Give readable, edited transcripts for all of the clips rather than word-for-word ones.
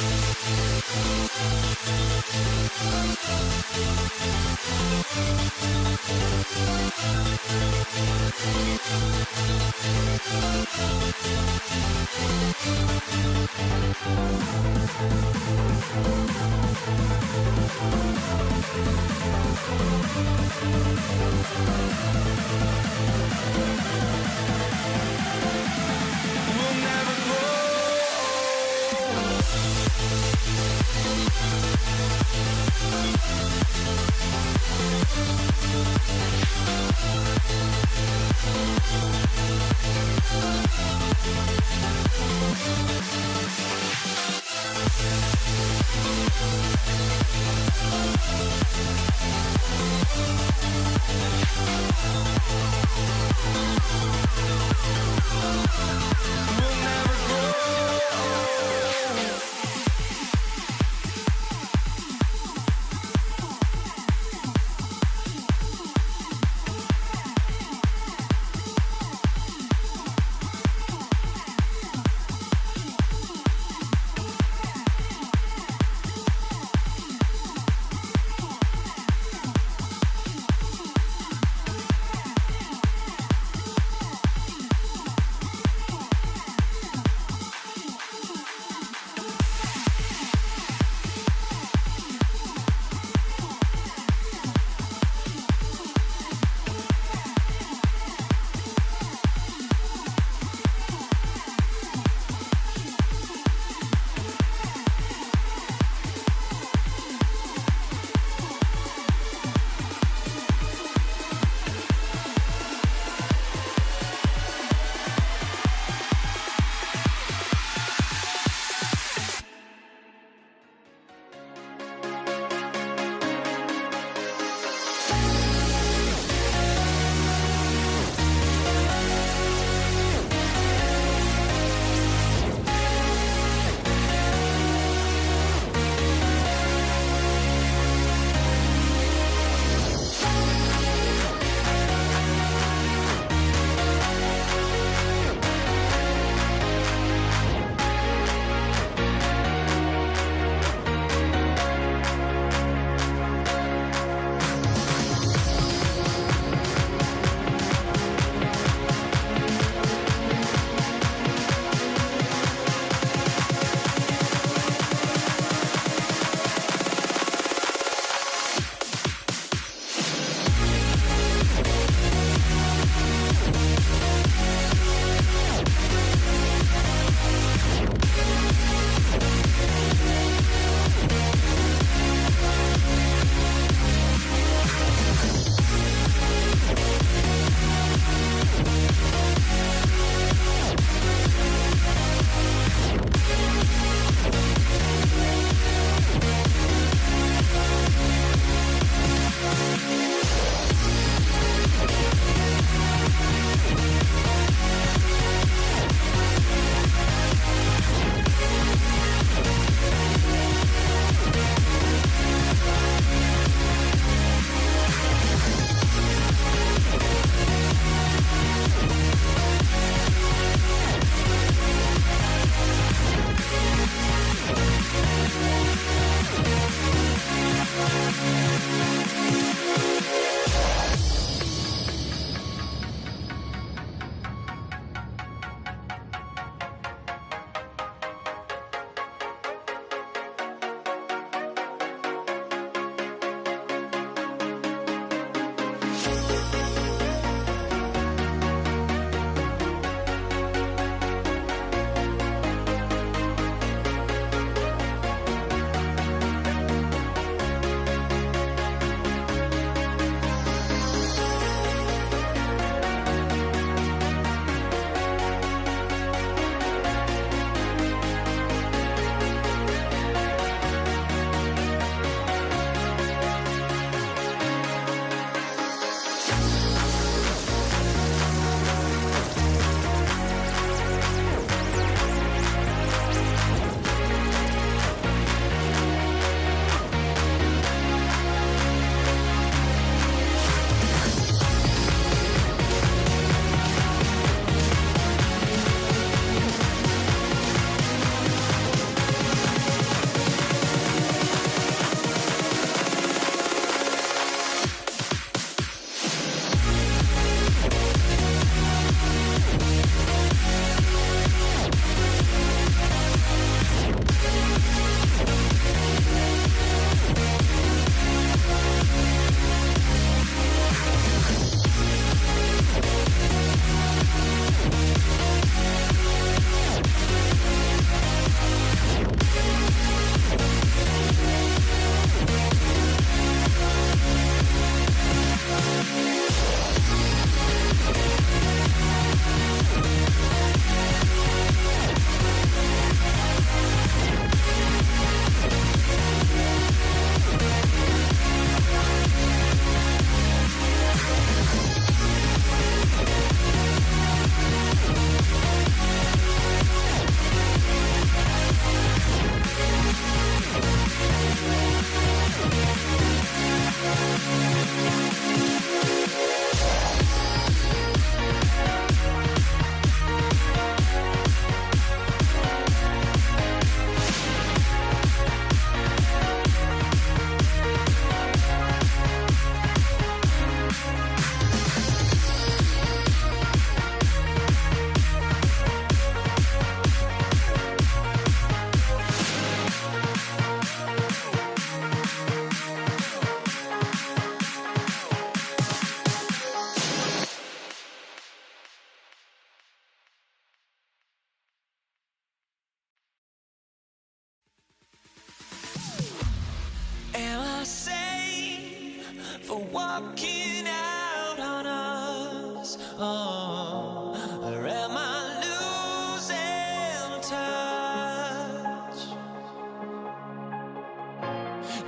We'll never grow.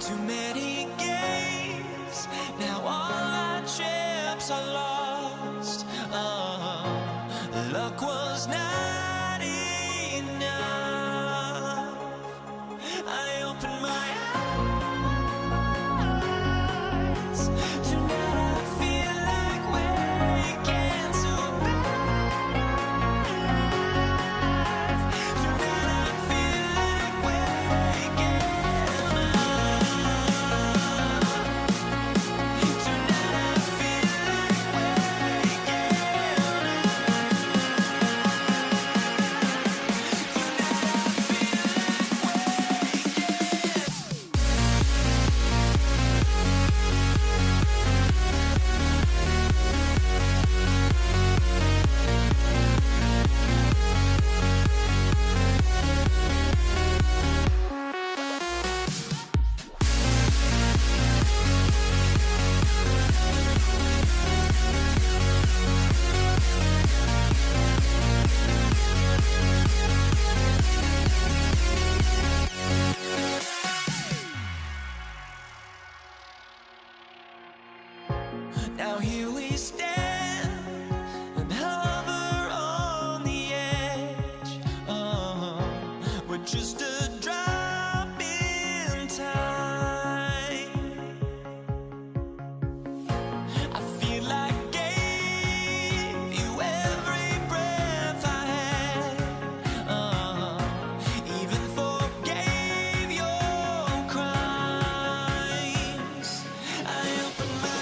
Too many games, now all our chips are lost. Luck was not enough. I opened my eyes. Tonight I feel like waking to a better life. Tonight I feel like waking up. Tonight I feel like waking Now here we stand and hover on the edge. We're just a drop in time. I feel like gave you every breath I had. Even forgave your crimes. I opened my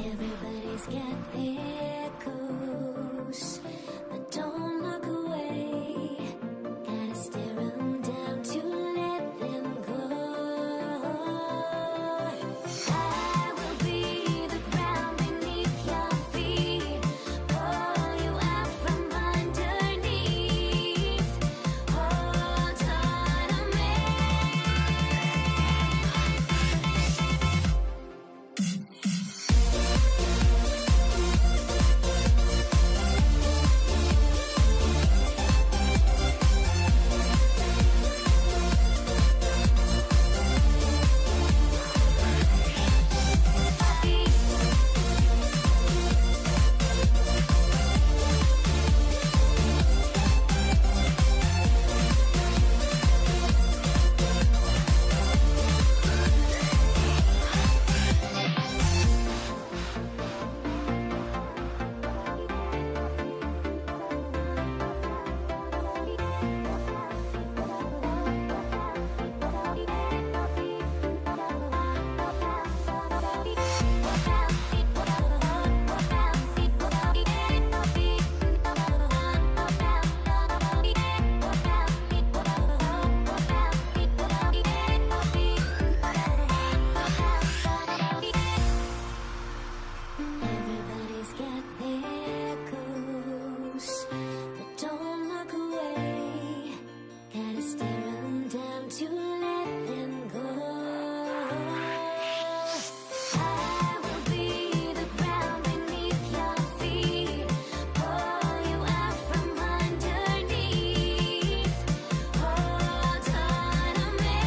Everybody's got their goals, but don't look away. Gotta stare 'em down to let them go. I will be the ground beneath your feet, pull you out from underneath. Hold on to me. Everybody's got their goals, but don't look away. Gotta stare 'em down to let them go. I will be the ground beneath your feet, pull you out from underneath. Hold on to me.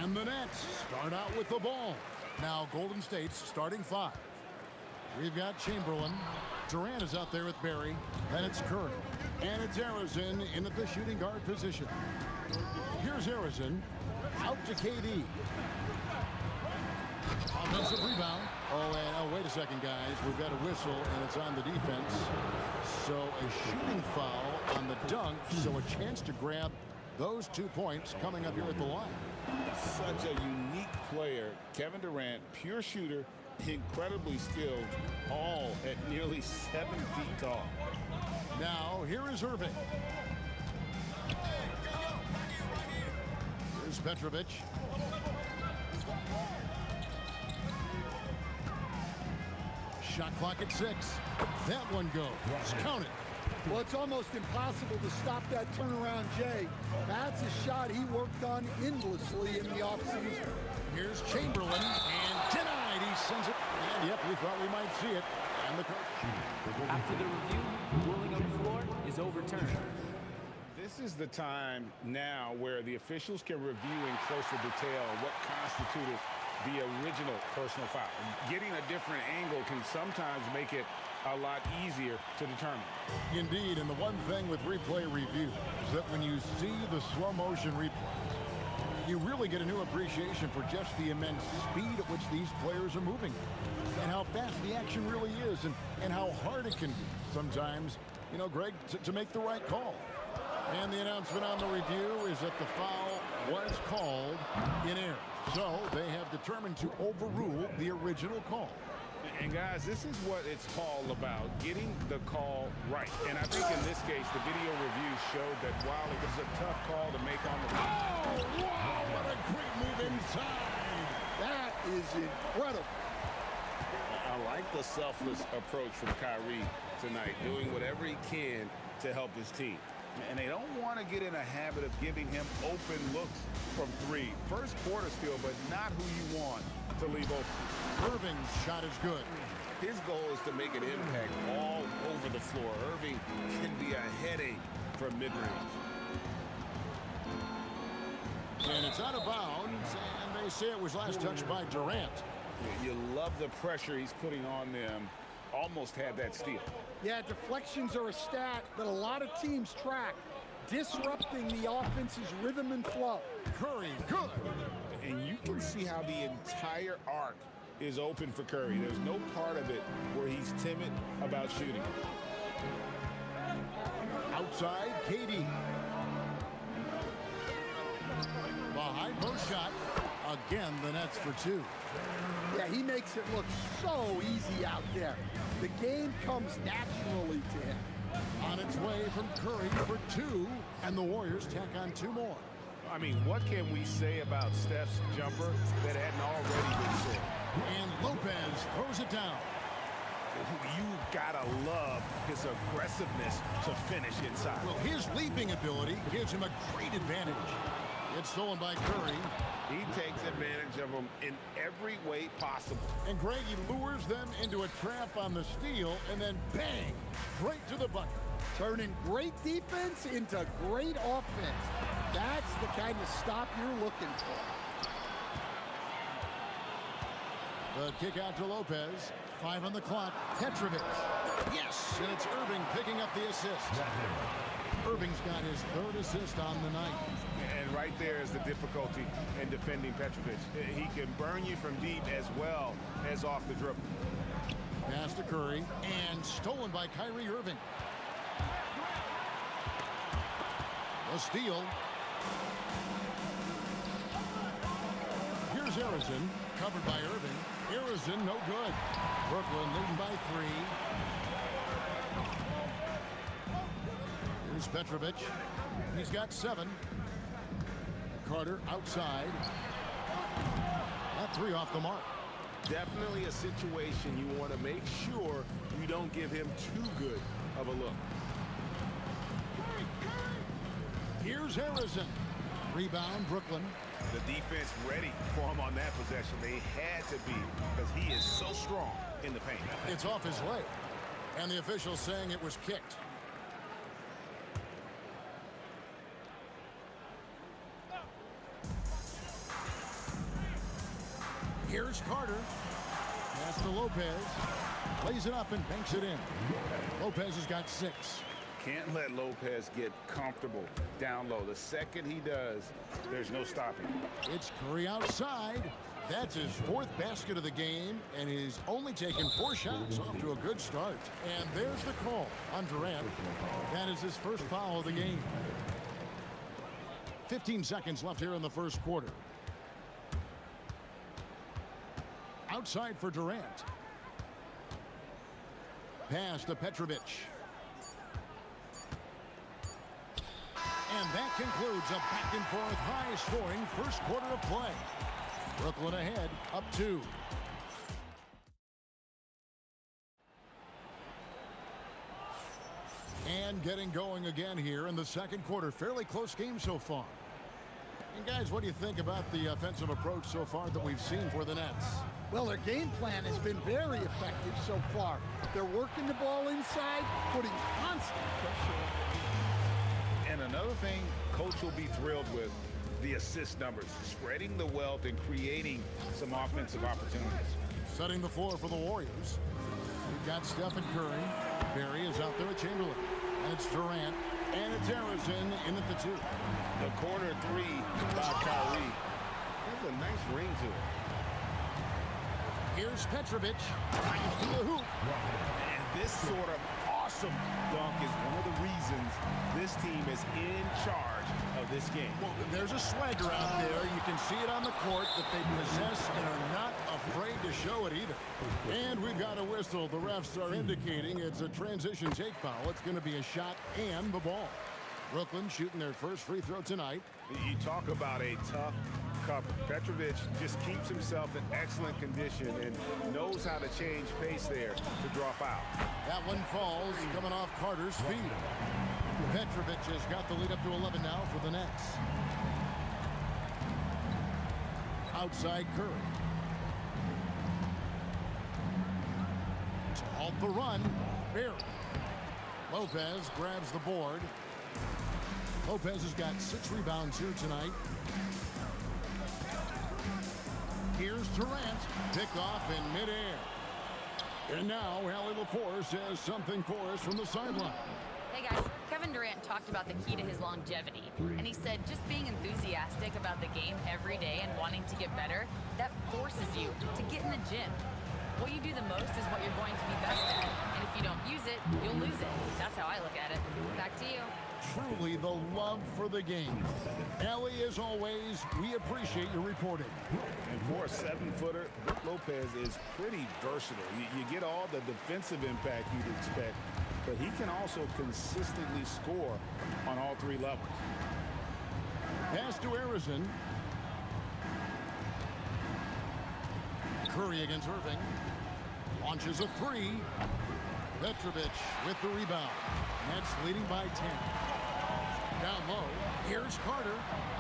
And the Nets start out with the ball. Now Golden State's starting five. We've got Chamberlain, Durant is out there with Barry, and it's Curry. And it's Arizin in at the shooting guard position. Here's Arizin, out to KD. Offensive rebound. Oh, wait a second, guys. We've got a whistle, and it's on the defense. So a shooting foul on the dunk, so a chance to grab those 2 points coming up here at the line. Such a unique player. Kevin Durant, pure shooter, incredibly skilled, all at nearly 7 feet tall. Now, here is Irving. Here's Petrovic. Shot clock at 6. That one goes. Count it. Well, it's almost impossible to stop that turnaround, Jay. That's a shot he worked on endlessly in the offseason. Here's Chamberlain, and denied. He sends it. And, yep, we thought we might see it. And the coach. After the review, ruling on the floor is overturned. This is the time now where the officials can review in closer detail what constituted the original personal foul. Getting a different angle can sometimes make it a lot easier to determine. Indeed, and the one thing with replay review is that when you see the slow motion replays, you really get a new appreciation for just the immense speed at which these players are moving and how fast the action really is and how hard it can be sometimes, you know, Greg, to make the right call. And the announcement on the review is that the foul was called in error. So they have determined to overrule the original call. And guys, this is what it's all about, getting the call right. And I think in this case, the video review showed that while it was a tough call to make on the field. Oh, wow, what a quick move inside. That is incredible. I like the selfless approach from Kyrie tonight, doing whatever he can to help his team. And they don't want to get in a habit of giving him open looks from 3. First quarter still, but not who you want to leave open. Irving's shot is good. His goal is to make an impact all over the floor. Irving can be a headache from mid-range. And it's out of bounds, and they say it was last touched by Durant. You love the pressure he's putting on them. Almost had that steal. Yeah, deflections are a stat that a lot of teams track, disrupting the offense's rhythm and flow. Curry, good. And you can see how the entire arc is open for Curry. There's no part of it where he's timid about shooting. Outside, KD. The high post shot. Again, the Nets for 2. Yeah, he makes it look so easy out there. The game comes naturally to him. On its way from Curry for 2, and the Warriors tack on 2 more. I mean, what can we say about Steph's jumper that hadn't already been said? And Lopez throws it down. You've got to love his aggressiveness to finish inside. Well, his leaping ability gives him a great advantage. It's stolen by Curry. He takes advantage of them in every way possible. And Greg, he lures them into a trap on the steal, and then bang, straight to the bucket. Turning great defense into great offense. That's the kind of stop you're looking for. The kick out to Lopez. 5 on the clock. Petrovic. Yes, and it's Irving picking up the assist. Irving's got his 3rd assist on the night. And right there is the difficulty in defending Petrovic. He can burn you from deep as well as off the dribble. Pass to Curry, and stolen by Kyrie Irving. The steal. Here's Arizin, covered by Irving. Arizin, no good. Brooklyn leading by 3. Here's Petrovic. He's got 7. Carter outside. That 3 off the mark. Definitely a situation you want to make sure you don't give him too good of a look. Here's Harrison. Rebound, Brooklyn. The defense ready for him on that possession. They had to be, because he is so strong in the paint. It's off his leg. And the official saying it was kicked. Here's Carter. Pass to Lopez. Lays it up and banks it in. Lopez has got 6. Can't let Lopez get comfortable down low. The second he does, there's no stopping. It's Curry outside. That's his 4th basket of the game, and he's only taken 4 shots, off to a good start. And there's the call on Durant. That is his first foul of the game. 15 seconds left here in the first quarter. Outside for Durant. Pass to Petrovic. And that concludes a back-and-forth, high-scoring first quarter of play. Brooklyn ahead, up 2. And getting going again here in the second quarter. Fairly close game so far. And guys, what do you think about the offensive approach so far that we've seen for the Nets? Well, their game plan has been very effective so far. They're working the ball inside, putting constant pressure on. And another thing Coach will be thrilled with, the assist numbers, spreading the wealth and creating some offensive opportunities. Setting the floor for the Warriors. We've got Stephen Curry. Barry is out there at Chamberlain. And it's Durant. And it's Harrison in at the 2. The corner 3 by Kyrie. There's a nice ring to it. Here's Petrovic. Drives to the hoop. And this sort of awesome dunk is one of the reasons this team is in charge of this game. Well, there's a swagger out there. You can see it on the court that they possess and are not afraid to show it either. And we've got a whistle. The refs are indicating it's a transition take foul. It's going to be a shot and the ball. Brooklyn shooting their first free throw tonight. You talk about a tough cover. Petrovic just keeps himself in excellent condition and knows how to change pace there to draw foul. That one falls, coming off Carter's feet. Petrovic has got the lead up to 11 now for the Nets. Outside Curry. To halt the run, Barry. Lopez grabs the board. Lopez has got 6 rebounds here tonight. Here's Durant, picked off in midair. And now Allie LaForce has something for us from the sideline. Hey guys, Kevin Durant talked about the key to his longevity. And he said just being enthusiastic about the game every day and wanting to get better, that forces you to get in the gym. What you do the most is what you're going to be best at. And if you don't use it, you'll lose it. That's how I look at it. Back to you. Truly the love for the game. Allie, as always, we appreciate your reporting. And for a 7-footer, Lopez is pretty versatile. You get all the defensive impact you'd expect, but he can also consistently score on all 3 levels. Pass to Harrison. Curry against Irving. Launches a 3. Petrovic with the rebound. Nets leading by 10. Down low. Here's Carter.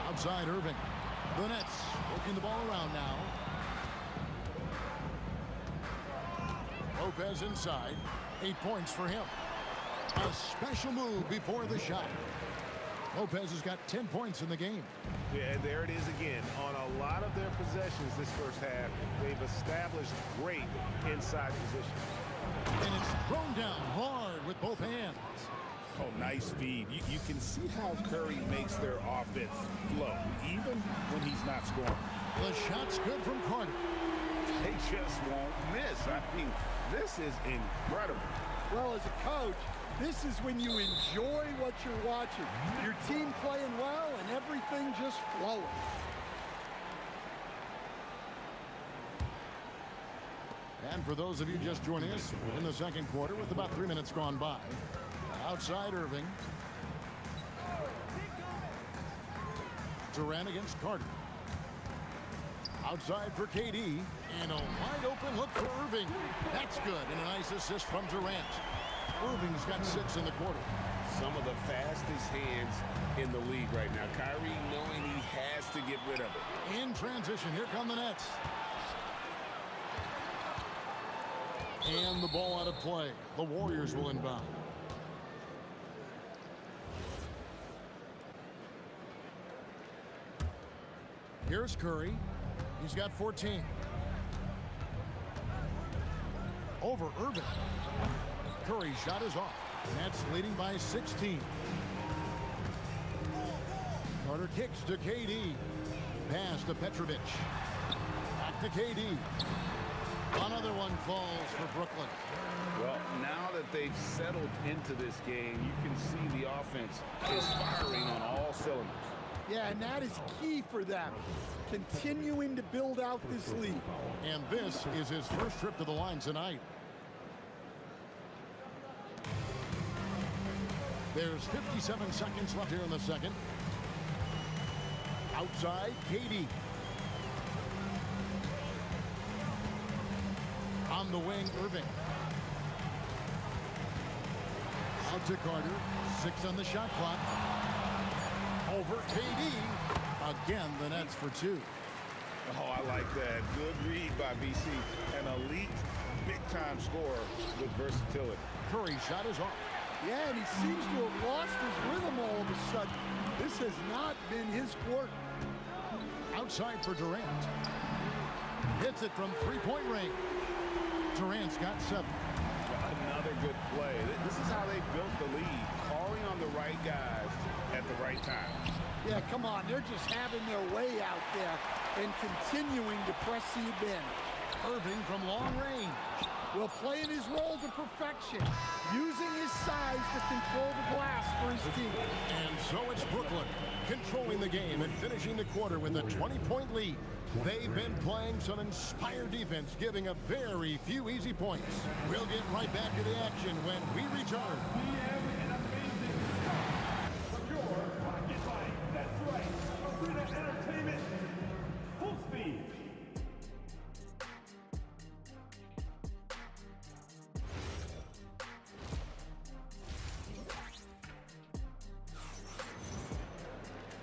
Outside Irving. The Nets working the ball around now. Lopez inside. 8 points for him. A special move before the shot. Lopez has got 10 points in the game. Yeah, and there it is again. On a lot of their possessions this first half, they've established great inside position. And it's thrown down hard with both hands. Oh, nice feed. You can see how Curry makes their offense flow, even when he's not scoring. The shot's good from Carter. They just won't miss. I mean, this is incredible. Well, as a coach, this is when you enjoy what you're watching. Your team playing well and everything just flowing. And for those of you just joining us, we're in the second quarter with about 3 minutes gone by. Outside Irving. Durant against Carter. Outside for KD. And a wide open look for Irving. That's good. And a nice assist from Durant. Irving's got 6 in the quarter. Some of the fastest hands in the league right now. Kyrie knowing he has to get rid of it. In transition, here come the Nets. And the ball out of play. The Warriors will inbound. Here's Curry. He's got 14. over Irving. Curry's shot is off. Nets leading by 16. Carter kicks to KD. Pass to Petrovic. Back to KD. Another one falls for Brooklyn. Well, now that they've settled into this game, you can see the offense is firing on all cylinders. Yeah, and that is key for them, continuing to build out this lead. And this is his first trip to the line tonight. There's 57 seconds left here in the second. Outside, KD. On the wing, Irving. Out to Carter. 6 on the shot clock. Over KD. Again, the Nets for 2. Oh, I like that. Good read by VC. An elite, big-time scorer with versatility. Curry's shot is off. Yeah, and he seems to have lost his rhythm all of a sudden. This has not been his quarter. Outside for Durant. Hits it from three-point range. Durant's got 7. Another good play. This is how they built the lead, calling on the right guys at the right time. Yeah, come on. They're just having their way out there and continuing to press the advantage. Irving from long range. Will playing his role to perfection, using his size to control the glass for his team. And so it's Brooklyn controlling the game and finishing the quarter with a 20-point lead. They've been playing some inspired defense, giving up very few easy points. We'll get right back to the action when we return. That's right. Arena Entertainment. Full speed.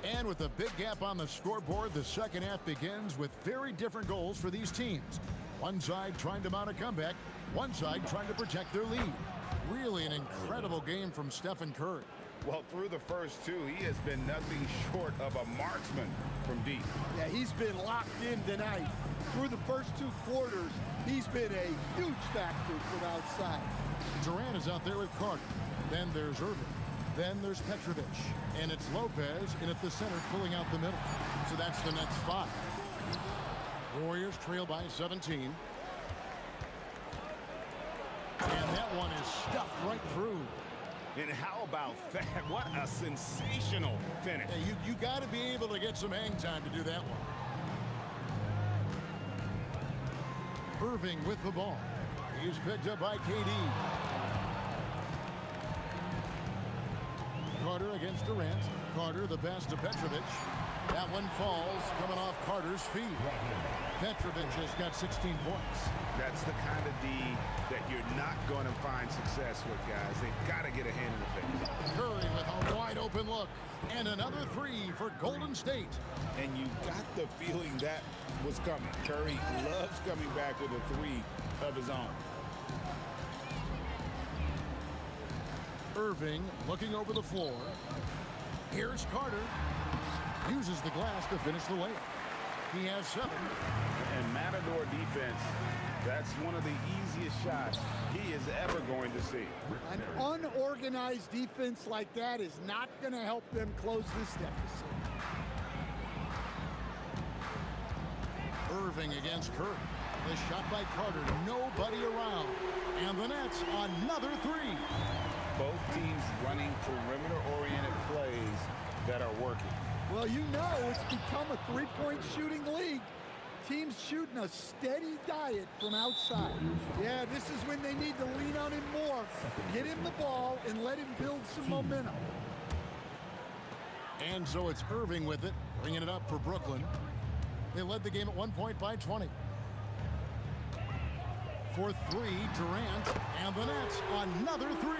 And with a big gap on the scoreboard, the second half begins with very different goals for these teams. One side trying to mount a comeback, one side trying to protect their lead. Really an incredible game from Stephen Curry. Well, through the first 2, he has been nothing short of a marksman from deep. Yeah, he's been locked in tonight. Through the first 2 quarters, he's been a huge factor from outside. Durant is out there with Carter. Then there's Irving. Then there's Petrovic. And it's Lopez in at the center pulling out the middle. So that's the Nets 5. Warriors trail by 17. And that one is stuffed right through. And how about that? What a sensational finish. Yeah, you got to be able to get some hang time to do that one. Irving with the ball. He's picked up by KD. Carter against Durant. Carter, the pass to Petrovic. That one falls, coming off Carter's feet. Petrovic has got 16 points. That's the kind of D that you're not going to find success with, guys. They've got to get a hand in the face. Curry with a wide open look. And another 3 for Golden State. And you got the feeling that was coming. Curry loves coming back with a 3 of his own. Irving looking over the floor. Here's Carter. Uses the glass to finish the layup. He has 7. And Matador defense, that's one of the easiest shots he is ever going to see. An unorganized defense like that is not going to help them close this deficit. Irving against Curry. The shot by Carter, nobody around. And the Nets, another 3. Both teams running perimeter-oriented plays that are working. Well, you know it's become a 3-point shooting league. Teams shooting a steady diet from outside. Yeah, this is when they need to lean on him more, get him the ball, and let him build some momentum. And so it's Irving with it, bringing it up for Brooklyn. They led the game at 1 point by 20. For 3, Durant, and the Nets, another 3.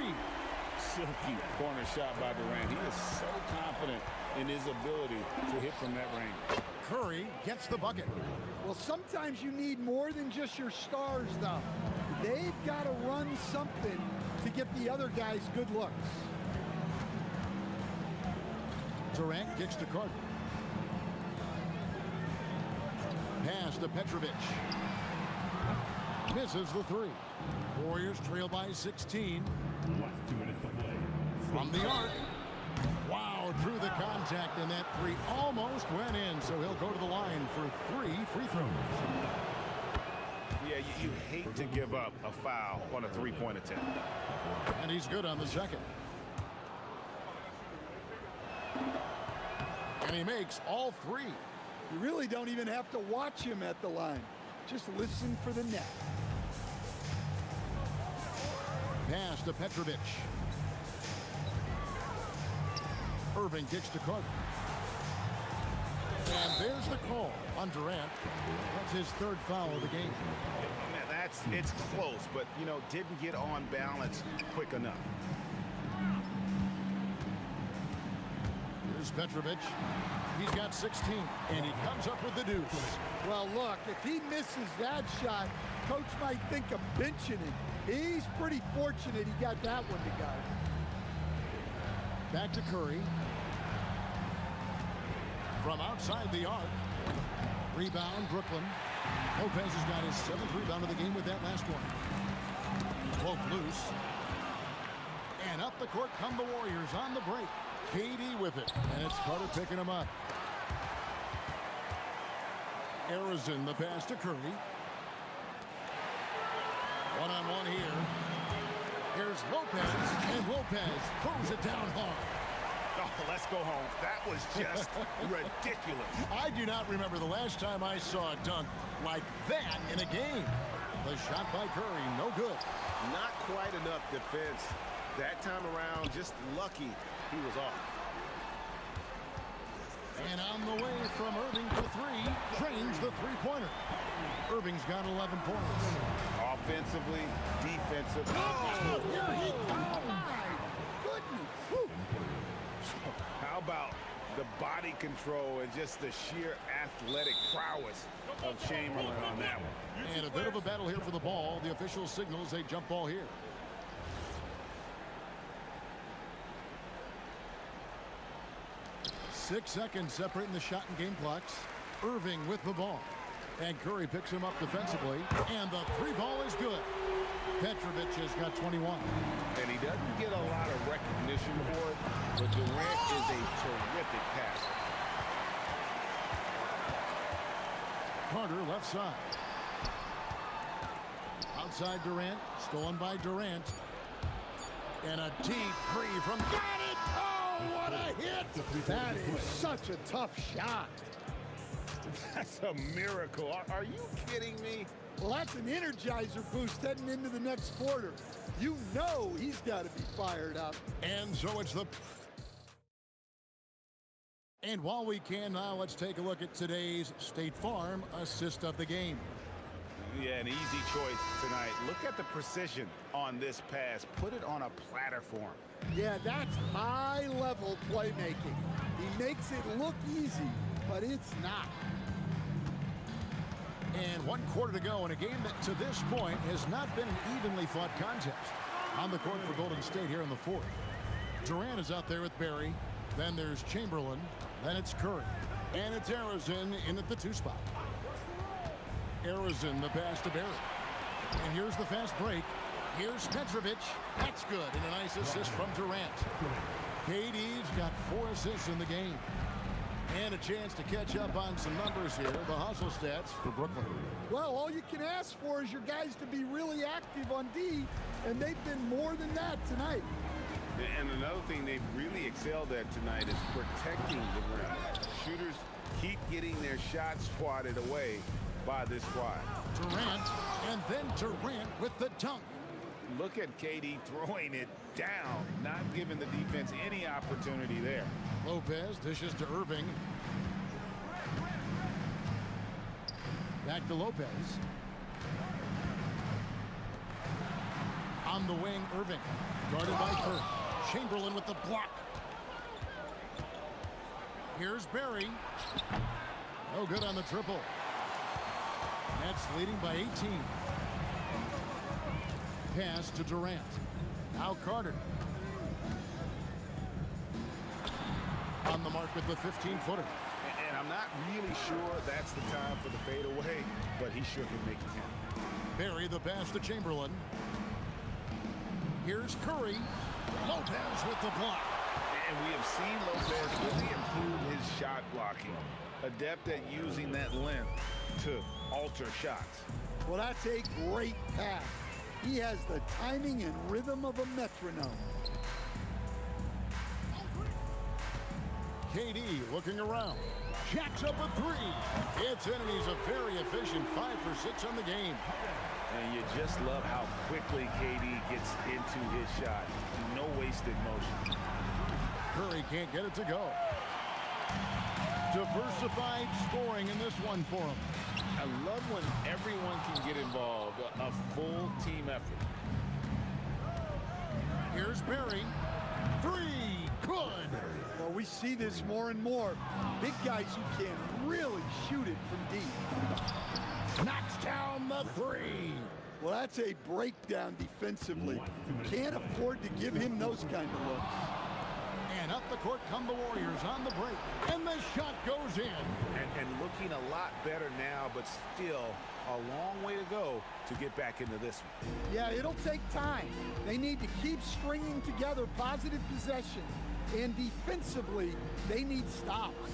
Silky corner shot by Durant. He is so confident in his ability to hit from that range. Curry gets the bucket. Well, sometimes you need more than just your stars, though. They've got to run something to get the other guys good looks. Durant kicks to Carter. Pass to Petrovic. Misses the three. Warriors trail by 16. Last 2 minutes to play. From the arc. Wow, drew the contact, and that three almost went in, so he'll go to the line for 3 free throws. Yeah, you hate to give up a foul on a three-point attempt. And he's good on the second. And he makes all 3. You really don't even have to watch him at the line. Just listen for the net. Pass to Petrovic. Irving kicks to Carter. And there's the call on Durant. That's his 3rd foul of the game. It's close, but, you know, didn't get on balance quick enough. Here's Petrovic. He's got 16, and he comes up with the deuce. Well, look, if he misses that shot, coach might think of benching him. He's pretty fortunate he got that one to go. Back to Curry. From outside the arc. Rebound, Brooklyn. Lopez has got his 7th rebound of the game with that last one. Pope loose. And up the court come the Warriors on the break. KD with it. And it's Carter picking him up. Arizon, the pass to Curry. One-on-one here. Here's Lopez. And Lopez throws it down hard. Oh, let's go home. That was just ridiculous. I do not remember the last time I saw a dunk like that in a game. The shot by Curry, no good. Not quite enough defense that time around. Just lucky he was off. And on the way from Irving to 3, trains the three-pointer. Irving's got 11 points. Offensively, defensively. Oh, here he comes. My goodness. Whew. How about the body control and just the sheer athletic prowess of Chamberlain on that one? And a bit of a battle here for the ball. The official signals a jump ball here. Six seconds separating the shot and game clocks. Irving with the ball. And Curry picks him up defensively. And the 3 ball is good. Petrovic has got 21. And he doesn't get a lot of recognition for it, but Durant is a terrific passer. Carter left side. Outside Durant. Stolen by Durant. And a deep three from... Got it! Oh, what a hit! That is such a tough shot. That's a miracle. Are you kidding me? Well, that's an energizer boost heading into the next quarter. You know he's got to be fired up. And so it's the... And while we can now, let's take a look at today's State Farm assist of the game. Yeah, an easy choice tonight. Look at the precision on this pass. Put it on a platform. Yeah, that's high-level playmaking. He makes it look easy, but it's not. And 1 quarter to go in a game that to this point has not been an evenly fought contest. On the court for Golden State here in the 4th. Durant is out there with Barry. Then there's Chamberlain. Then it's Curry. And it's Arizon in at the 2 spot. Arizon, the pass to Barry. And here's the fast break. Here's Petrovic. That's good. And a nice assist from Durant. KD's got 4 assists in the game. And a chance to catch up on some numbers here. The hustle stats for Brooklyn. Well, all you can ask for is your guys to be really active on D, and they've been more than that tonight. And another thing they've really excelled at tonight is protecting the rim. Shooters keep getting their shots swatted away by this squad. Durant, and then Durant with the dunk. Look at KD throwing it down, not giving the defense any opportunity there. Lopez dishes to Irving. Back to Lopez. On the wing, Irving. Guarded by Curry. Chamberlain with the block. Here's Barry. No good on the triple. Nets leading by 18. Pass to Durant. Now Carter. On the mark with the 15-footer. And I'm not really sure that's the time for the fadeaway, but he sure can make it count. Bury the pass to Chamberlain. Here's Curry. Lopez with the block. And we have seen Lopez really improve his shot blocking. Adept at using that length to alter shots. Well, that's a great pass. He has the timing and rhythm of a metronome. KD looking around. Jacks up a three. It's in, and he's a very efficient 5 for 6 on the game. And you just love how quickly KD gets into his shot. No wasted motion. Curry can't get it to go. Diversified scoring in this one for him. I love when everyone can get involved. A full team effort. Here's Barry. Three. Good. Well, we see this more and more. Big guys who can really shoot it from deep. Knocks down the three. Well, that's a breakdown defensively. Can't afford to give him those kind of looks. And up the court come the Warriors on the break. And the shot goes in. And looking a lot better now, but still a long way to go to get back into this one. Yeah, it'll take time. They need to keep stringing together positive possessions. And defensively, they need stops.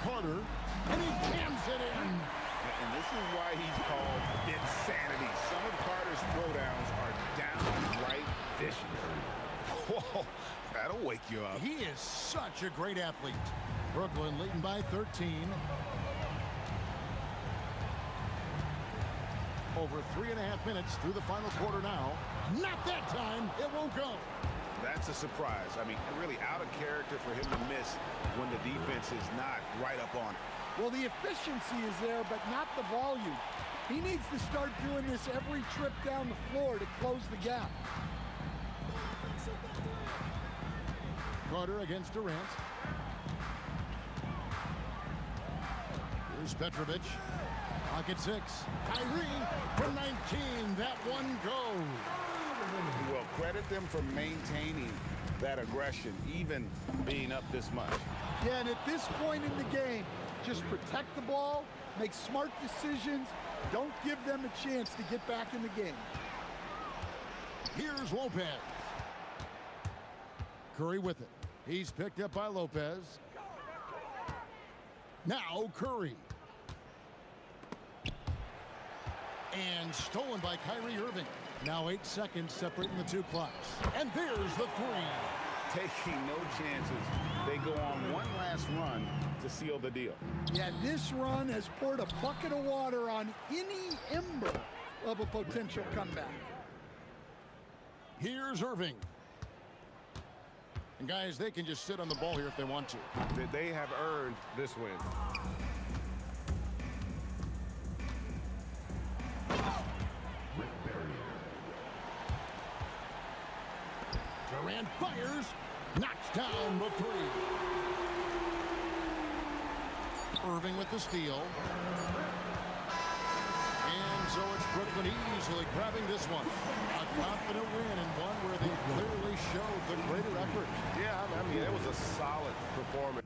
Carter, and he jams it in. And this is why he's called insanity. Some of Carter's throwdowns are downright vicious. Whoa, that'll wake you up. He is such a great athlete. Brooklyn leading by 13. Over 3.5 minutes through the final quarter now. Not that time. It won't go. That's a surprise. I mean, really out of character for him to miss when the defense is not right up on it. Well, the efficiency is there, but not the volume. He needs to start doing this every trip down the floor to close the gap. Carter against Durant. Here's Petrovic. Pocket 6. Kyrie for 19. That one goes. Well, credit them for maintaining that aggression, even being up this much. Yeah, and at this point in the game, just protect the ball, make smart decisions, don't give them a chance to get back in the game. Here's Lopez. Curry with it. He's picked up by Lopez. Now Curry. And stolen by Kyrie Irving. Now 8 seconds separating the two clocks. And there's the three. Taking no chances. They go on one last run to seal the deal. Yeah, this run has poured a bucket of water on any ember of a potential comeback. Here's Irving. And guys, they can just sit on the ball here if they want to. They have earned this win. Durant fires, knocks down the three. Irving with the steal. And so it's Brooklyn easily grabbing this one. A confident win and one where they clearly showed the greater effort. Yeah, I mean, it was a solid performance.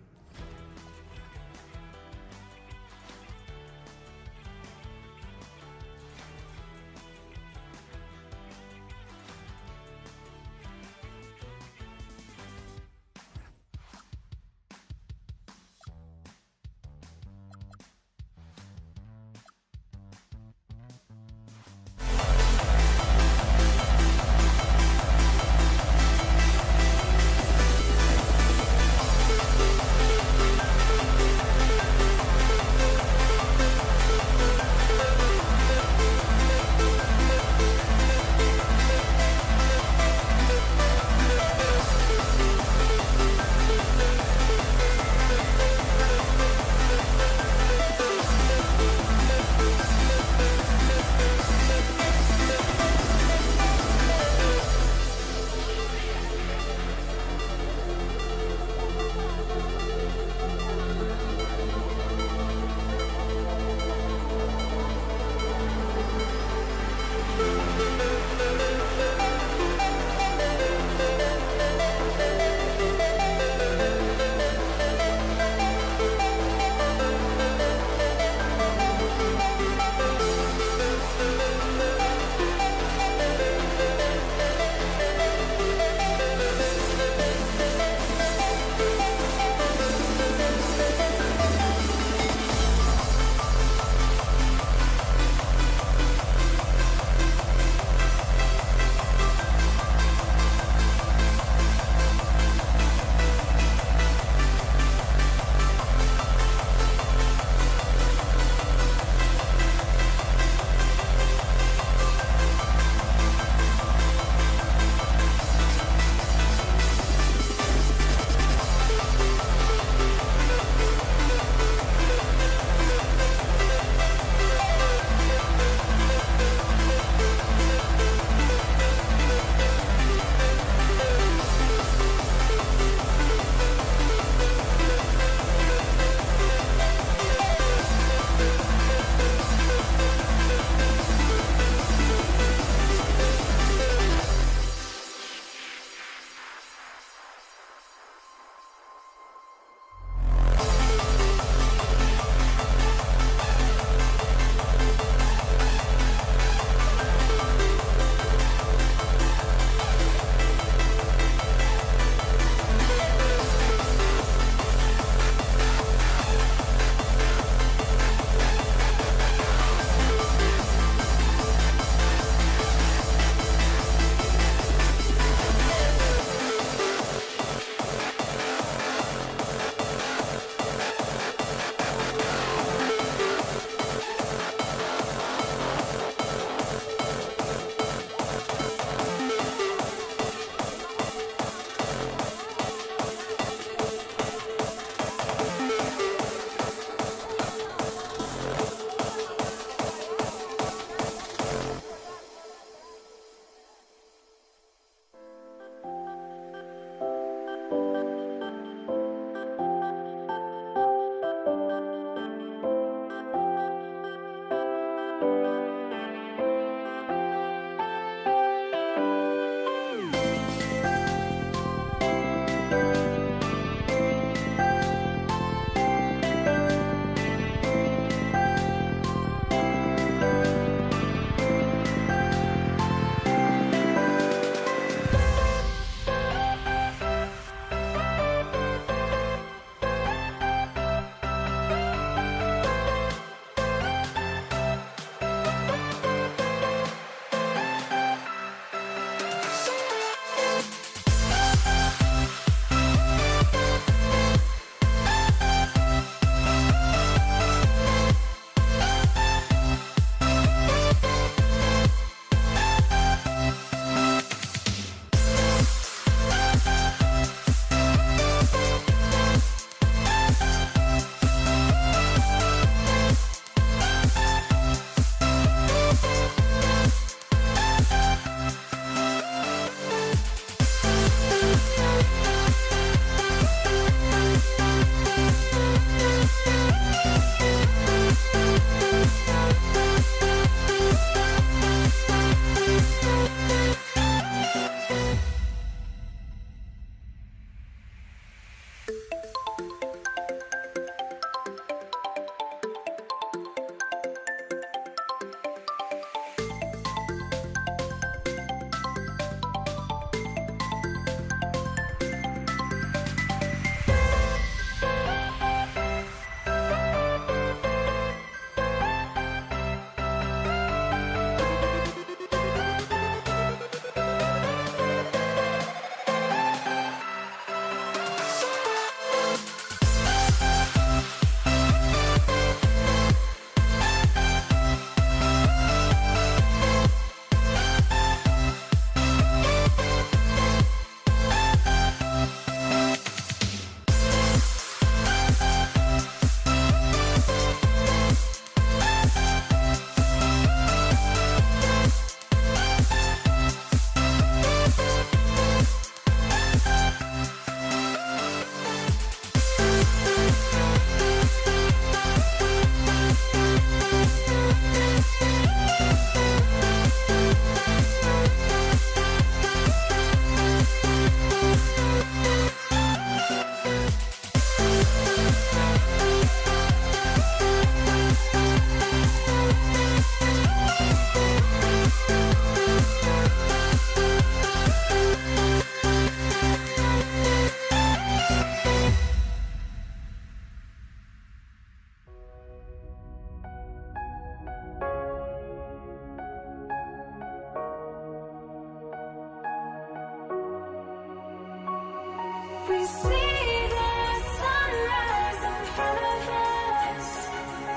We see the sunrise in front of us.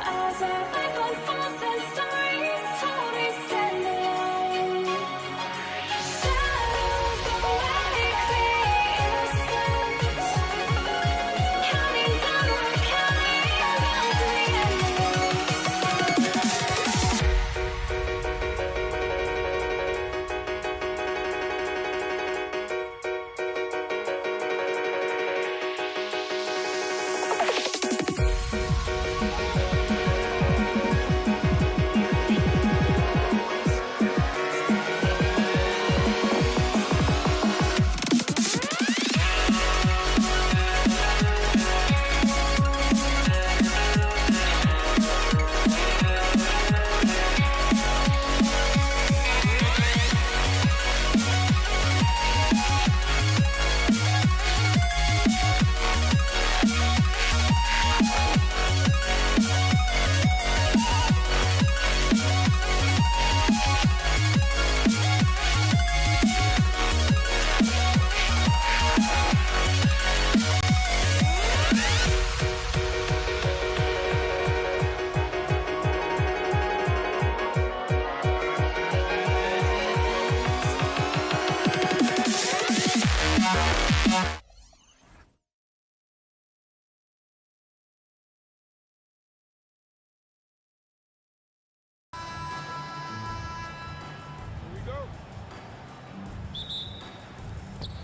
As our life unfolds and stories told, we stand alone. Shadows awake the innocent. Counting down, we're counting down to the end.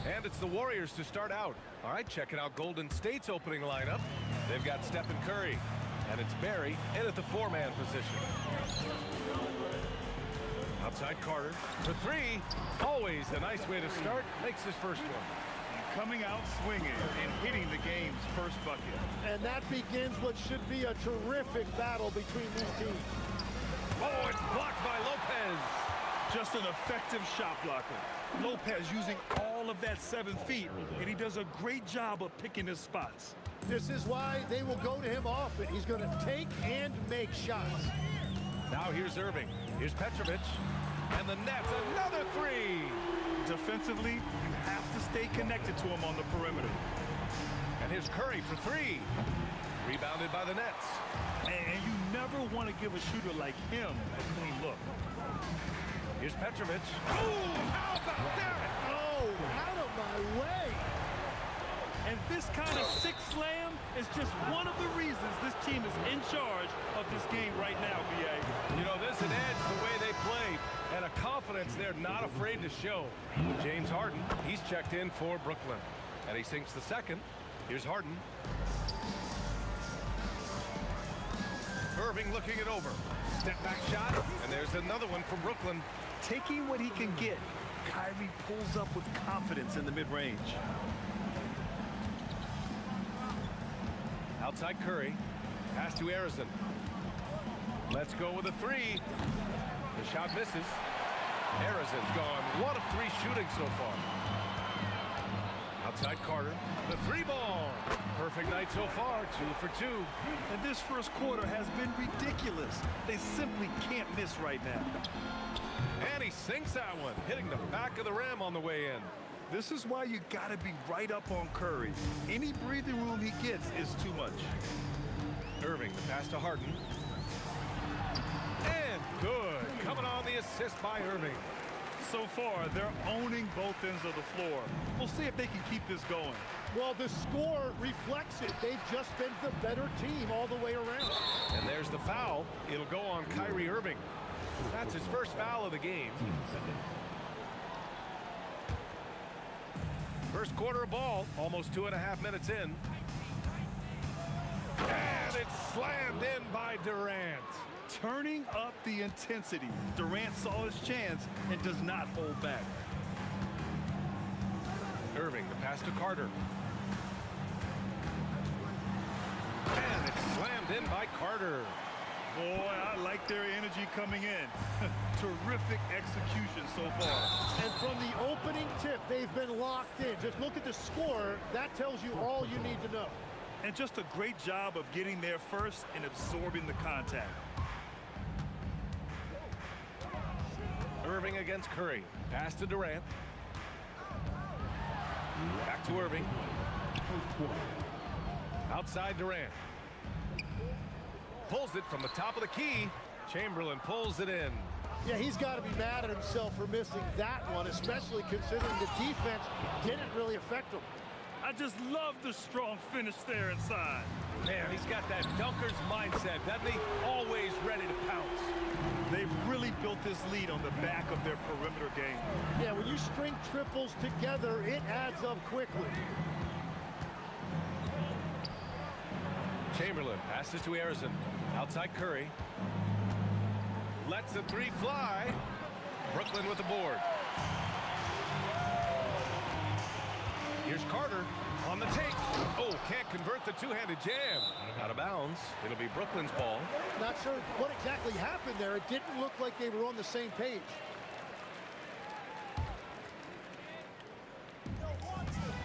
And it's the Warriors to start out. All right, checking out Golden State's opening lineup. They've got Stephen Curry, and it's Barry in at the four-man position. Outside Carter for three. Always a nice way to start. Makes his first one. Coming out swinging and hitting the game's first bucket. And that begins what should be a terrific battle between these teams. Oh, it's blocked by Lopez. Just an effective shot blocker. Lopez using all of that 7 feet, and he does a great job of picking his spots. This is why they will go to him often. He's going to take and make shots. Now here's Irving. Here's Petrovic. And the net, another three. Defensively, you have to stay connected to him on the perimeter. And here's Curry for three. Rebounded by the Nets. And you never want to give a shooter like him a clean look. Here's Petrovic. Oh, how about that? Oh, out of my way. And this kind of six slam is just one of the reasons this team is in charge of this game right now, B.A. You know, there's an edge the way they play and a confidence they're not afraid to show. James Harden, he's checked in for Brooklyn. And he sinks the second. Here's Harden. Irving looking it over. Step back shot, and there's another one from Brooklyn. Taking what he can get, Kyrie pulls up with confidence in the mid-range. Outside Curry. Pass to Arizon. Let's go with a three. The shot misses. Arizon's gone 1 of 3 shooting so far. Outside Carter. The three ball. Perfect night so far. 2 for 2. And this first quarter has been ridiculous. They simply can't miss right now. And he sinks that one, hitting the back of the rim on the way in. This is why you got to be right up on Curry. Any breathing room he gets is too much. Irving, the pass to Harden. And good. Coming on the assist by Irving. So far, they're owning both ends of the floor. We'll see if they can keep this going. Well, the score reflects it. They've just been the better team all the way around. And there's the foul. It'll go on Kyrie Irving. That's his first foul of the game. First quarter of ball, almost 2.5 minutes in. And it's slammed in by Durant. Turning up the intensity. Durant saw his chance and does not hold back. Irving, the pass to Carter. And it's slammed in by Carter. Boy, I like their energy coming in. Terrific execution so far. And from the opening tip, they've been locked in. Just look at the score. That tells you all you need to know. And just a great job of getting there first and absorbing the contact. Irving against Curry. Pass to Durant. Back to Irving. Outside Durant. Pulls it from the top of the key. Chamberlain pulls it in. Yeah, he's got to be mad at himself for missing that one, especially considering the defense didn't really affect him. I just love the strong finish there inside. Man, he's got that dunker's mindset, doesn't he? Always ready to pounce. They've really built this lead on the back of their perimeter game. Yeah, when you string triples together, it adds up quickly. Chamberlain passes to Arizon. Outside Curry. Lets the three fly. Brooklyn with the board. Here's Carter on the take. Oh, can't convert the two-handed jam. Out of bounds. It'll be Brooklyn's ball. Not sure what exactly happened there. It didn't look like they were on the same page.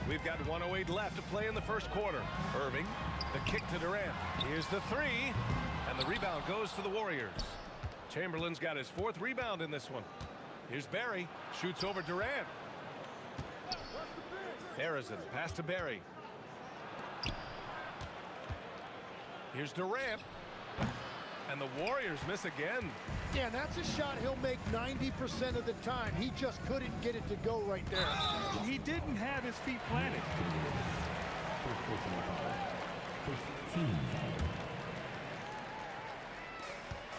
We've got 1:08 left to play in the first quarter. Irving, the kick to Durant. Here's the three, and the rebound goes to the Warriors. Chamberlain's got his fourth rebound in this one. Here's Barry, shoots over Durant. Harrison, pass to Barry. Here's Durant, and the Warriors miss again. Yeah, that's a shot he'll make 90% of the time. He just couldn't get it to go right there. He didn't have his feet planted.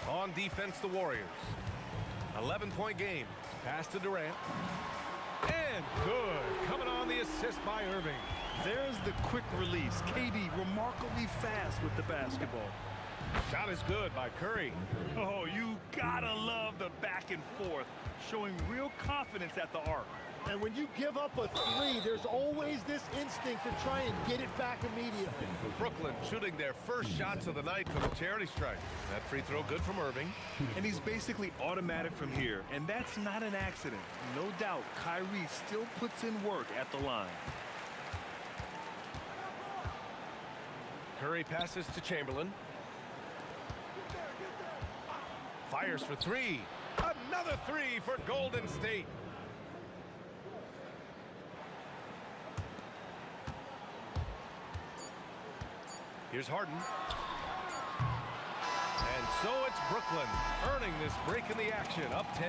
On defense, the Warriors. 11-point game. Pass to Durant. And good. Coming on the assist by Irving. There's the quick release. KD remarkably fast with the basketball. Shot is good by Curry. Oh, you gotta love the back and forth, showing real confidence at the arc. And when you give up a three, there's always this instinct to try and get it back immediately. Brooklyn shooting their first shots of the night for the charity strike. That free throw good from Irving. And he's basically automatic from here, and that's not an accident. No doubt, Kyrie still puts in work at the line. Curry passes to Chamberlain. Fires for three. Another three for Golden State. Here's Harden. And so it's Brooklyn earning this break in the action, up 10.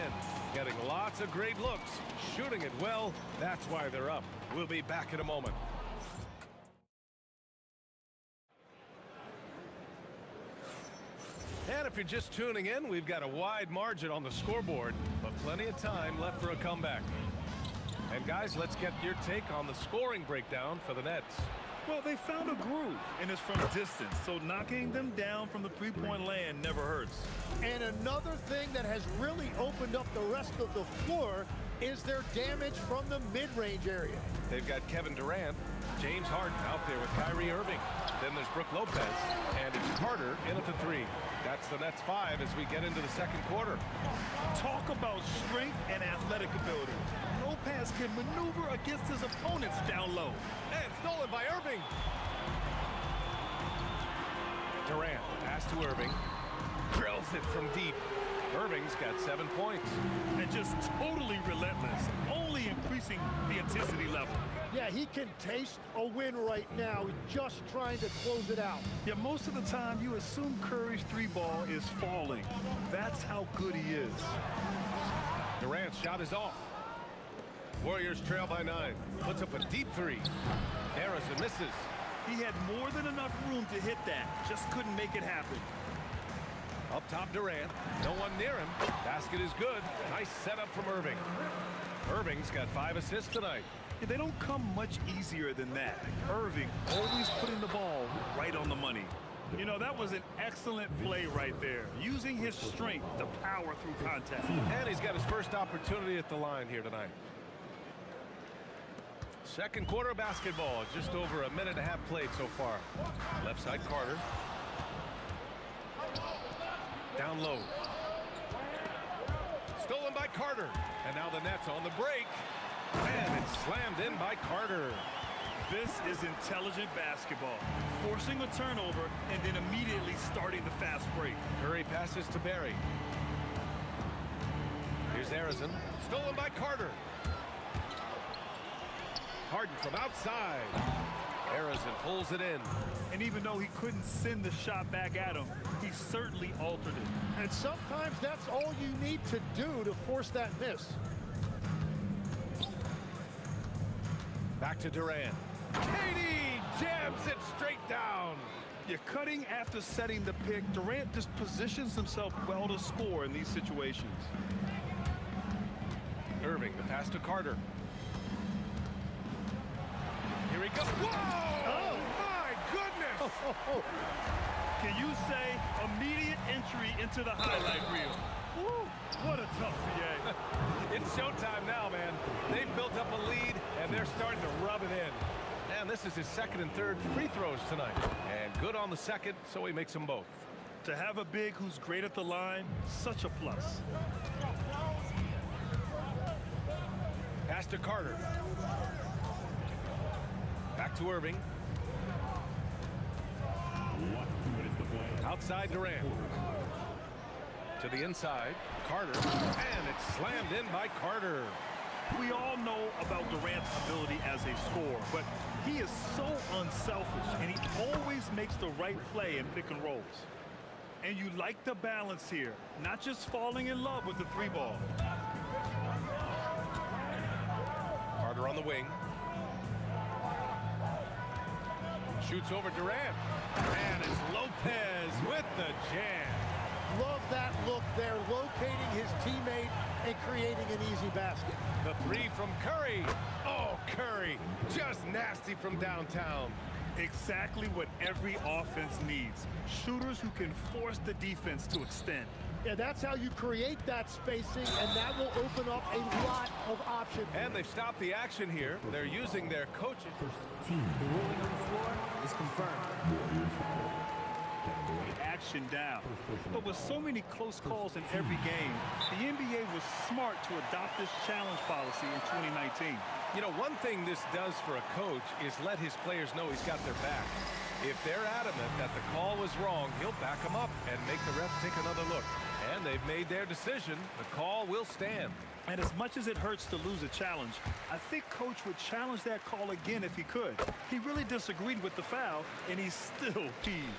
Getting lots of great looks, shooting it well. That's why they're up. We'll be back in a moment. And if you're just tuning in, we've got a wide margin on the scoreboard, but plenty of time left for a comeback. And guys, let's get your take on the scoring breakdown for the Nets. Well, they found a groove, and it's from distance, so knocking them down from the three-point land never hurts. And another thing that has really opened up the rest of the floor is their damage from the mid-range area. They've got Kevin Durant, James Harden out there with Kyrie Irving. Then there's Brook Lopez, and it's Carter in at the three. That's the Nets 5 as we get into the second quarter. Talk about strength and athletic ability. Lopez can maneuver against his opponents down low. And stolen by Irving. Durant, pass to Irving. Drills it from deep. Irving's got 7 points. And just totally relentless, only increasing the intensity level. Yeah, he can taste a win right now. He's just trying to close it out. Yeah, most of the time you assume Curry's three ball is falling. That's how good he is. Durant's shot is off. Warriors trail by 9. Puts up a deep three. Harrison misses. He had more than enough room to hit that. Just couldn't make it happen. Up top, Durant. No one near him. Basket is good. Nice setup from Irving. Irving's got 5 assists tonight. Yeah, they don't come much easier than that. Irving always putting the ball right on the money. You know, that was an excellent play right there, using his strength to power through contact. And he's got his first opportunity at the line here tonight. Second quarter basketball, just over a minute and a half played so far. Left side, Carter. Down low. Stolen by Carter. And now the Nets on the break. And it's slammed in by Carter. This is intelligent basketball. Forcing a turnover and then immediately starting the fast break. Curry passes to Barry. Here's Arizon. Stolen by Carter. Harden from outside. Errors and pulls it in. And even though he couldn't send the shot back at him, he certainly altered it. And sometimes that's all you need to do to force that miss. Back to Durant. Katie jams it straight down. You're cutting after setting the pick. Durant just positions himself well to score in these situations. Irving, the pass to Carter. Here he goes. Whoa! Oh. My goodness! Can you say immediate entry into the highlight reel? Woo, what a tough PA. It's showtime now, man. They've built up a lead, and they're starting to rub it in. And this is his second and third free throws tonight. And good on the second, so he makes them both. To have a big who's great at the line, such a plus. Pass to Carter. Back to Irving. 2 minutes to play. Outside Durant. To the inside. Carter. And it's slammed in by Carter. We all know about Durant's ability as a scorer, but he is so unselfish, and he always makes the right play in pick and rolls. And you like the balance here, not just falling in love with the three ball. Carter on the wing. Shoots over Durant. And it's Lopez with the jam. Love that look there, locating his teammate and creating an easy basket. The three from Curry. Oh, Curry, just nasty from downtown. Exactly what every offense needs. Shooters who can force the defense to extend. Yeah, that's how you create that spacing, and that will open up a lot of options. And they've stopped the action here. They're using their coaches. The ruling on the floor is confirmed. Action down. But with so many close calls in every game, the NBA was smart to adopt this challenge policy in 2019. You know, one thing this does for a coach is let his players know he's got their back. If they're adamant that the call was wrong, he'll back them up and make the refs take another look. And they've made their decision. The call will stand. And as much as it hurts to lose a challenge, I think Coach would challenge that call again if he could. He really disagreed with the foul, and he's still peeved.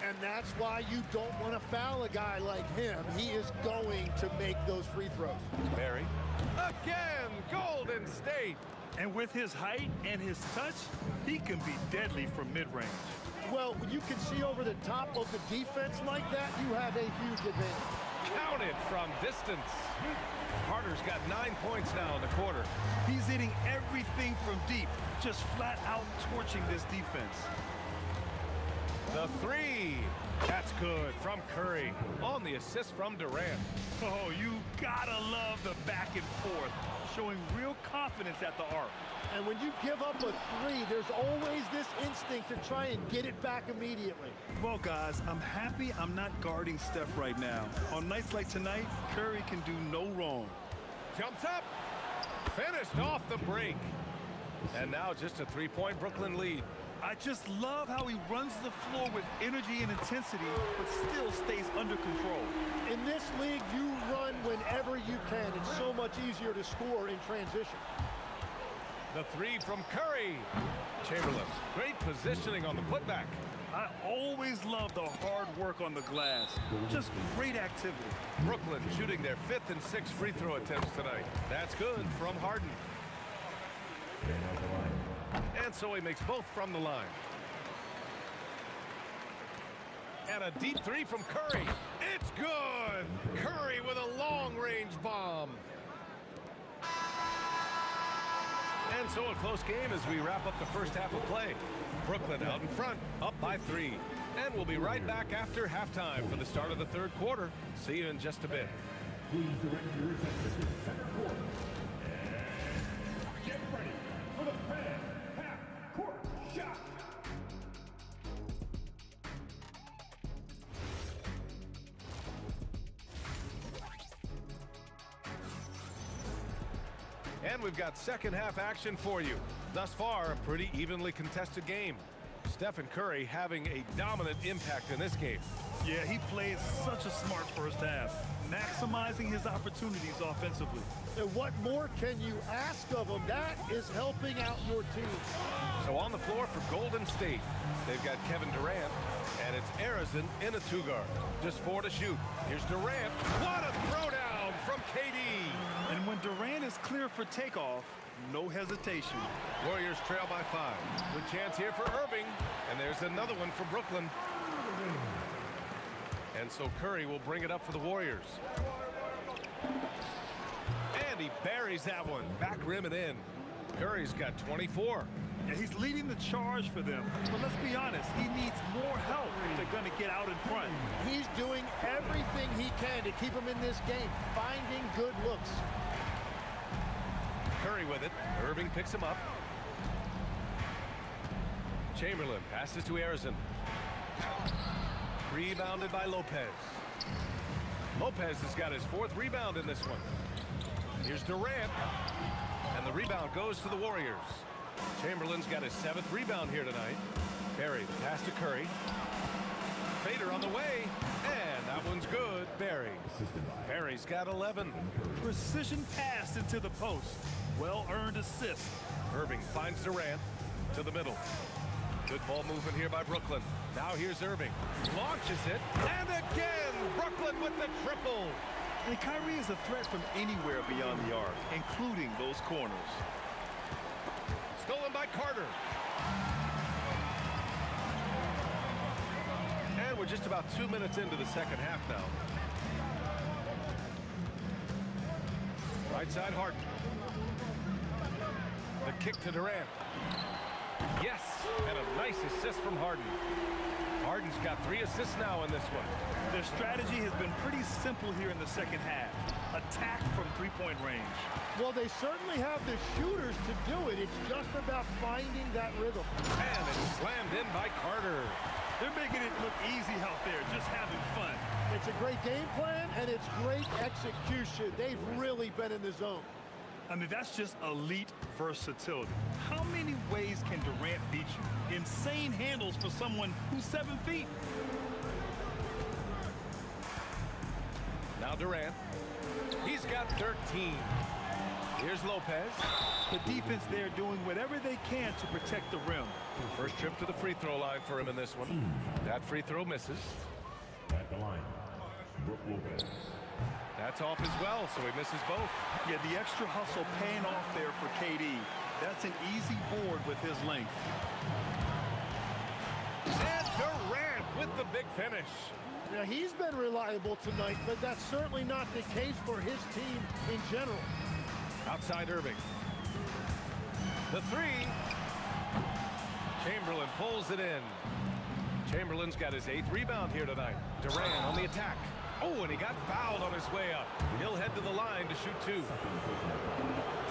And that's why you don't want to foul a guy like him. He is going to make those free throws. Barry. Again, Golden State. And with his height and his touch, he can be deadly from mid-range. Well, when you can see over the top of the defense like that, you have a huge advantage. Counted from distance. Carter's got 9 points now in the quarter. He's hitting everything from deep, just flat out torching this defense. The three. That's good from Curry on the assist from Durant. Oh, you gotta love the back and forth, showing real confidence at the arc. And when you give up a three, there's always this instinct to try and get it back immediately. Well, guys, I'm happy I'm not guarding Steph right now. On nights like tonight, Curry can do no wrong. Jumps up. Finished off the break. And now just a three-point Brooklyn lead. I just love how he runs the floor with energy and intensity, but still stays under control. In this league, you run whenever you can. It's so much easier to score in transition. The three from Curry. Chamberlain, great positioning on the putback. I always love the hard work on the glass. Just great activity. Brooklyn shooting their 5th and 6th free throw attempts tonight. That's good from Harden. And so he makes both from the line. And a deep three from Curry. It's good! Curry with a long-range bomb. And so a close game as we wrap up the first half of play. Brooklyn out in front, up by 3. And we'll be right back after halftime for the start of the third quarter. See you in just a bit. Please direct your attention to the center court. And get ready for the fan half-court shot. And we've got second half action for you. Thus far, a pretty evenly contested game. Stephen Curry having a dominant impact in this game. Yeah, he played such a smart first half, maximizing his opportunities offensively. And what more can you ask of him? That is helping out your team. So on the floor for Golden State, they've got Kevin Durant, and it's Arizin in a two-guard. Just 4 to shoot. Here's Durant. What a throwdown from KD. And when Durant is clear for takeoff, no hesitation. Warriors trail by 5. Good chance here for Irving, and there's another one for Brooklyn. And so Curry will bring it up for the Warriors. And he buries that one. Back rim and in. Curry's got 24. Yeah, he's leading the charge for them. But let's be honest, he needs more help if they're going to get out in front. He's doing everything he can to keep him in this game, finding good looks. Curry with it. Irving picks him up. Chamberlain passes to Arizin. Rebounded by Lopez. Lopez has got his 4th rebound in this one. Here's Durant. And the rebound goes to the Warriors. Chamberlain's got his 7th rebound here tonight. Barry, the pass to Curry. Fader on the way. And that one's good. Barry. Barry's got 11. Precision pass into the post. Well-earned assist. Irving finds Durant to the middle. Good ball movement here by Brooklyn. Now here's Irving. Launches it. And again, Brooklyn with the triple. And Kyrie is a threat from anywhere beyond the arc, including those corners. Stolen by Carter. And we're just about 2 minutes into the second half now. Right side, Harden. The kick to Durant. Yes, and a nice assist from Harden. Harden's got 3 assists now in this one. Their strategy has been pretty simple here in the second half. Attack from three-point range. Well, they certainly have the shooters to do it. It's just about finding that rhythm. And it's slammed in by Carter. They're making it look easy out there, just having fun. It's a great game plan, and it's great execution. They've really been in the zone. I mean, that's just elite versatility. How many ways can Durant beat you? Insane handles for someone who's 7 feet. Now Durant. He's got 13. Here's Lopez. The defense there doing whatever they can to protect the rim. First trip to the free throw line for him in this one. That free throw misses. At the line, Brook Lopez. That's off as well, so he misses both. Yeah, the extra hustle paying off there for KD. That's an easy board with his length. And Durant with the big finish. Now, he's been reliable tonight, but that's certainly not the case for his team in general. Outside Irving. The 3. Chamberlain pulls it in. Chamberlain's got his 8th rebound here tonight. Durant on the attack. Oh, and he got fouled on his way up. He'll head to the line to shoot 2.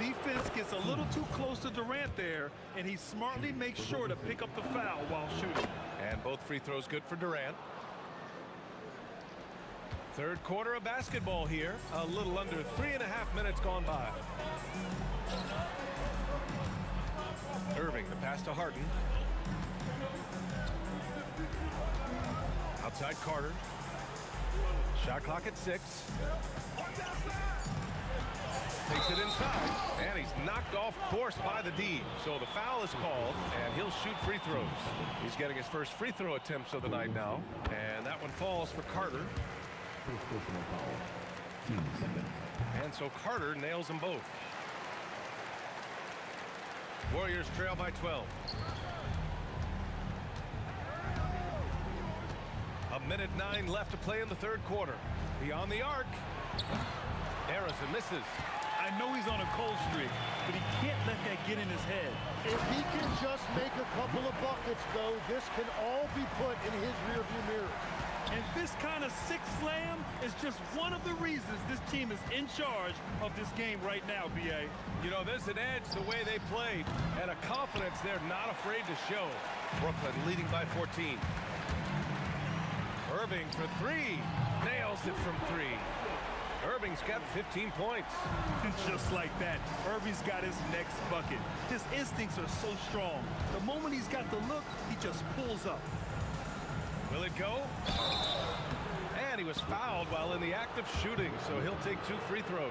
Defense gets a little too close to Durant there, and he smartly makes sure to pick up the foul while shooting. And both free throws good for Durant. Third quarter of basketball here. A little under 3.5 minutes gone by. Irving, the pass to Harden. Outside Carter. Shot clock at 6. Takes it inside, and he's knocked off course by the D. So the foul is called, and he'll shoot free throws. He's getting his first free throw attempts of the night now, and that one falls for Carter. And so Carter nails them both. Warriors trail by 12. A minute 9 left to play in the third quarter. Beyond the arc. Arizin misses. I know he's on a cold streak, but he can't let that get in his head. If he can just make a couple of buckets, though, this can all be put in his rearview mirror. And this kind of sick slam is just one of the reasons this team is in charge of this game right now, B.A. You know, there's an edge the way they played and a confidence they're not afraid to show. Brooklyn leading by 14. Irving for 3. Nails it from 3. Irving's got 15 points. And just like that, Irving's got his next bucket. His instincts are so strong. The moment he's got the look, he just pulls up. Will it go? And he was fouled while in the act of shooting, so he'll take 2 free throws.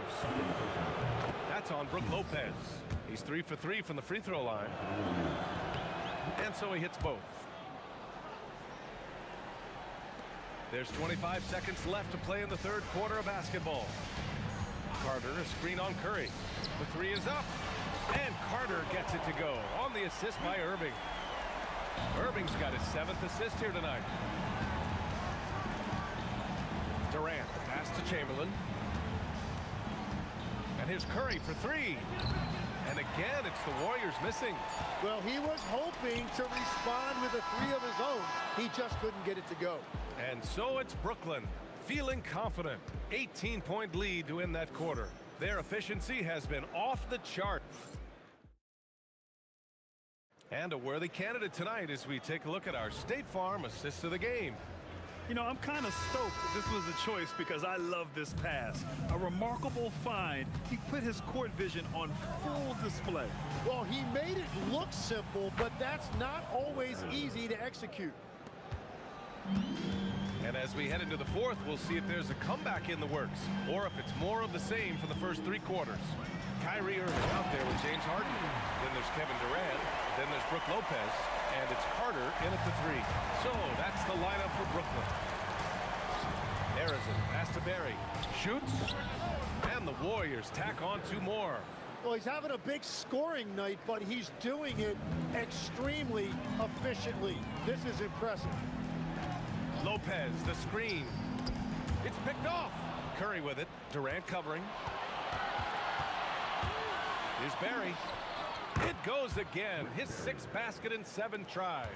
That's on Brook Lopez. He's 3 for 3 from the free throw line. And so he hits both. There's 25 seconds left to play in the third quarter of basketball. Carter, a screen on Curry. The three is up. And Carter gets it to go on the assist by Irving. Irving's got his 7th assist here tonight. Durant, the pass to Chamberlain. And here's Curry for 3. And again, it's the Warriors missing. Well, he was hoping to respond with a 3 of his own. He just couldn't get it to go. And so it's Brooklyn, feeling confident. 18-point lead to win that quarter. Their efficiency has been off the chart. And a worthy candidate tonight as we take a look at our State Farm assists of the game. You know, I'm kind of stoked that this was a choice because I love this pass. A remarkable find. He put his court vision on full display. Well, he made it look simple, but that's not always easy to execute. And as we head into the fourth, we'll see if there's a comeback in the works or if it's more of the same for the first 3 quarters. Kyrie Irving out there with James Harden. Then there's Kevin Durant. Then there's Brook Lopez. And it's Carter in at the 3. So that's the lineup for Brooklyn. Arizon, pass to Barry. Shoots. And the Warriors tack on 2 more. Well, he's having a big scoring night, but he's doing it extremely efficiently. This is impressive. Lopez, the screen. It's picked off. Curry with it. Durant covering. Here's Barry. It goes again. His 6th basket in 7 tries.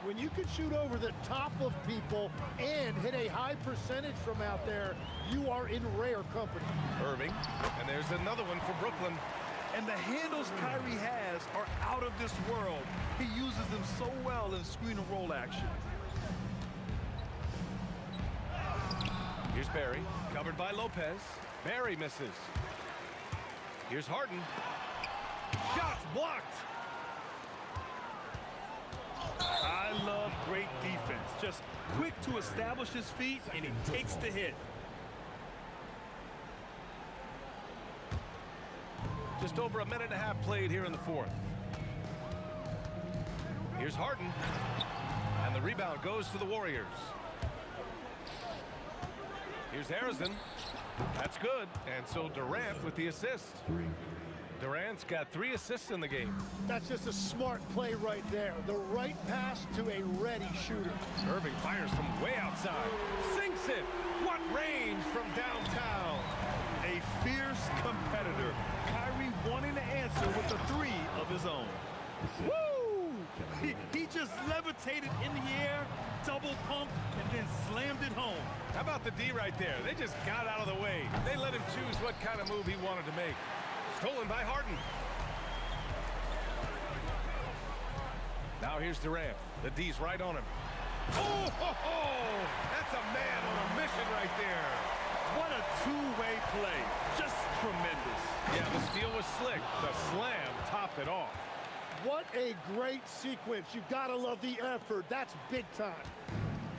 When you can shoot over the top of people and hit a high percentage from out there, you are in rare company. Irving. And there's another one for Brooklyn. And the handles Kyrie has are out of this world. He uses them so well in screen and roll action. Here's Barry, covered by Lopez. Barry misses. Here's Harden. Shots blocked. I love great defense. Just quick to establish his feet, and he takes the hit. Just over a minute and a half played here in the fourth. Here's Harden. And the rebound goes to the Warriors. Here's Arizon. That's good. And so Durant with the assist. Durant's got 3 assists in the game. That's just a smart play right there. The right pass to a ready shooter. Irving fires from way outside. Sinks it. What range from downtown. A fierce competitor. Kyrie wanting to answer with a 3 of his own. Woo! He just levitated in the air, double pump, and then slammed it home. How about the D right there? They just got out of the way. They let him choose what kind of move he wanted to make. Stolen by Harden. Now here's Durant. The D's right on him. Oh, ho, ho! That's a man on a mission right there. What a two-way play. Just tremendous. Yeah, the steal was slick. The slam topped it off. What a great sequence. You gotta love the effort. That's big time.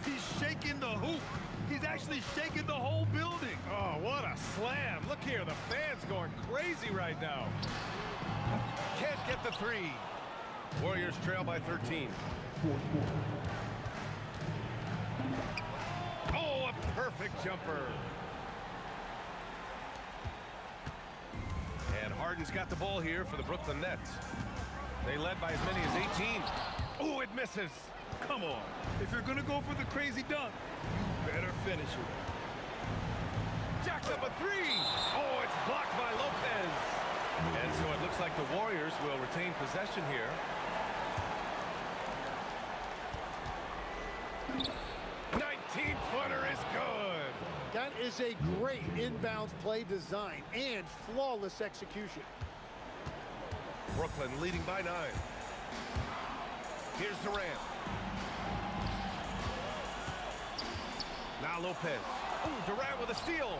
He's shaking the hoop. He's actually shaking the whole building. Oh, what a slam. Look here, the fans going crazy right now. Can't get the 3. Warriors trail by 13. Oh, a perfect jumper. And Harden's got the ball here for the Brooklyn Nets. They led by as many as 18. Oh, it misses. Come on. If you're going to go for the crazy dunk, you better finish it. Jacks up a 3. Oh, it's blocked by Lopez. And so it looks like the Warriors will retain possession here. Footer is good. That is a great inbounds play design and flawless execution. Brooklyn leading by 9. Here's Durant. Now Lopez. Oh, Durant with a steal.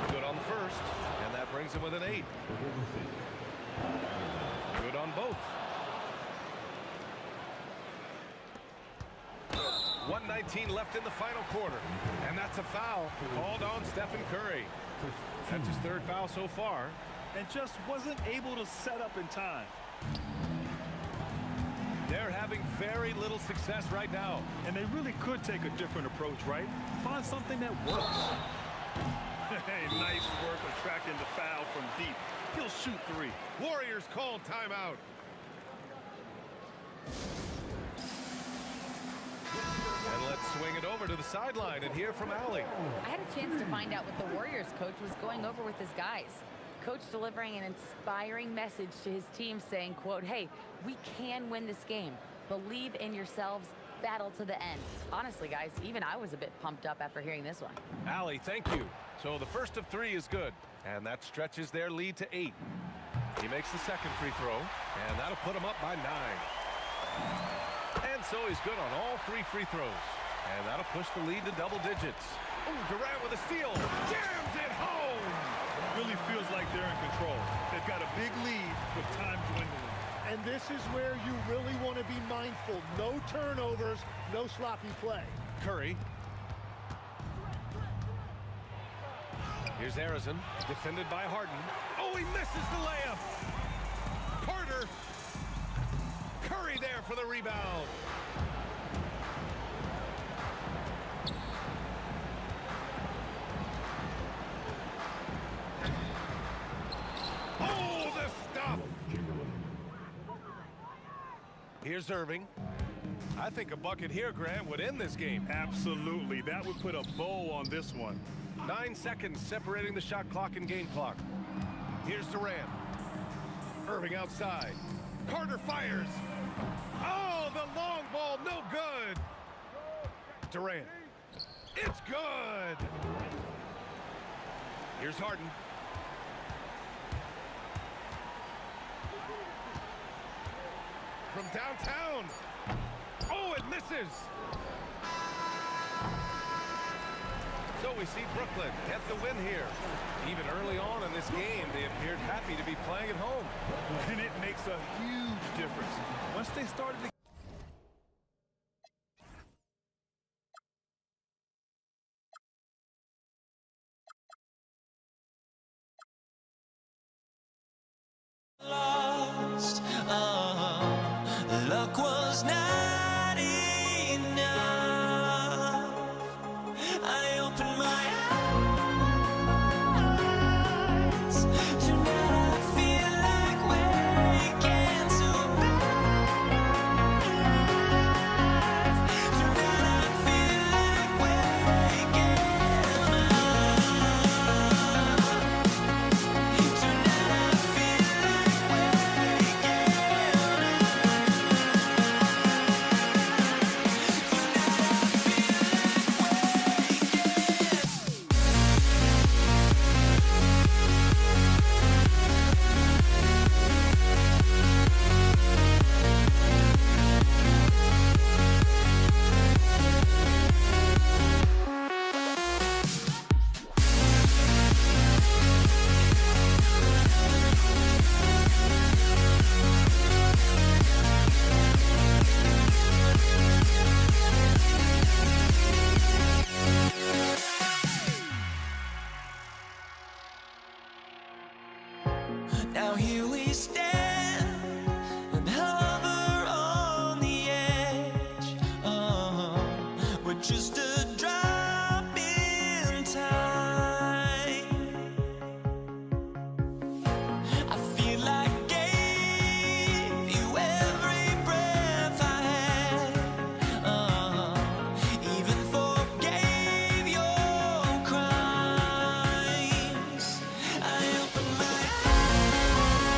Good on the first. That brings him with an 8. Good on both. 1:19 left in the final quarter. And that's a foul called on Stephen Curry. That's his third foul so far. And just wasn't able to set up in time. They're having very little success right now. And they really could take a different approach, right? Find something that works. Hey, nice work attracting the foul from deep. He'll shoot three. Warriors call timeout. And let's swing it over to the sideline and hear from Allie. I had a chance to find out what the Warriors coach was going over with his guys. Coach delivering an inspiring message to his team saying, quote, hey, we can win this game. Believe in yourselves. Battle to the end. Honestly, guys, even I was a bit pumped up after hearing this one. Allie, thank you. So the first of 3 is good. And that stretches their lead to 8. He makes the second free throw. And that'll put him up by 9. And so he's good on all 3 free throws. And that'll push the lead to double digits. Ooh, Durant with a steal. Jams it home. Really feels like they're in control. They've got a big lead with time dwindling. And this is where you really want to be mindful. No turnovers, no sloppy play. Curry. Here's Arizon, defended by Harden. Oh, he misses the layup. Carter. Curry there for the rebound. Oh, the stuff. Here's Irving. I think a bucket here, Grant, would end this game. Absolutely. That would put a bow on this one. 9 seconds separating the shot clock and game clock. Here's Durant. Irving outside. Carter fires. Oh, the long ball, no good. Durant. It's good. Here's Harden. From downtown. Oh, it misses. So we see Brooklyn get the win here. Even early on in this game, they appeared happy to be playing at home. And it makes a huge difference. Once they started to lost. Luck was not enough. I opened my eyes. Tonight I feel like waking to life. Tonight I feel like waking up. Tonight I feel like now here we stand and hover on the edge. We're just a drop in time. I feel like I gave you every breath I had. Even forgave your crimes. I opened my eyes.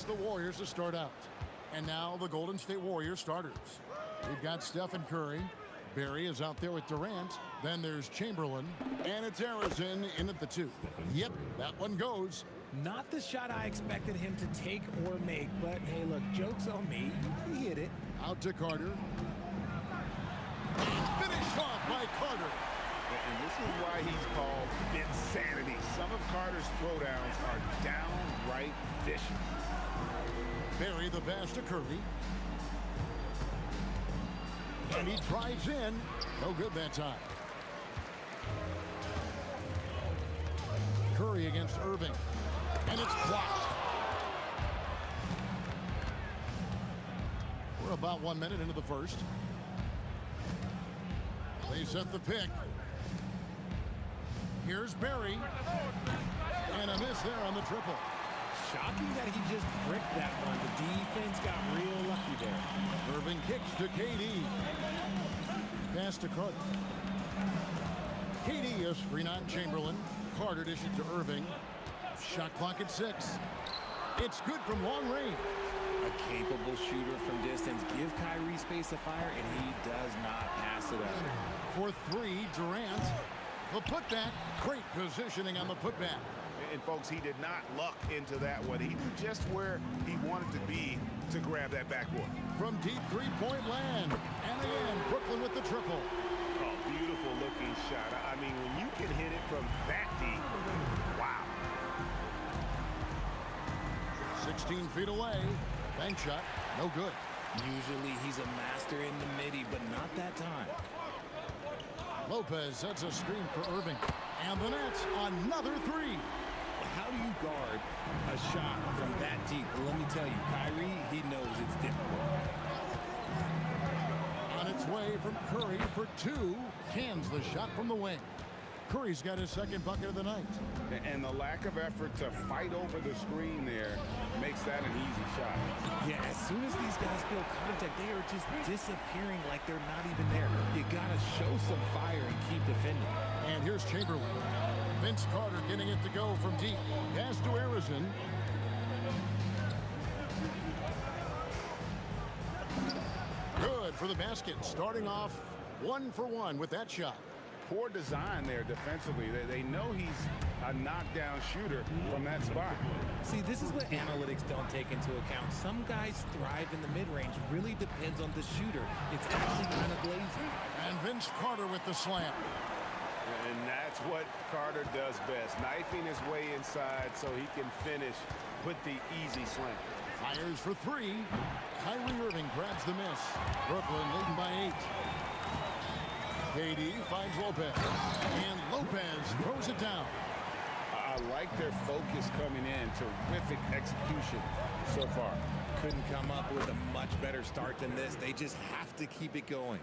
the Warriors to start out. And now the Golden State Warriors starters. We've got Stephen Curry. Barry is out there with Durant. Then there's Chamberlain. And it's Harrison in at the 2. Yep, that one goes. Not the shot I expected him to take or make, but hey, look, joke's on me. He hit it. Out to Carter. Finished off by Carter. And this is why he's called insanity. Some of Carter's throwdowns are downright vicious. Barry the pass to Curry. And he drives in. No good that time. Curry against Irving. And it's blocked. We're about 1 minute into the first. They set the pick. Here's Barry. And a miss there on the triple. Shocking that he just bricked that one. The defense got real lucky there. Irving kicks to KD. Pass to Carter. KD, a screen on Chamberlain. Carter dishes to Irving. Shot clock at 6. It's good from long range. A capable shooter from distance. Give Kyrie space to fire, and he does not pass it up. For 3, Durant. The putback. Great positioning on the putback. And folks, he did not luck into that one. He knew just where he wanted to be to grab that backboard. From deep three-point land. And again, Brooklyn with the triple. Oh, beautiful looking shot. I mean, when you can hit it from that deep, wow. 16 feet away. Bank shot. No good. Usually he's a master in the midi, but not that time. Lopez sets a screen for Irving. And the Nets, another 3. How do you guard a shot from that deep? Well, let me tell you, Kyrie, he knows it's difficult. On its way from Curry for 2. Cans the shot from the wing. Curry's got his second bucket of the night. And the lack of effort to fight over the screen there makes that an easy shot. Yeah, as soon as these guys feel contact, they are just disappearing like they're not even there. You gotta show some fire and keep defending. And here's Chamberlain. Vince Carter getting it to go from deep. Pass to Harrison. Good for the basket. Starting off 1 for 1 with that shot. Poor design there defensively. They know he's a knockdown shooter from that spot. See, this is what analytics don't take into account. Some guys thrive in the mid-range. Really depends on the shooter. It's actually kind of lazy. And Vince Carter with the slam. And that's what Carter does best. Knifing his way inside so he can finish with the easy slam. Fires for 3. Kyrie Irving grabs the miss. Brooklyn leading by 8. KD finds Lopez. And Lopez throws it down. I like their focus coming in. Terrific execution so far. Couldn't come up with a much better start than this. They just have to keep it going.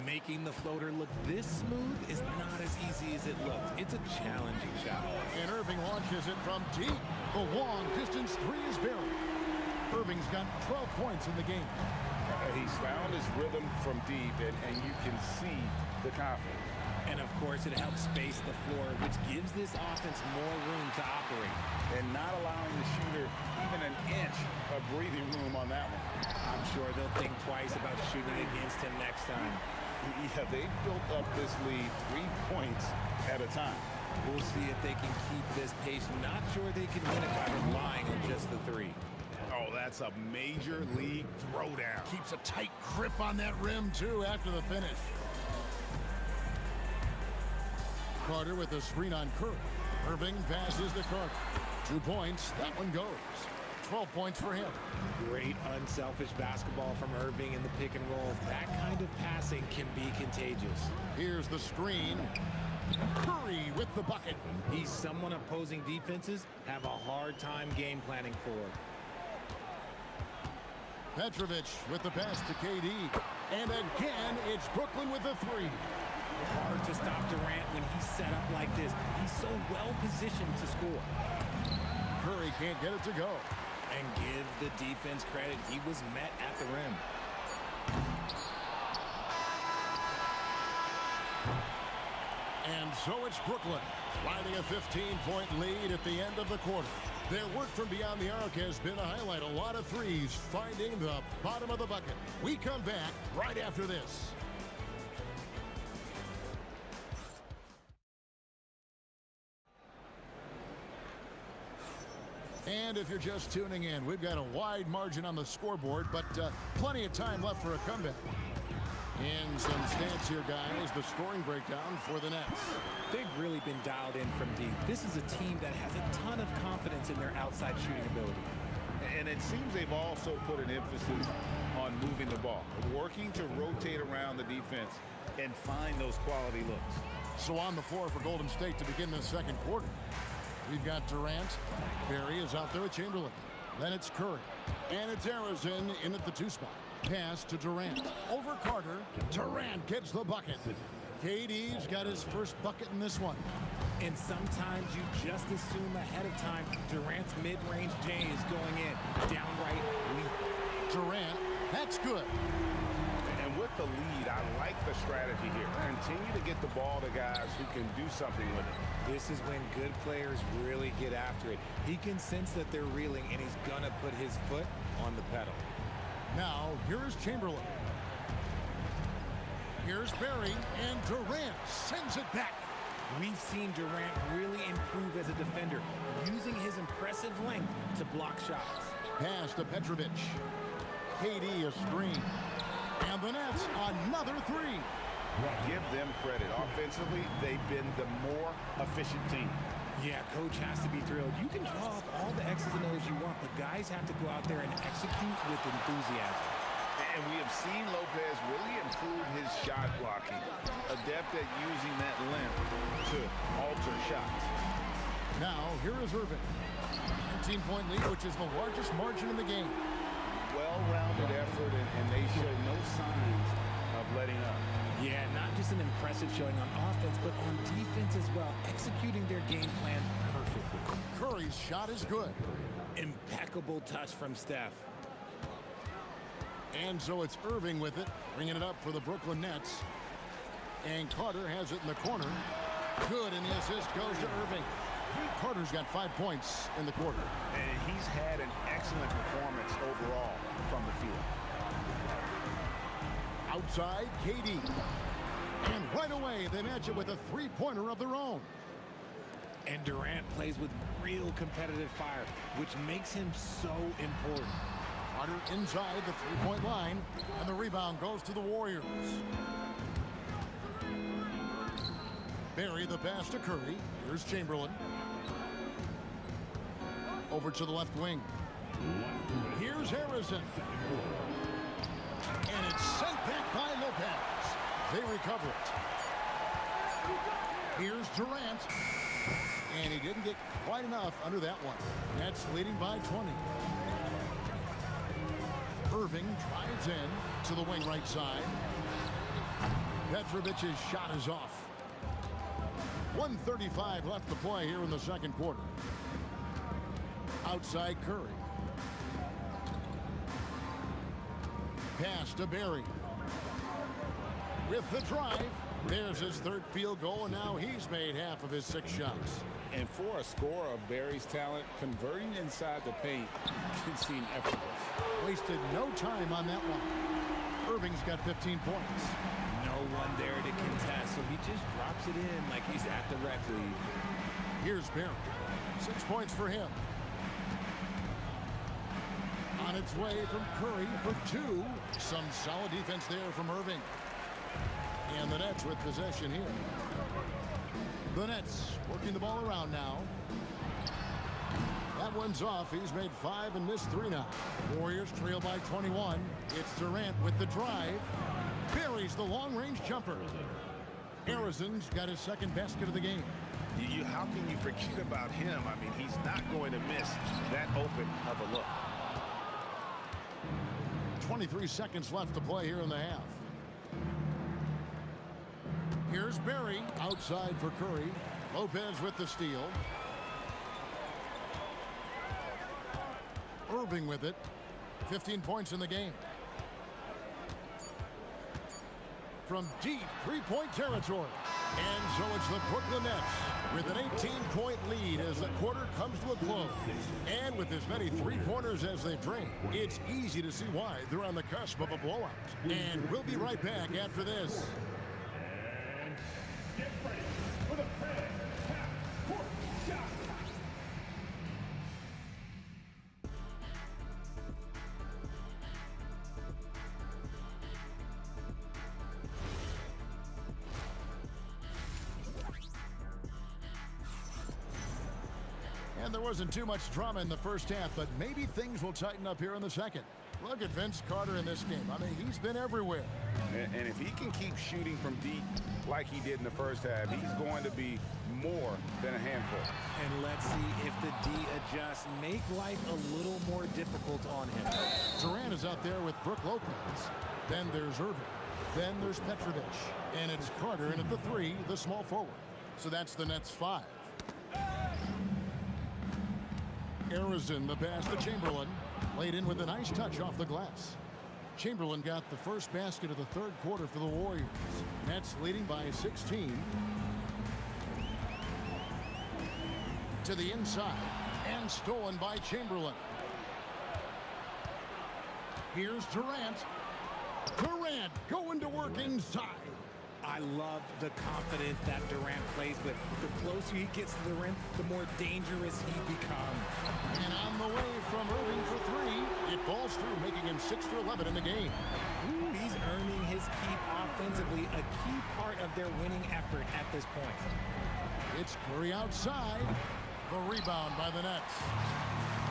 Making the floater look this smooth is not as easy as it looked. It's a challenging shot. And Irving launches it from deep. The long distance 3 is buried. Irving's got 12 points in the game. He's found his rhythm from deep, and you can see the confidence. And of course, it helps space the floor, which gives this offense more room to operate. And not allowing the shooter even an inch of breathing room on that one. I'm sure they'll think twice about shooting against him next time. Yeah, they've built up this lead 3 points at a time. We'll see if they can keep this pace. Not sure they can win it by relying on just the 3. Oh, that's a major league throwdown. Keeps a tight grip on that rim, too, after the finish. Carter with a screen on Curry. Irving passes to Carter. 2 points. That one goes. 12 points for him. Great unselfish basketball from Irving in the pick and roll. That kind of passing can be contagious. Here's the screen. Curry with the bucket. He's someone opposing defenses have a hard time game planning for. Petrovic with the pass to KD. And again, it's Brooklyn with a 3. Hard to stop Durant when he's set up like this. He's so well positioned to score. Curry can't get it to go. And give the defense credit. He was met at the rim. And so it's Brooklyn, riding a 15-point lead at the end of the quarter. Their work from beyond the arc has been a highlight. A lot of threes finding the bottom of the bucket. We come back right after this. And if you're just tuning in, we've got a wide margin on the scoreboard, but plenty of time left for a comeback. In some stats here, guys, the scoring breakdown for the Nets. They've really been dialed in from deep. This is a team that has a ton of confidence in their outside shooting ability. And it seems they've also put an emphasis on moving the ball, working to rotate around the defense and find those quality looks. So on the floor for Golden State to begin the second quarter, we've got Durant. Barry is out there with Chamberlain. Then it's Curry. And it's Arizona in at the 2 spot. Pass to Durant. Over Carter. Durant gets the bucket. KD's got his first bucket in this one. And sometimes you just assume ahead of time Durant's mid-range J is going in. Downright weak. Durant, that's good. And with the lead, I like the strategy here. Continue to get the ball to guys who can do something with it. This is when good players really get after it. He can sense that they're reeling, and he's going to put his foot on the pedal. Now, here is Chamberlain. Here's Barry, and Durant sends it back. We've seen Durant really improve as a defender, using his impressive length to block shots. Pass to Petrovic. KD a screen. And the Nets, another 3. Give them credit. Offensively, they've been the more efficient team. Yeah, coach has to be thrilled. You can draw up all the X's and O's you want, but guys have to go out there and execute with enthusiasm. And we have seen Lopez really improve his shot blocking, adept at using that length to alter shots. Now, here is Irving. 19-point lead, which is the largest margin in the game. Well-rounded effort, and they show no signs of letting up. Yeah, not just an impressive showing on offense, but on defense as well, executing their game plan perfectly. Curry's shot is good. Impeccable touch from Steph. And so it's Irving with it, bringing it up for the Brooklyn Nets. And Carter has it in the corner. Good, and the assist goes to Irving. Carter's got 5 points in the quarter. And he's had an excellent performance overall from the field. Outside, KD. And right away, they match it with a 3-pointer of their own. And Durant plays with real competitive fire, which makes him so important. Carter inside the 3-point line, and the rebound goes to the Warriors. Barry the pass to Curry. Here's Chamberlain. Over to the left wing. Here's Harrison. And it's sent back by Lopez. They recover it. Here's Durant. And he didn't get quite enough under that one. Nets leading by 20. Irving drives in to the wing right side. Petrovic's shot is off. 1:35 left to play here in the second quarter. Outside Curry. Pass to Barry. With the drive, there's his third field goal, and now he's made half of his 6 shots. And for a scorer of Barry's talent, converting inside the paint can seem effortless. Wasted no time on that one. Irving's got 15 points. No one there to contest, so he just drops it in like he's at the rec league. Here's Barry. 6 points for him. On its way from Curry for 2. Some solid defense there from Irving. And the Nets with possession here. The Nets working the ball around now. That one's off. He's made 5 and missed 3 now. Warriors trail by 21. It's Durant with the drive. Barry's the long-range jumper. Harrison's got his second basket of the game. How can you forget about him? I mean, he's not going to miss that open of a look. 23 seconds left to play here in the half. Here's Barry outside for Curry. Lopez with the steal. Irving with it. 15 points in the game. from deep three-point territory. And so it's the Brooklyn Nets with an 18-point lead as the quarter comes to a close. And with as many three-pointers as they drain, it's easy to see why they're on the cusp of a blowout. And we'll be right back after this. And get ready for the fan half-court shot. And there wasn't too much drama in the first half, but maybe things will tighten up here in the second. Look at Vince Carter in this game. I mean, he's been everywhere. And if he can keep shooting from deep like he did in the first half, he's going to be more than a handful. And let's see if the D adjusts, make life a little more difficult on him. Durant is out there with Brook Lopez. Then there's Irving. Then there's Petrovic. And it's Carter in at the three, the small forward. So that's the Nets 5. Arizin, the pass to Chamberlain. Laid in with a nice touch off the glass. Chamberlain got the first basket of the third quarter for the Warriors. Nets leading by 16. To the inside. And stolen by Chamberlain. Here's Durant. Durant going to work inside. I love the confidence that Durant plays with. The closer he gets to the rim, the more dangerous he becomes. And on the way from Irving for three, it falls through, making him 6 for 11 in the game. Ooh, he's earning his keep offensively, a key part of their winning effort at this point. It's Curry outside. The rebound by the Nets.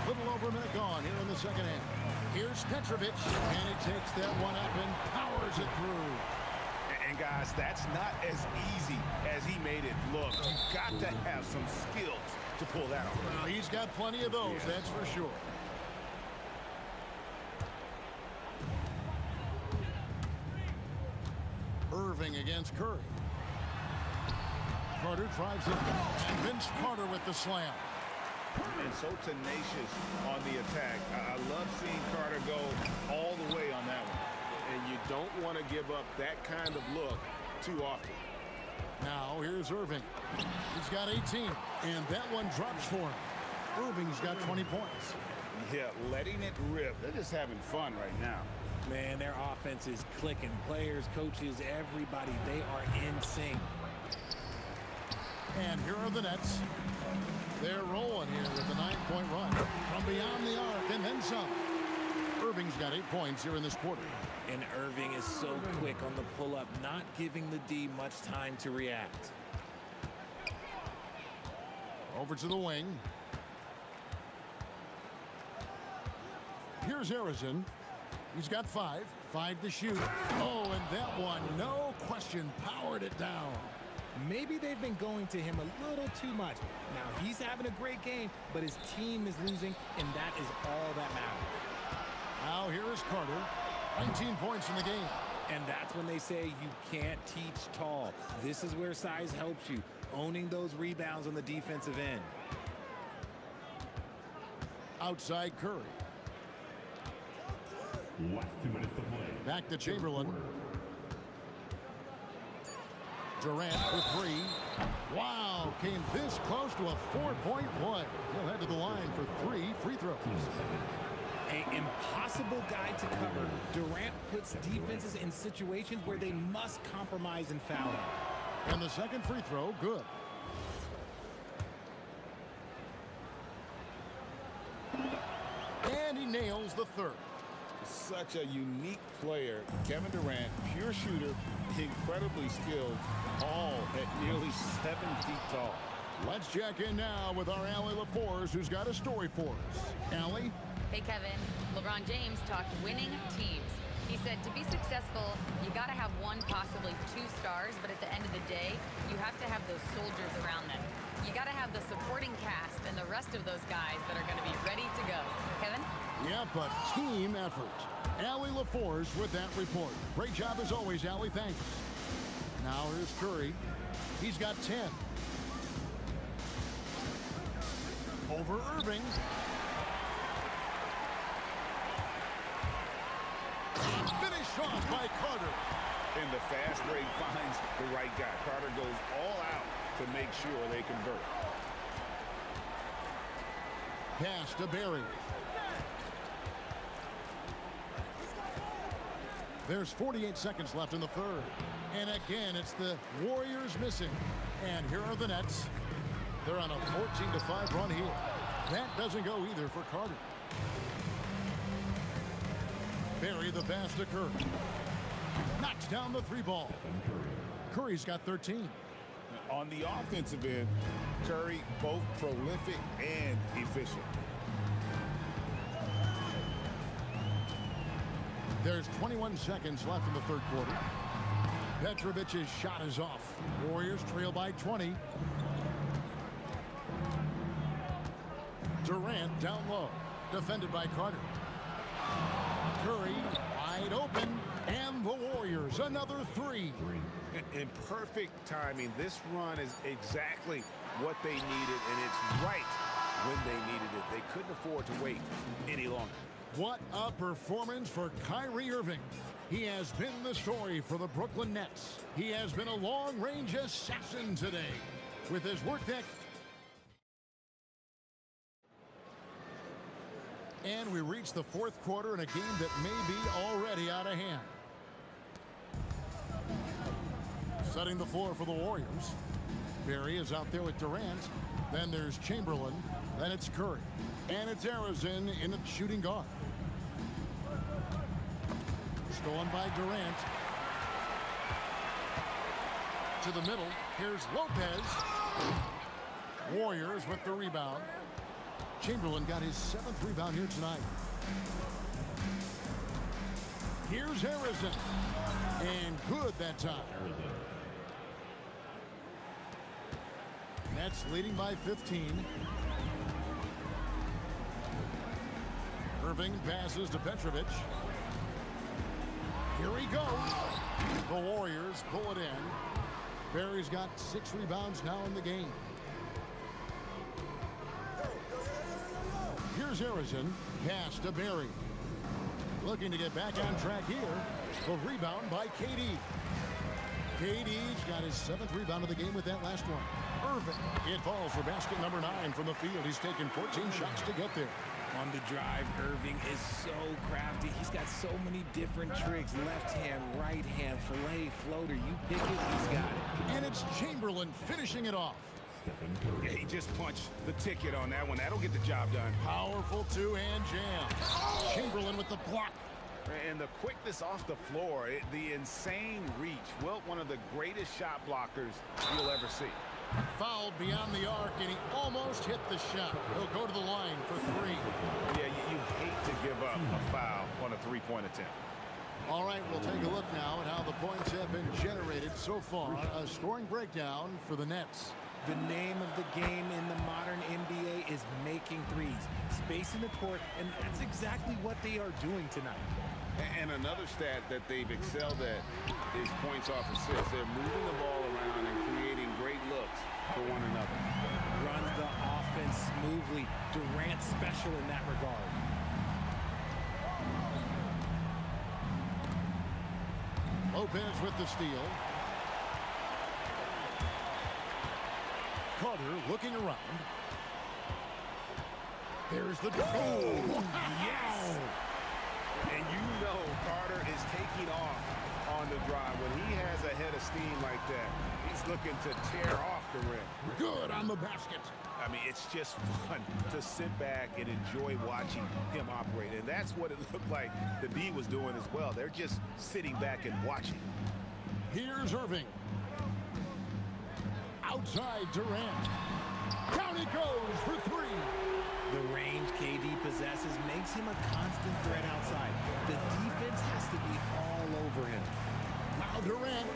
Little over a minute gone here in the second half. Here's Petrovic, and he takes that one up and powers it through. And guys, that's not as easy as he made it look. You've got to have some skills to pull that off. Well, he's got plenty of those, that's for sure. Irving against Curry. Carter drives it, and Vince Carter with the slam. And so tenacious on the attack. I love seeing Carter go all the way on that one. And you don't want to give up that kind of look too often. Now here's Irving. He's got 18, and that one drops for him. Irving's got 20 points. Yeah, letting it rip. They're just having fun right now. Man, their offense is clicking. Players, coaches, everybody, they are in sync. And here are the Nets. They're rolling here with a 9-point run from beyond the arc and then some. Irving's got 8 points here in this quarter. And Irving is so quick on the pull-up, not giving the D much time to react. Over to the wing. Here's Arizin. He's got 5 to shoot. Oh, and that one, no question, powered it down. Maybe they've been going to him a little too much. Now, he's having a great game, but his team is losing, and that is all that matters. Now here is Carter. 19 points in the game. And that's when they say you can't teach tall. This is where size helps you, owning those rebounds on the defensive end. Outside Curry. Last 2 minutes to play. Back to Chamberlain. Durant for 3. Wow, came this close to a 4-point play. He'll head to the line for 3 free throws. An impossible guy to cover. Durant puts defenses in situations where they must compromise and foul out. And the second free throw, good. And he nails the third. Such a unique player. Kevin Durant, pure shooter, incredibly skilled, all at nearly 7 feet tall. Let's check in now with our Allie LaForce, who's got a story for us. Allie? Hey, Kevin. LeBron James talked winning teams. He said to be successful, you got to have 1, possibly 2 stars, but at the end of the day, you have to have those soldiers around them. You got to have the supporting cast and the rest of those guys that are going to be ready to go. Kevin? Yeah, but team effort. Allie LaForce with that report. Great job as always, Allie. Thanks. Now here's Curry. He's got 10. Over Irving. Finished off by Carter. And the fast break finds the right guy. Carter goes all out to make sure they convert. Pass to Barry. There's 48 seconds left in the third. And again, it's the Warriors missing. And here are the Nets. They're on a 14-5 run here. That doesn't go either for Carter. Barry the pass to Curry. Knocks down the three ball. Curry's got 13. On the offensive end, Curry both prolific and efficient. There's 21 seconds left in the third quarter. Petrovic's shot is off. Warriors trail by 20. Durant down low. Defended by Carter. Curry wide open. And the Warriors another three. In perfect timing, this run is exactly what they needed, and it's right when they needed it. They couldn't afford to wait any longer. What a performance for Kyrie Irving. He has been the story for the Brooklyn Nets. He has been a long-range assassin today with his work ethic. And we reach the fourth quarter in a game that may be already out of hand. Setting the floor for the Warriors. Barry is out there with Durant. Then there's Chamberlain. Then it's Curry. And it's Arizona in the shooting guard. Stolen by Durant. To the middle. Here's Lopez. Warriors with the rebound. Chamberlain got his 7th rebound here tonight. Here's Harrison. And good that time. Nets leading by 15. Irving passes to Petrovic. Here he goes. The Warriors pull it in. Barry's got 6 rebounds now in the game. Here's Harrison. Pass to Barry. Looking to get back on track here. The rebound by KD. KD's got his 7th rebound of the game with that last one. Irving. It falls for basket number 9 from the field. He's taken 14 shots to get there. On the drive, Irving is so crafty. He's got so many different tricks. Left hand, right hand, fillet, floater. You pick it, he's got it. And it's Chamberlain finishing it off. Yeah, he just punched the ticket on that one. That'll get the job done. Powerful two-hand jam. Chamberlain with the block. And the quickness off the floor, the insane reach. Wilt, one of the greatest shot blockers you'll ever see. Fouled beyond the arc, and he almost hit the shot. He'll go to the line for 3. Yeah, you hate to give up a foul on a three-point attempt. All right, we'll take a look now at how the points have been generated so far. A scoring breakdown for the Nets. The name of the game in the modern NBA is making threes. Spacing the court, and that's exactly what they are doing tonight. And another stat that they've excelled at is points off assists. They're moving the ball around and creating great looks for one another. Runs the offense smoothly. Durant special in that regard. Lopez with the steal. Carter looking around. There's the goal. Yes! And you know Carter is taking off on the drive. When he has a head of steam like that, he's looking to tear off the rim. Good on the basket. I mean, it's just fun to sit back and enjoy watching him operate. And that's what it looked like the D was doing as well. They're just sitting back and watching. Here's Irving. Outside Durant. Down he goes for 3. The range KD possesses makes him a constant threat outside. The defense has to be all over him. Now Durant.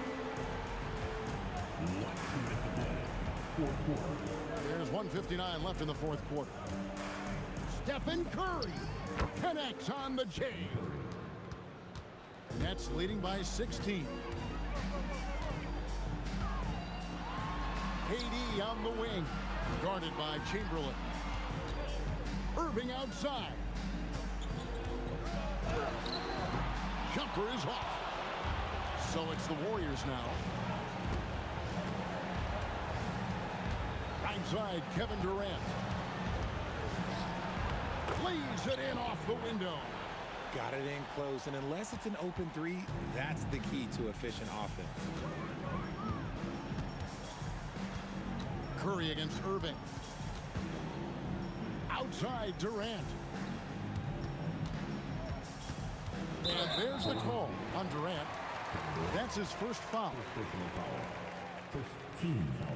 There's 1:59 left in the fourth quarter. Stephen Curry connects on the J. Nets leading by 16. KD on the wing, guarded by Chamberlain. Irving outside. Jumper is off. So it's the Warriors now. Right side, Kevin Durant. Lays it in off the window. Got it in close, and unless it's an open three, that's the key to efficient offense. Curry against Irving. Outside, Durant. And there's the call on Durant. That's his first foul. First team foul.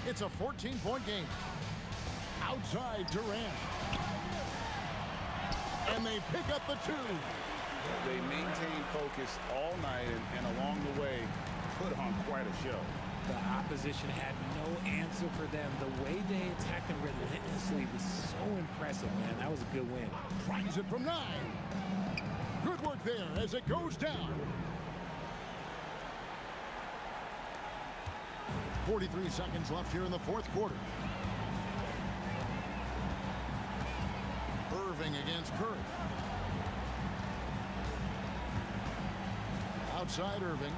It's a 14-point game. Outside, Durant. And they pick up the two. They maintain focus all night and along the way put on quite a show. The opposition had no answer for them. The way they attacked them relentlessly was so impressive, man. That was a good win. Finds it from 9. Good work there as it goes down. 43 seconds left here in the fourth quarter. Irving against Curry. Outside Irving.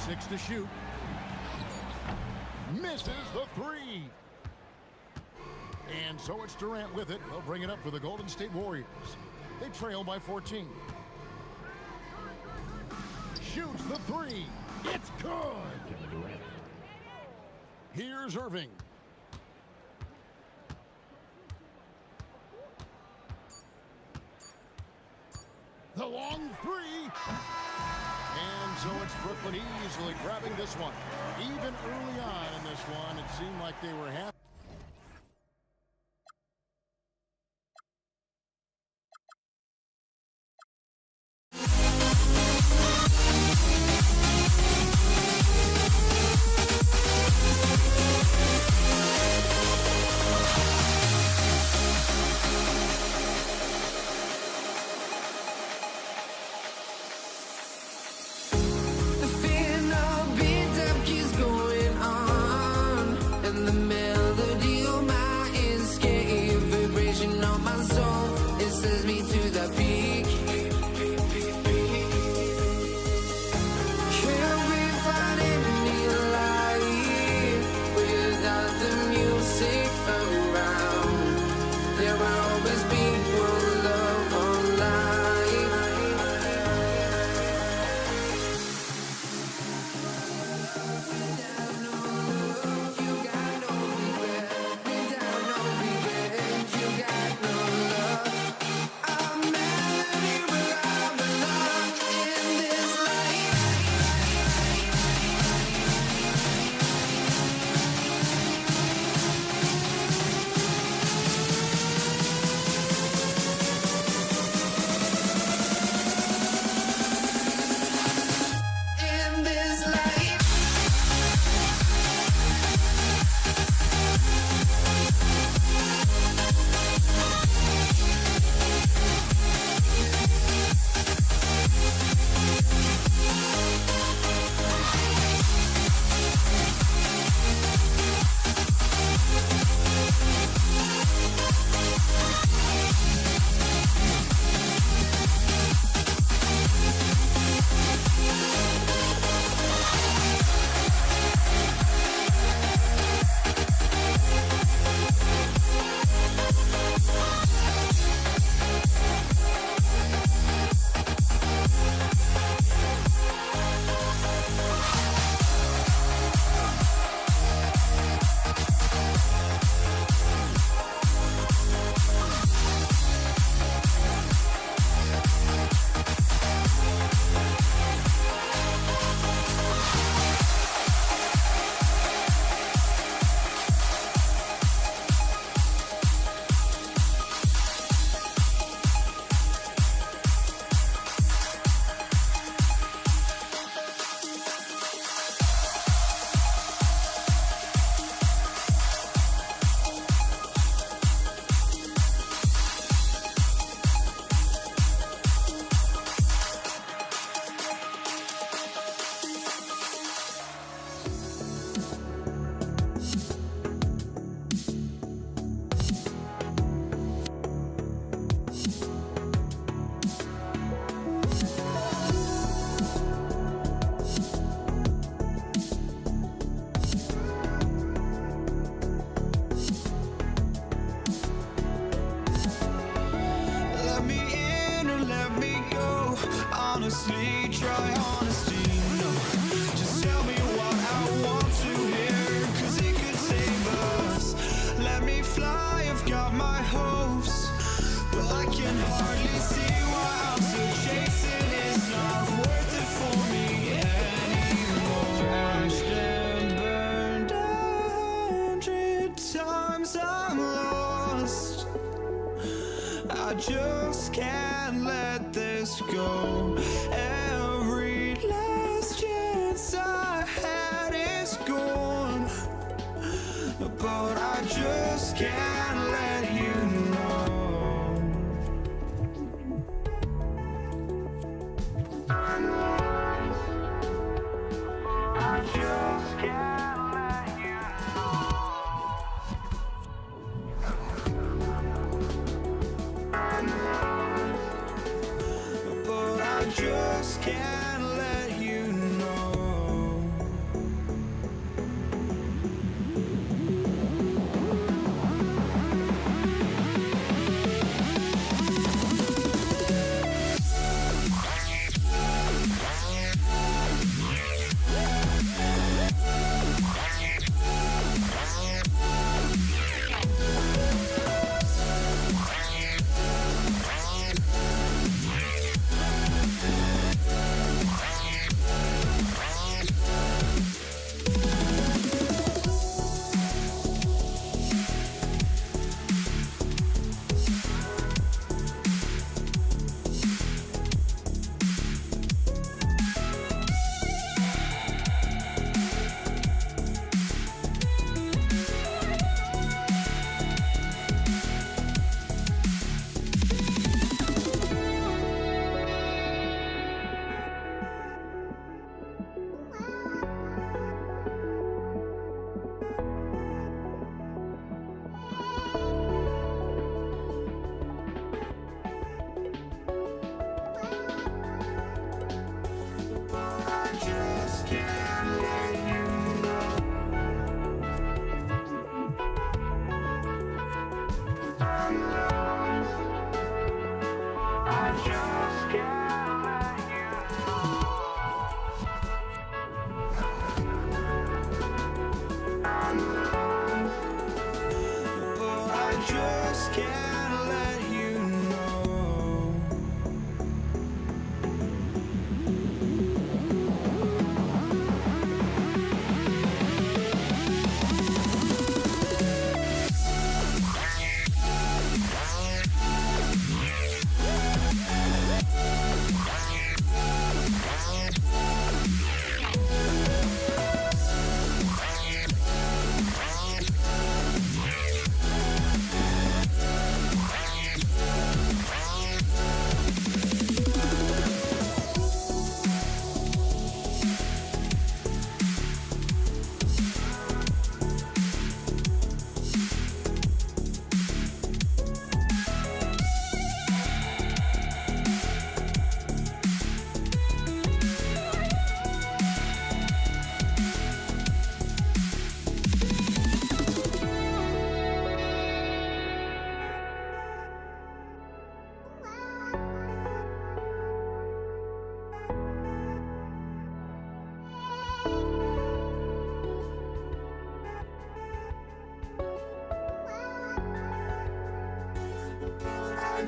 6 to shoot. Misses the 3. And so it's Durant with it. They'll bring it up for the Golden State Warriors. They trail by 14. Shoots the 3. It's good. Here's Irving. The long 3. And so it's Brooklyn easily grabbing this one. Even early on in this one, it seemed like they were happy. The fear no beat up keeps going on in the middle hopes, but I can hardly see why I'm still chasing. It's not worth it for me anymore. Crashed and burned 100 times, I'm lost. I just can't let this go. Every last chance I had is gone, but I just can't let you know. I just can't let you know. But I just can't let you know.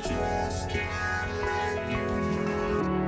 just can't let you know.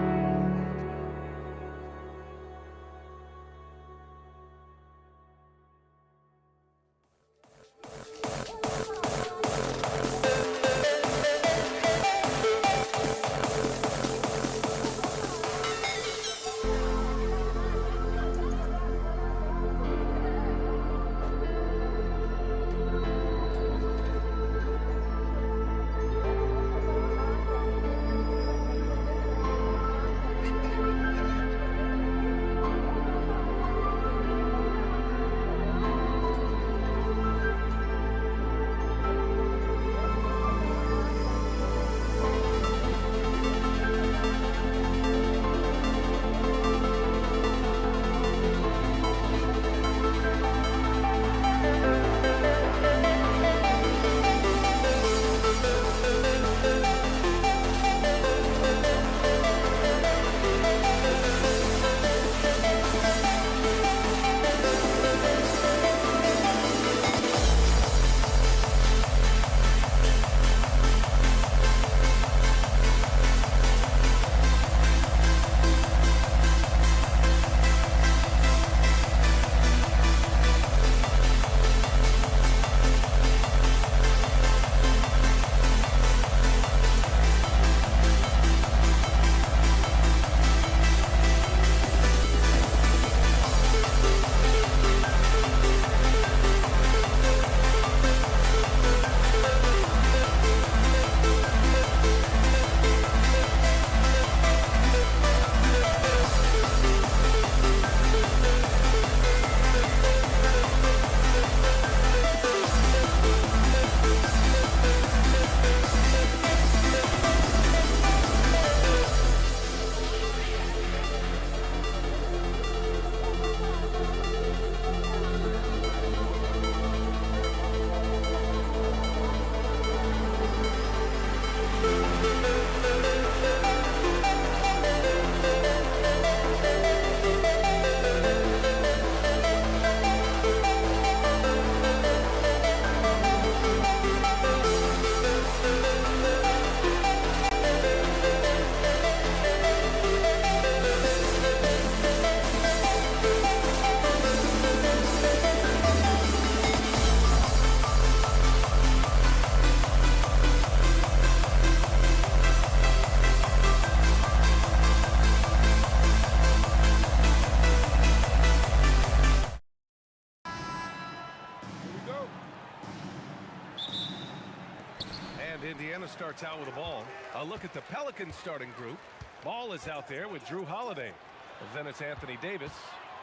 And Indiana starts out with the ball. A look at the Pelicans starting group. Ball is out there with Drew Holiday. Then it's Anthony Davis.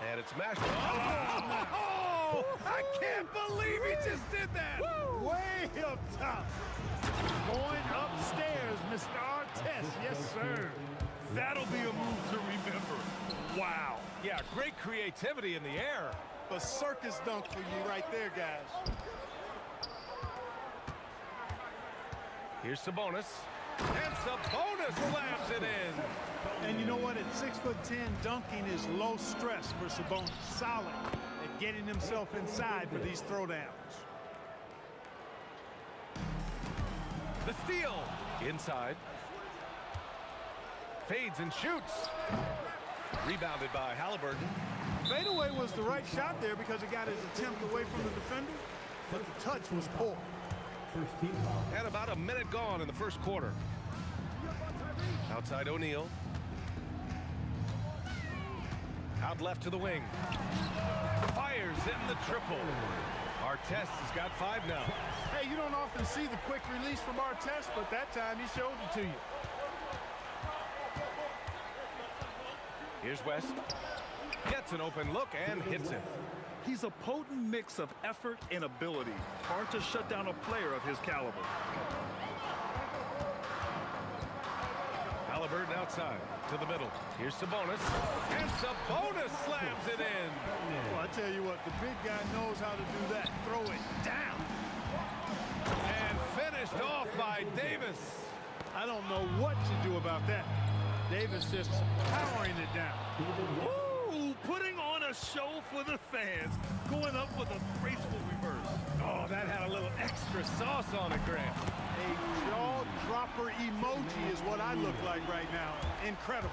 And it's mashed. Oh! I can't believe he just did that. Woo! Way up top. Going upstairs, Mr. Artest. Yes, sir. That'll be a move to remember. Wow. Yeah, great creativity in the air. A circus dunk for you right there, guys. Here's Sabonis. And Sabonis slams it in. And you know what? At 6'10", dunking is low stress for Sabonis. Solid at getting himself inside for these throwdowns. The steal. Inside. Fades and shoots. Rebounded by Halliburton. Fadeaway was the right shot there because it got his attempt away from the defender, but the touch was poor. And about a minute gone in the first quarter. Outside O'Neal. Out left to the wing. Fires in the triple. Artest has got 5 now. Hey, you don't often see the quick release from Artest, but that time he showed it to you. Here's West. Gets an open look and hits it. He's a potent mix of effort and ability. Hard to shut down a player of his caliber. Halliburton outside to the middle. Here's Sabonis. And Sabonis slams it in. Well, I tell you what, the big guy knows how to do that. Throw it down. And finished off by Davis. I don't know what to do about that. Davis just powering it down. Ooh, putting on a show for the fans. Going up with a graceful reverse. Oh, that had a little extra sauce on it, Grant. A jaw-dropper emoji is what I look like right now. Incredible.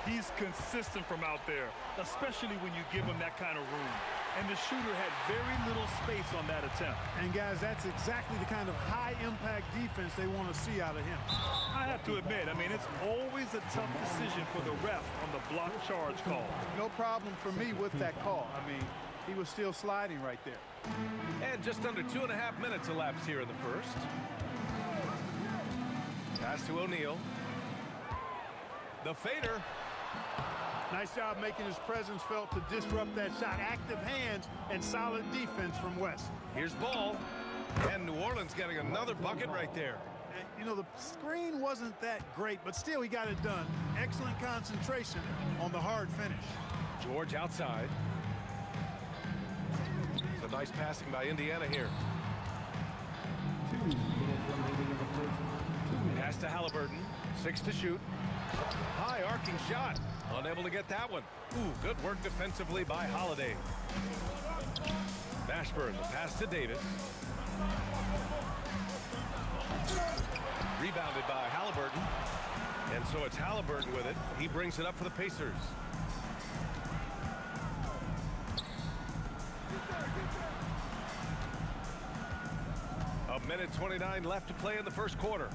He's consistent from out there, especially when you give him that kind of room. And the shooter had very little space on that attempt. And guys, that's exactly the kind of high-impact defense they want to see out of him. I have to admit, I mean, it's always a tough decision for the ref on the block charge call. No problem for me with that call. I mean, he was still sliding right there. And just under 2.5 minutes elapsed here in the first. Pass to O'Neal. The fader. Nice job making his presence felt to disrupt that shot. Active hands and solid defense from West. Here's Ball. And New Orleans getting another bucket right there. And, you know, the screen wasn't that great, but still he got it done. Excellent concentration on the hard finish. George outside. It's a nice passing by Indiana here. Pass to Halliburton. 6 to shoot. High arcing shot. Unable to get that one. Ooh, good work defensively by Holiday. Mashburn, the pass to Davis. Rebounded by Halliburton. And so it's Halliburton with it. He brings it up for the Pacers. A minute 29 left to play in the first quarter.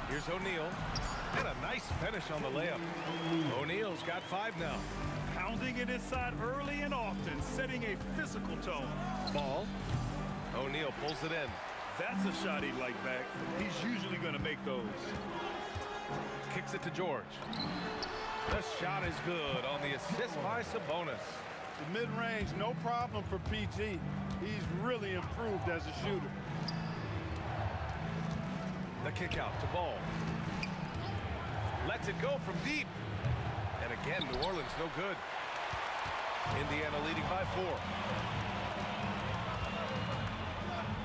Here's O'Neal. And a nice finish on the layup. O'Neal's got 5 now. Pounding it inside early and often, setting a physical tone. Ball. O'Neal pulls it in. That's a shot he'd like back. He's usually going to make those. Kicks it to George. The shot is good on the assist by Sabonis. The mid-range, no problem for PG. He's really improved as a shooter. The kick out to Ball. Lets it go from deep. And again, New Orleans no good. Indiana leading by 4.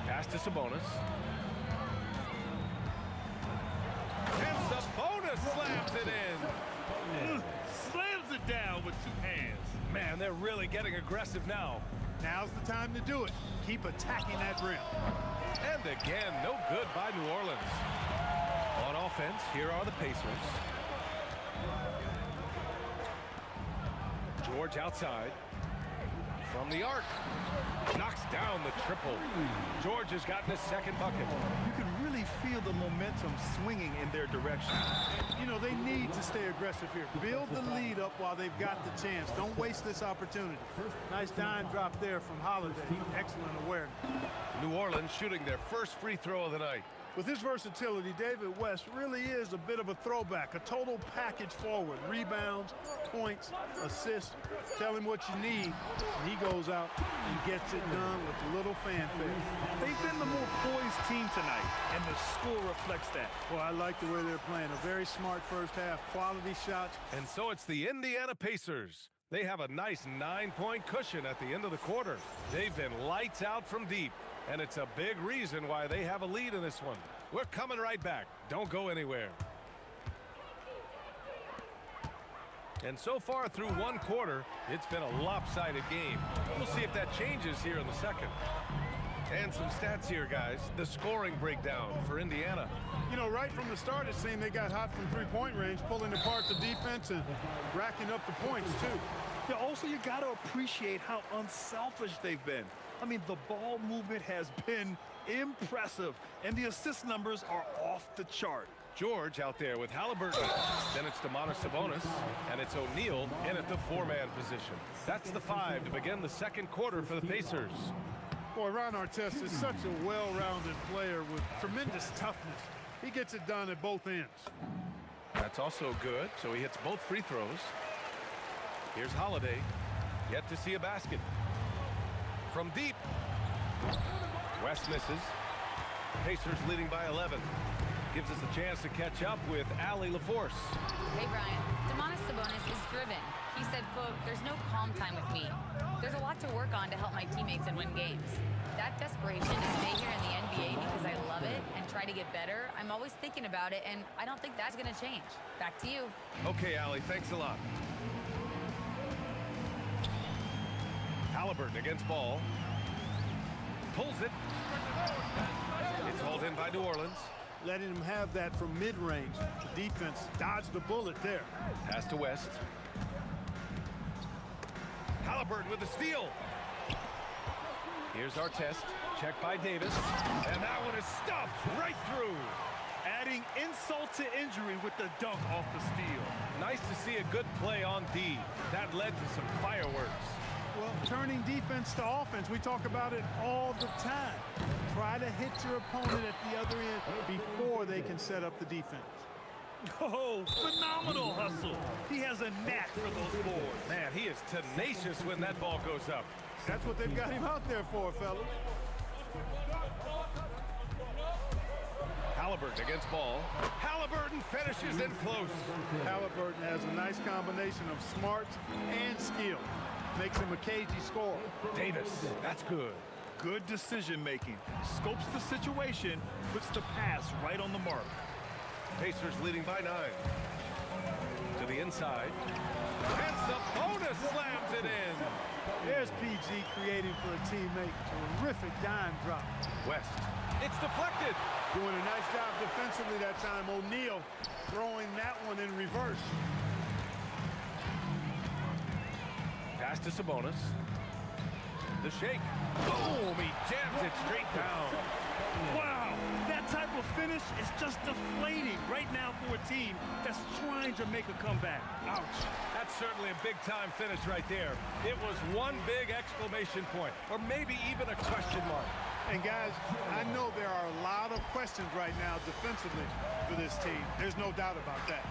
Pass to Sabonis. And Sabonis slams it in. Slams it down with 2 hands. Man, they're really getting aggressive now. Now's the time to do it. Keep attacking that rim. And again, no good by New Orleans. On offense, here are the Pacers. George outside. From the arc. Knocks down the triple. George has gotten his second bucket. You can really feel the momentum swinging in their direction. You know, they need to stay aggressive here. Build the lead up while they've got the chance. Don't waste this opportunity. Nice dime drop there from Holiday. Excellent awareness. New Orleans shooting their first free throw of the night. With his versatility, David West really is a bit of a throwback, a total package forward. Rebounds, points, assists. Tell him what you need, and he goes out and gets it done with little fanfare. They've been the more poised team tonight, and the score reflects that. Well, I like the way they're playing. A very smart first half, quality shots. And so it's the Indiana Pacers. They have a nice 9-point cushion at the end of the quarter. They've been lights out from deep, and it's a big reason why they have a lead in this one. We're coming right back. Don't go anywhere. And so far through one quarter, it's been a lopsided game. We'll see if that changes here in the second. And some stats here, guys. The scoring breakdown for Indiana. You know, right from the start, it seemed they got hot from three-point range, pulling apart the defense and racking up the points, too. Yeah, also, you got to appreciate how unselfish they've been. I mean, the ball movement has been impressive, and the assist numbers are off the chart. George out there with Halliburton. Then it's Sabonis, and it's O'Neal in at the four-man position. That's the 5 to begin the second quarter for the Pacers. Boy, Ron Artest is such a well-rounded player with tremendous toughness. He gets it done at both ends. That's also good, so he hits both free throws. Here's Holiday, yet to see a basket. From deep. West misses. Pacers leading by 11. Gives us a chance to catch up with Allie LaForce. Hey, Brian. Sabonis is driven. He said, quote, "There's no calm time with me. There's a lot to work on to help my teammates and win games. That desperation to stay here in the NBA because I love it and try to get better, I'm always thinking about it, and I don't think that's going to change. Back to you." Okay, Allie, thanks a lot. Halliburton against ball. Pulls it. It's hauled in by New Orleans. Letting him have that from mid-range. The defense dodged the bullet there. Pass to West. Halliburton with the steal. Here's Artest. Checked by Davis. And that one is stuffed right through. Adding insult to injury with the dunk off the steal. Nice to see a good play on D. That led to some fireworks. Well, turning defense to offense, we talk about it all the time. Try to hit your opponent at the other end before they can set up the defense. Oh, phenomenal hustle. He has a knack for those boards. Man, he is tenacious when that ball goes up. That's what they've got him out there for, fellas. Halliburton against ball. Halliburton finishes in close. Halliburton has a nice combination of smarts and skill. Makes him a cagey scorer. Davis, that's good. Good decision-making. Scopes the situation, puts the pass right on the mark. Pacers leading by 9. To the inside. And Sabonis slams it in. There's PG creating for a teammate. Terrific dime drop. West. It's deflected. Doing a nice job defensively that time. O'Neal throwing that one in reverse. Pass to Sabonis. The shake. Boom! He jams it straight down. Wow! That type of finish is just deflating right now for a team that's trying to make a comeback. Ouch. That's certainly a big-time finish right there. It was one big exclamation point, or maybe even a question mark. And guys, I know there are a lot of questions right now defensively for this team. There's no doubt about that.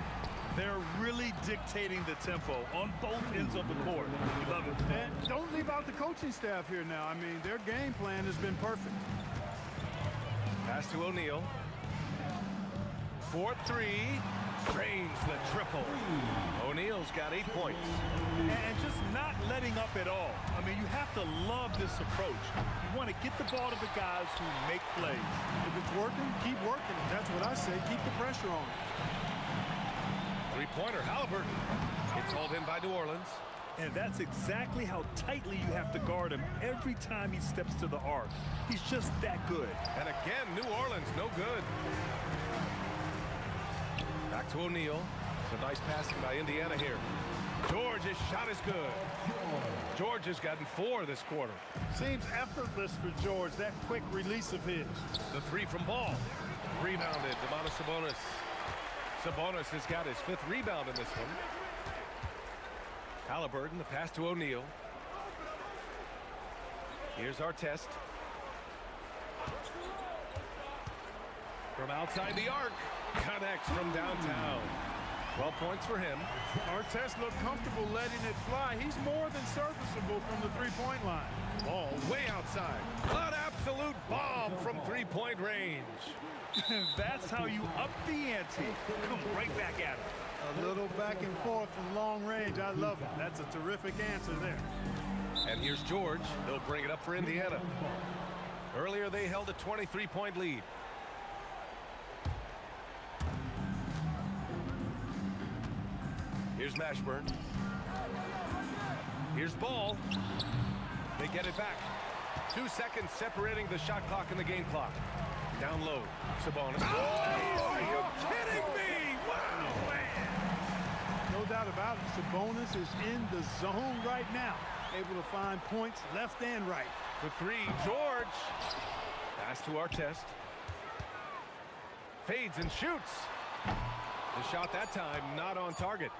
They're really dictating the tempo on both ends of the court. We love it. And don't leave out the coaching staff here now. I mean, their game plan has been perfect. Pass to O'Neal. 4-3. Drains the triple. O'Neal's got 8 points. And just not letting up at all. I mean, you have to love this approach. You want to get the ball to the guys who make plays. If it's working, keep working. That's what I say. Keep the pressure on. Three-pointer, Halliburton. It's hauled in by New Orleans. And that's exactly how tightly you have to guard him every time he steps to the arc. He's just that good. And again, New Orleans, no good. Back to O'Neal. It's a nice passing by Indiana here. George's shot is good. George has gotten 4 this quarter. Seems effortless for George, that quick release of his. The 3 from Ball. Rebounded. Domantas Sabonis. Sabonis has got his 5th rebound in this one. Halliburton, the pass to O'Neal. Here's our test. From outside the arc. Connects from downtown. 12 points for him. Artest looked comfortable letting it fly. He's more than serviceable from the three-point line. Ball way outside. An absolute bomb from 3-point range. That's how you up the ante. Come right back at him. A little back and forth from long range. I love it. That's a terrific answer there. And here's George. They'll bring it up for Indiana. Earlier, they held a 23-point lead. Here's Mashburn. Here's Ball. They get it back. 2 seconds separating the shot clock and the game clock. Down low. Sabonis. Oh, are you kidding me? Wow, man. No doubt about it. Sabonis is in the zone right now. Able to find points left and right. For 3, George. Pass to Artest. Fades and shoots. The shot that time not on target.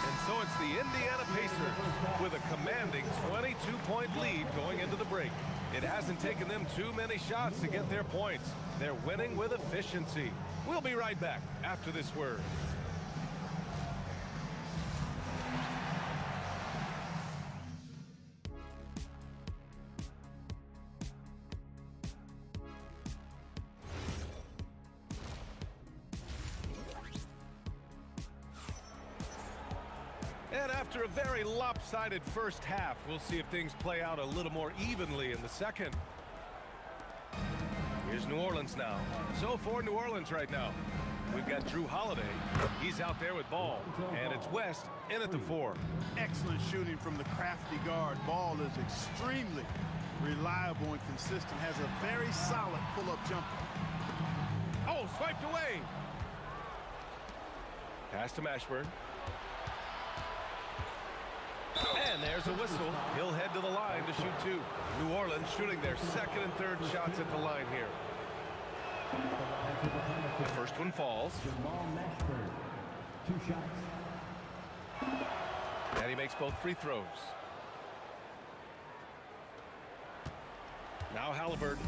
And so it's the Indiana Pacers with a commanding 22-point lead going into the break. It hasn't taken them too many shots to get their points. They're winning with efficiency. We'll be right back after this word. And after a very lopsided first half, we'll see if things play out a little more evenly in the second. Here's New Orleans now. So for New Orleans right now, we've got Drew Holiday. He's out there with Ball. And it's West in at the 4. Excellent shooting from the crafty guard. Ball is extremely reliable and consistent. Has a very solid pull-up jumper. Oh, swiped away. Pass to Mashburn. And there's a whistle. He'll head to the line to shoot 2. New Orleans shooting their 2nd and 3rd shots at the line here. The first one falls. 2 shots. And he makes both free throws. Now Halliburton.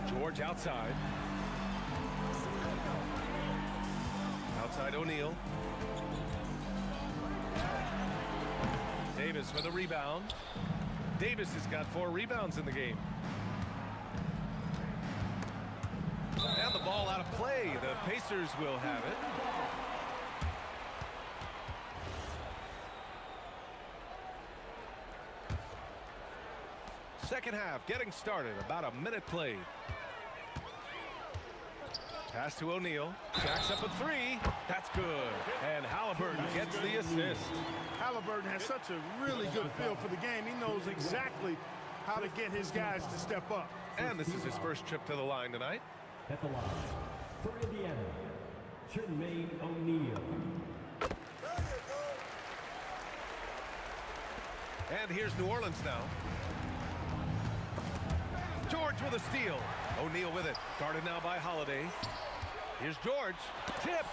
George outside. Outside O'Neal. Davis for the rebound. Davis has got 4 rebounds in the game. And the ball out of play. The Pacers will have it. Second half getting started. About a minute played. Pass to O'Neal. Jacks up a 3. That's good. And Halliburton gets the assist. Halliburton has such a really good feel for the game. He knows exactly how to get his guys to step up. And this is his first trip to the line tonight. At the line, for Indiana, Jermaine O'Neal. And here's New Orleans now. George with a steal. O'Neal with it. Guarded now by Holiday. Here's George. Tipped.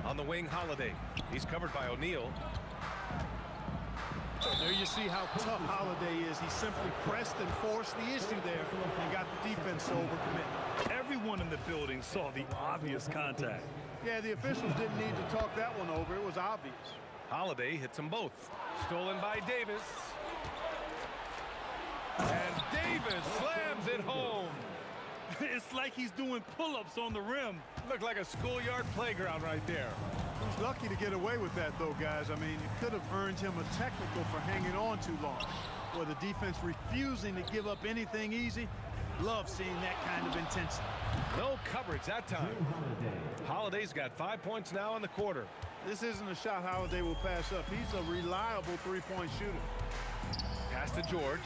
On the wing, Holiday. He's covered by O'Neal. There you see how tough Holiday is. He simply pressed and forced the issue there and got the defense to overcommit. Everyone in the building saw the obvious contact. Yeah, the officials didn't need to talk that one over. It was obvious. Holiday hits them both. Stolen by Davis. And Davis slams it home. It's like he's doing pull-ups on the rim. Looked like a schoolyard playground right there. He's lucky to get away with that, though, guys. I mean, you could have earned him a technical for hanging on too long. Or the defense refusing to give up anything easy. Love seeing that kind of intensity. No coverage that time. Holiday's got 5 points now in the quarter. This isn't a shot Holiday will pass up. He's a reliable three-point shooter. Pass to George.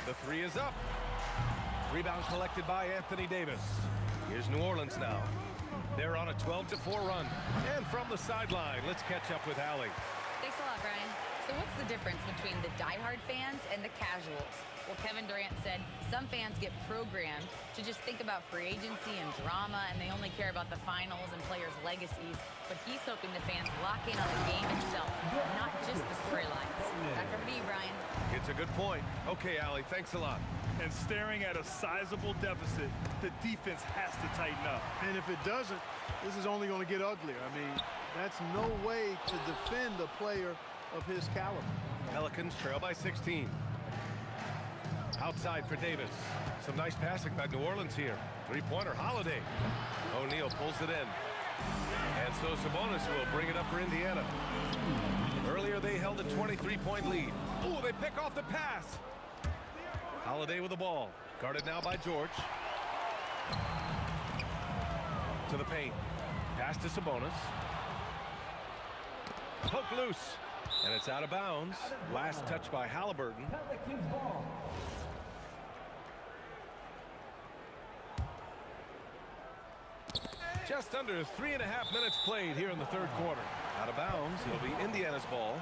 The 3 is up. Rebound collected by Anthony Davis. Here's New Orleans now. They're on a 12-4 run. And from the sideline, let's catch up with Allie. Thanks a lot, Brian. So what's the difference between the diehard fans and the casuals? Well, Kevin Durant said some fans get programmed to just think about free agency and drama, and they only care about the finals and players' legacies. But he's hoping the fans lock in on the game itself, not just the storylines. Back over to you, Brian. It's a good point. Okay, Allie, thanks a lot. And staring at a sizable deficit, the defense has to tighten up. And if it doesn't, this is only going to get uglier. I mean, that's no way to defend a player of his caliber. Pelicans trail by 16. Outside for Davis. Some nice passing by New Orleans here. Three-pointer, Holiday. O'Neal pulls it in. And so Sabonis will bring it up for Indiana. Earlier they held a 23-point lead. Ooh, they pick off the pass. Holiday with the ball. Guarded now by George. To the paint. Pass to Sabonis. Poke loose. And it's out of bounds. Last touch by Halliburton. Pelicans ball. Just under 3.5 minutes played here in the third quarter. Out of bounds. It'll be Indiana's ball.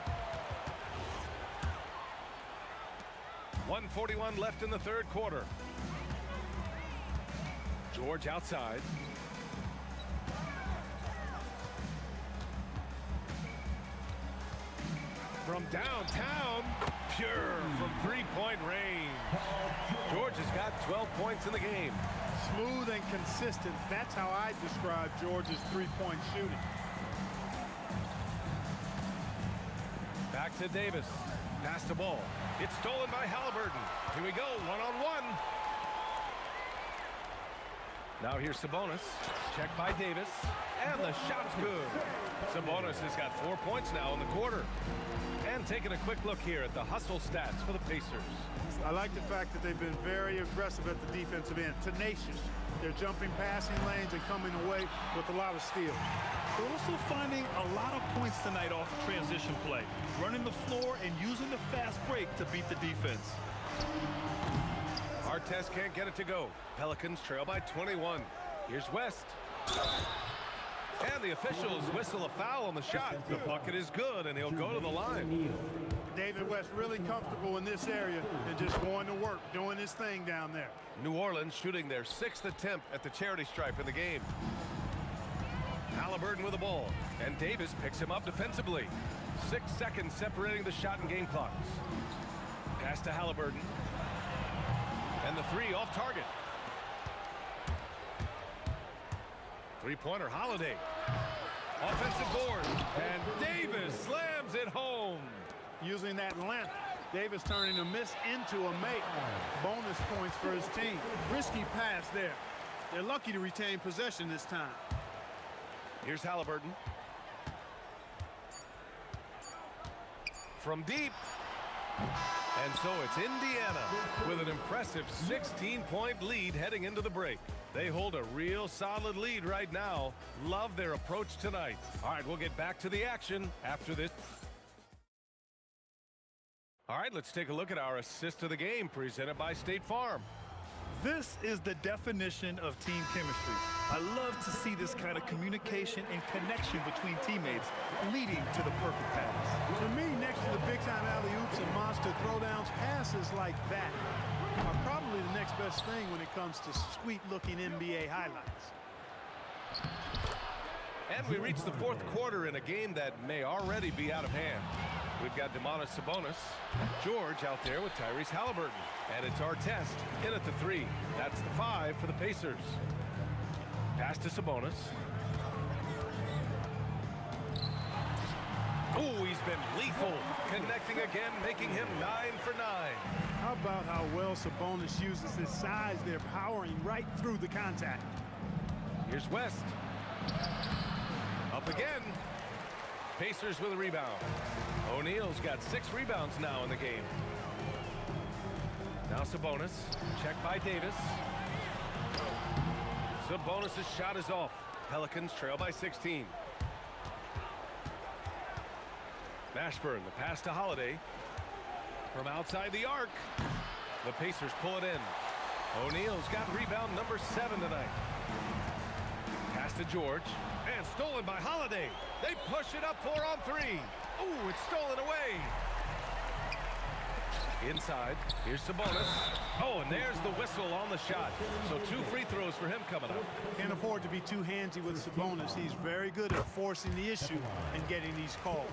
1:41 left in the third quarter. George outside. From downtown, pure from three-point range. George has got 12 points in the game. Smooth and consistent. That's how I describe George's three-point shooting. Back to Davis. Pass the ball. It's stolen by Halliburton. Here we go, one-on-one. Now here's Sabonis. Checked by Davis. And the shot's good. Sabonis has got 4 points now in the quarter. And taking a quick look here at the hustle stats for the Pacers. I like the fact that they've been very aggressive at the defensive end. Tenacious. They're jumping passing lanes and coming away with a lot of steals. They're also finding a lot of points tonight off transition play, running the floor and using the fast break to beat the defense. Artest can't get it to go. Pelicans trail by 21. Here's West. And the officials whistle a foul on the shot. The bucket is good, and he'll go to the line. David West really comfortable in this area and just going to work, doing his thing down there. New Orleans shooting their 6th attempt at the charity stripe in the game. Halliburton with the ball, and Davis picks him up defensively. 6 seconds separating the shot and game clocks. Pass to Halliburton. And the three off target. Three-pointer, Holiday. Offensive board, and Davis slams it home. Using that length, Davis turning a miss into a make. Bonus points for his team. Risky pass there. They're lucky to retain possession this time. Here's Halliburton. From deep. And so it's Indiana with an impressive 16-point lead heading into the break. They hold a real solid lead right now. Love their approach tonight. All right, we'll get back to the action after this. All right, let's take a look at our assist of the game presented by State Farm. This is the definition of team chemistry. I love to see this kind of communication and connection between teammates leading to the perfect pass. For me, next to the big-time alley-oops and monster throwdowns, passes like that are probably the next best thing when it comes to sweet-looking NBA highlights. And we reach the fourth quarter in a game that may already be out of hand. We've got Domantas Sabonis, George out there with Tyrese Halliburton. And it's Artest in at the three. That's the 5 for the Pacers. Pass to Sabonis. Ooh, he's been lethal. Connecting again, making him 9 for 9. How about how well Sabonis uses his size there, powering right through the contact. Here's West. Up again. Pacers with a rebound. O'Neal's got 6 rebounds now in the game. Now Sabonis, checked by Davis. Sabonis' shot is off. Pelicans trail by 16. Mashburn, the pass to Holiday. From outside the arc. The Pacers pull it in. O'Neal's got rebound number 7 tonight. Pass to George. And stolen by Holiday. They push it up 4 on 3. Ooh, it's stolen away. Inside, here's Sabonis. Oh, and there's the whistle on the shot. So 2 free throws for him coming up. Can't afford to be too handsy with Sabonis. He's very good at forcing the issue and getting these calls.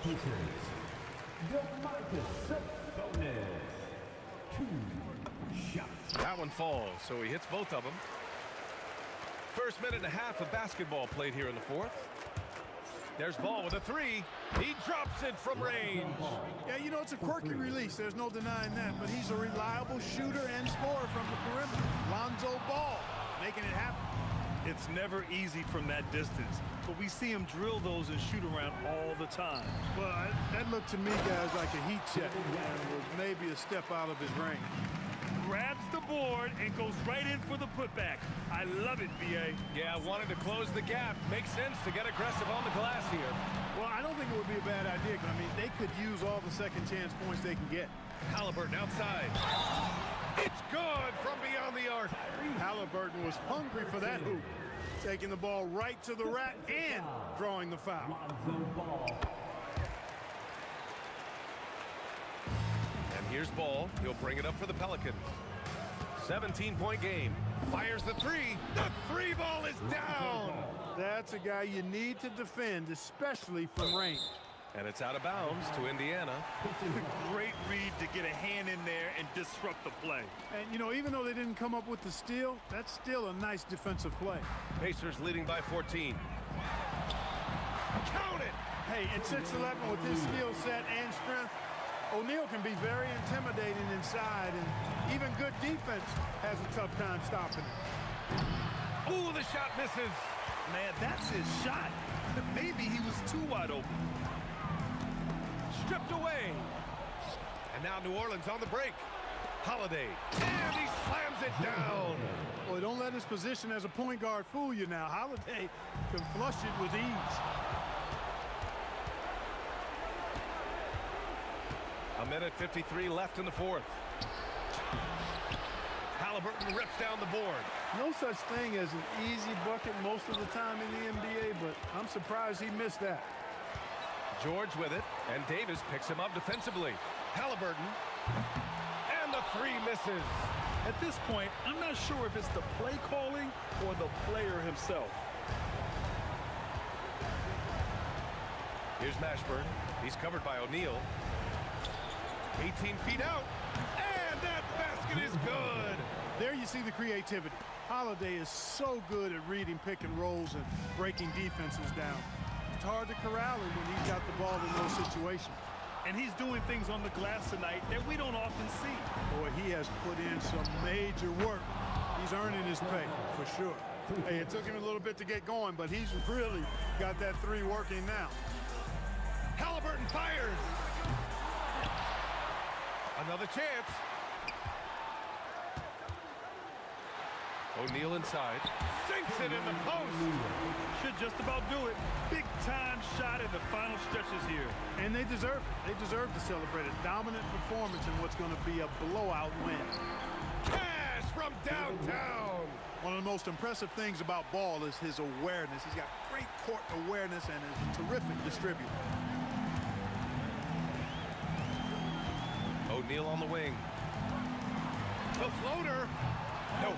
That one falls, so he hits both of them. First minute and a half of basketball played here in the 4th. There's Ball with a 3. He drops it from range. Yeah, you know, it's a quirky release. There's no denying that. But he's a reliable shooter and scorer from the perimeter. Lonzo Ball making it happen. It's never easy from that distance, but we see him drill those and shoot around all the time. Well, that looked to me, guys, like a heat check. It was maybe a step out of his range. Grabs the board and goes right in for the putback. I love it, B.A. Yeah, wanted to close the gap. Makes sense to get aggressive on the glass here. Well, I don't think it would be a bad idea. I mean, they could use all the second chance points they can get. Halliburton outside. It's good from beyond the arc. Halliburton was hungry for that hoop. Taking the ball right to the rack and drawing the foul. And here's Ball. He'll bring it up for the Pelicans. 17-point game. Fires the 3. The 3 ball is down. That's a guy you need to defend, especially from range. And it's out of bounds to Indiana. Great read to get a hand in there and disrupt the play. And, you know, even though they didn't come up with the steal, that's still a nice defensive play. Pacers leading by 14. Count it! Hey, in 6'11" with his skill set and strength, O'Neal can be very intimidating inside, and even good defense has a tough time stopping him. Ooh, the shot misses. Man, that's his shot. Maybe he was too wide open. Stripped away. And now New Orleans on the break. Holiday. And he slams it down. Boy, don't let his position as a point guard fool you now. Holiday can flush it with ease. A minute 53 left in the 4th. Halliburton rips down the board. No such thing as an easy bucket most of the time in the NBA, but I'm surprised he missed that. George with it, and Davis picks him up defensively. Halliburton, and the 3 misses. At this point, I'm not sure if it's the play calling or the player himself. Here's Mashburn. He's covered by O'Neal. 18 feet out, and that basket is good. There you see the creativity. Holiday is so good at reading pick and rolls and breaking defenses down. It's hard to corral him when he's got the ball in those situations. And he's doing things on the glass tonight that we don't often see. Boy, he has put in some major work. He's earning his pay, for sure. Hey, it took him a little bit to get going, but he's really got that 3 working now. Halliburton fires. Another chance. O'Neal inside. Sinks it in the post. Should just about do it. Big time shot in the final stretches here. And they deserve it. They deserve to celebrate a dominant performance in what's going to be a blowout win. Cash from downtown. One of the most impressive things about Ball is his awareness. He's got great court awareness and is a terrific distributor. O'Neal on the wing. The floater. Nope.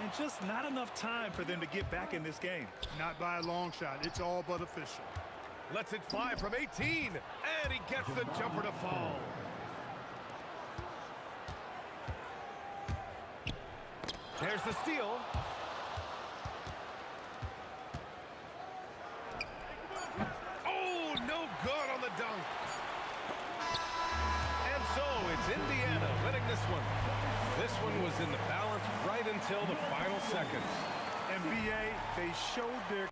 And just not enough time for them to get back in this game. Not by a long shot. It's all but official. Lets it fly from 18. And he gets the jumper to fall. There's the steal. Oh, no good on the dunk. And so it's Indiana winning this one. This one was in the balance right until the final seconds. NBA, they showed their...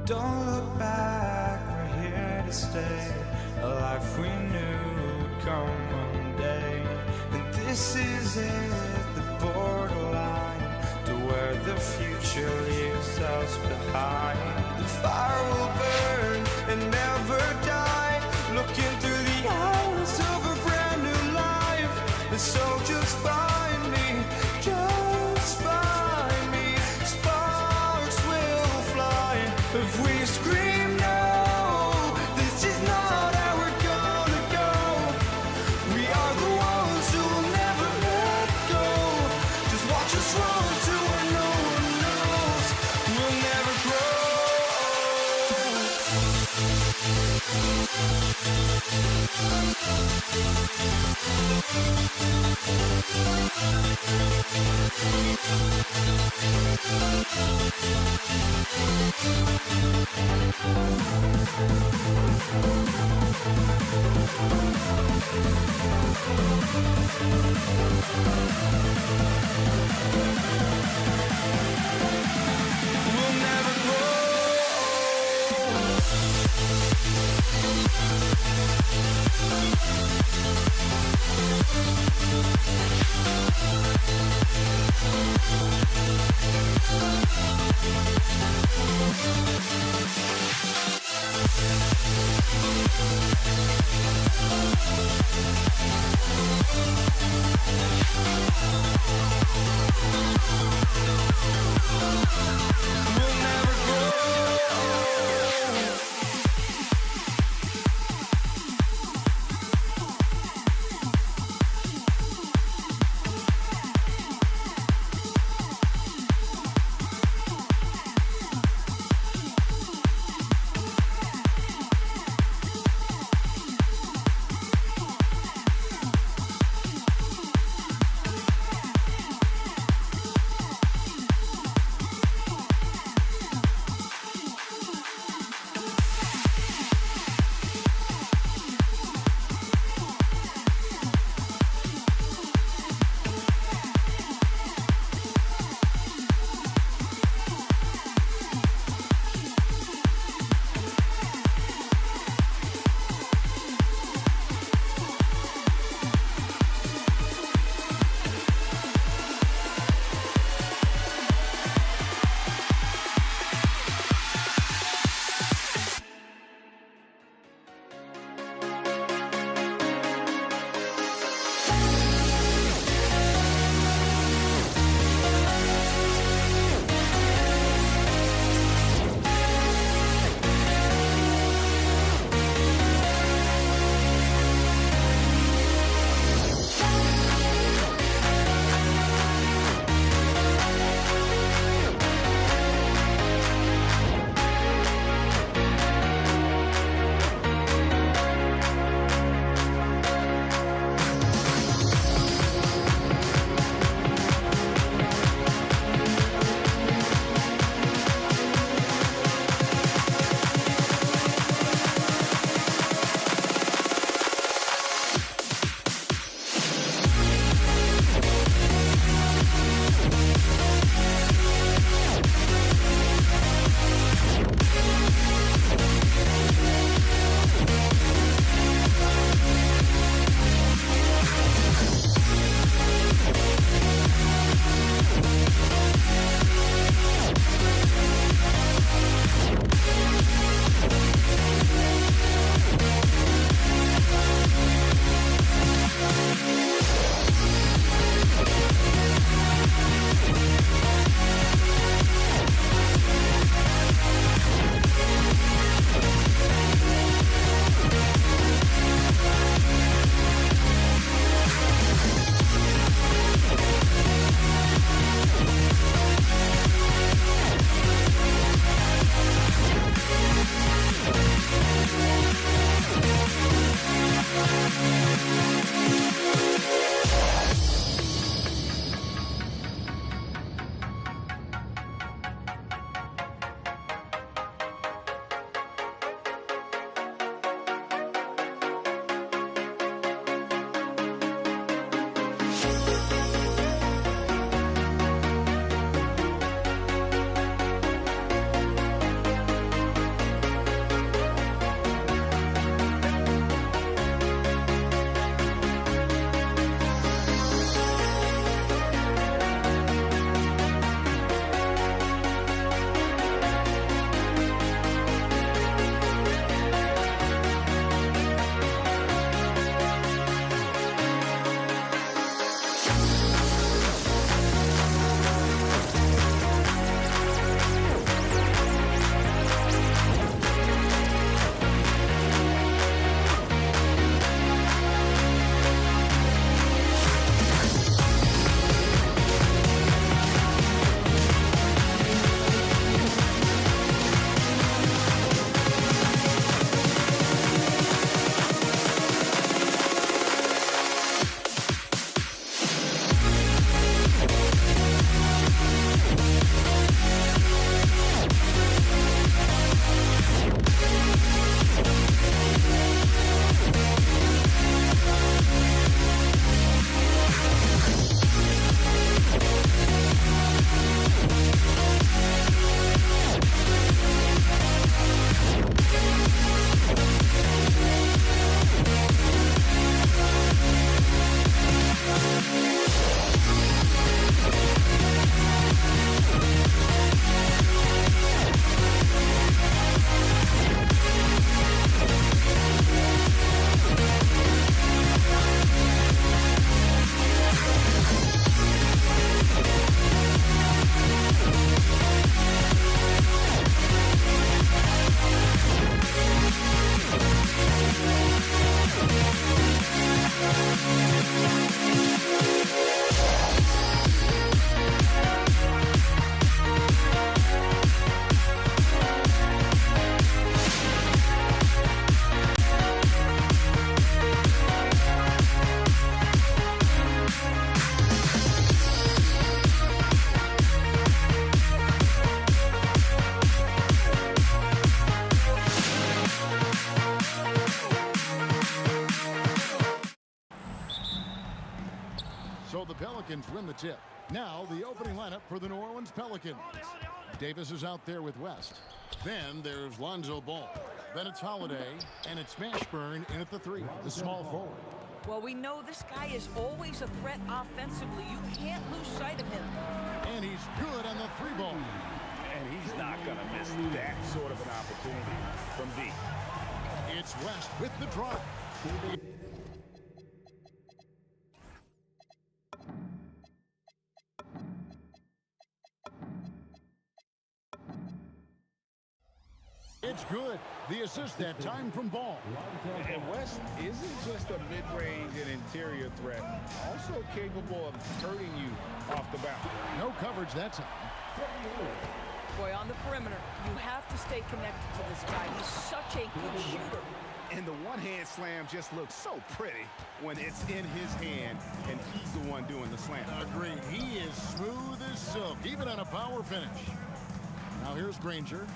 Don't look back, we're here to stay. A life we knew would come one day. This isn't the borderline to where the future leaves us behind. The fire will burn and never die, looking through the eyes of a brand new life. And so just find me, just find me. Sparks will fly if we scream no. This is not how we're gonna go. We are the ones who will never let go. Just watch us run to where no one knows. We'll never grow. We'll never grow. We'll never grow. So the Pelicans win the tip. Now the opening lineup for the New Orleans Pelicans. Davis is out there with West. Then there's Lonzo Ball. Then it's Holiday, and it's Mashburn in at the 3, the small forward. Well, we know this guy is always a threat offensively. You can't lose sight of him. And he's good on the 3-ball. And he's not going to miss that sort of an opportunity from deep. It's West with the drop. It's good. The assist that time from Ball. And West isn't just a mid-range and interior threat, also capable of hurting you off the bounce. No coverage that time. Boy, on the perimeter, you have to stay connected to this guy. He's such a good shooter. And the one-hand slam just looks so pretty when it's in his hand and he's the one doing the slam. Agreed. He is smooth as silk, even on a power finish. Now here's Granger.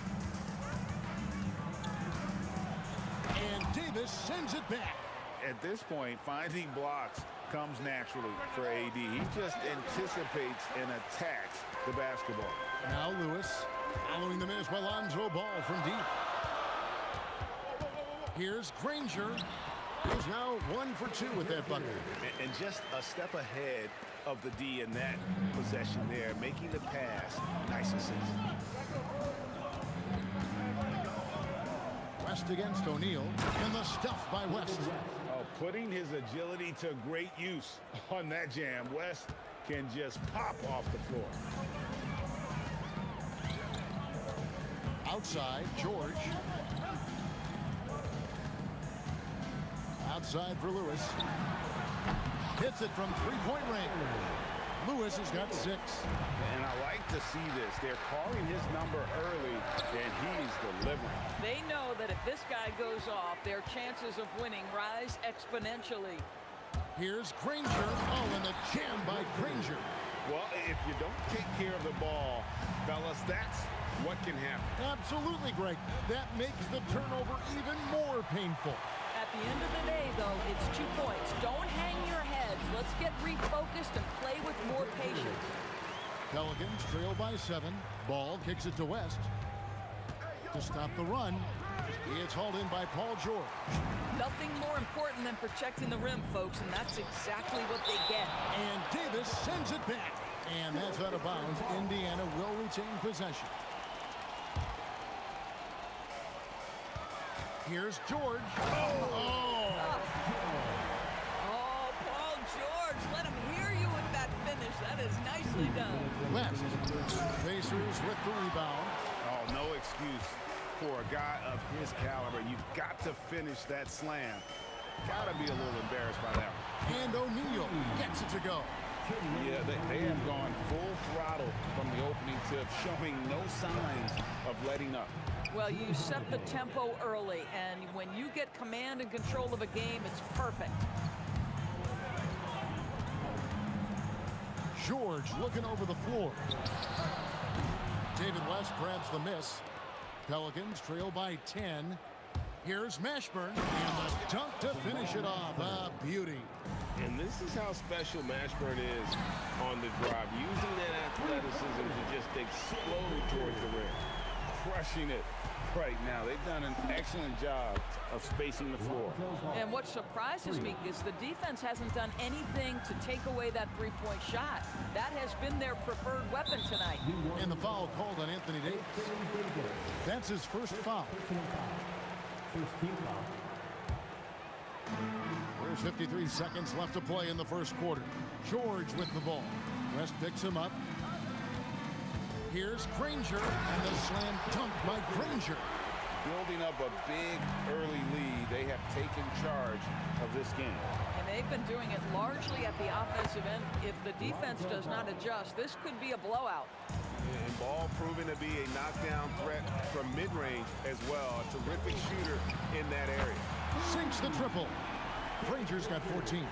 And Davis sends it back. At this point, finding blocks comes naturally for AD. He just anticipates and attacks the basketball. Now Lewis, following the miss by Lonzo Ball from deep. Here's Granger. He's now 1 for 2 with that bucket. And just a step ahead of the D in that possession there, making the pass. Nice assist. West against O'Neal, and the stuff by West. Oh, putting his agility to great use on that jam. West can just pop off the floor. Outside, George. Outside for Lewis. Hits it from 3-point range. Lewis has got 6. And I like to see this. They're calling his number early, and he's delivering. They know that if this guy goes off, their chances of winning rise exponentially. Here's Granger. Oh, and the jam by Granger. Well, if you don't take care of the ball, fellas, that's what can happen. Absolutely, Greg. That makes the turnover even more painful. At the end of the day, though, it's 2 points. Don't hang your heads. Let's get refocused and play with more patience. Pelicans trail by 7. Ball kicks it to West. To stop the run, it's hauled in by Paul George. Nothing more important than protecting the rim, folks, and that's exactly what they get. And Davis sends it back. And that's out of bounds. Indiana will retain possession. Here's George. Oh, Paul George, let him hear you with that finish. That is nicely done. West. Pacers with the rebound. Oh, no excuse for a guy of his caliber. You've got to finish that slam. Got to be a little embarrassed by that one. And O'Neal gets it to go. Yeah, they have gone full throttle from the opening tip, showing no signs of letting up. Well, you set the tempo early, and when you get command and control of a game, it's perfect. George looking over the floor. David West grabs the miss. Pelicans trail by 10. Here's Mashburn, and the dunk to finish it off. A beauty. And this is how special Mashburn is on the drive, using that athleticism to just explode towards the rim. Crushing it right now. They've done an excellent job of spacing the floor. And what surprises me is the defense hasn't done anything to take away that three-point shot. That has been their preferred weapon tonight. And the foul called on Anthony Davis. That's his first foul. There's 53 seconds left to play in the first quarter. George with the ball. West picks him up. Here's Granger, and the slam dunk by Granger. Building up a big early lead. They have taken charge of this game. And they've been doing it largely at the offensive end. If the defense does not adjust, this could be a blowout. And Ball proving to be a knockdown threat from mid-range as well. A terrific shooter in that area. Sinks the triple. Granger's got 14.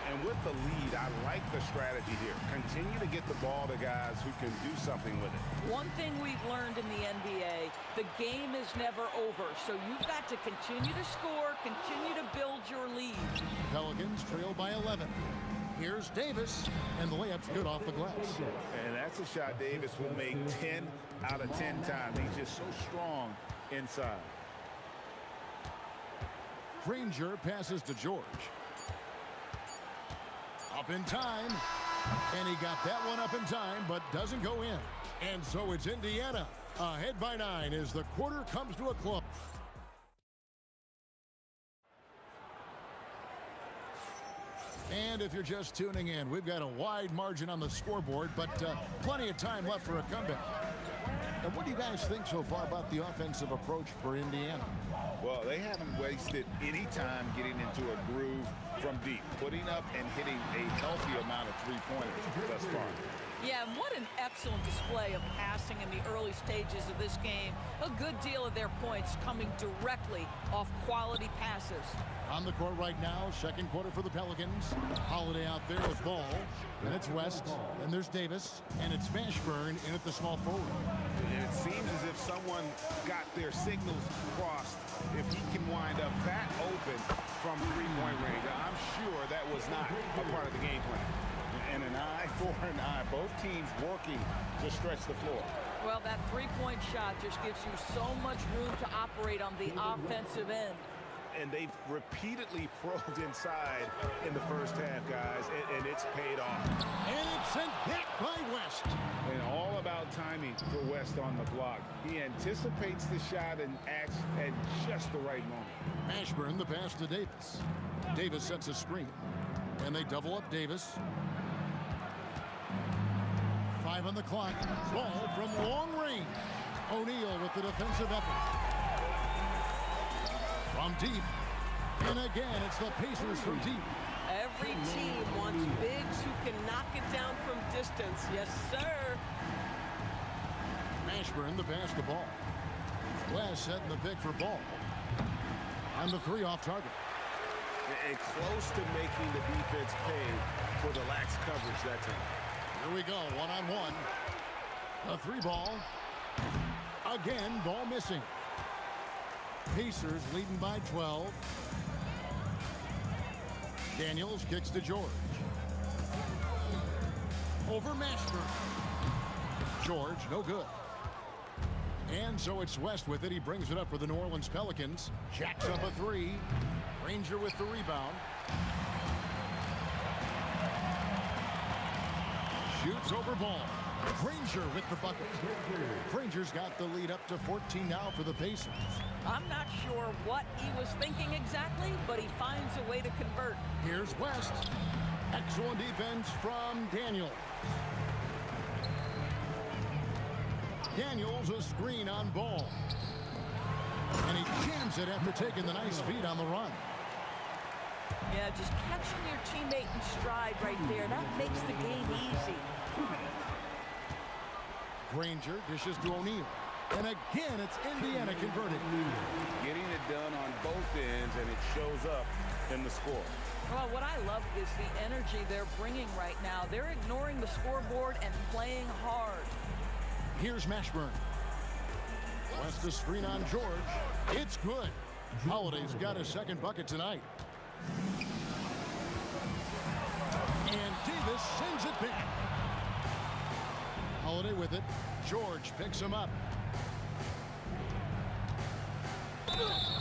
And with the lead, I like the strategy here. Continue to get the ball to guys who can do something with it. One thing we've learned in the NBA, the game is never over. So you've got to continue to score, continue to build your lead. Pelicans trail by 11. Here's Davis, and the layup's good off the glass. And that's a shot Davis will make 10 out of 10 times. He's just so strong inside. Granger passes to George. Up in time, and he got that one up in time, but doesn't go in. And so it's Indiana ahead by 9 as the quarter comes to a close. And if you're just tuning in, we've got a wide margin on the scoreboard, but plenty of time left for a comeback. And what do you guys think so far about the offensive approach for Indiana? Well, they haven't wasted any time getting into a groove from deep, putting up and hitting a healthy amount of three-pointers thus far. Yeah, and what an excellent display of passing in the early stages of this game. A good deal of their points coming directly off quality passes. On the court right now, second quarter for the Pelicans. Holiday out there with ball. Then it's West. Then there's Davis. And it's Mashburn in at the small forward. And it seems as if someone got their signals crossed. If he can wind up that open from three-point range, I'm sure that was not a part of the game plan. And an eye for an eye. Both teams working to stretch the floor. Well, that three-point shot just gives you so much room to operate on the offensive end. And they've repeatedly probed inside in the first half, guys, and it's paid off. And it's sent back by West. And all about timing for West on the block. He anticipates the shot and acts at just the right moment. Mashburn, the pass to Davis. Davis sets a screen. And they double up Davis. 5 on the clock. Ball from long range. O'Neal with the defensive effort. From deep. And again, it's the Pacers from deep. Every team wants bigs who can knock it down from distance. Yes, sir. Mashburn, the pass to Ball. West setting the pick for Ball. On the 3 off target. And close to making the defense pay for the lax coverage that time. Here we go, one-on-one. A 3 ball. Again, ball missing. Pacers leading by 12. Daniels kicks to George. Over Mashburn. George, no good. And so it's West with it. He brings it up for the New Orleans Pelicans. Jacks up a 3. Granger with the rebound. Shoots over Ball. Granger with the bucket. Granger's got the lead up to 14 now for the Pacers. I'm not sure what he was thinking exactly, but he finds a way to convert. Here's West. Excellent defense from Daniels. Daniels a screen on Ball. And he jams it after taking the nice feed on the run. Yeah, just catching your teammate in stride right there. That makes the game easy. Granger dishes to O'Neal. And again, it's Indiana converting. Getting it done on both ends, and it shows up in the score. Well, what I love is the energy they're bringing right now. They're ignoring the scoreboard and playing hard. Here's Mashburn. West a screen on George. It's good. Holiday's got his second bucket tonight. And Davis sends it back. Holiday with it. George picks him up.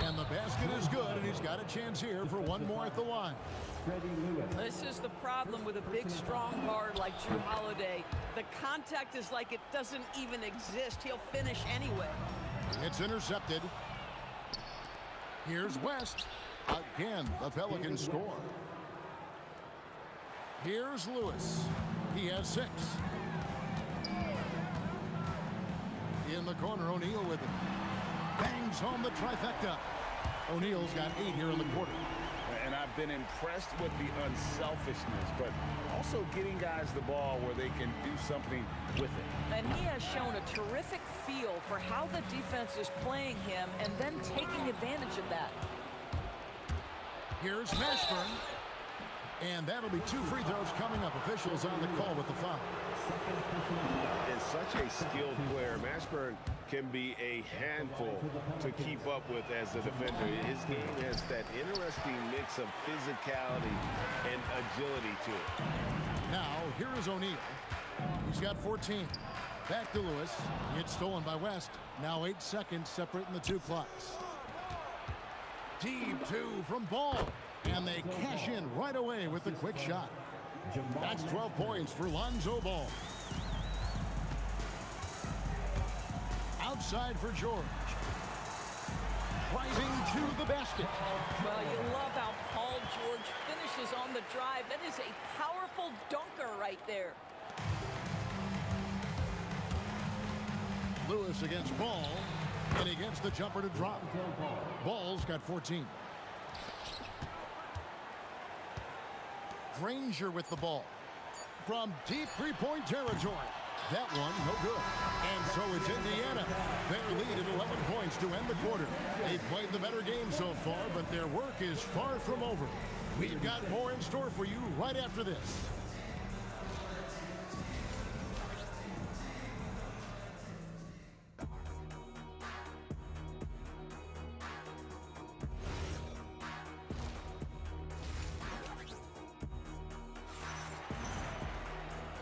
And the basket is good, and he's got a chance here for one more at the line. This is the problem with a big, strong guard like Drew Holiday. The contact is like it doesn't even exist. He'll finish anyway. It's intercepted. Here's West. Again, the Pelicans score. Here's Lewis. He has 6. In the corner, O'Neal with it. Bangs home the trifecta. O'Neal's got 8 here in the quarter. And I've been impressed with the unselfishness, but also getting guys the ball where they can do something with it. And he has shown a terrific feel for how the defense is playing him and then taking advantage of that. Here's Mashburn. And that'll be 2 free throws coming up. Officials on the call with the foul. And such a skilled player. Mashburn can be a handful to keep up with as a defender. His game has that interesting mix of physicality and agility to it. Now, here is O'Neal. He's got 14. Back to Lewis. It's stolen by West. Now 8 seconds separating the 2 clocks. Deep 2 from Ball. And they cash in right away with the quick shot. That's 12 points for Lonzo Ball. Outside for George. Rising to the basket. Well, you love how Paul George finishes on the drive. That is a powerful dunker right there. Lewis against Ball. And he gets the jumper to drop. Ball's got 14. Granger with the ball. From deep 3-point territory. That one, no good. And so it's Indiana. Their lead at 11 points to end the quarter. They've played the better game so far, but their work is far from over. We've got more in store for you right after this.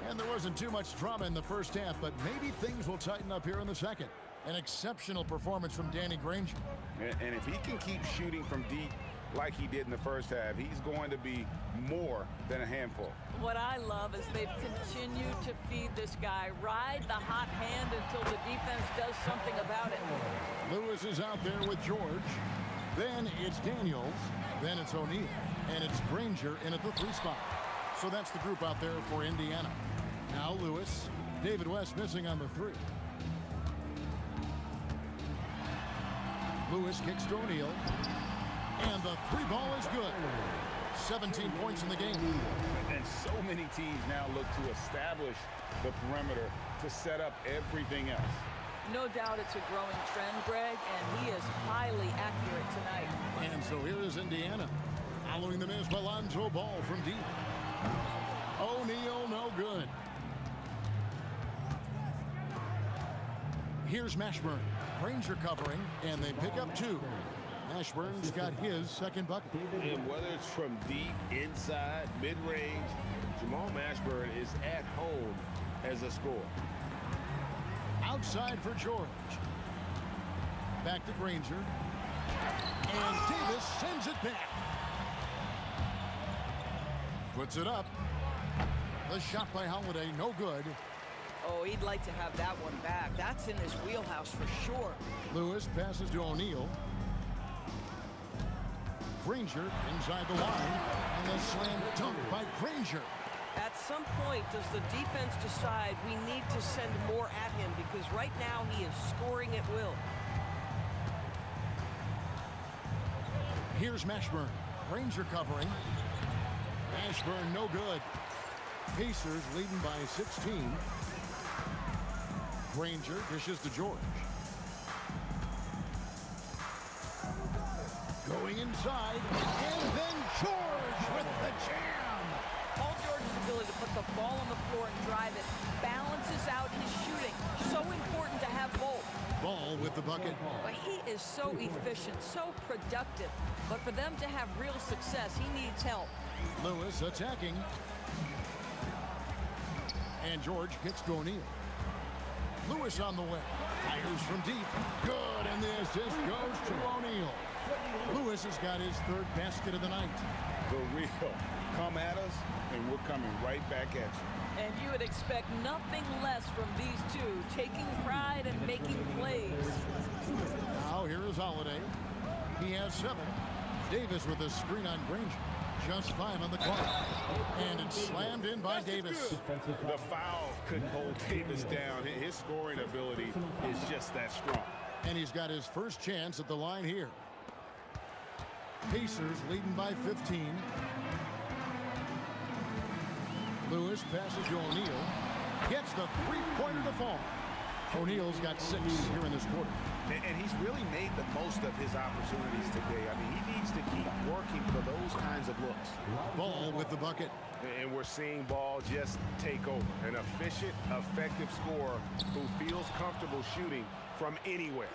And there wasn't too much drama in the first half, but maybe things will tighten up here in the second. An exceptional performance from Danny Granger. And if he can keep shooting from deep like he did in the first half, he's going to be more than a handful. What I love is they've continued to feed this guy. Ride the hot hand until the defense does something about it. Lewis is out there with George. Then it's Daniels. Then it's O'Neal. And it's Granger in at the 3 spot. So that's the group out there for Indiana. Now Lewis. David West missing on the 3. Lewis kicks to O'Neal. And the 3 ball is good. 17 points in the game. And so many teams now look to establish the perimeter to set up everything else. No doubt it's a growing trend, Greg, and he is highly accurate tonight. And so here is Indiana. Following the miss by Lonzo Ball from deep. O'Neal, no good. Here's Mashburn. Granger covering, and they pick up 2. Mashburn's got his second bucket. And whether it's from deep, inside, mid-range, Jamal Mashburn is at home as a scorer. Outside for George. Back to Granger. And Davis sends it back. Puts it up. The shot by Holiday, no good. Oh, he'd like to have that one back. That's in his wheelhouse for sure. Lewis passes to O'Neal. Granger inside the line. And the slam dunk by Granger. At some point, does the defense decide we need to send more at him? Because right now he is scoring at will. Here's Mashburn. Granger covering. Mashburn no good. Pacers leading by 16. Granger dishes to George. Going inside. And then George with the jam. Paul George's ability to put the ball on the floor and drive it balances out his shooting. So important to have both. Ball with the bucket. But he is so efficient, so productive. But for them to have real success, he needs help. Lewis attacking. And George kicks to O'Neal. Lewis on the way. Fires from deep. Good, and the assist goes to O'Neal. Lewis has got his 3rd basket of the night. The real. Come at us, and we're coming right back at you. And you would expect nothing less from these two, taking pride and making plays. Now here is Holiday. He has 7. Davis with a screen on Granger. Just 5 on the clock. And it's slammed in by Davis. The foul couldn't hold Davis down. His scoring ability is just that strong. And he's got his first chance at the line here. Pacers leading by 15. Lewis passes to O'Neal. Gets the 3-pointer to fall. O'Neal's got 6 here in this quarter. And he's really made the most of his opportunities today. I mean, he needs to keep working for those kinds of looks. Ball with the bucket. And we're seeing Ball just take over. An efficient, effective scorer who feels comfortable shooting from anywhere.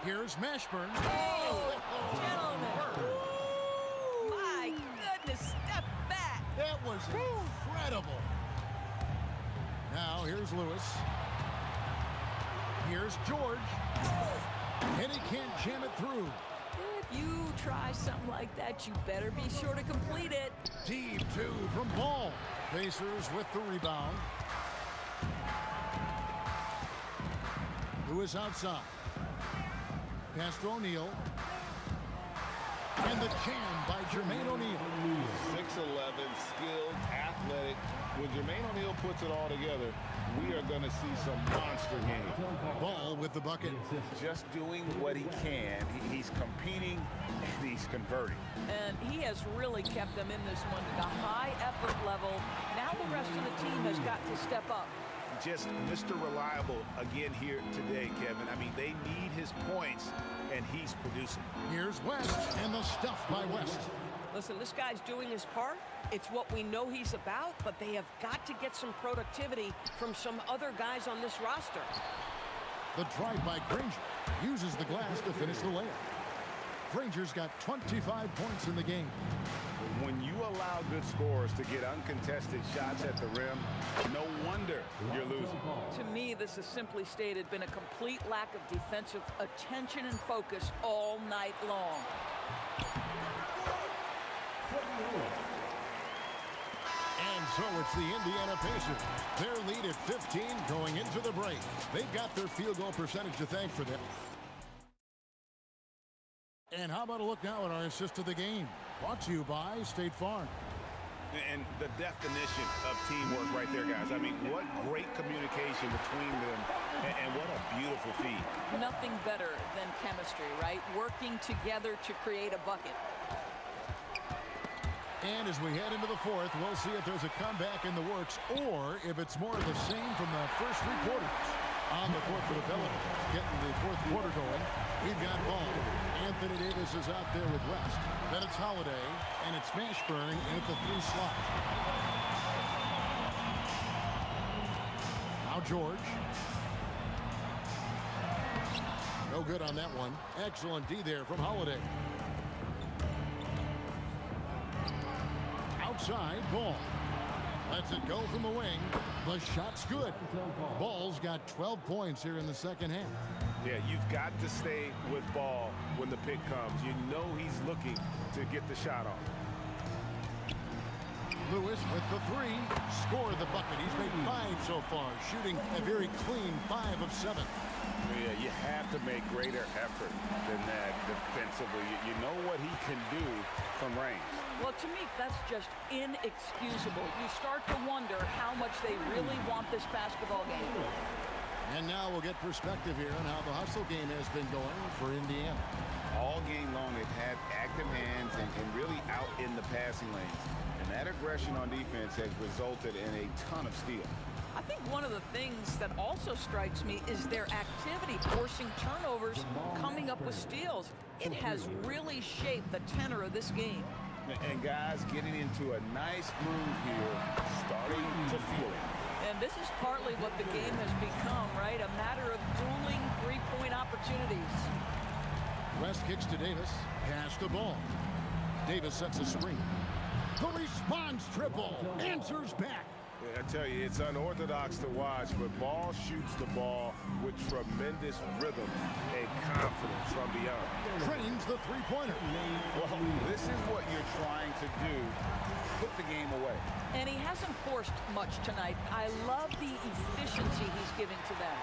Here's Mashburn. Oh, gentlemen. Ooh, my goodness, step back. That was incredible. Now here's Lewis. Here's George. And he can't jam it through. If you try something like that, you better be sure to complete it. Deep 2 from Ball. Pacers with the rebound. Lewis outside. Pass to O'Neal. And the jam by Jermaine O'Neal. 6'11", skilled, athletic. When Jermaine O'Neal puts it all together, we are going to see some monster games. Ball with the bucket. Just doing what he can. He's competing and he's converting. And he has really kept them in this one at a high effort level. Now the rest of the team has got to step up. Just Mr. Reliable again here today, Kevin. I mean, they need his points, and he's producing. Here's West, and the stuff by West. Listen, this guy's doing his part. It's what we know he's about, but they have got to get some productivity from some other guys on this roster. The drive by Granger uses the glass to finish the layup. Granger's got 25 points in the game. When you allow good scorers to get uncontested shots at the rim, no wonder you're losing. To me, this has simply stated been a complete lack of defensive attention and focus all night long. And so it's the Indiana Pacers. Their lead at 15 going into the break. They've got their field goal percentage to thank for that. And how about a look now at our assist to the game? Brought to you by State Farm. And the definition of teamwork right there, guys. I mean, what great communication between them, and what a beautiful feat. Nothing better than chemistry, right? Working together to create a bucket. And as we head into the fourth, we'll see if there's a comeback in the works or if it's more of the same from the first 3 quarters. On the court for the Pelicans, getting the fourth quarter going. We've got Ball. Anthony Davis is out there with West. Then it's Holiday, and it's Mashburn in at the 3 slot. Now George. No good on that one. Excellent D there from Holiday. Outside, Ball. Lets it go from the wing. The shot's good. Ball's got 12 points here in the second half. Yeah, you've got to stay with Ball when the pick comes. You know he's looking to get the shot off. Lewis with the 3. Scored the bucket. He's made 5 so far, shooting a very clean 5 of 7. Yeah, you have to make greater effort than that defensively. You know what he can do from range. Well, to me, that's just inexcusable. You start to wonder how much they really want this basketball game. And now we'll get perspective here on how the hustle game has been going for Indiana. All game long, they've had active hands and really out in the passing lanes. And that aggression on defense has resulted in a ton of steals. I think one of the things that also strikes me is their activity forcing turnovers, coming up with steals. It has really shaped the tenor of this game. And guys getting into a nice groove here, starting to feel it. And this is partly what the game has become, right? A matter of dueling 3-point opportunities. West kicks to Davis. Pass the ball. Davis sets a screen. The response triple. Answers back. I tell you, it's unorthodox to watch, but Ball shoots the ball with tremendous rhythm and confidence from beyond. Trains the 3-pointer. Well, this is what you're trying to do. Put the game away. And he hasn't forced much tonight. I love the efficiency he's giving to them.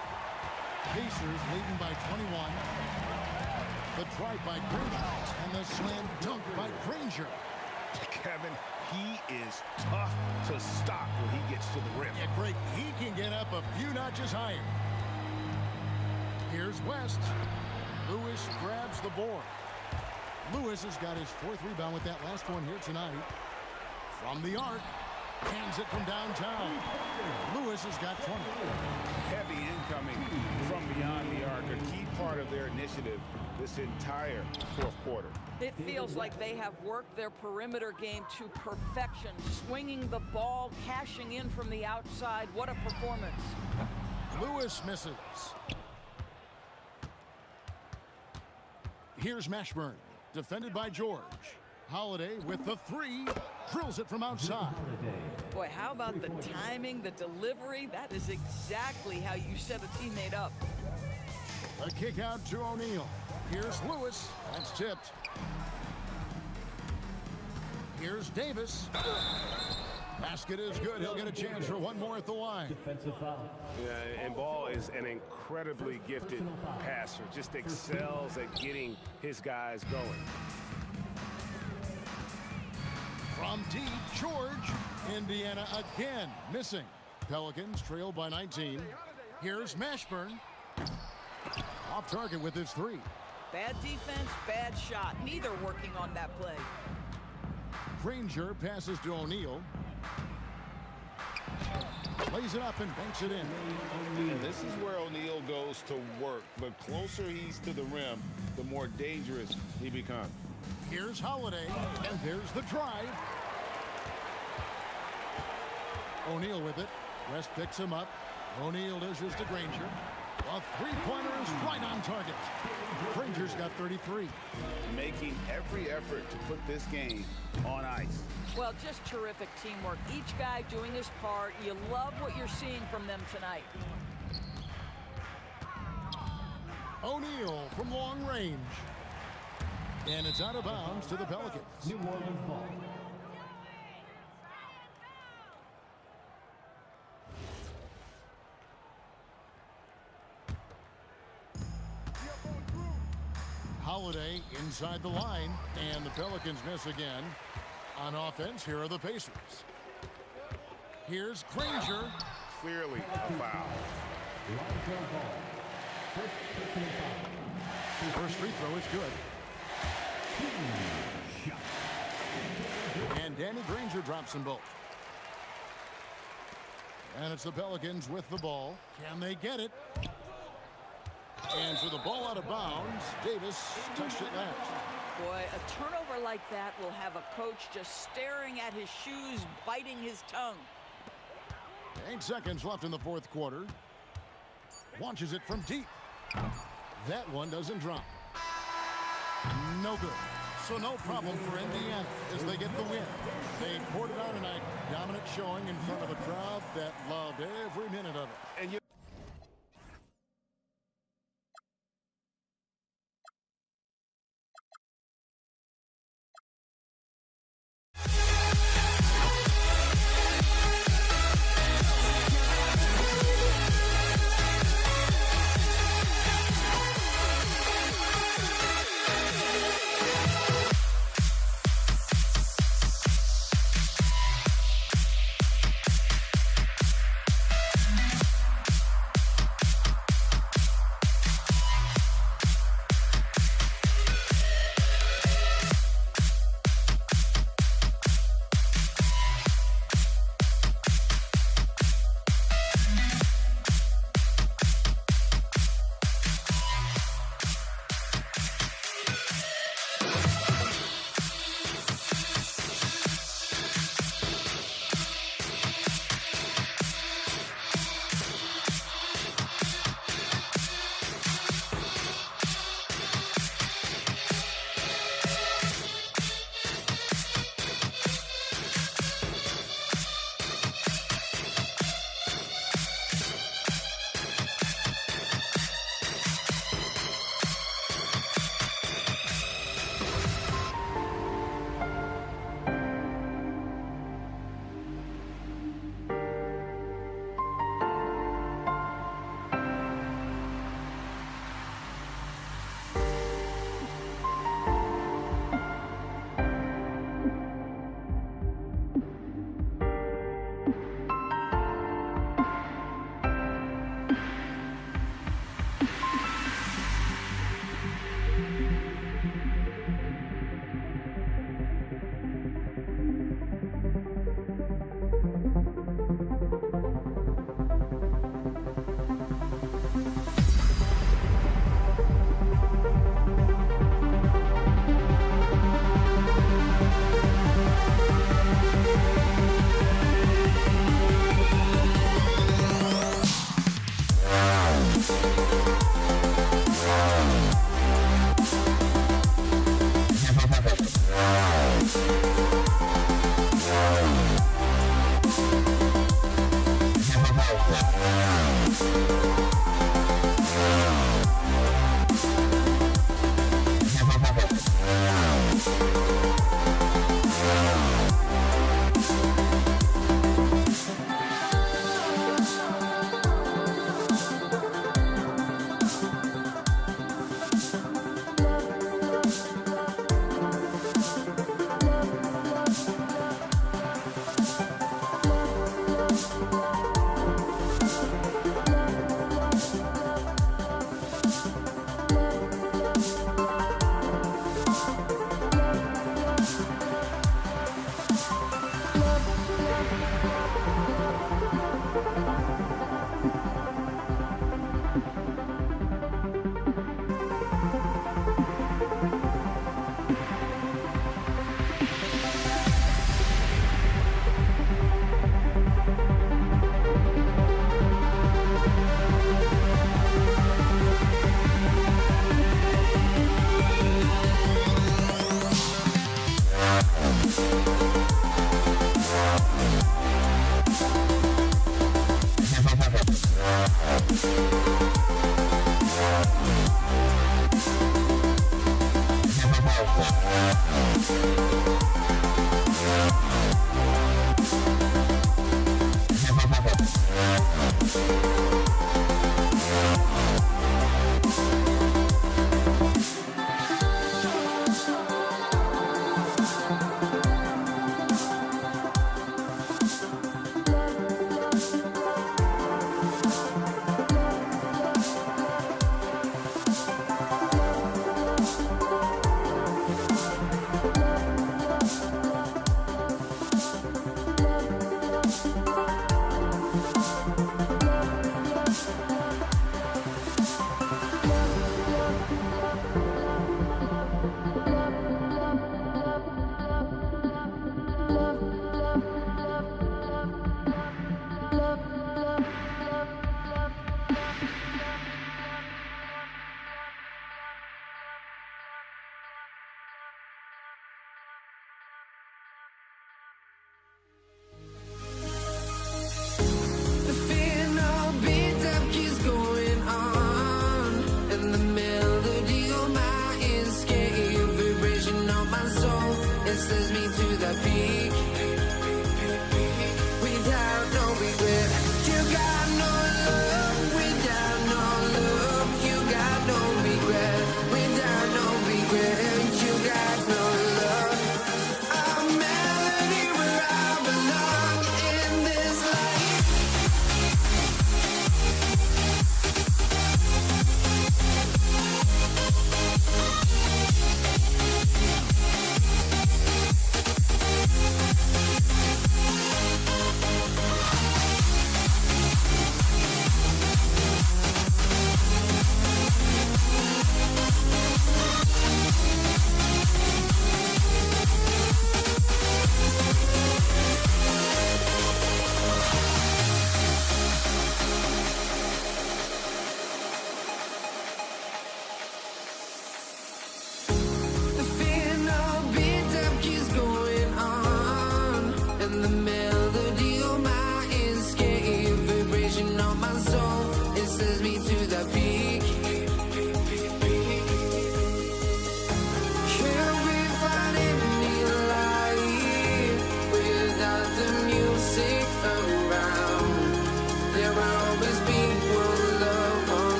Pacers leading by 21. The drive by Granger and the slam dunk by Granger. Kevin, he is tough to stop when he gets to the rim. Yeah, great. He can get up a few notches higher. Here's West. Lewis grabs the board. Lewis has got his 4th rebound with that last one here tonight. From the arc. Hands it from downtown. Lewis has got 20. Heavy coming from beyond the arc, a key part of their initiative this entire fourth quarter. It feels like they have worked their perimeter game to perfection, swinging the ball, cashing in from the outside. What a performance. Lewis misses. Here's Mashburn, defended by George. Holiday with the three, drills it from outside. Boy, how about the timing, the delivery? That is exactly how you set a teammate up. A kick out to O'Neal. Here's Lewis. That's tipped. Here's Davis. Basket is good. He'll get a chance for one more at the line. Defensive foul. Yeah, and Ball is an incredibly gifted passer. Just excels at getting his guys going. From deep, George. Indiana again missing. Pelicans trail by 19. Here's Mashburn. Off target with his three. Bad defense, bad shot. Neither working on that play. Granger passes to O'Neal. Lays it up and banks it in. And this is where O'Neal goes to work. The closer he's to the rim, the more dangerous he becomes. Here's Holiday, and there's the drive. O'Neal with it. West picks him up. O'Neal dishes to Granger. A three-pointer is right on target. Granger's got 33. Making every effort to put this game on ice. Well, just terrific teamwork. Each guy doing his part. You love what you're seeing from them tonight. O'Neal from long range. And it's out of bounds to the Pelicans. New Orleans ball. Holiday inside the line, and the Pelicans miss again. On offense, here are the Pacers. Here's Granger. Clearly a foul. First free throw is good. And Danny Granger drops them both. And it's the Pelicans with the ball. Can they get it? And so the ball out of bounds. Davis touched it last. Boy, a turnover like that will have a coach just staring at his shoes, biting his tongue. 8 seconds left in the fourth quarter. Launches it from deep. That one doesn't drop. No good. So no problem for Indiana as they get the win. They poured it out tonight. Dominant showing in front of a crowd that loved every minute of it. And you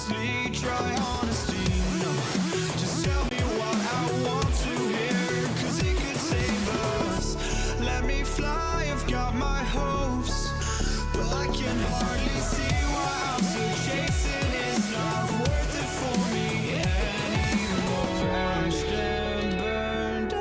honestly, try honesty. No, just tell me what I want to hear, 'cause it could save us. Let me fly, I've got my hopes, but I can hardly see why I'm still chasing. It's not worth it for me anymore. Ashed and burned out.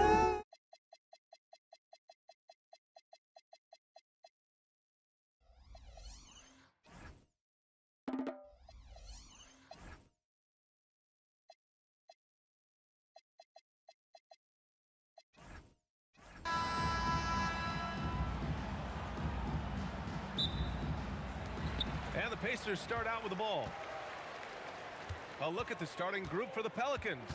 And the Pacers start out with the ball. A look at the starting group for the Pelicans.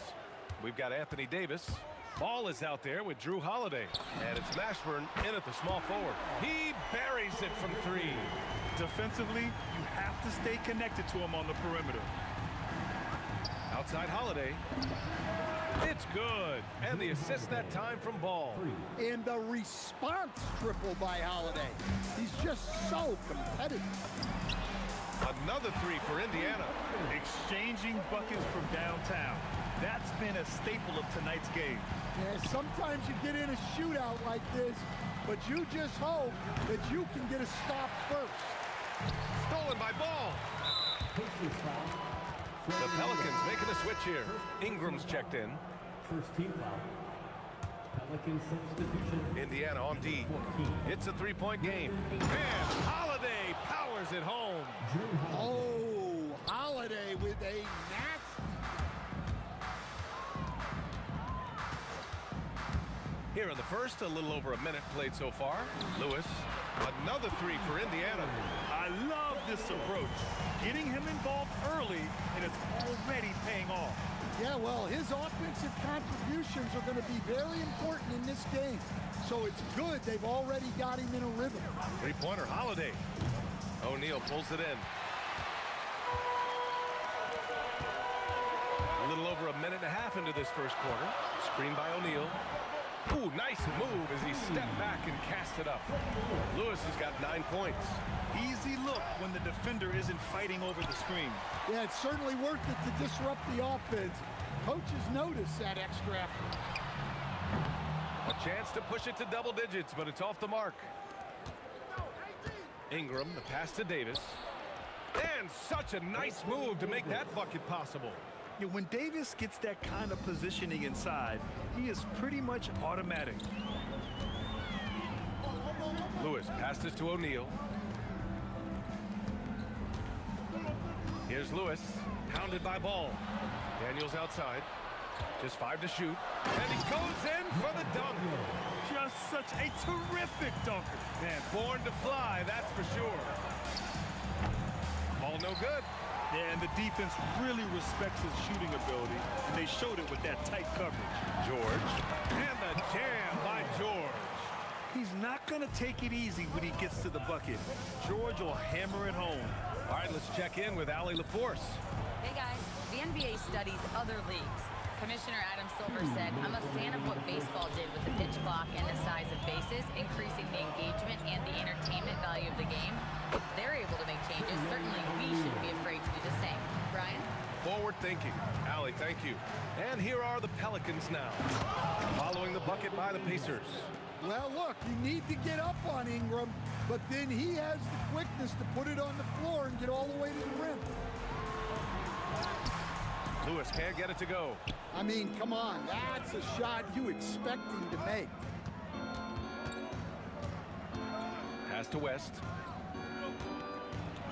We've got Anthony Davis. Ball is out there with Drew Holiday. And it's Mashburn in at the small forward. He buries it from three. Defensively, you have to stay connected to him on the perimeter. Outside Holiday. It's good. And the assist that time from Ball. And the response triple by Holiday. He's just so competitive. Another three for Indiana. Exchanging buckets from downtown. That's been a staple of tonight's game. Yeah, sometimes you get in a shootout like this, but you just hope that you can get a stop first. Stolen by Ball. The Pelicans making a switch here. Ingram's checked in. First team foul. Pelican substitution. Indiana on D. It's a three-point game. And Holiday powers it home. Oh, Holiday with a nasty. Here in the first, a little over a minute played so far. Lewis, another three for Indiana. I love this approach. Getting him involved early, and it's already paying off. Yeah, well, his offensive contributions are going to be very important in this game. So it's good they've already got him in a rhythm. Three-pointer Holiday. O'Neal pulls it in. A little over a minute and a half into this first quarter. Screen by O'Neal. Ooh, nice move as he stepped back and cast it up. Lewis has got 9 points. Easy look when the defender isn't fighting over the screen. Yeah, it's certainly worth it to disrupt the offense. Coaches notice that extra effort. A chance to push it to double digits, but it's off the mark. Ingram, the pass to Davis. And such a nice move to make that bucket possible. Yeah, when Davis gets that kind of positioning inside, he is pretty much automatic. Lewis passes to O'Neal. Here's Lewis, hounded by Ball. Daniels outside. Just 5 to shoot. And he goes in for the dunk. Just such a terrific dunker. Man, born to fly, that's for sure. Ball no good. Yeah, and the defense really respects his shooting ability, and they showed it with that tight coverage. George. And the jam by George. He's not going to take it easy when he gets to the bucket. George will hammer it home. All right, let's check in with Allie LaForce. Hey guys, the NBA studies other leagues. Commissioner Adam Silver said, I'm a fan of what baseball did with the pitch clock and the size of bases, increasing the engagement and the entertainment value of the game. If they're able to make changes, certainly we shouldn't be afraid to do the same. Brian? Forward thinking. Allie, thank you. And here are the Pelicans now, following the bucket by the Pacers. Well, look, you need to get up on Ingram, but then he has the quickness to put it on the floor and get all the way to the rim. Lewis can't get it to go. I mean, come on, that's a shot you expect him to make. Pass to West.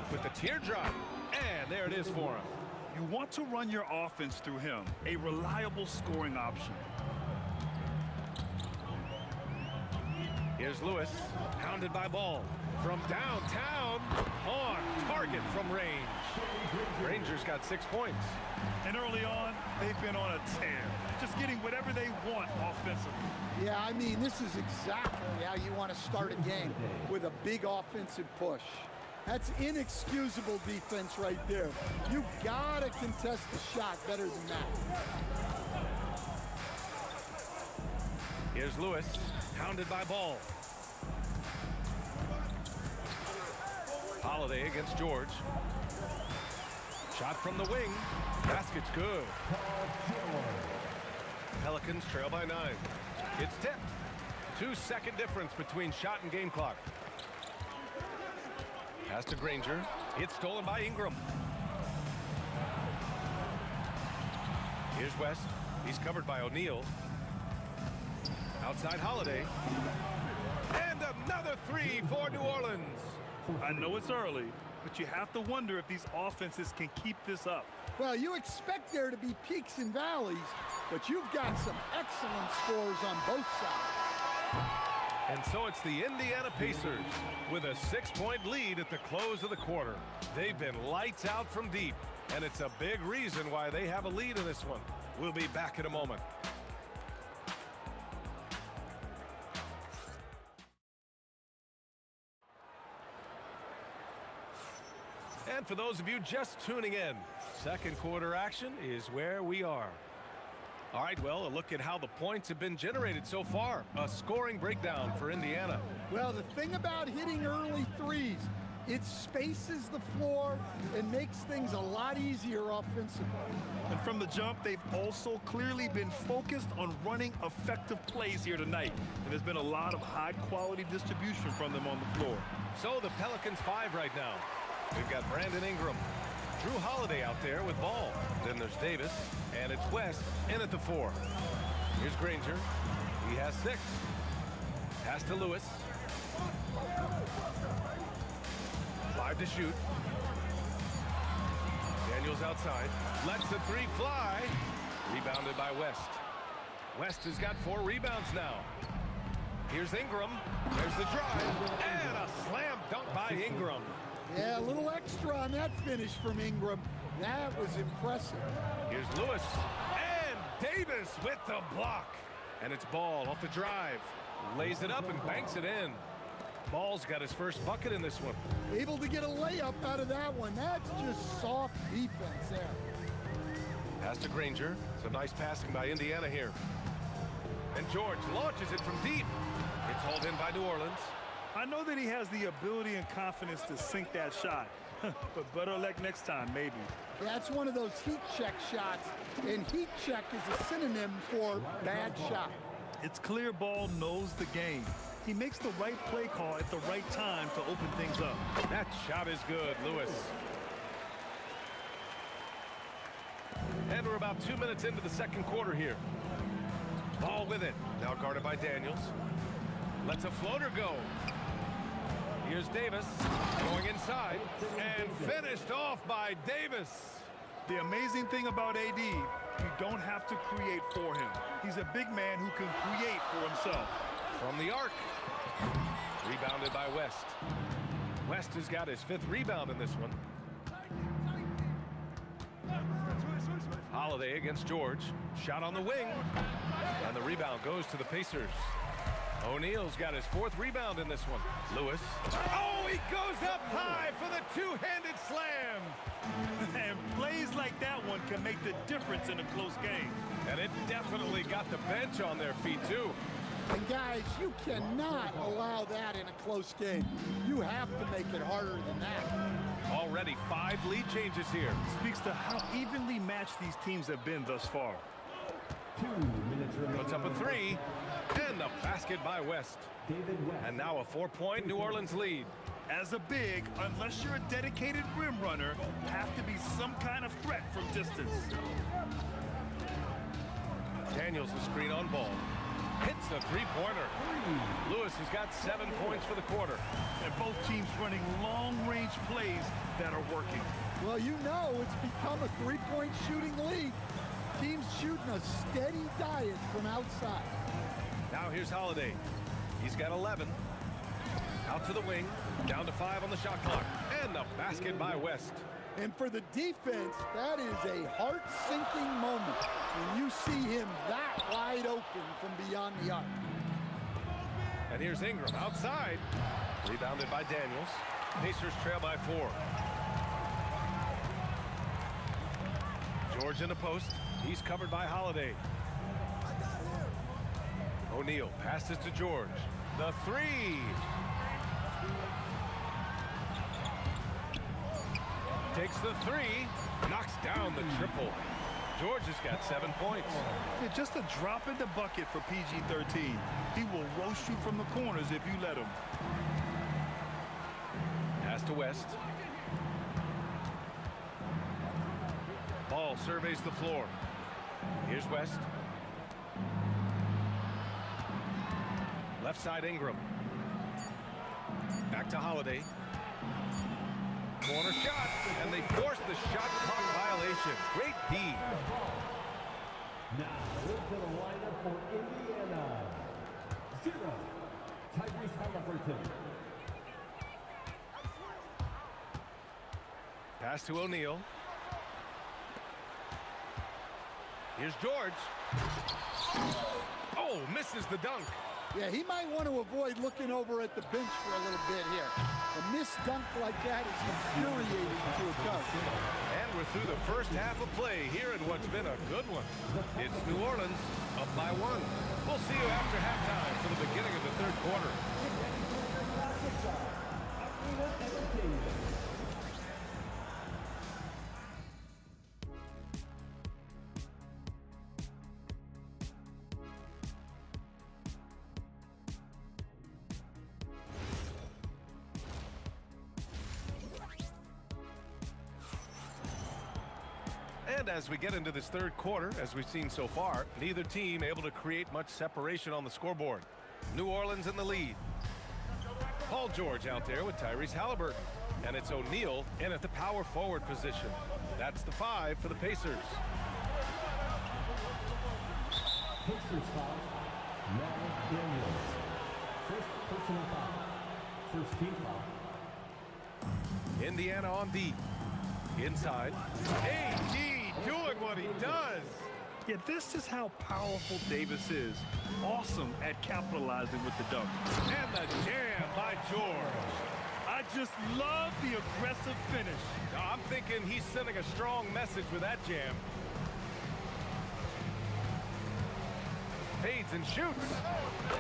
With the teardrop. And there it is for him. You want to run your offense through him, a reliable scoring option. Here's Lewis, hounded by Ball. From downtown, on target from range. Rangers got 6 points. And early on, they've been on a tear, just getting whatever they want offensively. Yeah, I mean, this is exactly how you want to start a game, with a big offensive push. That's inexcusable defense right there. You gotta contest the shot better than that. Here's Lewis, hounded by Ball. Holiday against George. Shot from the wing. Basket's good. Pelicans trail by 9. It's tipped. 2-second difference between shot and game clock. Pass to Granger. It's stolen by Ingram. Here's West. He's covered by O'Neal. Outside Holiday. And another three for New Orleans. I know it's early, but you have to wonder if these offenses can keep this up. Well, you expect there to be peaks and valleys, but you've got some excellent scores on both sides. And so it's the Indiana Pacers with a 6-point lead at the close of the quarter. They've been lights out from deep, and it's a big reason why they have a lead in this one. We'll be back in a moment. And for those of you just tuning in, second quarter action is where we are. All right, well, a look at how the points have been generated so far. A scoring breakdown for Indiana. Well, the thing about hitting early threes, it spaces the floor and makes things a lot easier offensively. And from the jump, they've also clearly been focused on running effective plays here tonight. And there's been a lot of high-quality distribution from them on the floor. So the Pelicans 5 right now. We've got Brandon Ingram. Drew Holiday out there with ball. Then there's Davis, and it's West in at the 4. Here's Granger. He has 6. Pass to Lewis. 5 to shoot. Daniels outside. Lets the 3 fly. Rebounded by West. West has got 4 rebounds now. Here's Ingram. There's the drive. And a slam dunk by Ingram. Yeah, a little extra on that finish from Ingram. That was impressive. Here's Lewis. And Davis with the block. And it's Ball off the drive. Lays it up and banks it in. Ball's got his first bucket in this one. Able to get a layup out of that one. That's just soft defense there. Pass to Granger. Some nice passing by Indiana here. And George launches it from deep. It's hauled in by New Orleans. I know that he has the ability and confidence to sink that shot, but better luck next time, maybe. That's one of those heat check shots, and heat check is a synonym for bad shot. It's clear Ball knows the game. He makes the right play call at the right time to open things up. That shot is good, Lewis. And we're about 2 minutes into the second quarter here. Ball with it. Now guarded by Daniels. Lets a floater go. Here's Davis going inside and finished off by Davis. The amazing thing about AD, you don't have to create for him. He's a big man who can create for himself. From the arc. Rebounded by West. West has got his 5th rebound in this one. Holiday against George. Shot on the wing. And the rebound goes to the Pacers. O'Neal's got his 4th rebound in this one. Lewis. Oh, he goes up high for the 2-handed slam. And plays like that one can make the difference in a close game. And it definitely got the bench on their feet, too. And guys, you cannot allow that in a close game. You have to make it harder than that. Already 5 lead changes here. Speaks to how evenly matched these teams have been thus far. 2 minutes remaining. Puts up a 3. And the basket by West. And now a 4-point New Orleans lead. As a big, unless you're a dedicated rim runner, have to be some kind of threat from distance. Daniels the screen on Ball. Hits the 3-pointer. Lewis has got 7 points for the quarter. And both teams running long-range plays that are working. Well, you know it's become a 3-point shooting league. Teams shooting a steady diet from outside. Now here's Holiday. He's got 11. Out to the wing. Down to 5 on the shot clock. And the basket by West. And for the defense, that is a heart-sinking moment when you see him that wide open from beyond the arc. And here's Ingram outside. Rebounded by Daniels. Pacers trail by 4. George in the post. He's covered by Holiday. O'Neal passes to George. The 3. Take Makes the three. Knocks down the triple. George has got 7 points. Yeah, just a drop in the bucket for PG-13. He will roast you from the corners if you let him. Pass to West. Ball surveys the floor. Here's West. Left side Ingram. Back to Holiday. Corner shot, and they force the shot clock violation. Great D. Now, into the lineup for Indiana. 0, Tyrese Halliburton. Pass to O'Neal. Here's George. Oh, misses the dunk. Yeah, he might want to avoid looking over at the bench for a little bit here. A missed dunk like that is infuriating to a Cub. And we're through the first half of play here in what's been a good one. It's New Orleans up by 1. We'll see you after halftime for the beginning of the third quarter. And as we get into this third quarter, as we've seen so far, neither team able to create much separation on the scoreboard. New Orleans in the lead. Paul George out there with Tyrese Halliburton. And it's O'Neal in at the power forward position. That's the 5 for the Pacers. Pacers foul. Now Daniels. First personal foul. First team foul. Indiana on D. Inside. AG doing what he does. Yeah, this is how powerful Davis is. Awesome at capitalizing with the dunk. And the jam by George. I just love the aggressive finish. I'm thinking he's sending a strong message with that jam. Fades and shoots.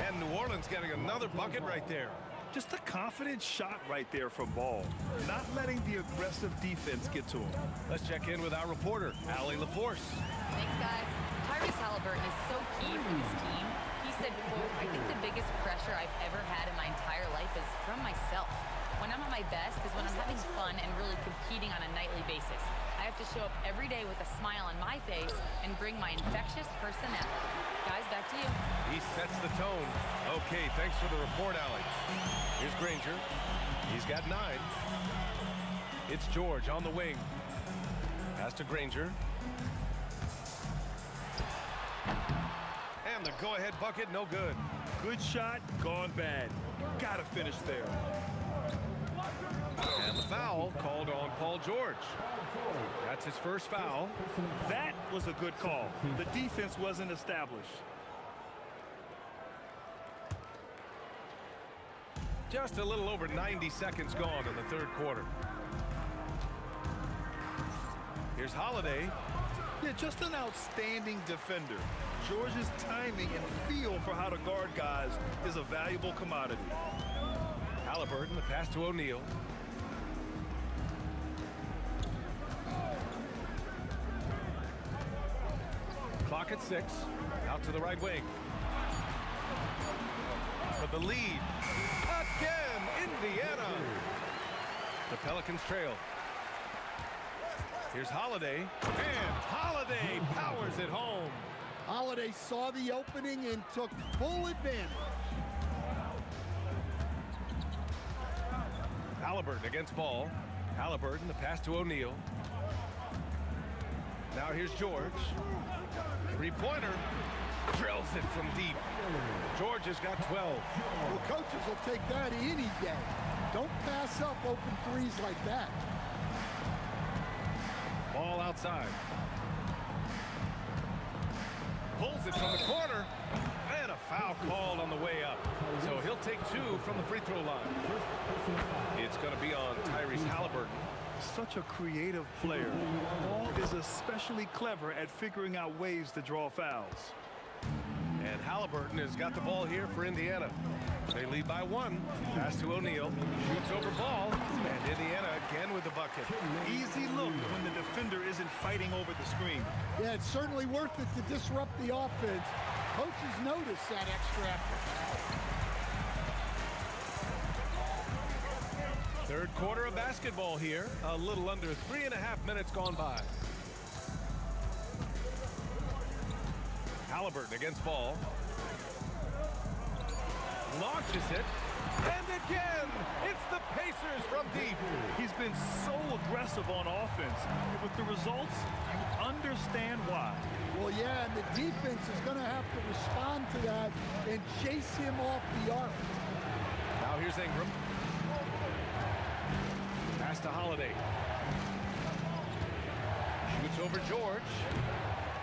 And New Orleans getting another bucket right there. Just a confident shot right there from Ball. Not letting the aggressive defense get to him. Let's check in with our reporter, Allie LaForce. Thanks, guys. Tyrese Halliburton is so key for this team. He said, quote, I think the biggest pressure I've ever had in my entire life is from myself. When I'm at my best is when I'm having fun and really competing on a nightly basis. I have to show up every day with a smile on my face and bring my infectious personality. Guys, back to you. He sets the tone. Okay, thanks for the report, Allie. Here's Granger. He's got 9. It's George on the wing. Pass to Granger. And the go-ahead bucket, no good. Good shot, gone bad. Gotta finish there. And the foul called on Paul George. That's his first foul. That was a good call. The defense wasn't established. Just a little over 90 seconds gone in the third quarter. Here's Holiday. Yeah, just an outstanding defender. George's timing and feel for how to guard guys is a valuable commodity. Halliburton, the pass to O'Neal. Clock at 6. Out to the right wing. For the lead. Again, Indiana. The Pelicans trail. Here's Holiday. And Holiday powers it home. Holiday saw the opening and took full advantage. Halliburton against Ball. Halliburton, the pass to O'Neal. Now here's George. Three-pointer. Drills it from deep. George has got 12. Well, coaches will take that any day. Don't pass up open threes like that. Ball outside. Pulls it from the corner. And a foul called on the way up. So he'll take 2 from the free throw line. It's going to be on Tyrese Halliburton. Such a creative player. Ball is especially clever at figuring out ways to draw fouls. And Halliburton has got the ball here for Indiana. They lead by 1. Pass to O'Neal. Shoots over Ball. And Indiana again with the bucket. Easy look isn't fighting over the screen. Yeah, it's certainly worth it to disrupt the offense. Coaches notice that extra effort. Third quarter of basketball here. A little under 3.5 minutes gone by. Halliburton against ball. Launches it. And again, it's the Pacers from deep. He's been so aggressive on offense. With the results, you understand why. Well, yeah, and the defense is going to have to respond to that and chase him off the arc. Now here's Ingram. Pass to Holiday. Shoots over George.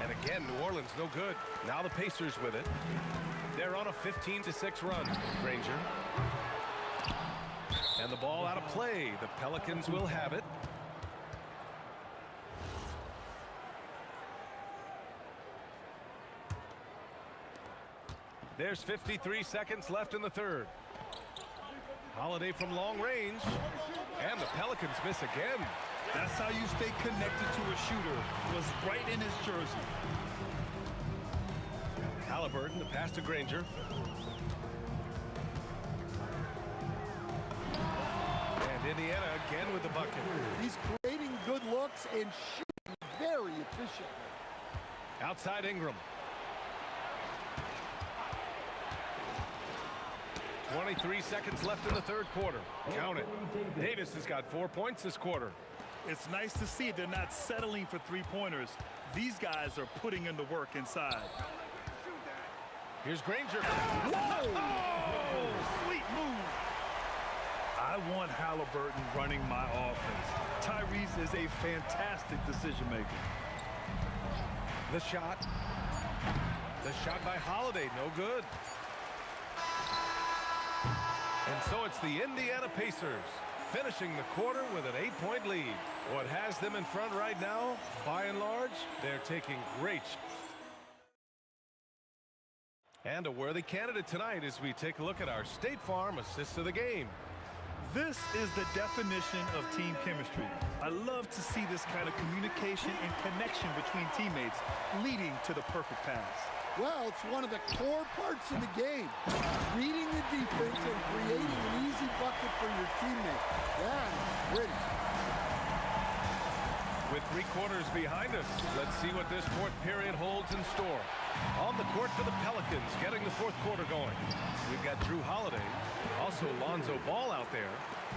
And again, New Orleans no good. Now the Pacers with it. They're on a 15-6 run. Granger. And the ball out of play. The Pelicans will have it. There's 53 seconds left in the third. Holiday from long range. And the Pelicans miss again. That's how you stay connected to a shooter. Was right in his jersey. Halliburton, the pass to Granger. And Indiana again with the bucket. He's creating good looks and shooting very efficiently. Outside Ingram. 23 seconds left in the third quarter. Count it. Davis has got 4 points this quarter. It's nice to see they're not settling for three-pointers. These guys are putting in the work inside. Here's Granger. Whoa! Oh, sweet move. I want Halliburton running my offense. Tyrese is a fantastic decision maker. The shot. The shot by Holiday, no good. And so it's the Indiana Pacers finishing the quarter with an 8-point lead. What has them in front right now, by and large, they're taking great. And a worthy candidate tonight as we take a look at our State Farm assists of the game. This is the definition of team chemistry. I love to see this kind of communication and connection between teammates leading to the perfect pass. Well, it's one of the core parts of the game. Reading the defense and creating an easy bucket for your teammate. That is pretty. With 3 quarters behind us, let's see what this fourth period holds in store. On the court for the Pelicans, getting the fourth quarter going. We've got Drew Holiday, also Lonzo Ball out there.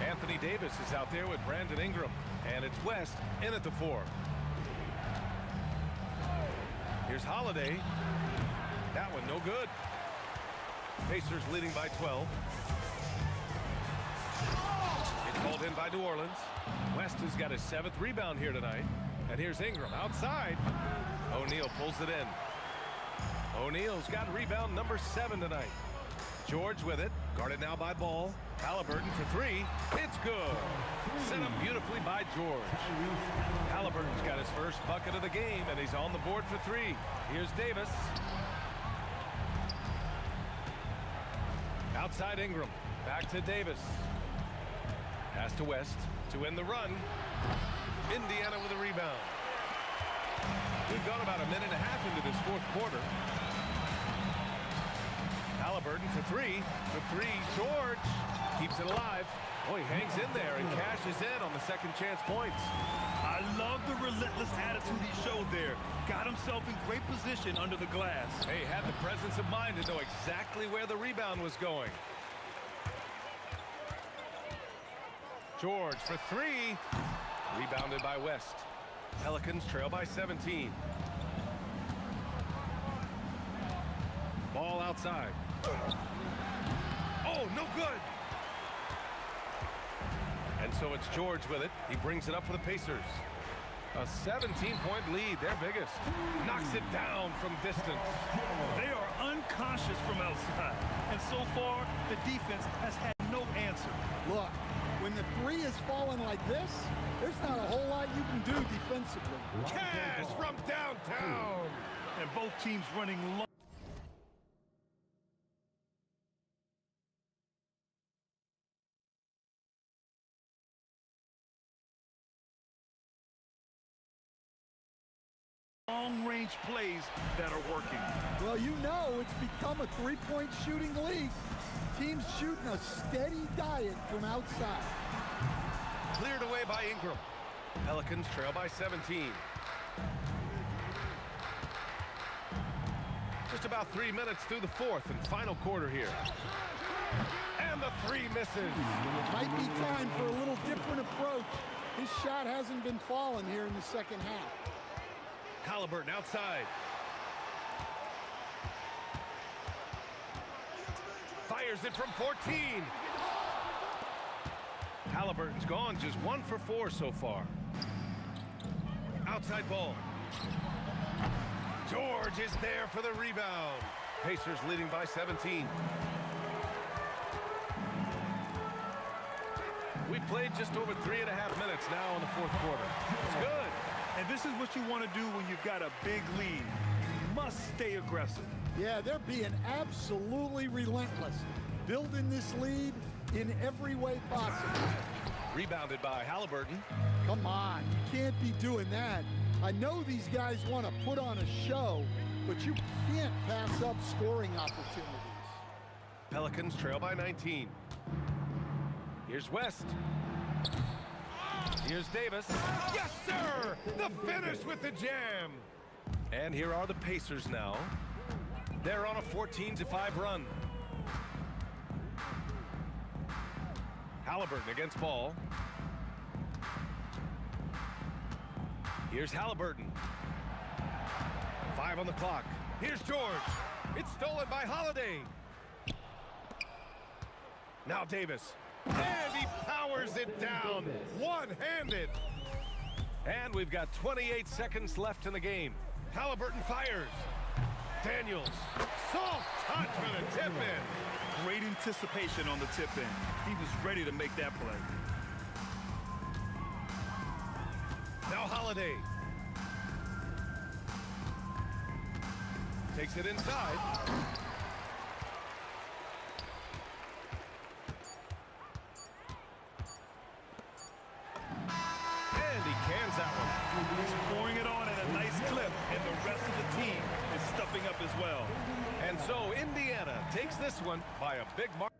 Anthony Davis is out there with Brandon Ingram. And it's West in at the 4. Here's Holiday. That one no good. Pacers leading by 12. It's hauled in by New Orleans. West has got his 7th rebound here tonight. And here's Ingram outside. O'Neal pulls it in. O'Neal's got rebound number 7 tonight. George with it. Guarded now by Ball. Halliburton for 3. It's good. Set up beautifully by George. Halliburton's got his first bucket of the game, and he's on the board for 3. Here's Davis. Outside Ingram. Back to Davis. Pass to West to end the run. Indiana with a rebound. We've gone about a minute and a half into this fourth quarter. Halliburton for 3. For 3, George keeps it alive. Oh, he hangs in there and cashes in on the second chance points. I love the relentless attitude he showed there. Got himself in great position under the glass. Hey, had the presence of mind to know exactly where the rebound was going. George for 3. Rebounded by West. Pelicans trail by 17. Ball outside. Oh, no good. And so it's George with it. He brings it up for the Pacers. A 17-point lead, their biggest. Knocks it down from distance. They are unconscious from outside. And so far, the defense has had no answer. Look, when the 3 is falling like this, there's not a whole lot you can do defensively. Cash from downtown. And both teams running low. long-range plays that are working. Well, you know it's become a three-point shooting league. Teams shooting a steady diet from outside. Cleared away by Ingram. Pelicans trail by 17. Just about 3 minutes through the fourth and final quarter here. And the three misses. Might be time for a little different approach. His shot hasn't been falling here in the second half. Halliburton outside. Fires it from 14. Halliburton's gone just 1 for 4 so far. Outside ball. George is there for the rebound. Pacers leading by 17. We played just over 3.5 minutes now in the fourth quarter. It's good. And this is what you want to do when you've got a big lead. You must stay aggressive. Yeah, they're being absolutely relentless, building this lead in every way possible. Rebounded by Halliburton. Come on, you can't be doing that. I know these guys want to put on a show, but you can't pass up scoring opportunities. Pelicans trail by 19. Here's West. Here's Davis. Yes, sir! The finish with the jam. And here are the Pacers now. They're on a 14-5 run. Halliburton against ball. Here's Halliburton. 5 on the clock. Here's George. It's stolen by Holiday. Now Davis. And he powers it down. One-handed. And we've got 28 seconds left in the game. Halliburton fires. Daniels. Soft touch for the tip-in. Great anticipation on the tip-in. He was ready to make that play. Now Holiday. Takes it inside. And he cans that one. He's pouring it on at a nice clip, and the rest of the team is stepping up as well. And so Indiana takes this one by a big mark.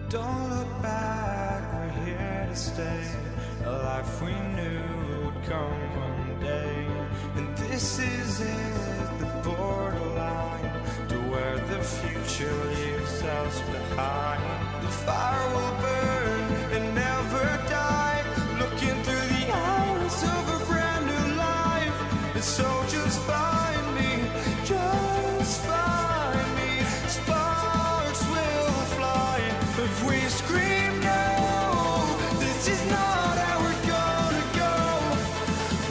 Don't look back, we're here to stay. A life we knew would come one day. And this is it, the borderline to where the future leaves us behind. The fire will burn and never die, looking through the eyes of a brand new life. And so just find me, just find me. Sparks will fly if we scream no. This is not how we're gonna go.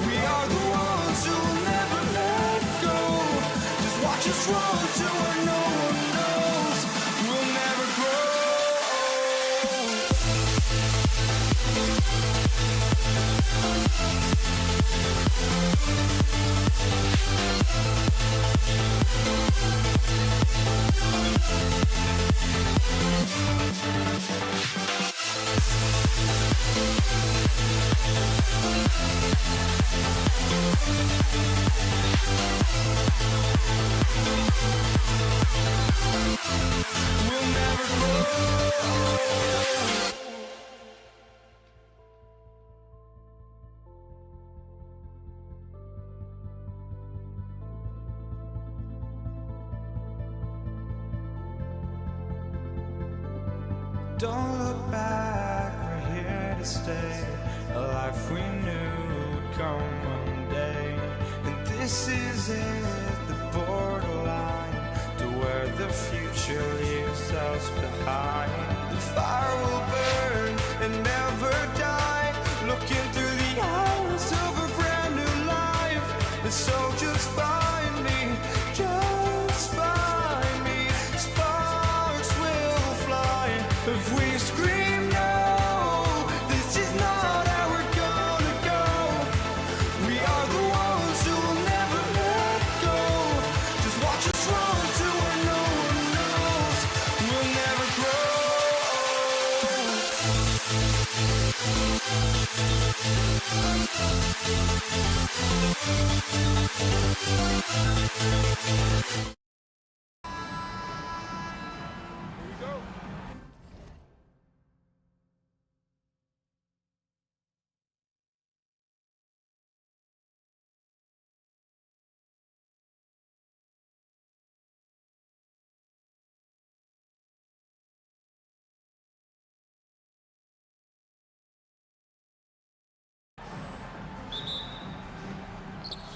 We are the ones who will never let go. Just watch us run to where no one knows. We'll never grow. Don't look back, we're here to stay. A life we knew would come one day. And this is it, the borderline to where the future leaves us behind. The fire will burn and never die, looking through the eyes of a brand new life. And so just find me, just find me. Sparks will fly if we scream no. This is not how we're gonna go. We are the ones who will never let go. Just watch us run to where no one knows. We'll never grow.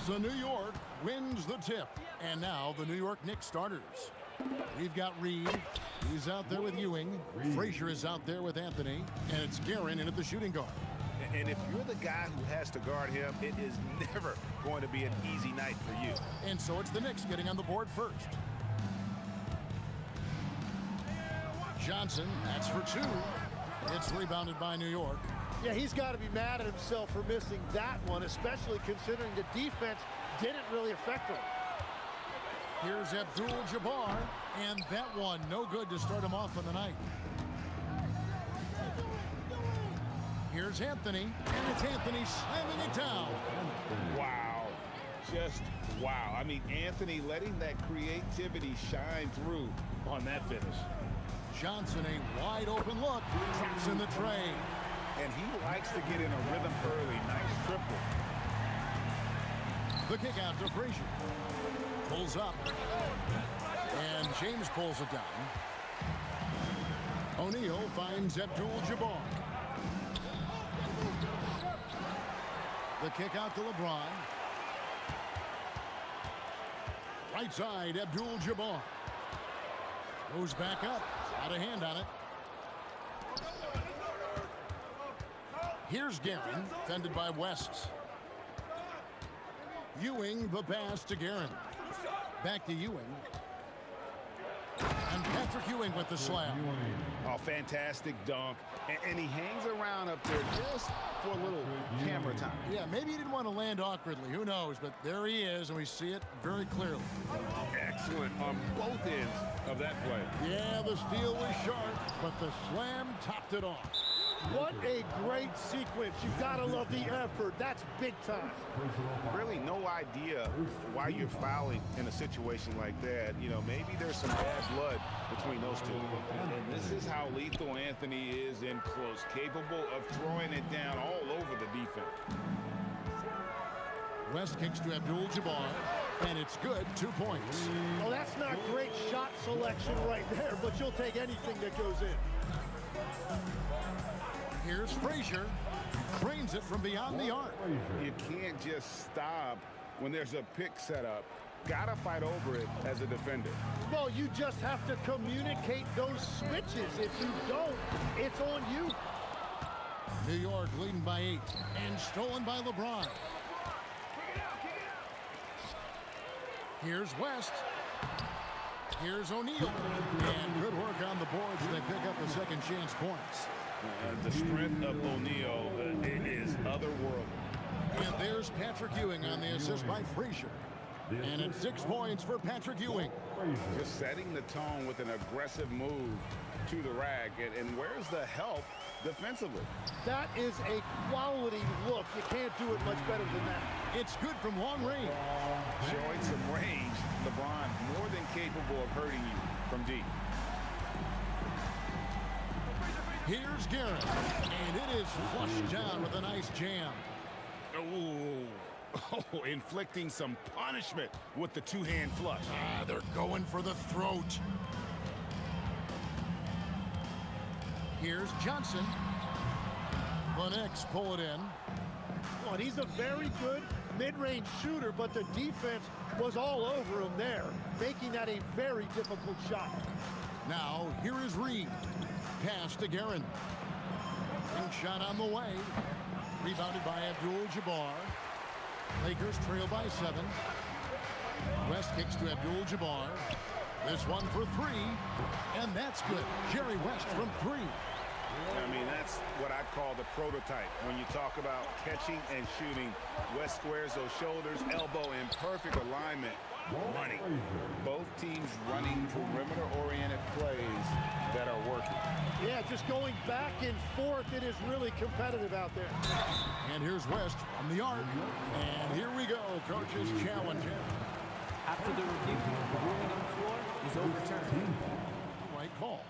So New York wins the tip. And now the New York Knicks starters. We've got Reed. He's out there with Ewing. Frazier is out there with Anthony. And it's Guerin in at the shooting guard. And if you're the guy who has to guard him, it is never going to be an easy night for you. And so it's the Knicks getting on the board first. Johnson, that's for two. It's rebounded by New York. Yeah, he's got to be mad at himself for missing that one, especially considering the defense didn't really affect him. Here's Abdul-Jabbar, and that one no good to start him off on the night. Here's Anthony, and it's Anthony slamming it down. Wow. Just wow. I mean, Anthony letting that creativity shine through on that finish. Johnson, a wide open look, traps in the tray. And he likes to get in a rhythm early. Nice triple. The kick out to Frazier. Pulls up. And James pulls it down. O'Neal finds Abdul-Jabbar. The kick out to LeBron. Right side, Abdul-Jabbar. Goes back up. Out of hand on it. Here's Guerin, fended by West. Ewing, the pass to Guerin. Back to Ewing. And Patrick Ewing with the slam. Oh, fantastic dunk. And he hangs around up there just for a little camera time. Yeah, maybe he didn't want to land awkwardly. Who knows? But there he is, and we see it very clearly. Excellent on both ends of that play. Yeah, the steal was sharp, but the slam topped it off. What a great sequence. You've got to love the effort. That's big time. Really no idea why you're fouling in a situation like that. You know, maybe there's some bad blood between those two. And this is how lethal Anthony is in close, capable of throwing it down all over the defense. West kicks to Abdul-Jabbar, and it's good. 2 points. Well, that's not great shot selection right there, but you'll take anything that goes in. Here's Frazier. Cranes it from beyond the arc. You can't just stop when there's a pick set up. Gotta fight over it as a defender. Well, you just have to communicate those switches. If you don't, it's on you. New York leading by 8 and stolen by LeBron. Here's West. Here's O'Neal. And good work on the boards. They pick up the second chance points. The strength of O'Neal is otherworldly. And there's Patrick Ewing on the assist by Frazier. And it's 6 points for Patrick Ewing. Just setting the tone with an aggressive move to the rack. And where's the help defensively? That is a quality look. You can't do it much better than that. It's good from long range. Showing some range. LeBron more than capable of hurting you from deep. Here's Guerin, and it is flushed down with a nice jam. Oh, inflicting some punishment with the two-hand flush. They're going for the throat. Here's Johnson. The Knicks pull it in. Oh, and he's a very good mid-range shooter, but the defense was all over him there, making that a very difficult shot. Now, here is Reed. Pass to Guerin. Ring shot on the way. Rebounded by Abdul-Jabbar. Lakers trail by 7. West kicks to Abdul-Jabbar. This one for 3, and that's good. Jerry West from 3. I mean, that's what I'd call the prototype. When you talk about catching and shooting, West squares those shoulders, elbow in perfect alignment. Money. Both teams running perimeter-oriented plays that are working. Yeah, just going back and forth. It is really competitive out there. And here's West from the arc. And here we go. Coach's challenge. After the review, the ruling on the floor is overturned. Right call.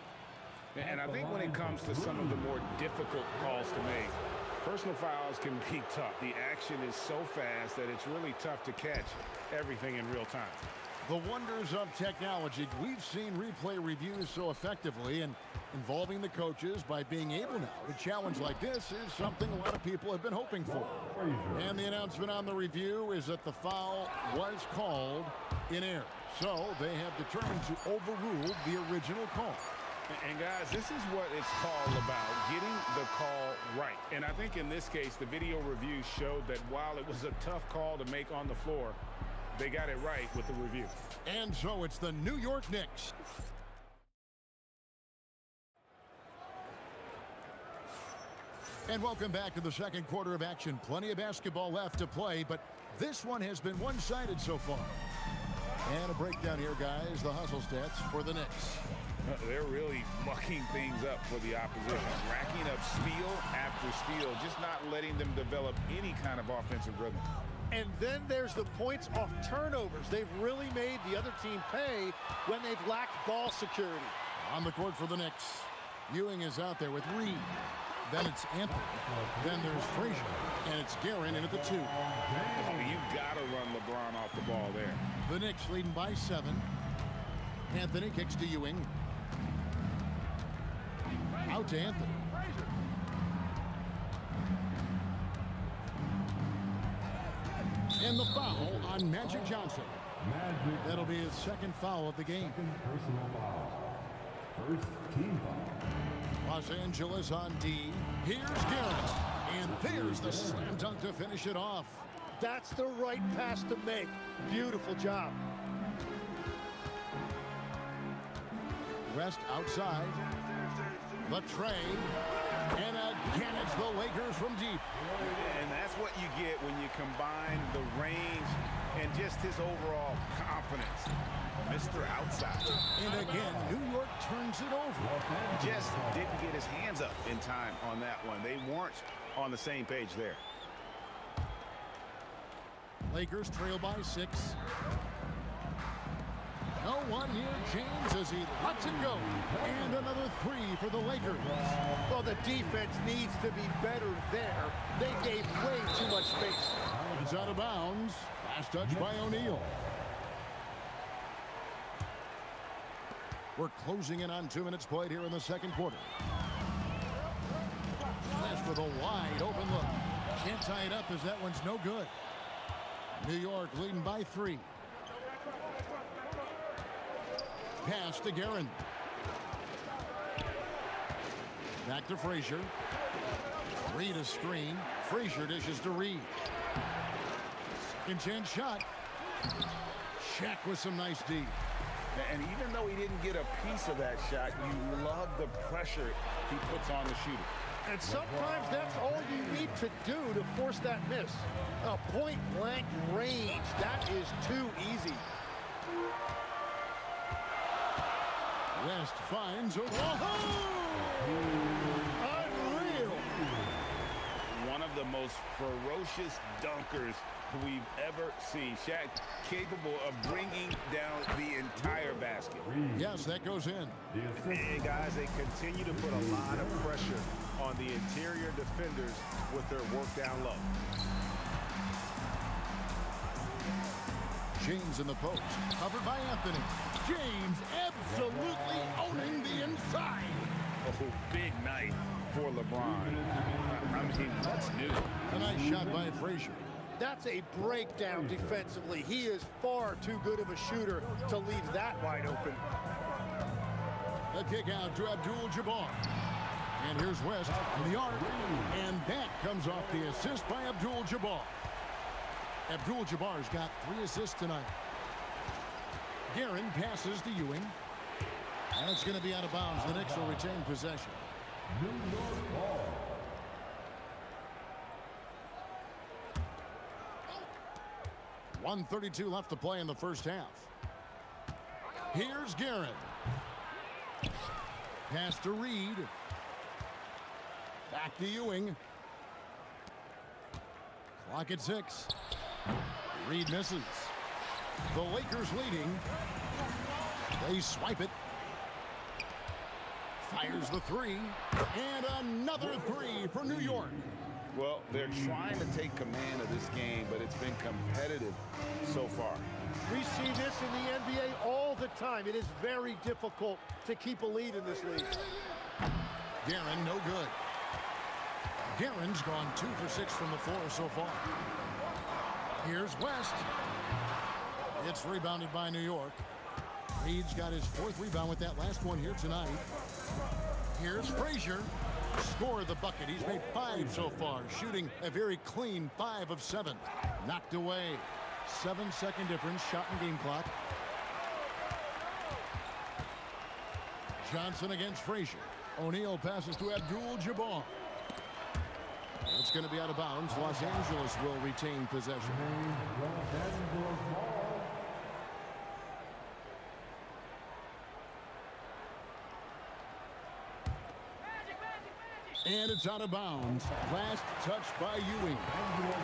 And I think when it comes to some of the more difficult calls to make, personal fouls can be tough. The action is so fast that it's really tough to catch everything in real time. The wonders of technology. We've seen replay reviews so effectively, and involving the coaches by being able now to challenge like this is something a lot of people have been hoping for. And the announcement on the review is that the foul was called in error. So they have determined to overrule the original call. And guys, this is what it's all about, getting the call right. And I think in this case, the video review showed that while it was a tough call to make on the floor, they got it right with the review. And so it's the New York Knicks. And welcome back to the second quarter of action. Plenty of basketball left to play, but this one has been one-sided so far. And a breakdown here, guys. The hustle stats for the Knicks. They're really mucking things up for the opposition, racking up steal after steal, just not letting them develop any kind of offensive rhythm. And then there's the points off turnovers. They've really made the other team pay when they've lacked ball security. On the court for the Knicks, Ewing is out there with Reed. Then it's Anthony. Then there's Frazier. And it's Guerin in at the 2. You've got to run LeBron off the ball there. The Knicks leading by 7. Anthony kicks to Ewing. Out to Anthony. And the foul on Magic Johnson. That'll be his second foul of the game. Personal foul. First team foul. Los Angeles on D. Here's Guerin. And there's the slam dunk to finish it off. That's the right pass to make. Beautiful job. West outside. The tray. And again, it's the Lakers from deep. And that's what you get when you combine the range and just his overall confidence. Mr. Outside. And again, New York turns it over. Just didn't get his hands up in time on that one. They weren't on the same page there. Lakers trail by 6. No one near James as he lets it go. And another 3 for the Lakers. Well, the defense needs to be better there. They gave way too much space. It's out of bounds. Last touch by O'Neal. We're closing in on 2 minutes played here in the second quarter. Flash with a wide open look. Can't tie it up as that one's no good. New York leading by 3. Pass to Guerin. Back to Frazier. Reed a screen. Frazier dishes to Reed. Second chance shot. Shaq with some nice D. And even though he didn't get a piece of that shot, you love the pressure he puts on the shooter. And sometimes that's all you need to do to force that miss. A point-blank range. That is too easy. West finds a Unreal. One of the most ferocious dunkers we've ever seen. Shaq capable of bringing down the entire basket. Yes, that goes in. And guys, they continue to put a lot of pressure on the interior defenders with their work down low. James in the post, covered by Anthony. James absolutely owning the inside. Oh, big night LeBron. I mean, what's new? A nice shot by Frazier. That's a breakdown defensively. He is far too good of a shooter to leave that wide open. The kick out to Abdul-Jabbar. And here's West in the arc. And that comes off the assist by Abdul-Jabbar. Abdul-Jabbar's got 3 assists tonight. Guerin passes to Ewing. And it's going to be out of bounds. The Knicks will retain possession. 1:32 left to play in the first half. Here's Guerin. Pass to Reed. Back to Ewing. Clock at 6. Reed misses. The Lakers leading. They swipe it. Fires the 3. And another 3 for New York. Well, they're trying to take command of this game, but it's been competitive so far. We see this in the NBA all the time. It is very difficult to keep a lead in this league. Guerin, no good. Guerin's gone 2 for 6 from the floor so far. Here's West. It's rebounded by New York. Reed's got his 4th rebound with that last one here tonight. Here's Frazier. Score the bucket. He's made 5 so far, shooting a very clean 5 of 7. Knocked away. 7-second difference, shot and game clock. Johnson against Frazier. O'Neal passes to Abdul-Jabbar. It's going to be out of bounds. Los Angeles will retain possession. And it's out of bounds. Last touch by Ewing.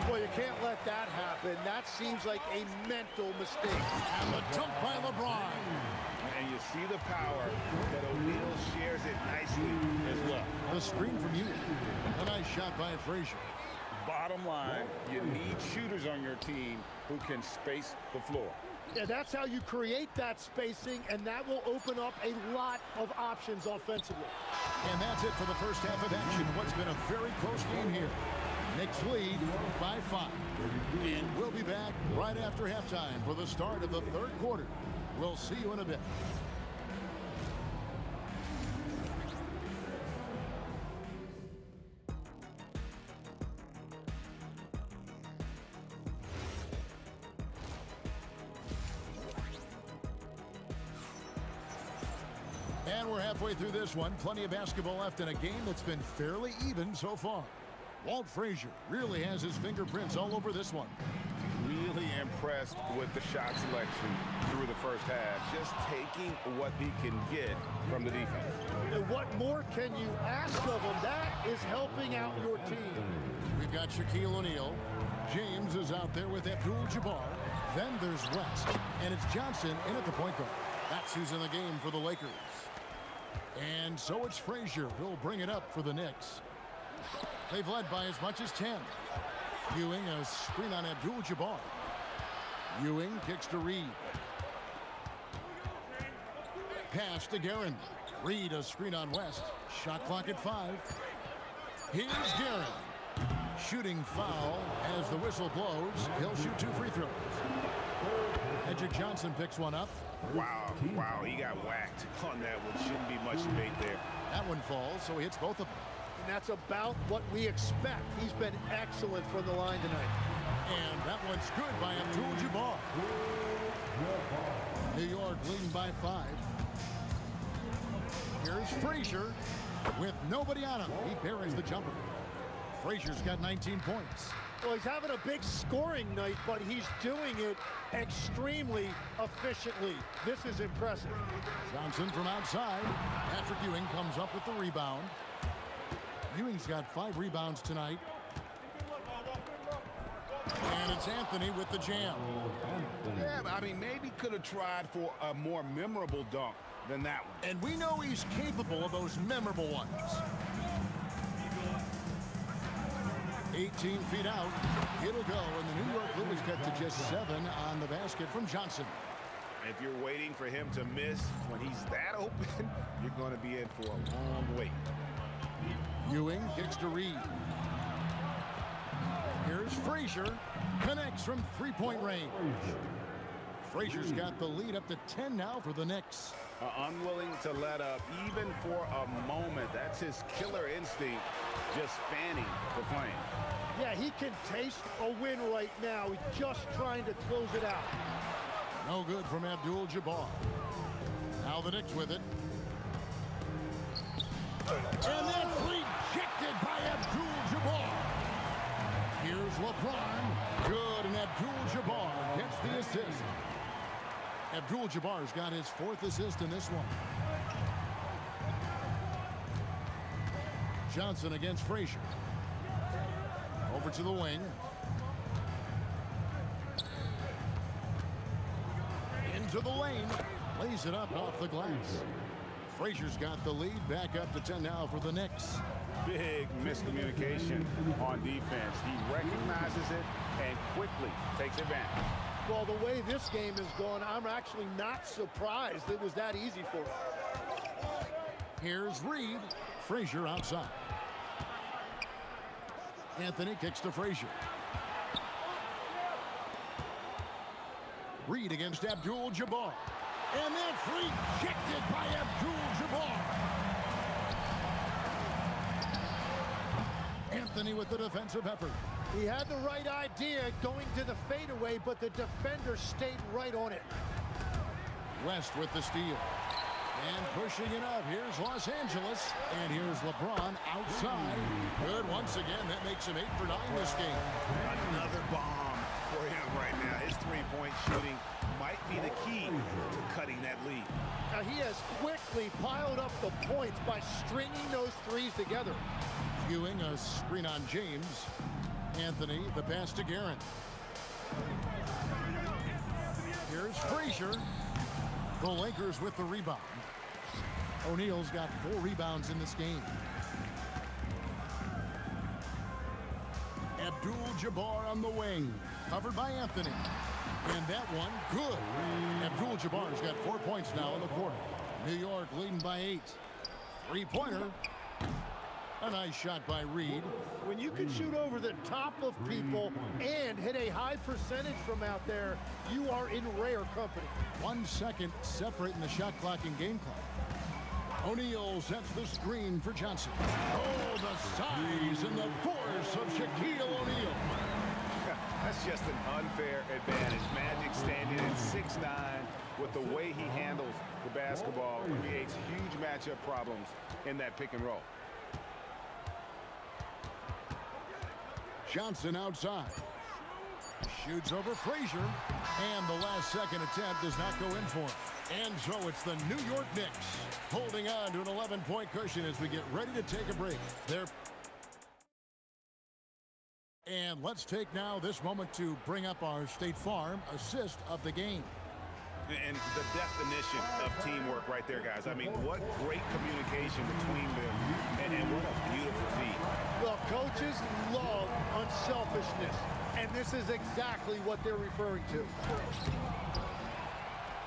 Well, you can't let that happen. That seems like a mental mistake. And the dunk by LeBron. And you see the power that O'Neal shares it nicely as well. The screen from Ewing. A nice shot by Frazier. Bottom line, you need shooters on your team who can space the floor. Yeah, that's how you create that spacing, and that will open up a lot of options offensively. And that's it for the first half of action. What's been a very close game here. Knicks lead by 5. And we'll be back right after halftime for the start of the 3rd quarter. We'll see you in a bit. And we're halfway through this one. Plenty of basketball left in a game that's been fairly even so far. Walt Frazier really has his fingerprints all over this one. Really impressed with the shot selection through the first half. Just taking what he can get from the defense. And what more can you ask of him? That is helping out your team. We've got Shaquille O'Neal. James is out there with Abdul-Jabbar. Then there's West. And it's Johnson in at the point guard. That's who's in the game for the Lakers. And so it's Frazier who'll bring it up for the Knicks. They've led by as much as 10. Ewing, a screen on Abdul-Jabbar. Ewing kicks to Reed. Pass to Guerin. Reed, a screen on West. Shot clock at 5. Here's Guerin. Shooting foul as the whistle blows. He'll shoot 2 free throws. Edric Johnson picks one up. Wow, he got whacked on that one. Shouldn't be much debate there. That one falls, so he hits both of them. And that's about what we expect. He's been excellent from the line tonight. And that one's good by Abdul-Jabbar. New York leading by 5. Here's Frazier with nobody on him. He buries the jumper. Frazier's got 19 points. Well, he's having a big scoring night, but he's doing it extremely efficiently. This is impressive. Johnson from outside. Patrick Ewing comes up with the rebound. Ewing's got 5 rebounds tonight. And it's Anthony with the jam. Yeah, I mean, maybe could have tried for a more memorable dunk than that one. And we know he's capable of those memorable ones. 18 feet out. It'll go, and the New York Blues get to just 7 on the basket from Johnson. If you're waiting for him to miss when he's that open, you're going to be in for a long wait. Ewing kicks to Reed. Here's Frazier. Connects from three-point range. Frazier's got the lead up to 10 now for the Knicks. Unwilling to let up even for a moment. That's his killer instinct, just fanning the flame. Yeah, he can taste a win right now. He's just trying to close it out. No good from Abdul-Jabbar. Now the Knicks with it. And that's rejected by Abdul-Jabbar. Here's LeBron. Good, and Abdul-Jabbar gets the assist. Abdul-Jabbar's got his 4th assist in this one. Johnson against Frazier. Over to the wing. Into the lane. Lays it up off the glass. Frazier's got the lead. Back up to 10 now for the Knicks. Big miscommunication on defense. He recognizes it and quickly takes advantage. Well, the way this game is going, I'm actually not surprised it was that easy for him. Here's Reed. Frazier outside. Anthony kicks to Frazier. Reed against Abdul-Jabbar. And that's rejected by Abdul-Jabbar. Anthony with the defensive effort. He had the right idea going to the fadeaway, but the defender stayed right on it. West with the steal. And pushing it up. Here's Los Angeles. And here's LeBron outside. Good once again. That makes him 8 for 9 this game. Another bomb for him right now. His three-point shooting might be the key to cutting that lead. Now he has quickly piled up the points by stringing those threes together. Ewing, a screen on James. Anthony, the pass to Guerin. Here's Frazier. The Lakers with the rebound. O'Neal's got 4 rebounds in this game. Abdul-Jabbar on the wing. Covered by Anthony. And that one, good. Abdul-Jabbar's got 4 points now in the quarter. New York leading by 8. Three-pointer. A nice shot by Reed. When you can shoot over the top of people and hit a high percentage from out there, you are in rare company. 1 second separating the shot clock and game clock. O'Neal sets the screen for Johnson. Oh, the size and the force of Shaquille O'Neal. That's just an unfair advantage. Magic standing at 6'9", with the way he handles the basketball, creates huge matchup problems in that pick and roll. Johnson outside. Shoots over Frazier. And the last second attempt does not go in for him. And so it's the New York Knicks holding on to an 11-point cushion as we get ready to take a break. And let's take now this moment to bring up our State Farm assist of the game. And the definition of teamwork right there, guys. I mean, what great communication between them, and what a beautiful feat. Well, coaches love unselfishness, and this is exactly what they're referring to.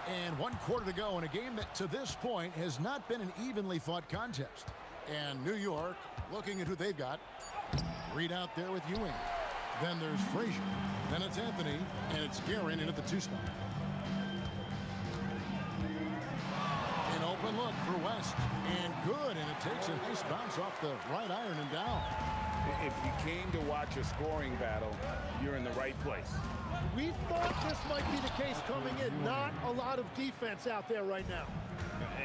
And 1 quarter to go in a game that to this point has not been an evenly fought contest. And New York looking at who they've got. Reed out there with Ewing. Then there's Frazier. Then it's Anthony, and it's Guerin in at the 2 spot. An open look for West, and good, and it takes a nice bounce off the right iron and down. If you came to watch a scoring battle, you're in the right place. We thought this might be the case coming in. Not a lot of defense out there right now.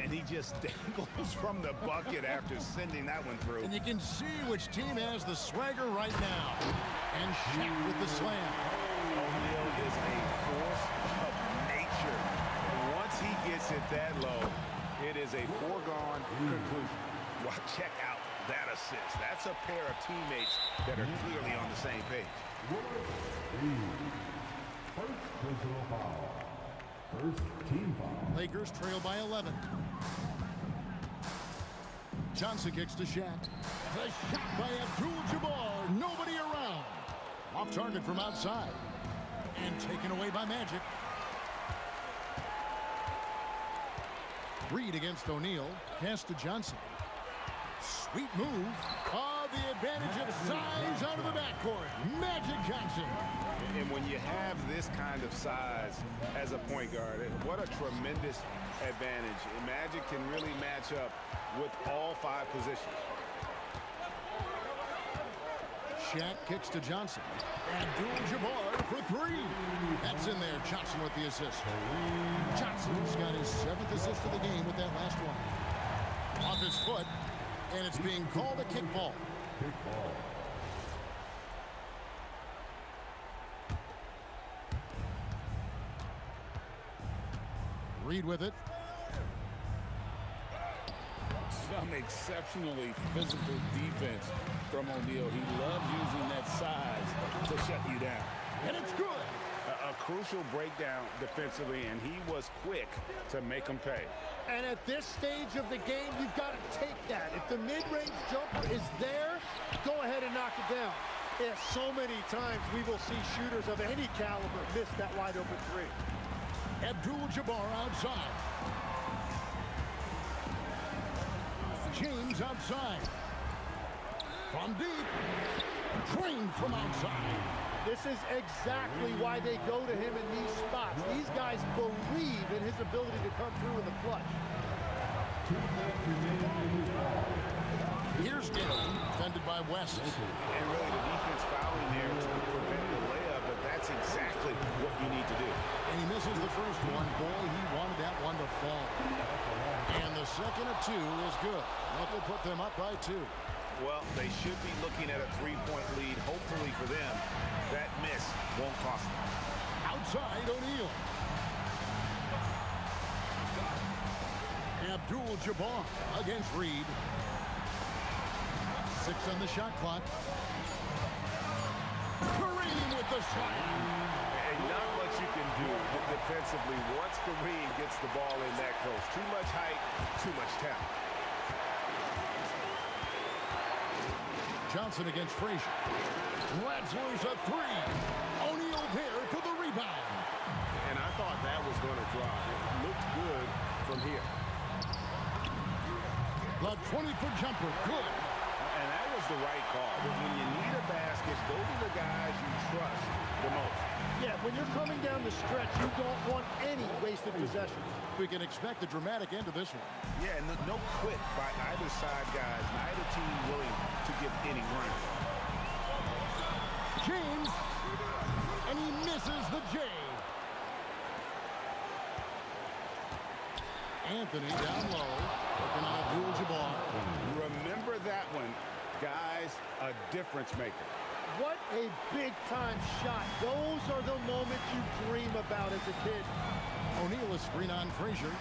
And he just dangles from the bucket after sending that one through. And you can see which team has the swagger right now. And Shaq with the slam. O'Neal is a force of nature. And once he gets it that low, it is a foregone conclusion. Well, check out that assist. That's a pair of teammates that are clearly on the same page. First personal foul. First team foul. Lakers trail by 11. Johnson kicks to Shaq. The shot by Abdul-Jabbar. Nobody around. Off target from outside. And taken away by Magic. Reed against O'Neal. Pass to Johnson. Sweet move. Oh, the advantage of size out of the backcourt. Magic Johnson. And when you have this kind of size as a point guard, what a tremendous advantage. Magic can really match up with all 5 positions. Shaq kicks to Johnson. Abdul-Jabbar for 3. That's in there. Johnson with the assist. Johnson's got his 7th assist of the game with that last one. Off his foot, and it's being called a kickball. Reed with it. Some exceptionally physical defense from O'Neal. He loves using that size to shut you down. And it's good. A crucial breakdown defensively, and he was quick to make him pay. And at this stage of the game, you've got to take that. If the mid-range jumper is there, go ahead and knock it down. Yeah, so many times we will see shooters of any caliber miss that wide open 3. Abdul-Jabbar outside. James outside. From deep. Trained from outside. This is exactly why they go to him in these spots. These guys believe in his ability to come through in the clutch. Here's Galen, defended by West. And really the defense fouling there to prevent the layup, but that's exactly what you need to do. And he misses the first one. Boy, he wanted that one to fall. And the second of 2 is good. That will put them up by 2. Well, they should be looking at a 3-point lead. Hopefully for them, that miss won't cost them. Outside O'Neal. Abdul-Jabbar against Reed. 6 on the shot clock. Kareem with the shot. And not much you can do defensively once Kareem gets the ball in that close. Too much height, too much talent. Johnson against Frazier. Lets loose a 3. O'Neal there for the rebound. And I thought that was going to drop. It looked good from here. The 20-foot jumper, good. And that was the right call. When you need a basket, go to the guys you trust the most. Yeah, when you're coming down the stretch, you don't want any wasted possessions. We can expect a dramatic end to this one. Yeah, no quit by either side, guys. Neither team willing to give any ground. James, and he misses the J. Anthony down low, looking on Abdul-Jabbar. Remember that one, guys, a difference maker. What a big-time shot. Those are the moments you dream about as a kid. O'Neal is screen on Frazier.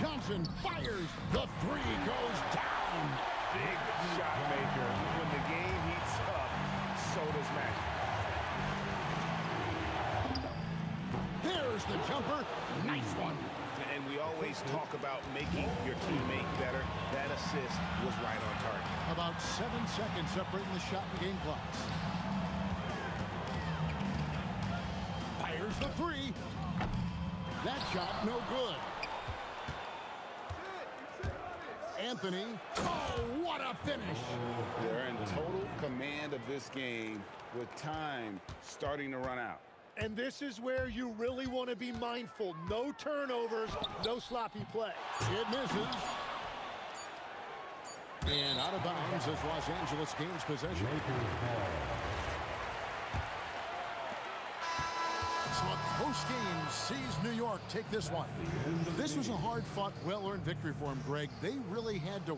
Johnson fires. The 3 goes down. Big shot maker. When the game heats up, so does Magic. There's the jumper. Nice one. And we always talk about making your teammate better. That assist was right on target. About 7 seconds separating the shot and game clocks. Fires the 3. That shot no good. Anthony. Oh, what a finish. They're in total command of this game with time starting to run out. And this is where you really want to be mindful. No turnovers, no sloppy play. It misses. And out of bounds as Los Angeles gains possession. So a close game sees New York take this one. This was a hard-fought, well-earned victory for them, Greg. They really had to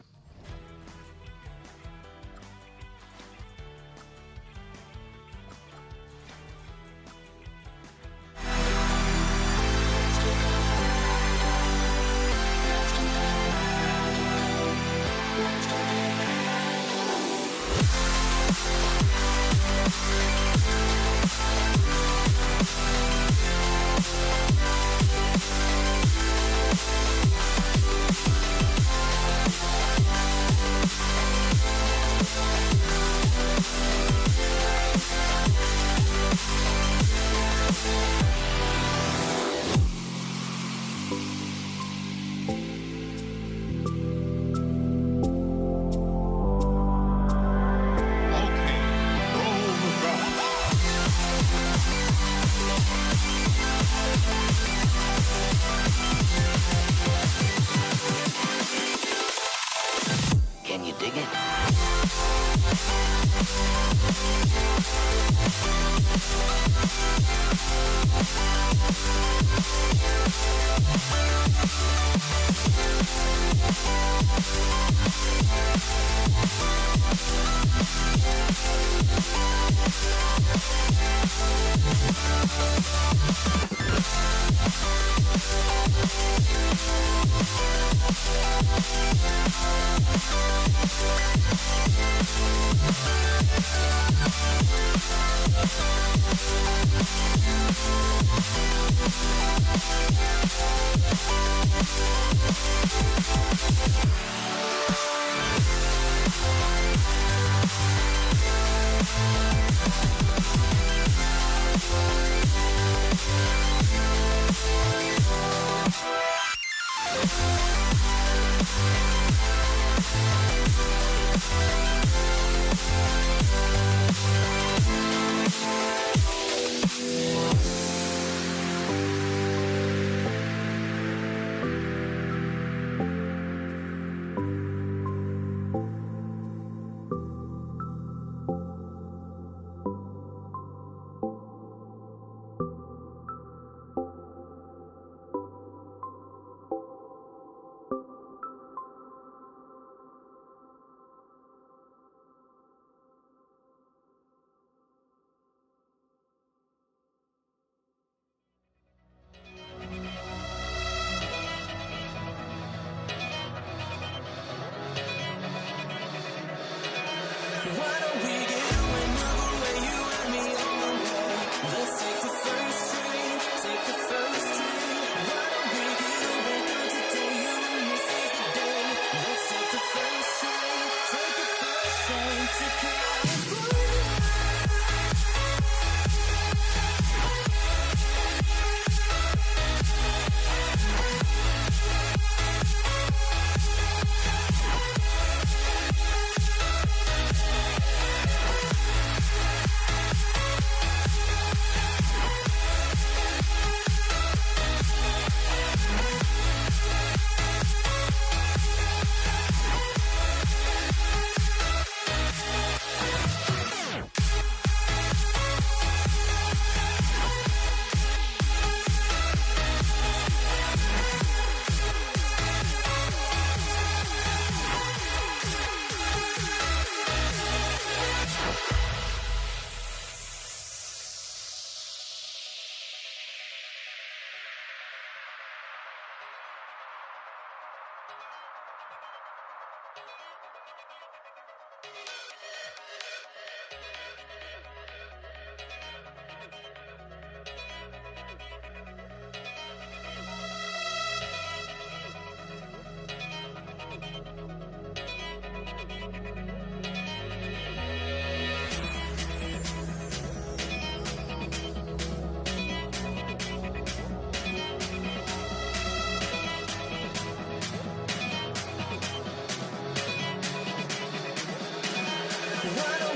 Why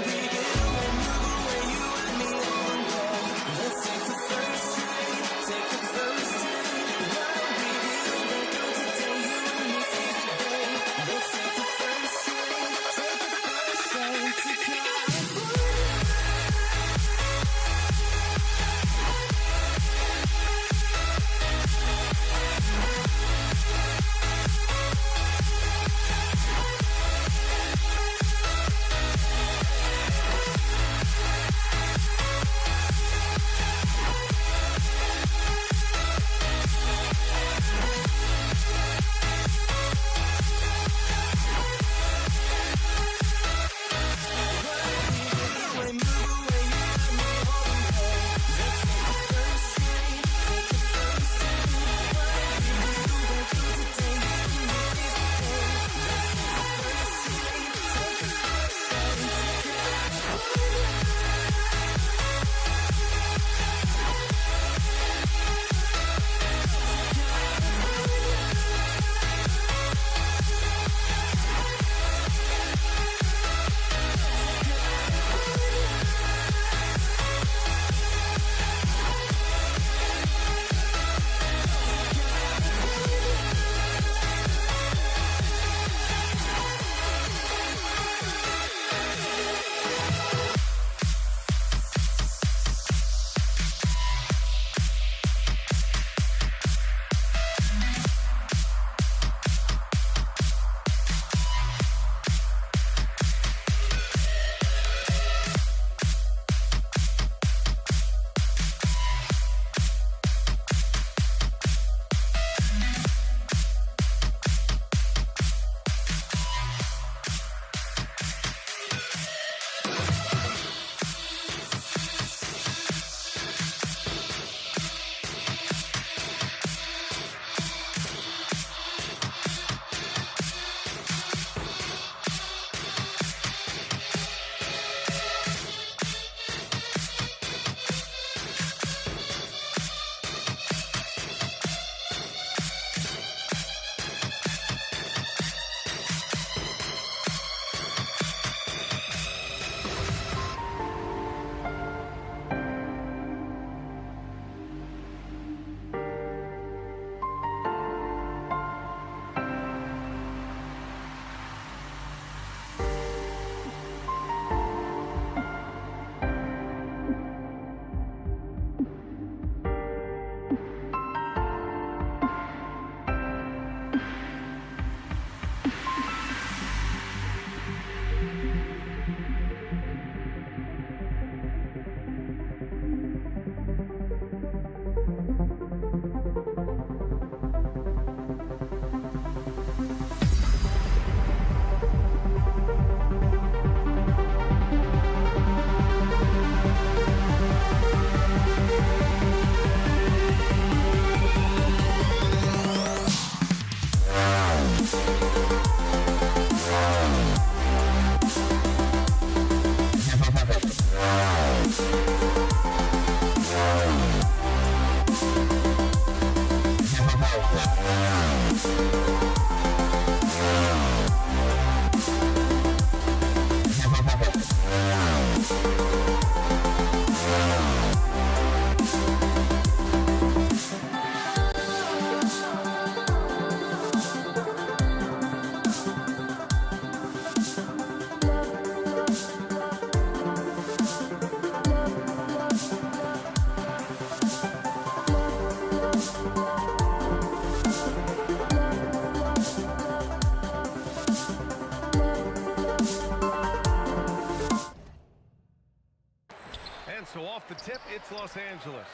Off the tip, it's Los Angeles.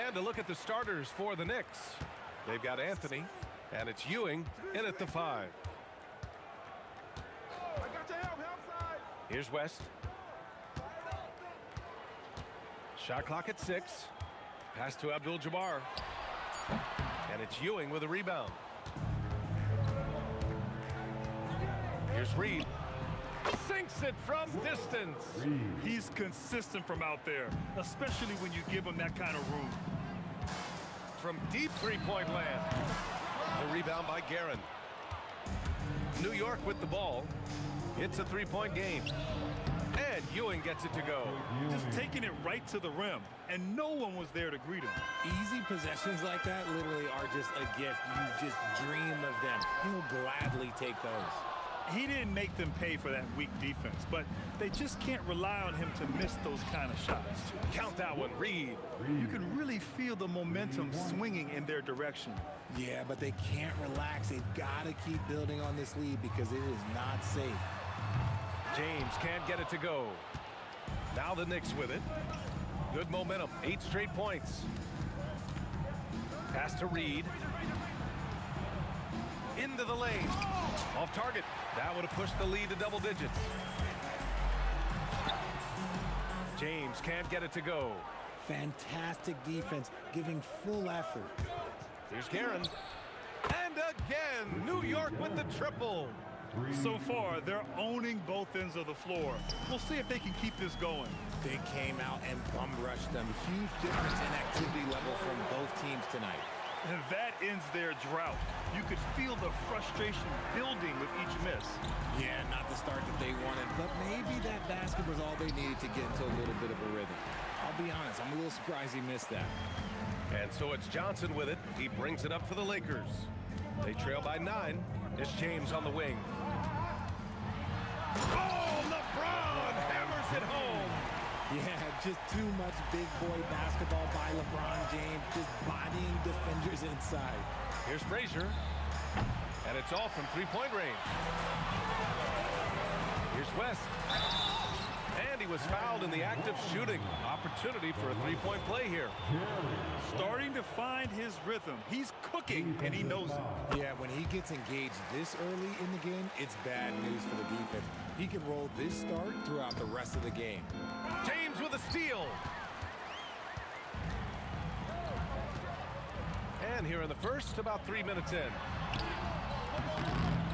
And a look at the starters for the Knicks. They've got Anthony, and it's Ewing in at the 5. Here's West. Shot clock at 6. Pass to Abdul-Jabbar. And it's Ewing with a rebound. Here's Reed. Sinks it from distance. He's consistent from out there, especially when you give him that kind of room. From deep three-point land. The rebound by Guerin. New York with the ball. It's a three-point game. And Ewing gets it to go. Just taking it right to the rim, and no one was there to greet him. Easy possessions like that literally are just a gift. You just dream of them. He'll gladly take those. He didn't make them pay for that weak defense, but they just can't rely on him to miss those kind of shots. Count that one, Reed. You can really feel the momentum swinging in their direction. Yeah, but they can't relax. They've got to keep building on this lead because it is not safe. James can't get it to go. Now the Knicks with it. Good momentum, 8 straight points. Pass to Reed. Into the lane. Off target. That would have pushed the lead to double digits. James can't get it to go. Fantastic defense, giving full effort. Here's Guerin. And again, New York with the triple. So far, they're owning both ends of the floor. We'll see if they can keep this going. They came out and bum rushed them. Huge difference in activity level from both teams tonight. And that ends their drought. You could feel the frustration building with each miss. Yeah, not the start that they wanted, but maybe that basket was all they needed to get into a little bit of a rhythm. I'll be honest, I'm a little surprised he missed that. And so it's Johnson with it. He brings it up for the Lakers. They trail by 9. It's James on the wing. Oh, LeBron hammers it home. Yeah, just too much big boy basketball by LeBron James, just bodying defenders inside. Here's Frazier, and it's off from three-point range. Here's West, and he was fouled in the act of shooting. Opportunity for a three-point play here. Starting to find his rhythm. He's cooking, and he knows it. Yeah, when he gets engaged this early in the game, it's bad news for the defense. He can roll this start throughout the rest of the game. James with a steal. And here in the first, about 3 minutes in.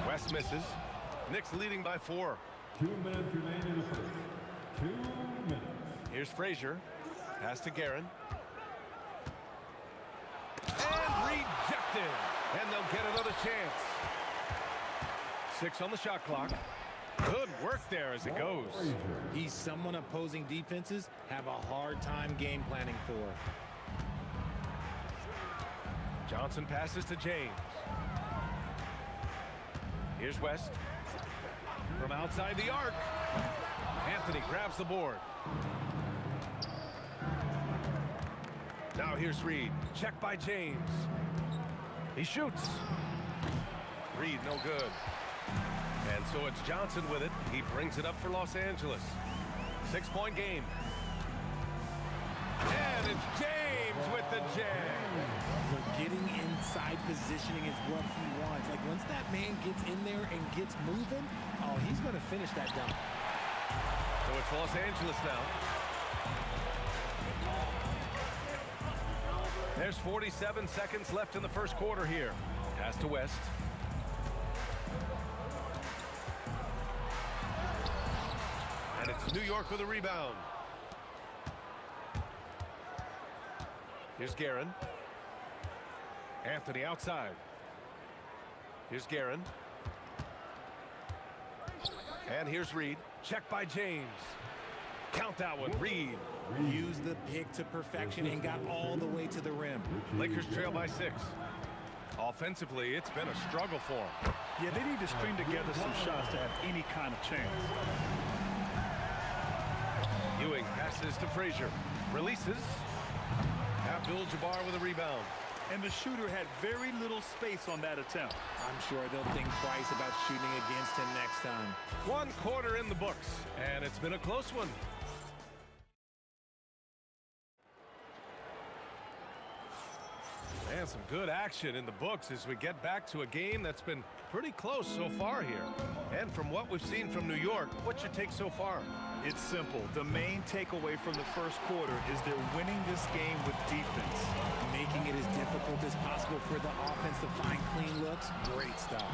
West misses. Knicks leading by 4. 2 minutes remain in the first. 2 minutes. Here's Frazier. Pass to Guerin. And rejected. And they'll get another chance. 6 on the shot clock. Good work there as it goes. He's someone opposing defenses have a hard time game planning for. Johnson passes to James. Here's West. From outside the arc. Anthony grabs the board. Now here's Reed. Check by James. He shoots. Reed no good. And so it's Johnson with it. He brings it up for Los Angeles. 6-point game. And it's James with the jam. But getting inside positioning is what he wants. Like once that man gets in there and gets moving, oh, he's going to finish that dunk. So it's Los Angeles now. There's 47 seconds left in the first quarter here. Pass to West. And it's New York with a rebound. Here's Guerin. Anthony outside. Here's Guerin. And here's Reed. Check by James. Count that one, Reed. Used the pick to perfection and got all the way to the rim. Lakers trail by 6. Offensively, it's been a struggle for them. Yeah, they need to string together some shots to have any kind of chance. Ewing passes to Frazier. Releases. Abdul-Jabbar with a rebound. And the shooter had very little space on that attempt. I'm sure they'll think twice about shooting against him next time. 1 quarter in the books, and it's been a close one. And some good action in the books as we get back to a game that's been pretty close so far here. And from what we've seen from New York, what's your take so far? It's simple. The main takeaway from the first quarter is they're winning this game with defense. Making it as difficult as possible for the offense to find clean looks. Great stuff.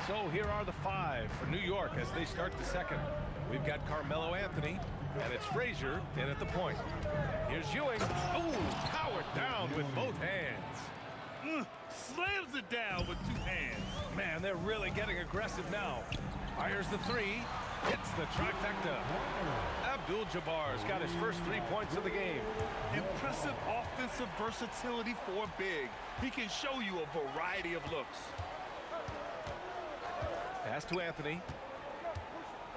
So here are the 5 for New York as they start the second. We've got Carmelo Anthony, and it's Frazier in at the point. Here's Ewing. Ooh, powered down with both hands. Slams it down with 2 hands. Man, they're really getting aggressive now. Fires the 3. Hits the trifecta. Abdul-Jabbar's got his first 3 points of the game. Impressive offensive versatility for big. He can show you a variety of looks. Pass to Anthony.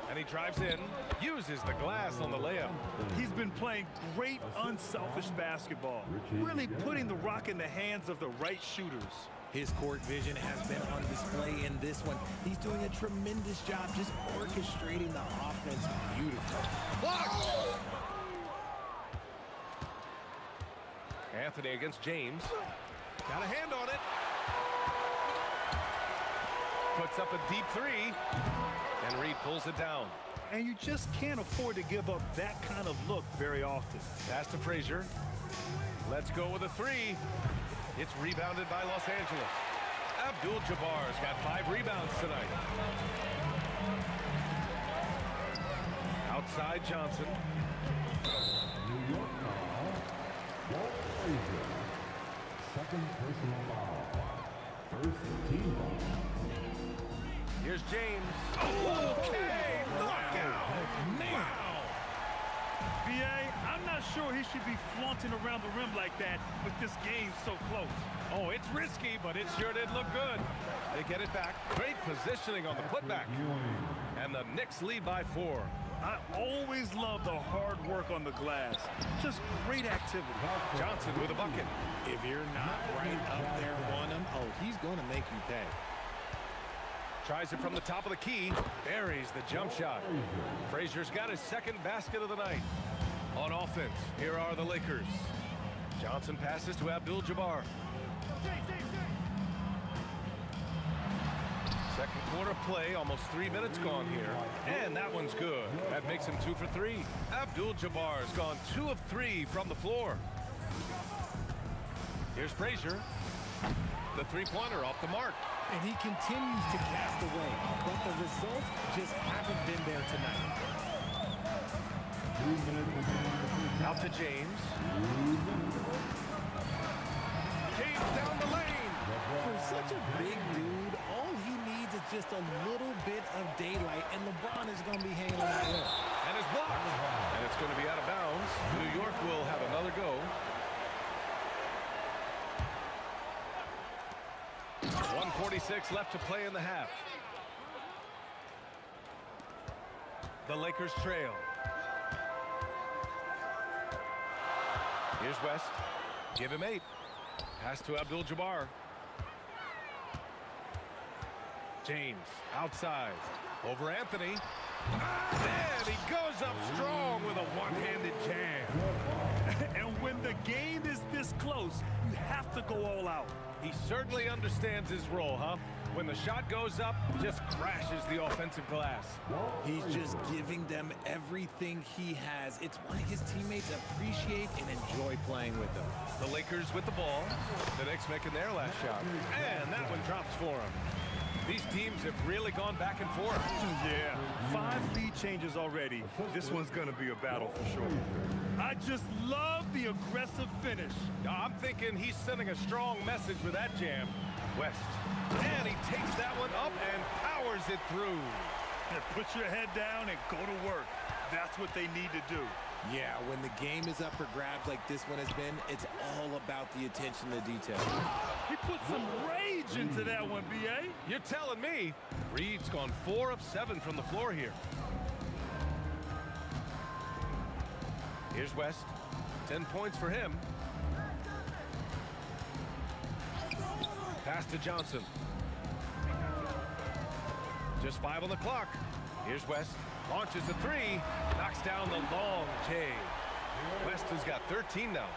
And he drives in, uses the glass on the layup. He's been playing great unselfish basketball, really putting the rock in the hands of the right shooters. His court vision has been on display in this one. He's doing a tremendous job just orchestrating the offense beautifully. Blocked! Anthony against James. Got a hand on it. Puts up a deep 3. And Reed pulls it down. And you just can't afford to give up that kind of look very often. Pass to Frazier. Let's go with a 3. It's rebounded by Los Angeles. Abdul-Jabbar's got 5 rebounds tonight. Outside Johnson. New York foul. Walt Frazier. Second personal foul. First team foul. Here's James. Okay, knockout. Wow. B.A., I'm not sure he should be flaunting around the rim like that with this game so close. Oh, it's risky, but it sure did look good. They get it back. Great positioning on the putback. And the Knicks lead by 4. I always love the hard work on the glass. Just great activity. Johnson with a bucket. If you're not right up there on him, oh, he's going to make you pay. Tries it from the top of the key. Buries the jump shot. Frazier's got his second basket of the night. On offense, here are the Lakers. Johnson passes to Abdul-Jabbar. Second quarter play, almost 3 minutes gone here. And that one's good. That makes him 2 for 3. Abdul-Jabbar's gone 2 of 3 from the floor. Here's Frazier. The 3-pointer off the mark. And he continues to cast away, but the results just haven't been there tonight. Out to James. James down the lane. For such a big dude, all he needs is just a little bit of daylight, and LeBron is going to be hanging on that rim. And it's blocked. And it's going to be out of bounds. New York will have another go. 1:46 left to play in the half. The Lakers trail. Here's West. Give him 8. Pass to Abdul-Jabbar. James outside. Over Anthony. And he goes up strong with a one-handed jam. And when the game is this close, you have to go all out. He certainly understands his role, huh? When the shot goes up, just crashes the offensive glass. He's just giving them everything he has. It's why his teammates appreciate and enjoy playing with him. The Lakers with the ball. The Knicks making their last shot. And that one drops for him. These teams have really gone back and forth. Yeah, 5 lead changes already. This one's going to be a battle for sure. I just love the aggressive finish. I'm thinking he's sending a strong message with that jam. West. And he takes that one up and powers it through. And put your head down and go to work. That's what they need to do. Yeah, when the game is up for grabs like this one has been, it's all about the attention to detail. He put some rage into that one, B.A. You're telling me. Reed's gone 4 of 7 from the floor here. Here's West. 10 points for him. Pass to Johnson. Just 5 on the clock. Here's West. Launches a 3. Knocks down the long J. West has got 13 now.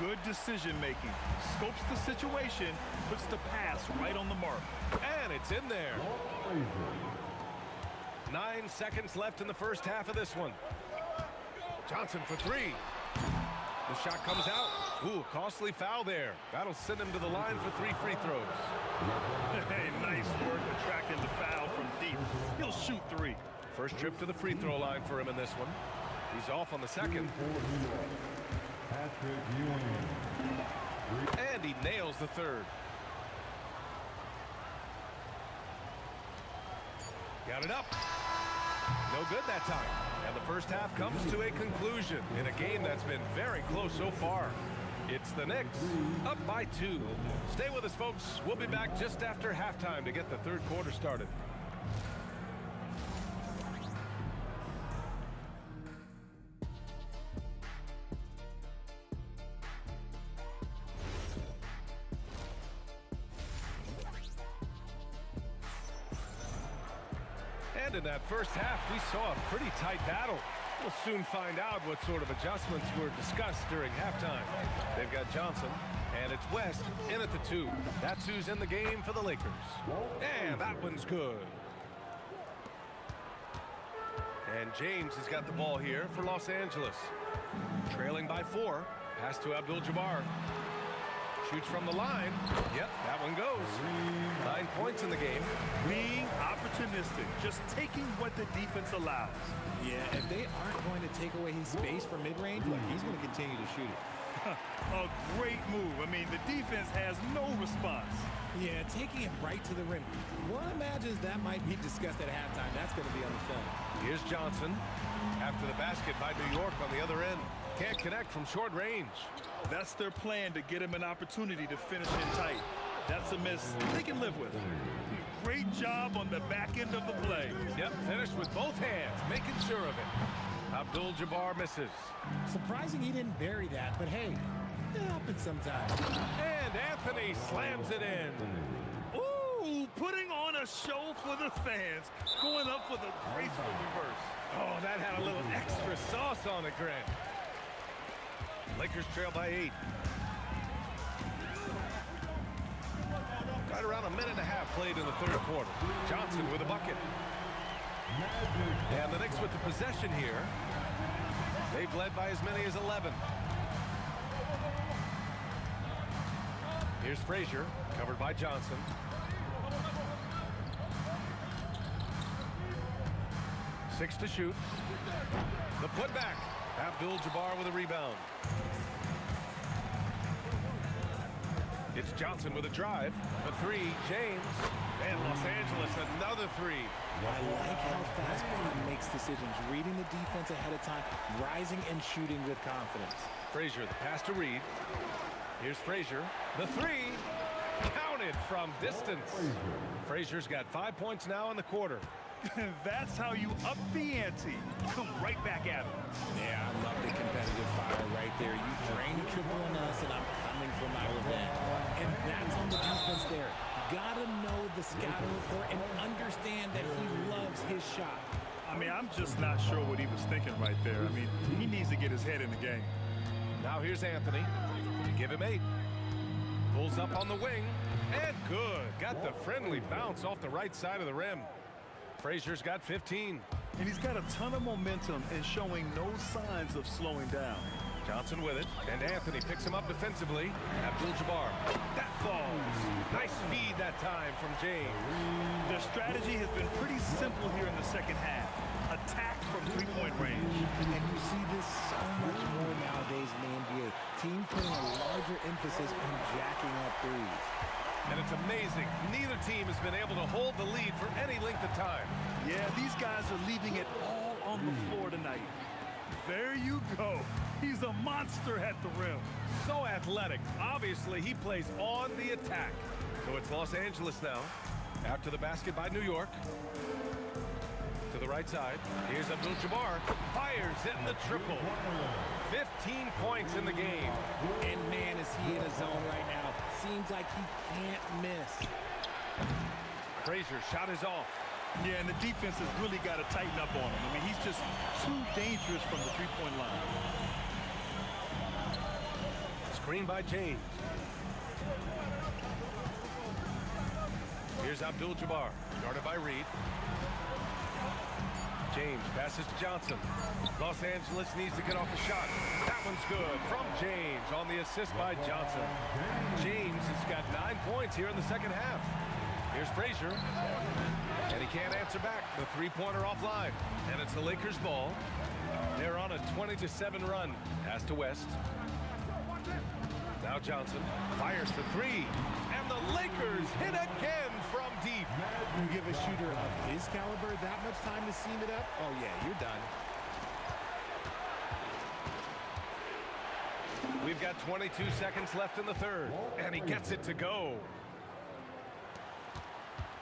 Good decision-making. Scopes the situation, puts the pass right on the mark. And it's in there. 9 seconds left in the first half of this one. Johnson for three. The shot comes out. Ooh, costly foul there. That'll send him to the line for 3 free throws. Hey, nice work attracting the foul from deep. He'll shoot 3. First trip to the free throw line for him in this one. He's off on the second. And he nails the third. Got it up. No good that time. And the first half comes to a conclusion in a game that's been very close so far. It's the Knicks up by 2. Stay with us, folks. We'll be back just after halftime to get the third quarter started. And in that first half, we saw a pretty tight battle. We'll soon find out what sort of adjustments were discussed during halftime. They've got Johnson, and it's West in at the 2. That's who's in the game for the Lakers. And that one's good. And James has got the ball here for Los Angeles. Trailing by 4. Pass to Abdul-Jabbar. Shoots from the line. Yep, that one goes. 9 points in the game. Being opportunistic, just taking what the defense allows. Yeah, if they aren't going to take away his space for mid-range, look, he's going to continue to shoot it. A great move. I mean, the defense has no response. Yeah, taking it right to the rim. One imagines that might be discussed at halftime. That's going to be on the film. Here's Johnson. After the basket by New York on the other end. Can't connect from short range. That's their plan, to get him an opportunity to finish in tight. That's a miss they can live with. Great job on the back end of the play. Yep, finished with both hands, making sure of it. Abdul-Jabbar misses. Surprising he didn't bury that, but hey, it happens sometimes. And Anthony slams it in. Ooh, putting on a show for the fans. Going up with a graceful reverse. Oh, that had a little extra sauce on it, Grant. Lakers trail by 8. Right around a minute and a half played in the third quarter. Johnson with a bucket. And the Knicks with the possession here. They've led by as many as 11. Here's Frazier, covered by Johnson. Six to shoot. The putback. Abdul-Jabbar with a rebound. It's Johnson with a drive. A 3, James. And Los Angeles, another 3. I like how fast Bond makes decisions, reading the defense ahead of time, rising and shooting with confidence. Frazier, the pass to Reed. Here's Frazier. The 3. Counted from distance. Frazier's got 5 points now in the quarter. That's how you up the ante. Come right back at him. Yeah, I love the competitive fire right there. You drain the triple on us, and I'm coming for my revenge. And that's on the defense there. Gotta know the scouting report and understand that he loves his shot. I mean, I'm just not sure what he was thinking right there. I mean, he needs to get his head in the game. Now here's Anthony. Give him 8. Pulls up on the wing. And good. Got the friendly bounce off the right side of the rim. Frazier's got 15. And he's got a ton of momentum and showing no signs of slowing down. Johnson with it, and Anthony picks him up defensively. Abdul-Jabbar. That falls. Nice feed that time from James. Their strategy has been pretty simple here in the second half. Attack from three-point range. And you see this so much more nowadays in the NBA. Teams putting a larger emphasis on jacking up threes. And it's amazing. Neither team has been able to hold the lead for any length of time. Yeah, these guys are leaving it all on the floor tonight. There you go. He's a monster at the rim. So athletic. Obviously, he plays on the attack. So it's Los Angeles now. After the basket by New York. To the right side. Here's Abdul-Jabbar. Fires in the triple. 15 points in the game. And man, is he in a zone right now. Seems like he can't miss. Frazier shot is off. Yeah, and the defense has really got to tighten up on him. I mean, he's just too dangerous from the three-point line. Screen by James. Here's Abdul-Jabbar, guarded by Reed. James passes to Johnson. Los Angeles needs to get off a shot. That one's good from James on the assist by Johnson. James has got 9 points here in the second half. Here's Frazier. And he can't answer back. The three-pointer offline. And it's the Lakers' ball. They're on a 20-7 run. Pass to West. Now Johnson fires for three. And the Lakers hit again from deep. You give a shooter of his caliber that much time to seam it up? Oh, yeah, you're done. We've got 22 seconds left in the third. And he gets it to go.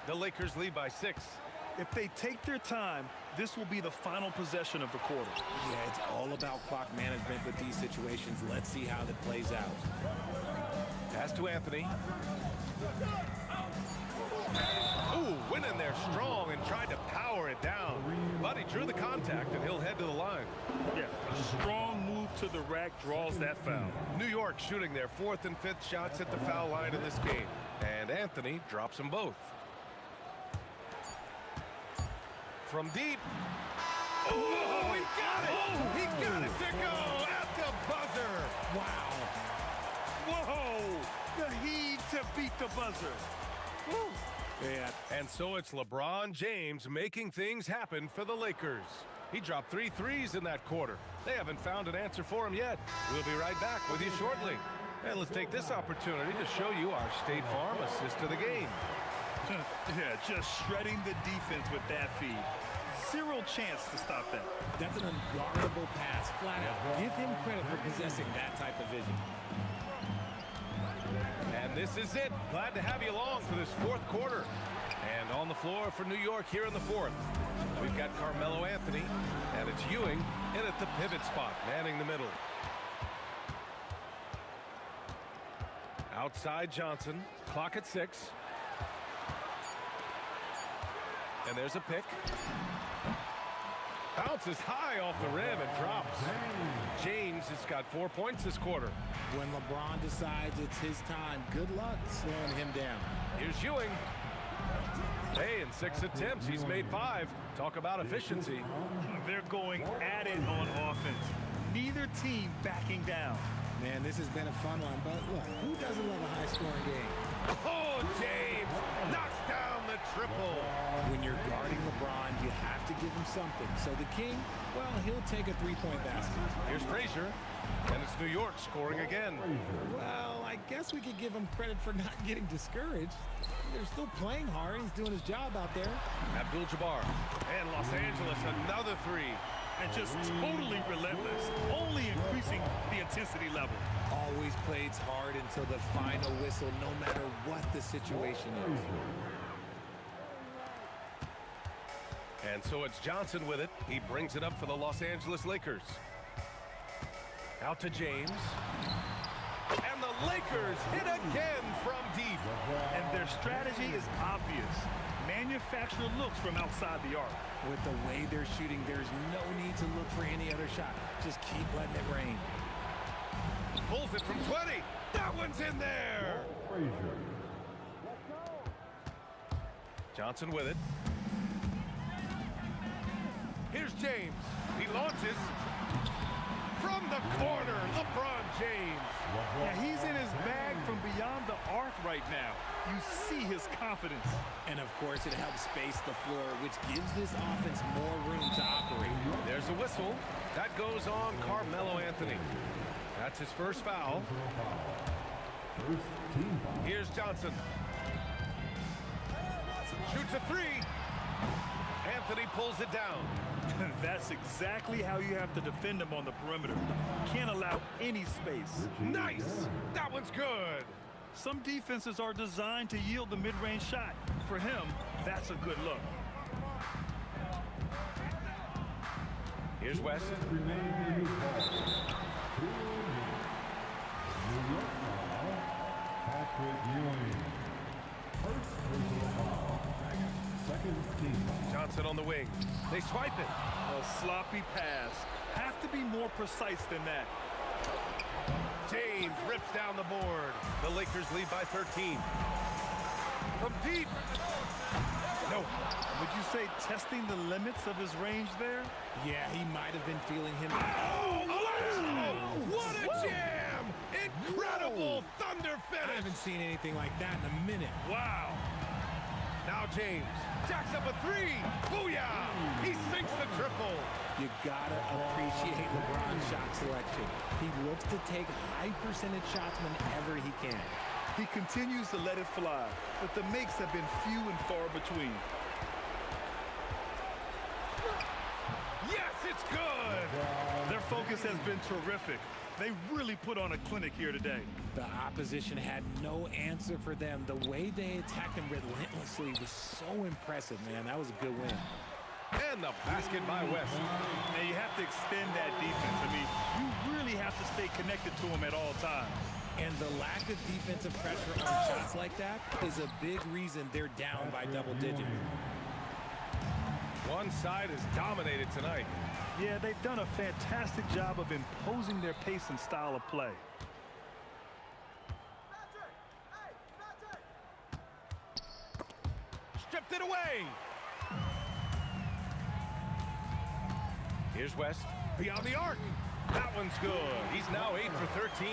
The Lakers lead by 6. If they take their time, this will be the final possession of the quarter. Yeah, it's all about clock management with these situations. Let's see how that plays out. Pass to Anthony. Ooh, went in there strong and tried to power it down. But he drew the contact, and he'll head to the line. Yeah, a strong move to the rack draws that foul. New York shooting their 4th and 5th shots at the foul line in this game. And Anthony drops them both. From deep. Oh, he got it! He got it to go at the buzzer! Wow. Whoa! The heave to beat the buzzer. Woo. Yeah. And so it's LeBron James making things happen for the Lakers. He dropped 3 threes in that quarter. They haven't found an answer for him yet. We'll be right back with you shortly. And let's take this opportunity to show you our State Farm assist of the game. Yeah, just shredding the defense with that feed. Zero chance to stop that. That's an unguardable pass, flat out. Give him credit for possessing that type of vision. And this is it. Glad to have you along for this 4th quarter. And on the floor for New York here in the 4th. We've got Carmelo Anthony, and it's Ewing in at the pivot spot, manning the middle. Outside Johnson, clock at 6. And there's a pick. Bounces high off the rim and drops. James has got 4 points this quarter. When LeBron decides it's his time, good luck slowing him down. Here's Ewing. Hey, in 6 attempts, he's made 5. Talk about efficiency. They're going at it on offense. Neither team backing down. Man, this has been a fun one, but look, who doesn't love a high-scoring game? Oh, James knocks down the triple. When you're guarding LeBron, you have to give him something. So the King, well, he'll take a three-point basket. Here's Frazier, and it's New York scoring again. Well, I guess we could give him credit for not getting discouraged. They're still playing hard. He's doing his job out there. Abdul-Jabbar, and Los Angeles, another 3. And just totally relentless, only increasing the intensity level. Always plays hard until the final whistle, no matter what the situation is. And so it's Johnson with it. He brings it up for the Los Angeles Lakers. Out to James. And the Lakers hit again from deep. And their strategy is obvious. Manufacture looks from outside the arc. With the way they're shooting, there's no need to look for any other shot. Just keep letting it rain. Pulls it from 20. That one's in there. Johnson with it. Here's James. He launches from the corner. LeBron James. Yeah, he's in his bag from beyond the arc right now. You see his confidence. And of course, it helps space the floor, which gives this offense more room to operate. There's a whistle. That goes on Carmelo Anthony. That's his first foul. Here's Johnson. Shoots a 3. Anthony pulls it down. That's exactly how you have to defend him on the perimeter. Can't allow any space. Nice. That one's good. Some defenses are designed to yield the mid-range shot. For him, that's a good look. Here's West. Johnson on the wing. They swipe it. A sloppy pass. Have to be more precise than that. James rips down the board. The Lakers lead by 13. From deep. No. Would you say testing the limits of his range there? Yeah, he might have been feeling him. What a jam! Incredible thunder finish. I haven't seen anything like that in a minute. Wow. Now James jacks up a three. Booyah! He sinks the triple. You gotta appreciate LeBron's shot selection. He looks to take high percentage shots whenever he can. He continues to let it fly, but the makes have been few and far between. Yes, it's good. Their focus has been terrific. They really put on a clinic here today. The opposition had no answer for them. The way they attacked them relentlessly was so impressive, man. That was a good win. And the basket by West. Now you have to extend that defense. I mean, you really have to stay connected to them at all times. And the lack of defensive pressure on shots like that is a big reason they're down by double digits. One side is dominated tonight. Yeah, they've done a fantastic job of imposing their pace and style of play. Stripped it away. Here's West. Beyond the arc. That one's good. He's now 8 for 13.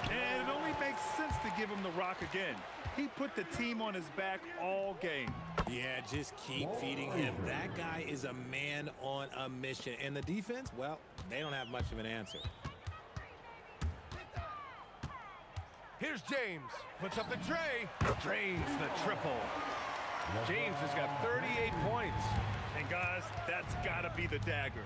And it only makes sense to give him the rock again. He put the team on his back all game. Yeah, just keep feeding him. That guy is a man on a mission. And the defense, well, they don't have much of an answer. Here's James. Puts up the tray. Drains the triple. James has got 38 points. And guys, that's got to be the dagger.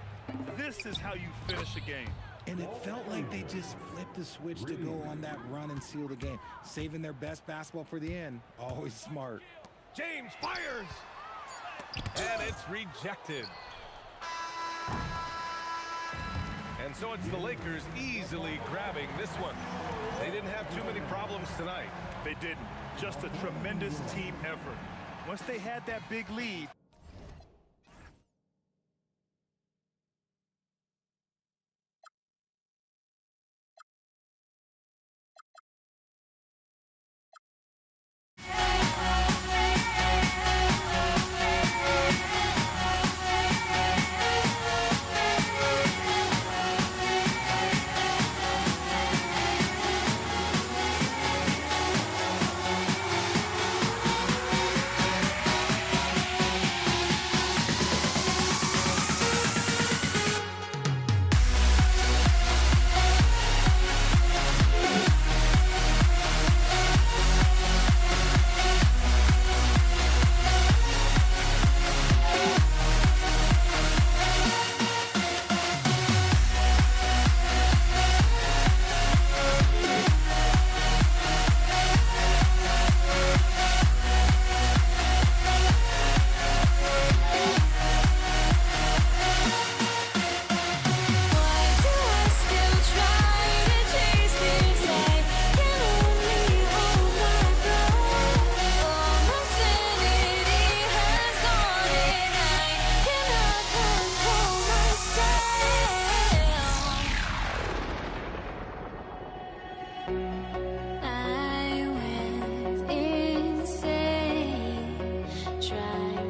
This is how you finish a game. And it felt like they just flipped the switch to go on that run and seal the game. Saving their best basketball for the end. Always smart. James fires. And it's rejected. And so it's the Lakers easily grabbing this one. They didn't have too many problems tonight. They didn't. Just a tremendous team effort. Once they had that big lead,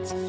Soul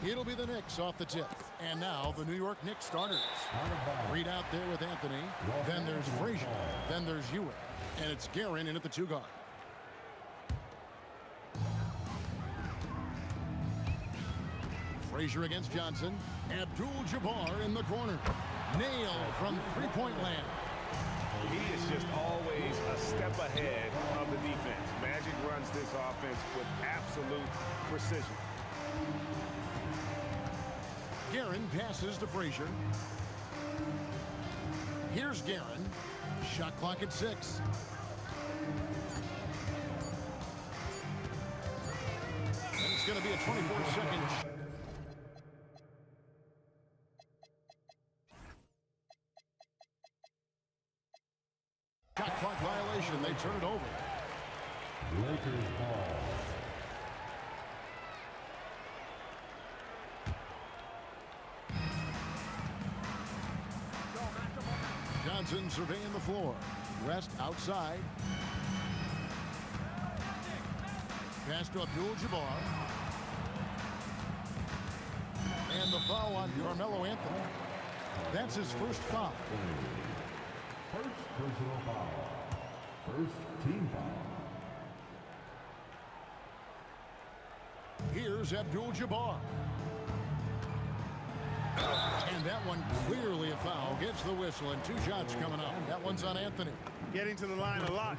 It'll be the Knicks off the tip. And now the New York Knicks starters. Reed out there with Anthony. Then there's Frazier. Then there's Ewing. And it's Guerin in at the 2 guard. Frazier against Johnson. Abdul-Jabbar in the corner. Nailed from three-point land. He is just always a step ahead of the defense. Magic runs this offense with absolute precision. Guerin passes to Frazier. Here's Guerin. Shot clock at 6. And it's going to be a 24-second. Shot clock violation. They turn it over. Lakers ball. Johnson surveying the floor. West outside. Pass to Abdul-Jabbar. And the foul on Carmelo Anthony. That's his first foul. First personal foul. First team foul. Here's Abdul-Jabbar. And that one clearly a foul. Gets the whistle and 2 shots coming up. That one's on Anthony. Getting to the line a lot.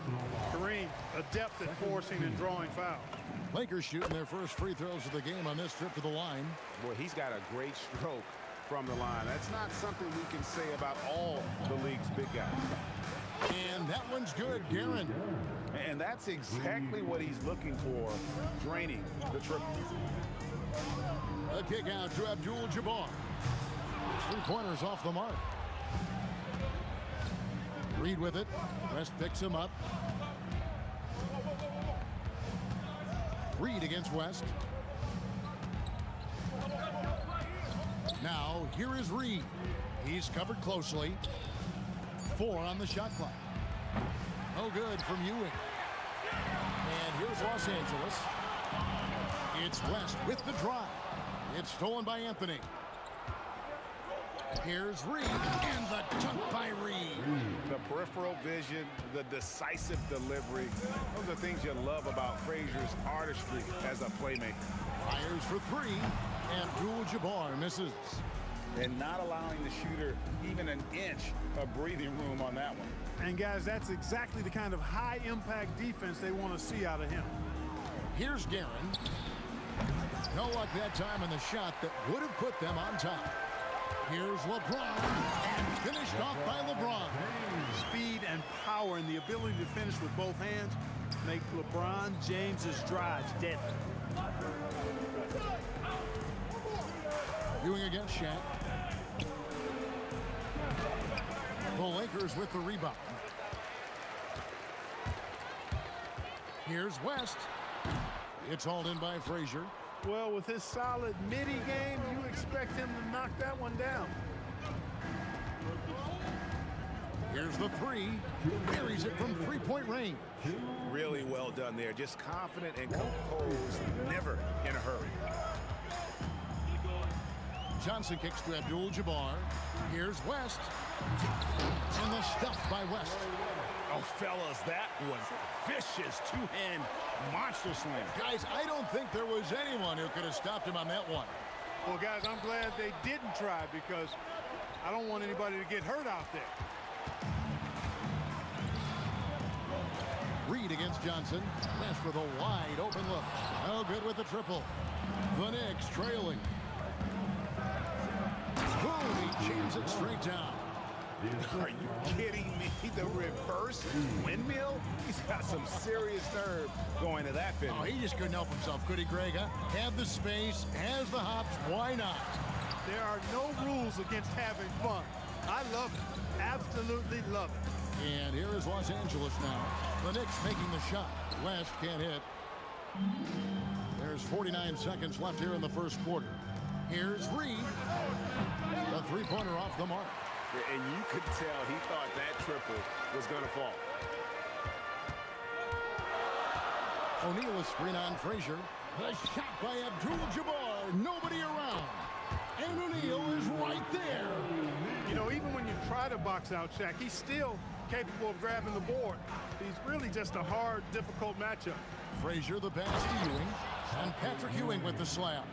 Kareem, adept at forcing and drawing fouls. Lakers shooting their first free throws of the game on this trip to the line. Boy, he's got a great stroke from the line. That's not something we can say about all the league's big guys. And that one's good, Guerin. And that's exactly what he's looking for, draining the triple. A kick out to Abdul-Jabbar. 3-pointers off the mark. Reed with it. West picks him up. Reed against West. Now, here is Reed. He's covered closely. 4 on the shot clock. No good from Ewing. And here's Los Angeles. It's West with the drive. It's stolen by Anthony. Here's Reed, and the dunk by Reed. The peripheral vision, the decisive delivery. Those are things you love about Frazier's artistry as a playmaker. Fires for 3. Abdul-Jabbar misses. And not allowing the shooter even an inch of breathing room on that one. And guys, that's exactly the kind of high-impact defense they want to see out of him. Here's Guerin. No luck that time in the shot that would have put them on top. Here's LeBron, and finished off by LeBron. Speed and power and the ability to finish with both hands make LeBron James's drives deadly. Ewing against Shaq. The Lakers with the rebound. Here's West. It's hauled in by Frazier. Well, with his solid midi game, you expect him to knock that one down. Here's the 3. Buries it from 3-point range. Really well done there. Just confident and composed. Never in a hurry. Johnson kicks to Abdul-Jabbar. Here's West. And the stuff by West. Oh, fellas, that was vicious two-hand monster slam. Guys, I don't think there was anyone who could have stopped him on that one. Well, guys, I'm glad they didn't try because I don't want anybody to get hurt out there. Reed against Johnson. West with a wide open look. No good with the triple. The Knicks trailing. Boom, he jams it straight down. Are you kidding me? The reverse windmill? He's got some serious nerve going to that finish. Oh, he just couldn't help himself, could he, Greg? Huh? Had the space, has the hops, why not? There are no rules against having fun. I love it. Absolutely love it. And here is Los Angeles now. The Knicks making the shot. West can't hit. There's 49 seconds left here in the first quarter. Here's Reed. The three-pointer off the mark. And you could tell he thought that triple was going to fall. O'Neal is screen on Frazier. The shot by Abdul-Jabbar. Nobody around. And O'Neal is right there. You know, even when you try to box out Shaq, he's still capable of grabbing the board. He's really just a hard, difficult matchup. Frazier the pass to Ewing. And Patrick Ewing with the slam.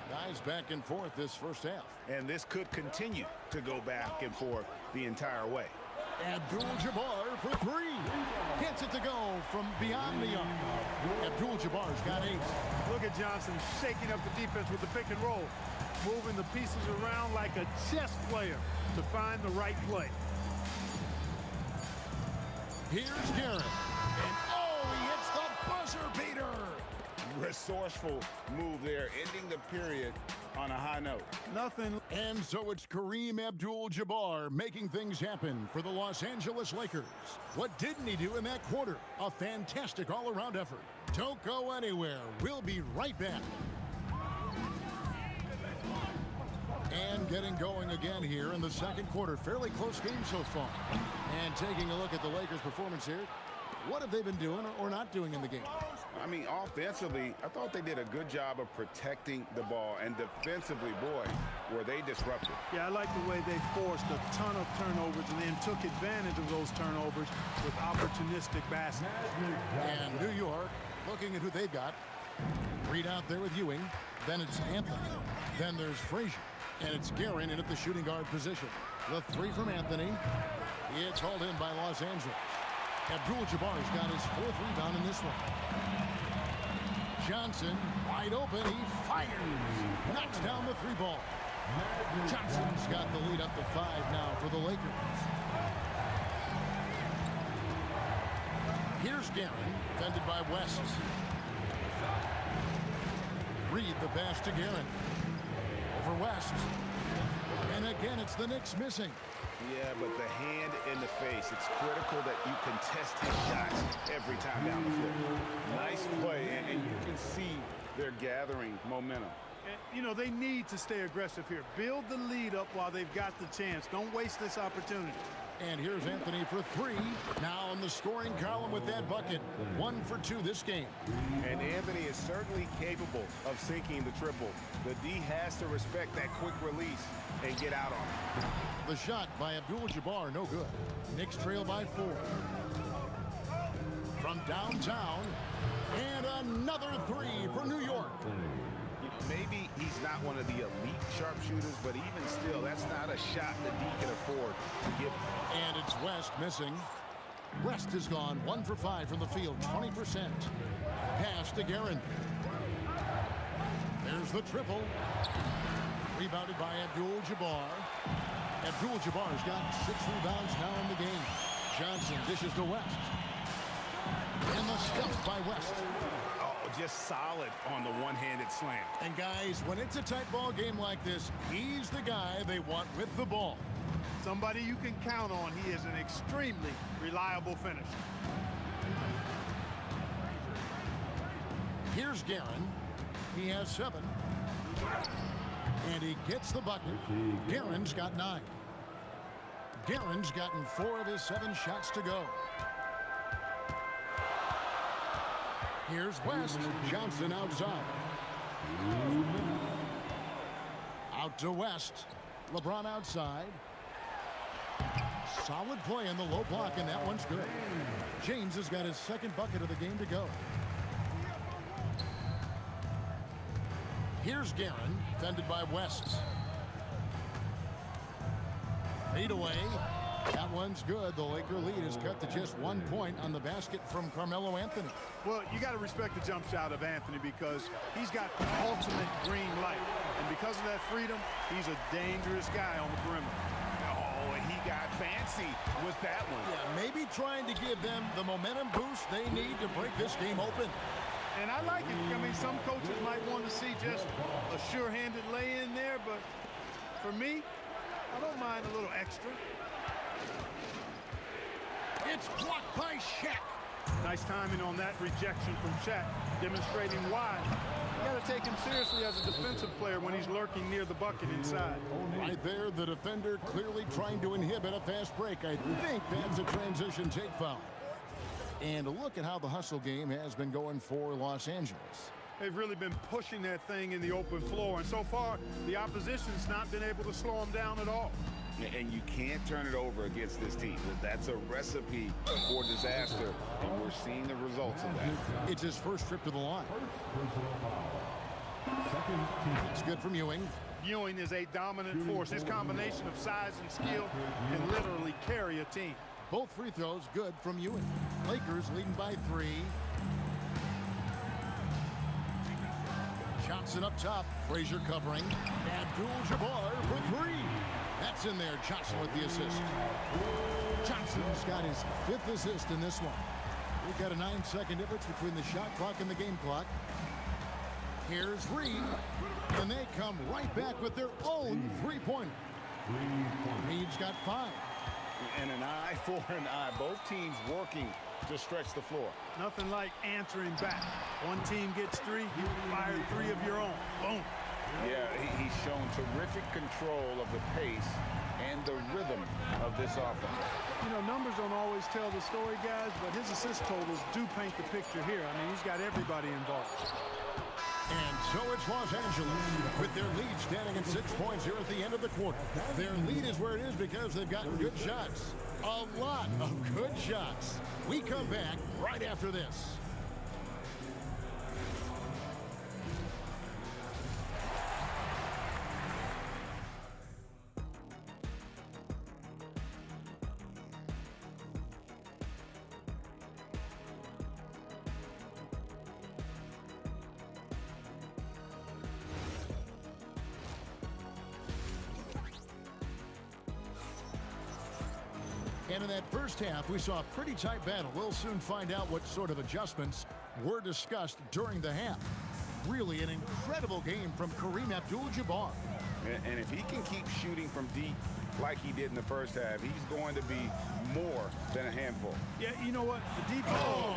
Guys back and forth this first half. And this could continue to go back and forth the entire way. Abdul-Jabbar for three. Gets it to go from beyond the arc. Abdul-Jabbar's got 8. Look at Johnson shaking up the defense with the pick and roll. Moving the pieces around like a chess player to find the right play. Here's Garrett. And oh, he hits the buzzer beater. Resourceful move there, ending the period on a high note. Nothing. And so it's Kareem Abdul-Jabbar making things happen for the Los Angeles Lakers. What didn't he do in that quarter? A fantastic all-around effort. Don't go anywhere. We'll be right back. And getting going again here in the second quarter. Fairly close game so far. And taking a look at the Lakers' performance here. What have they been doing or not doing in the game? I mean, offensively, I thought they did a good job of protecting the ball. And defensively, boy, were they disruptive. Yeah, I like the way they forced a ton of turnovers and then took advantage of those turnovers with opportunistic baskets. And New York, looking at who they've got. Reed out there with Ewing. Then it's Anthony. Then there's Frazier. And it's Guerin in at the shooting guard position. The three from Anthony. It's hauled in by Los Angeles. Abdul-Jabbar's got his 4th rebound in this one. Johnson, wide open, he fires. Knocks down the 3 ball. Johnson's got the lead up to 5 now for the Lakers. Here's Guerin, defended by West. Reed the pass to Guerin. Over West. And again, it's the Knicks missing. Yeah, but the hand in the face, it's critical that you contest his shots every time down the floor. Nice play, and you can see they're gathering momentum. And, you know, they need to stay aggressive here. Build the lead up while they've got the chance. Don't waste this opportunity. And here's Anthony for 3. Now in the scoring column with that bucket. 1 for 2 this game. And Anthony is certainly capable of sinking the triple. The D has to respect that quick release and get out on it. The shot by Abdul-Jabbar, no good. Knicks trail by 4. From downtown, and another 3 for New York. You know, maybe he's not one of the elite sharpshooters, but even still, that's not a shot the D can afford to give him. And it's West missing. West is gone 1 for 5 from the field, 20%. Pass to Guerin. There's the triple. Rebounded by Abdul-Jabbar. Abdul-Jabbar's got 6 rebounds now in the game. Johnson dishes to West. And the stuff by West. Oh, just solid on the one-handed slam. And guys, when it's a tight ball game like this, he's the guy they want with the ball. Somebody you can count on. He is an extremely reliable finisher. Here's Guerin. He has 7. And he gets the bucket. Guerin's got 9. Guerin's gotten 4 of his 7 shots to go. Here's West. Johnson outside. Out to West. LeBron outside. Solid play in the low block, and that one's good. James has got his 2nd bucket of the game to go. Here's Guerin, defended by West. Fade away. That one's good. The Laker lead is cut to just 1 point on the basket from Carmelo Anthony. Well, you got to respect the jump shot of Anthony because he's got the ultimate green light. And because of that freedom, he's a dangerous guy on the perimeter. Oh, and he got fancy with that one. Yeah, maybe trying to give them the momentum boost they need to break this game open. And I like it. I mean, some coaches might want to see just a sure-handed lay-in there, but for me, I don't mind a little extra. It's blocked by Shaq. Nice timing on that rejection from Shaq, demonstrating why. You got to take him seriously as a defensive player when he's lurking near the bucket inside. Right there, the defender clearly trying to inhibit a fast break. I think that's a transition take foul. And look at how the hustle game has been going for Los Angeles. They've really been pushing that thing in the open floor, and so far, the opposition's not been able to slow them down at all. And you can't turn it over against this team. That's a recipe for disaster, and we're seeing the results of that. It's his first trip to the line. It's good from Ewing. Ewing is a dominant force. His combination of size and skill can literally carry a team. Both free throws good from Ewing. Lakers leading by 3. Johnson up top. Frazier covering. Abdul-Jabbar for 3. That's in there. Johnson with the assist. Johnson's got his 5th assist in this one. We've got a 9-second difference between the shot clock and the game clock. Here's Reed. And they come right back with their own three-pointer. Reed's got 5. And an eye for an eye. Both teams working to stretch the floor. Nothing like answering back. One team gets 3, you fire 3 of your own. Boom. Yeah, he's shown terrific control of the pace and the rhythm of this offense. You know, numbers don't always tell the story, guys, but his assist totals do paint the picture here. I mean, he's got everybody involved. And so it's Los Angeles with their lead standing at 6 points here at the end of the quarter. Their lead is where it is because they've gotten good shots. A lot of good shots. We come back right after this. And in that first half, we saw a pretty tight battle. We'll soon find out what sort of adjustments were discussed during the half. Really an incredible game from Kareem Abdul-Jabbar. And if he can keep shooting from deep like he did in the first half, he's going to be more than a handful. Yeah, you know what? The defense. Oh,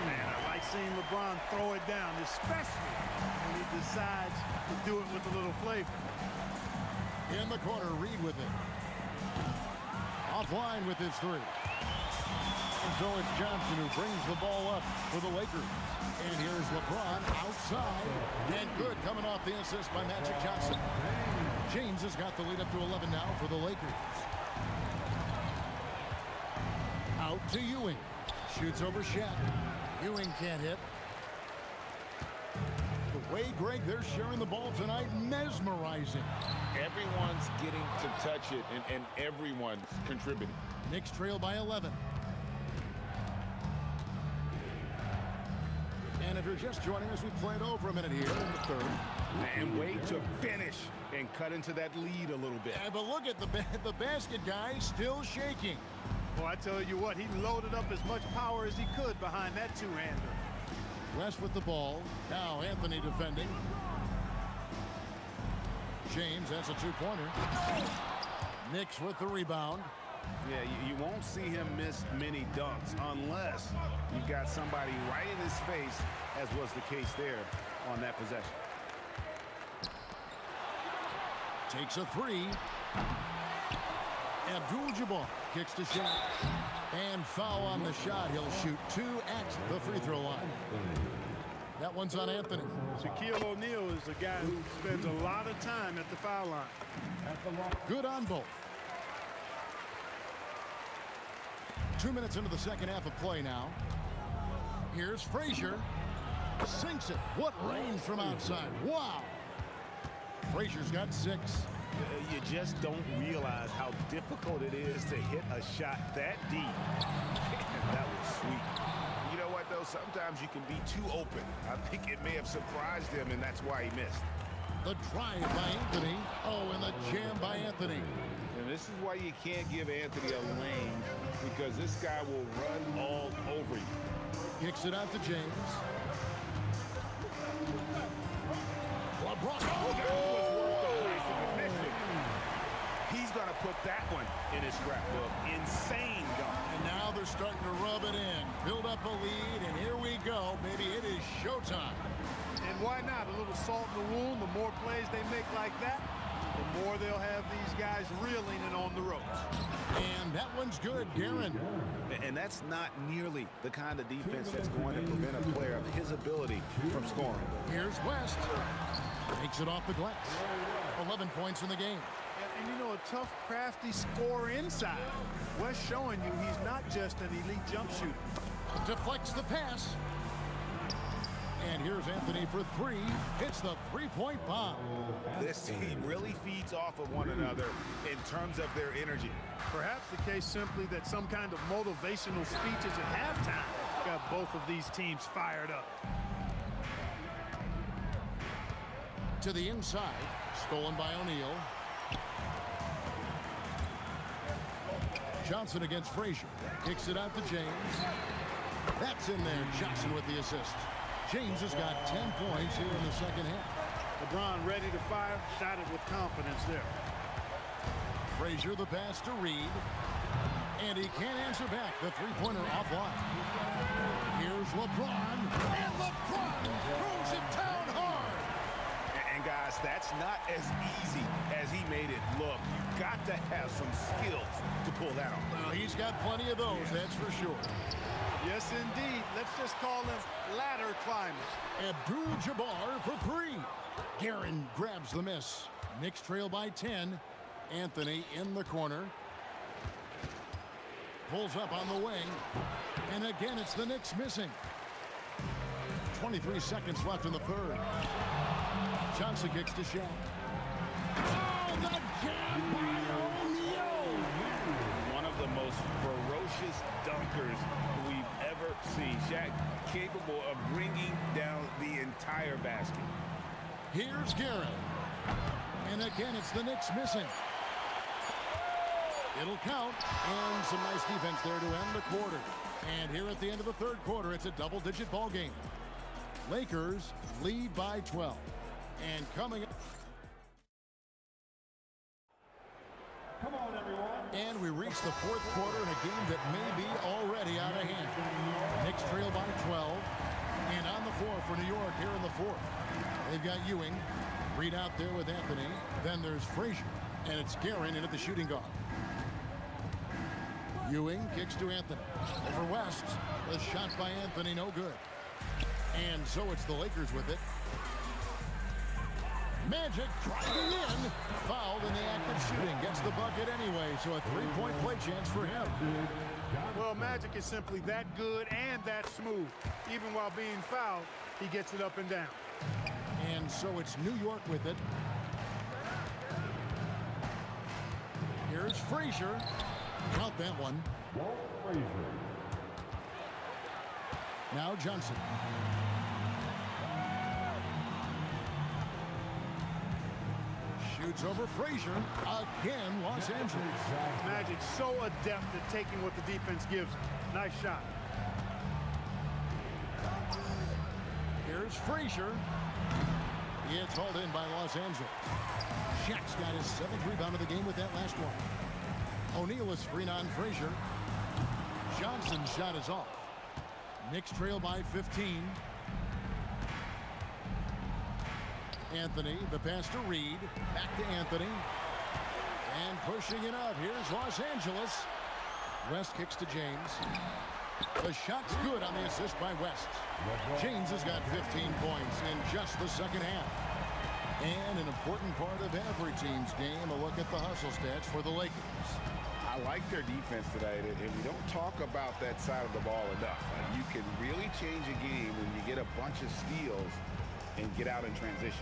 man, I like seeing LeBron throw it down, especially when he decides to do it with a little flavor. In the corner, Reed with it. Offline with his 3. And so it's Johnson who brings the ball up for the Lakers. And here's LeBron outside. And good coming off the assist by Magic Johnson. James has got the lead up to 11 now for the Lakers. Out to Ewing. Shoots over Shaq. Ewing can't hit. The way, Greg, they're sharing the ball tonight, mesmerizing. Everyone's getting to touch it, and everyone's contributing. Knicks trail by 11. And if you're just joining us, we played over a minute here in the third. And way to finish and cut into that lead a little bit. Yeah, but look at the basket guy still shaking. Well, I tell you what, he loaded up as much power as he could behind that two-hander. West with the ball. Now Anthony defending. James, that's a 2-pointer. Knicks with the rebound. Yeah, you won't see him miss many dunks unless you've got somebody right in his face, as was the case there on that possession. Takes a 3. Abdul-Jabbar kicks the shot. And foul on the shot. He'll shoot 2 at the free throw line. That one's on Anthony. Shaquille O'Neal is the guy who spends a lot of time at the foul line. Good on both. 2 minutes into the second half of play now. Here's Frazier. Sinks it. What range from outside. Wow. Frazier's got 6. You just don't realize how difficult it is to hit a shot that deep. That was sweet. You know what, though? Sometimes you can be too open. I think it may have surprised him, and that's why he missed. The drive by Anthony. Oh, and the jam by Anthony. And this is why you can't give Anthony a lane, because this guy will run all over you. Kicks it out to James. LeBron. Oh, that was worth the price of admission. He's going to put that one in his scrapbook. Insane dunk. And now they're starting to rub it in. Build up a lead, and here we go. Baby, it is showtime. And why not? A little salt in the wound. The more plays they make like that, the more they'll have these guys reeling and on the ropes. And that one's good, Guerin. And that's not nearly the kind of defense that's going to prevent a player of his ability from scoring. Here's West. Takes it off the glass. 11 points in the game. And you know, a tough, crafty scorer inside. West showing you he's not just an elite jump shooter. Deflects the pass. And here's Anthony for three. Hits the three-point bomb. This team really feeds off of one another in terms of their energy. Perhaps the case simply that some kind of motivational speeches at halftime got both of these teams fired up. To the inside. Stolen by O'Neal. Johnson against Frazier. Kicks it out to James. That's in there. Johnson with the assist. James has got 10 points here in the second half. LeBron ready to fire. Shot it with confidence there. Frazier the pass to Reed. And he can't answer back. The three-pointer offline. Here's LeBron. And LeBron throws it down hard. And guys, that's not as easy as he made it look. You've got to have some skills to pull that off. Well, he's got plenty of those, that's for sure. Yes, indeed. Let's just call them ladder climbers. Abdul-Jabbar for three. Guerin grabs the miss. Knicks trail by 10. Anthony in the corner. Pulls up on the wing. And again, it's the Knicks missing. 23 seconds left in the third. Johnson kicks to Shaq. Oh, the jam by O'Neal! One of the most ferocious dunkers we've ever seen. Shaq capable of bringing down the entire basket. Here's Guerin. And again, it's the Knicks missing. It'll count. And some nice defense there to end the quarter. And here at the end of the third quarter, it's a double-digit ball game. Lakers lead by 12. And coming up. Come on, everyone. And we reach the fourth quarter in a game that may be already out of hand. Knicks trail by 12. And on the floor for New York here in the fourth. They've got Ewing. Reed out there with Anthony. Then there's Frazier. And it's Guerin in at the shooting guard. Ewing kicks to Anthony. Over West. The shot by Anthony, no good. And so it's the Lakers with it. Magic driving in. Fouled in the act of shooting. Gets the bucket anyway, so a three-point play chance for him. Well, Magic is simply that good and that smooth. Even while being fouled, he gets it up and down. And so it's New York with it. Here's Frazier. Count that one. Now Johnson. Shoots over Frazier. Again, Los Angeles. Magic so adept at taking what the defense gives him. Nice shot. Here's Frazier. He gets hauled in by Los Angeles. Shaq's got his 7th rebound of the game with that last one. O'Neal is screen on Frazier. Johnson's shot is off. Knicks trail by 15. Anthony, the pass to Reed. Back to Anthony. And pushing it up. Here's Los Angeles. West kicks to James. The shot's good on the assist by West. James has got 15 points in just the second half. And an important part of every team's game, a look at the hustle stats for the Lakers. I like their defense tonight, and we don't talk about that side of the ball enough. You can really change a game when you get a bunch of steals and get out in transition.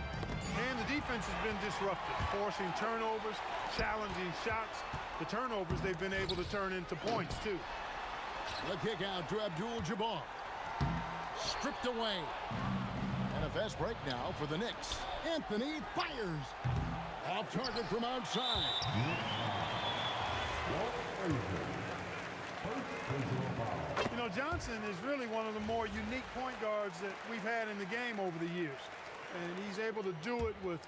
And the defense has been disruptive, forcing turnovers, challenging shots. The turnovers they've been able to turn into points, too. The kick out to Abdul-Jabbar. Stripped away. And a fast break now for the Knicks. Anthony fires. Off target from outside. You know, Johnson is really one of the more unique point guards that we've had in the game over the years. And he's able to do it with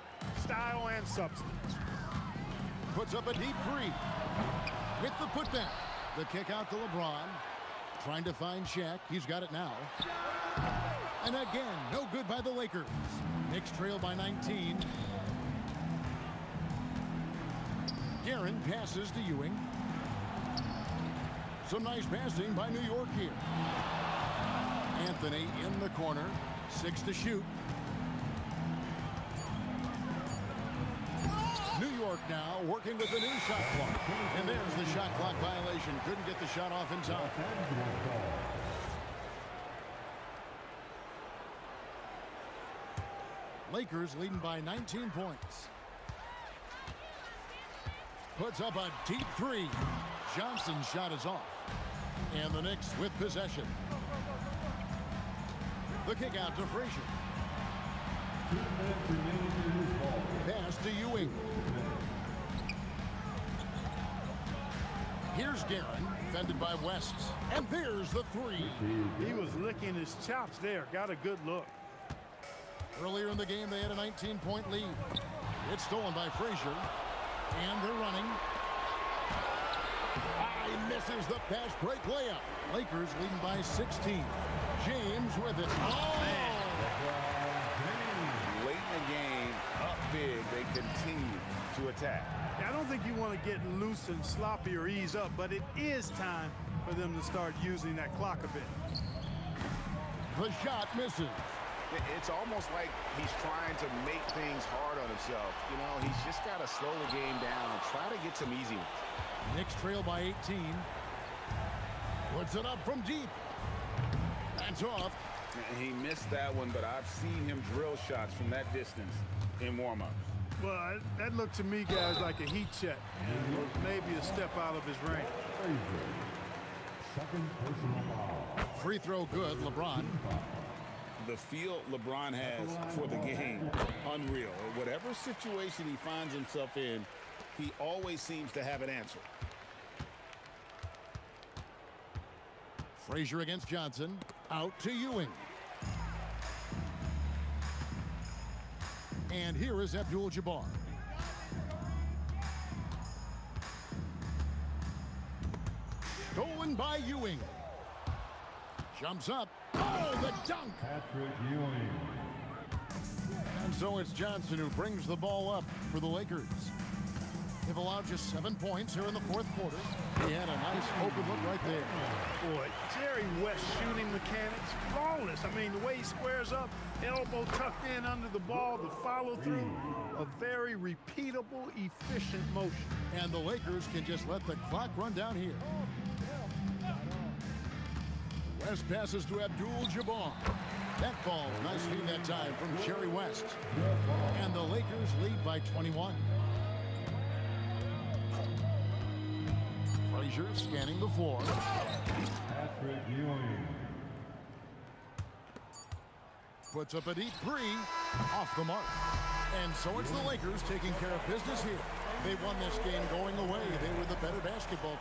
style and substance. Puts up a deep three. With the putback. The kick out to LeBron. Trying to find Shaq. He's got it now. And again, no good by the Lakers. Knicks trail by 19. Guerin passes to Ewing. Some nice passing by New York here. Anthony in the corner. 6 to shoot. New York now working with the new shot clock. And there's the shot clock violation. Couldn't get the shot off in time. Lakers leading by 19 points. Puts up a deep three. Johnson's shot is off. And the Knicks with possession. The kick out to Frazier. Pass to Ewing. Here's Guerin, fended by West. And there's the three. He was licking his chops there. Got a good look. Earlier in the game, they had a 19-point lead. It's stolen by Frazier. And they're running. He misses the fast break layup. Lakers leading by 16. James with it. Oh! Late in the game, up big, they continue to attack. I don't think you want to get loose and sloppy or ease up, but it is time for them to start using that clock a bit. The shot misses. It's almost like he's trying to make things hard on himself. You know, he's just got to slow the game down and try to get some easy ones. Knicks trail by 18. Puts it up from deep. That's off. He missed that one, but I've seen him drill shots from that distance in warm-ups. Well, that looked to me, guys, like a heat check. Maybe a step out of his range. Second personal foul. Free throw good, LeBron. The feel LeBron has for the game, unreal. Whatever situation he finds himself in, he always seems to have an answer. Frazier against Johnson. Out to Ewing. And here is Abdul-Jabbar. Stolen by Ewing. Jumps up. Oh, the dunk! Patrick Ewing. And so it's Johnson who brings the ball up for the Lakers. They've allowed just 7 points here in the fourth quarter. He had a nice open look right there. Boy, Jerry West shooting mechanics, flawless. I mean, the way he squares up, elbow tucked in under the ball, the follow through, a very repeatable, efficient motion. And the Lakers can just let the clock run down here. West passes to Abdul-Jabbar. That falls. Nice feed that time from Jerry West. And the Lakers lead by 21. Frazier scanning the floor. Patrick Ewing. Puts up a deep three. Off the mark. And so it's the Lakers taking care of business here. They won this game going away. They were the better basketball.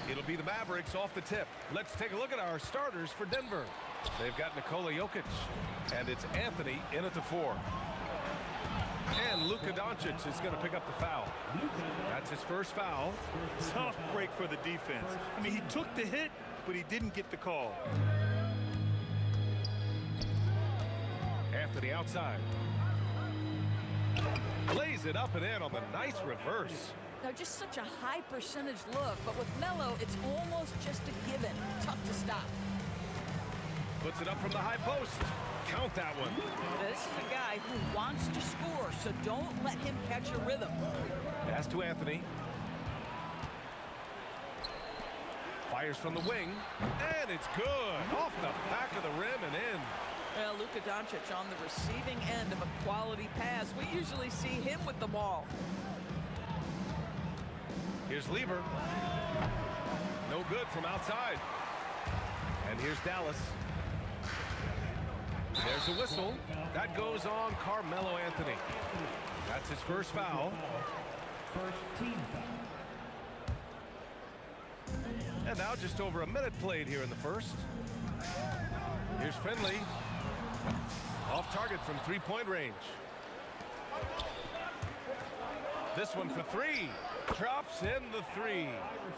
It'll be the Mavericks off the tip. Let's take a look at our starters for Denver. They've got Nikola Jokic, and it's Anthony in at the 4. And Luka Doncic is going to pick up the foul. That's his first foul. Tough break for the defense. I mean, he took the hit, but he didn't get the call. Anthony outside. Lays it up and in on the nice reverse. Now, just such a high percentage look, but with Melo, it's almost just a given. Tough to stop. Puts it up from the high post. Count that one. This is a guy who wants to score, so don't let him catch a rhythm. Pass to Anthony. Fires from the wing, and it's good. Off the back of the rim and in. Well, Luka Doncic on the receiving end of a quality pass. We usually see him with the ball. Here's Lever. No good from outside. And here's Dallas. There's a whistle. That goes on Carmelo Anthony. That's his first foul. First team foul. And now just over a minute played here in the first. Here's Finley. Off target from three-point range. This one for three. Drops in the three.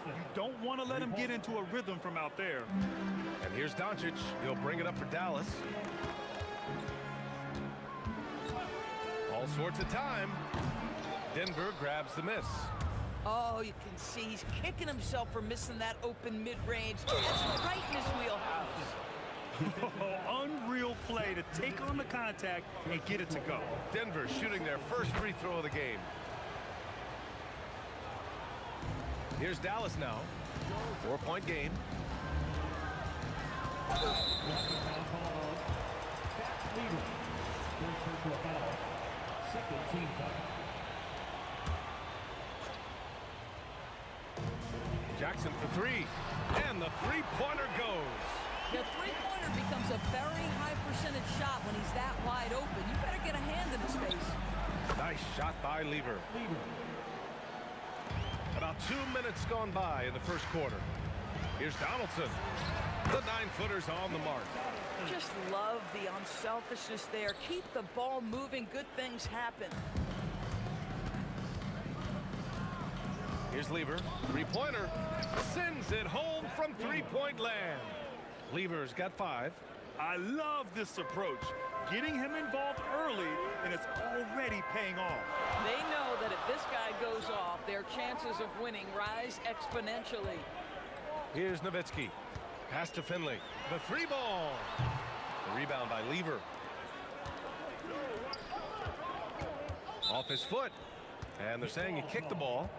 You don't want to let him get into a rhythm from out there. And here's Doncic. He'll bring it up for Dallas. All sorts of time. Denver grabs the miss. Oh, you can see he's kicking himself for missing that open mid-range. That's right in his wheelhouse. Oh, unreal play to take on the contact and get it to go. Denver shooting their first free throw of the game. Here's Dallas now. 4-point game. Second team foul. Jackson for three. And the three-pointer goes. The three-pointer becomes a very high percentage shot when he's that wide open. You better get a hand in his face. Nice shot by Lever. About 2 minutes gone by in the first quarter. Here's Donaldson. The 9-footer's on the mark. Just love the unselfishness there. Keep the ball moving. Good things happen. Here's Lever. Three-pointer. Sends it home from three-point land. Lever's got 5. I love this approach. Getting him involved early, and it's already paying off. They know that if this guy goes off, their chances of winning rise exponentially. Here's Nowitzki. Pass to Finley. The three ball. The rebound by Lever. Off his foot. And they're saying he kicked the ball.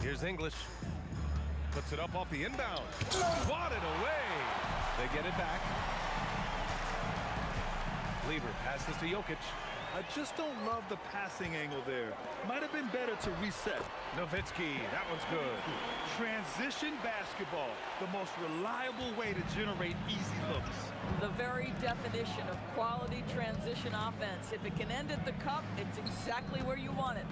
Here's English. Puts it up off the inbound. Swatted away. They get it back. Lever passes to Jokic. I just don't love the passing angle there. Might have been better to reset. Nowitzki, that one's good. Transition basketball, the most reliable way to generate easy looks. The very definition of quality transition offense. If it can end at the cup, it's exactly where you want it.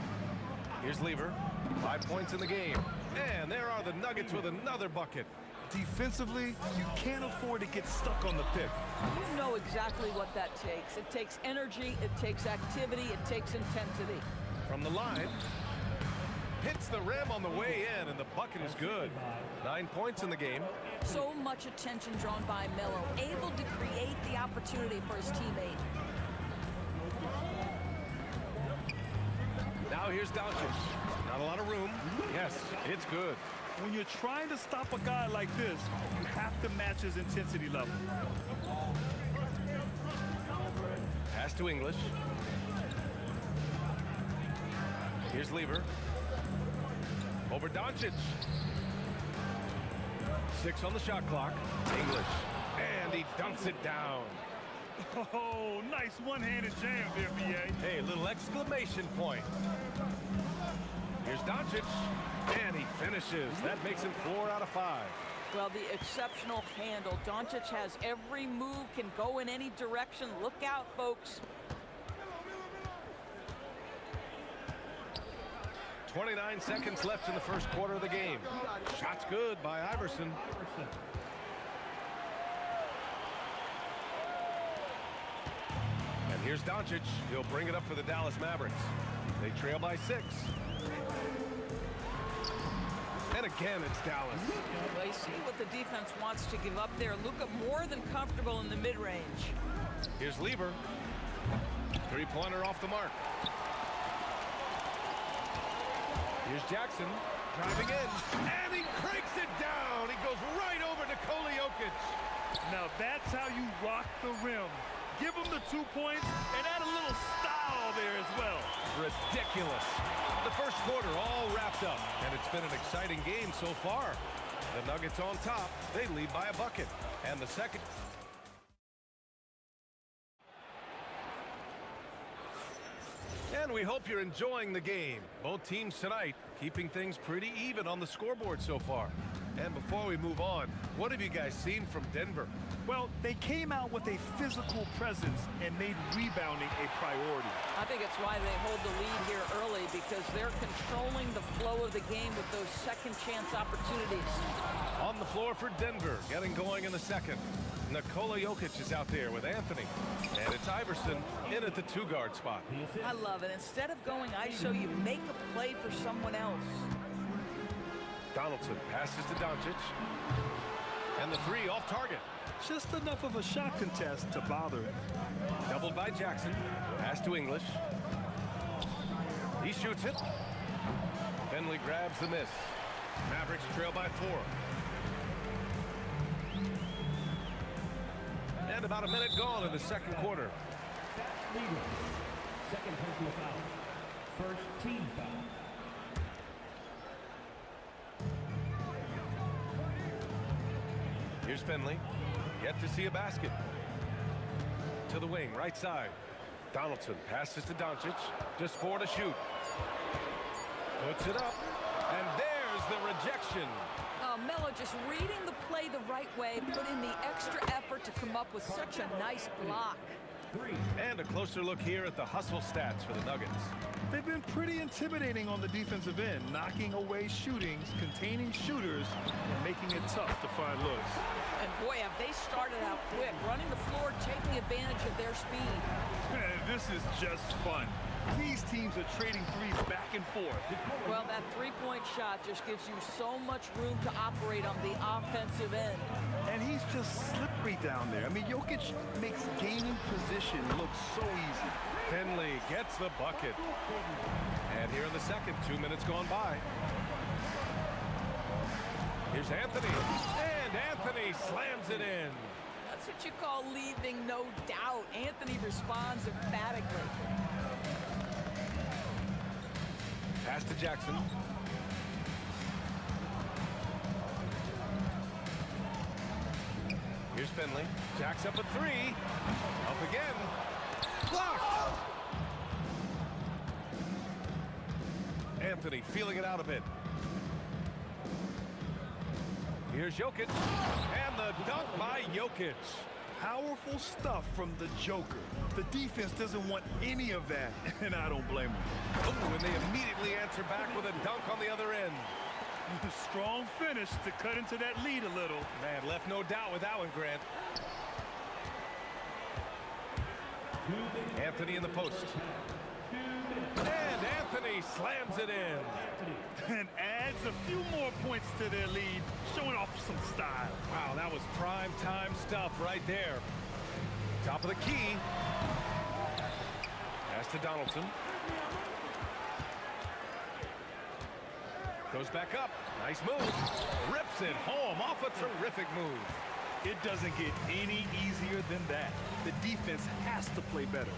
Here's Lever. 5 points in the game. And there are the Nuggets with another bucket. Defensively, you can't afford to get stuck on the pick. You know exactly what that takes. It takes energy, it takes activity, it takes intensity. From the line, hits the rim on the way in, and the bucket is good. 9 points in the game. So much attention drawn by Melo, able to create the opportunity for his teammate. Now here's Doncic. Not a lot of room. Yes, it's good. When you're trying to stop a guy like this, you have to match his intensity level. Pass to English. Here's Lever. Over Doncic. 6 on the shot clock. English. And he dunks it down. Oh, nice one-handed jam there, B.A. Hey, little exclamation point. Here's Doncic. And he finishes. That makes him 4 out of 5. Well, the exceptional handle. Doncic has every move, can go in any direction. Look out, folks. 29 seconds left in the first quarter of the game. Shot's good by Iverson. And here's Doncic. He'll bring it up for the Dallas Mavericks. They trail by 6. And again, it's Dallas. Well, you see what the defense wants to give up there. Luka more than comfortable in the mid-range. Here's Lever. 3-pointer off the mark. Here's Jackson driving in, and he cranks it down. He goes right over Nikola Jokic. Now that's how you rock the rim. Give him the 2 points and add a little style there as well. Ridiculous. The first quarter all wrapped up, and it's been an exciting game so far. The Nuggets on top. They lead by a bucket. And the second... And we hope you're enjoying the game. Both teams tonight keeping things pretty even on the scoreboard so far. And before we move on, what have you guys seen from Denver? Well, they came out with a physical presence and made rebounding a priority. I think it's why they hold the lead here early, because they're controlling the flow of the game with those second chance opportunities. On the floor for Denver, getting going in the second. Nikola Jokic is out there with Anthony. And it's Iverson in at the 2-guard spot. I love it. Instead of going ISO, you make a play for someone else. Donaldson passes to Doncic. And the 3 off target. Just enough of a shot contest to bother him. Doubled by Jackson. Pass to English. He shoots it. Finley grabs the miss. Mavericks trail by 4. And about a minute gone in the second quarter. Second personal foul. First team foul. Here's Finley. Yet to see a basket. To the wing, right side. Donaldson passes to Doncic. Just 4 to shoot. Puts it up. And there's the rejection. Oh, Melo just reading the play the right way, put in the extra effort to come up with such a nice block. And a closer look here at the hustle stats for the Nuggets. They've been pretty intimidating on the defensive end, knocking away shootings, containing shooters, and making it tough to find looks. And boy, have they started out quick, running the floor, taking advantage of their speed. This is just fun. These teams are trading threes back and forth. Well, that three-point shot just gives you so much room to operate on the offensive end. And he's just slippery down there. I mean, Jokic makes gaining position look so easy. Finley gets the bucket. And here in the second, 2 minutes gone by. Here's Anthony. And Anthony slams it in. That's what you call leaving no doubt. Anthony responds emphatically. Pass to Jackson. Here's Finley. Jacks up a 3. Up again. Blocked. Anthony feeling it out a bit. Here's Jokic, and the dunk by Jokic. Powerful stuff from the Joker. The defense doesn't want any of that, and I don't blame them. Oh, and they immediately answer back with a dunk on the other end. Strong finish to cut into that lead a little. Man, left no doubt with that one, Grant. Anthony in the post. And Anthony slams it in. And adds a few more points to their lead, showing off some style. Wow, that was prime time stuff right there. Top of the key. Pass to Donaldson. Goes back up. Nice move. Rips it home off a terrific move. It doesn't get any easier than that. The defense has to play better.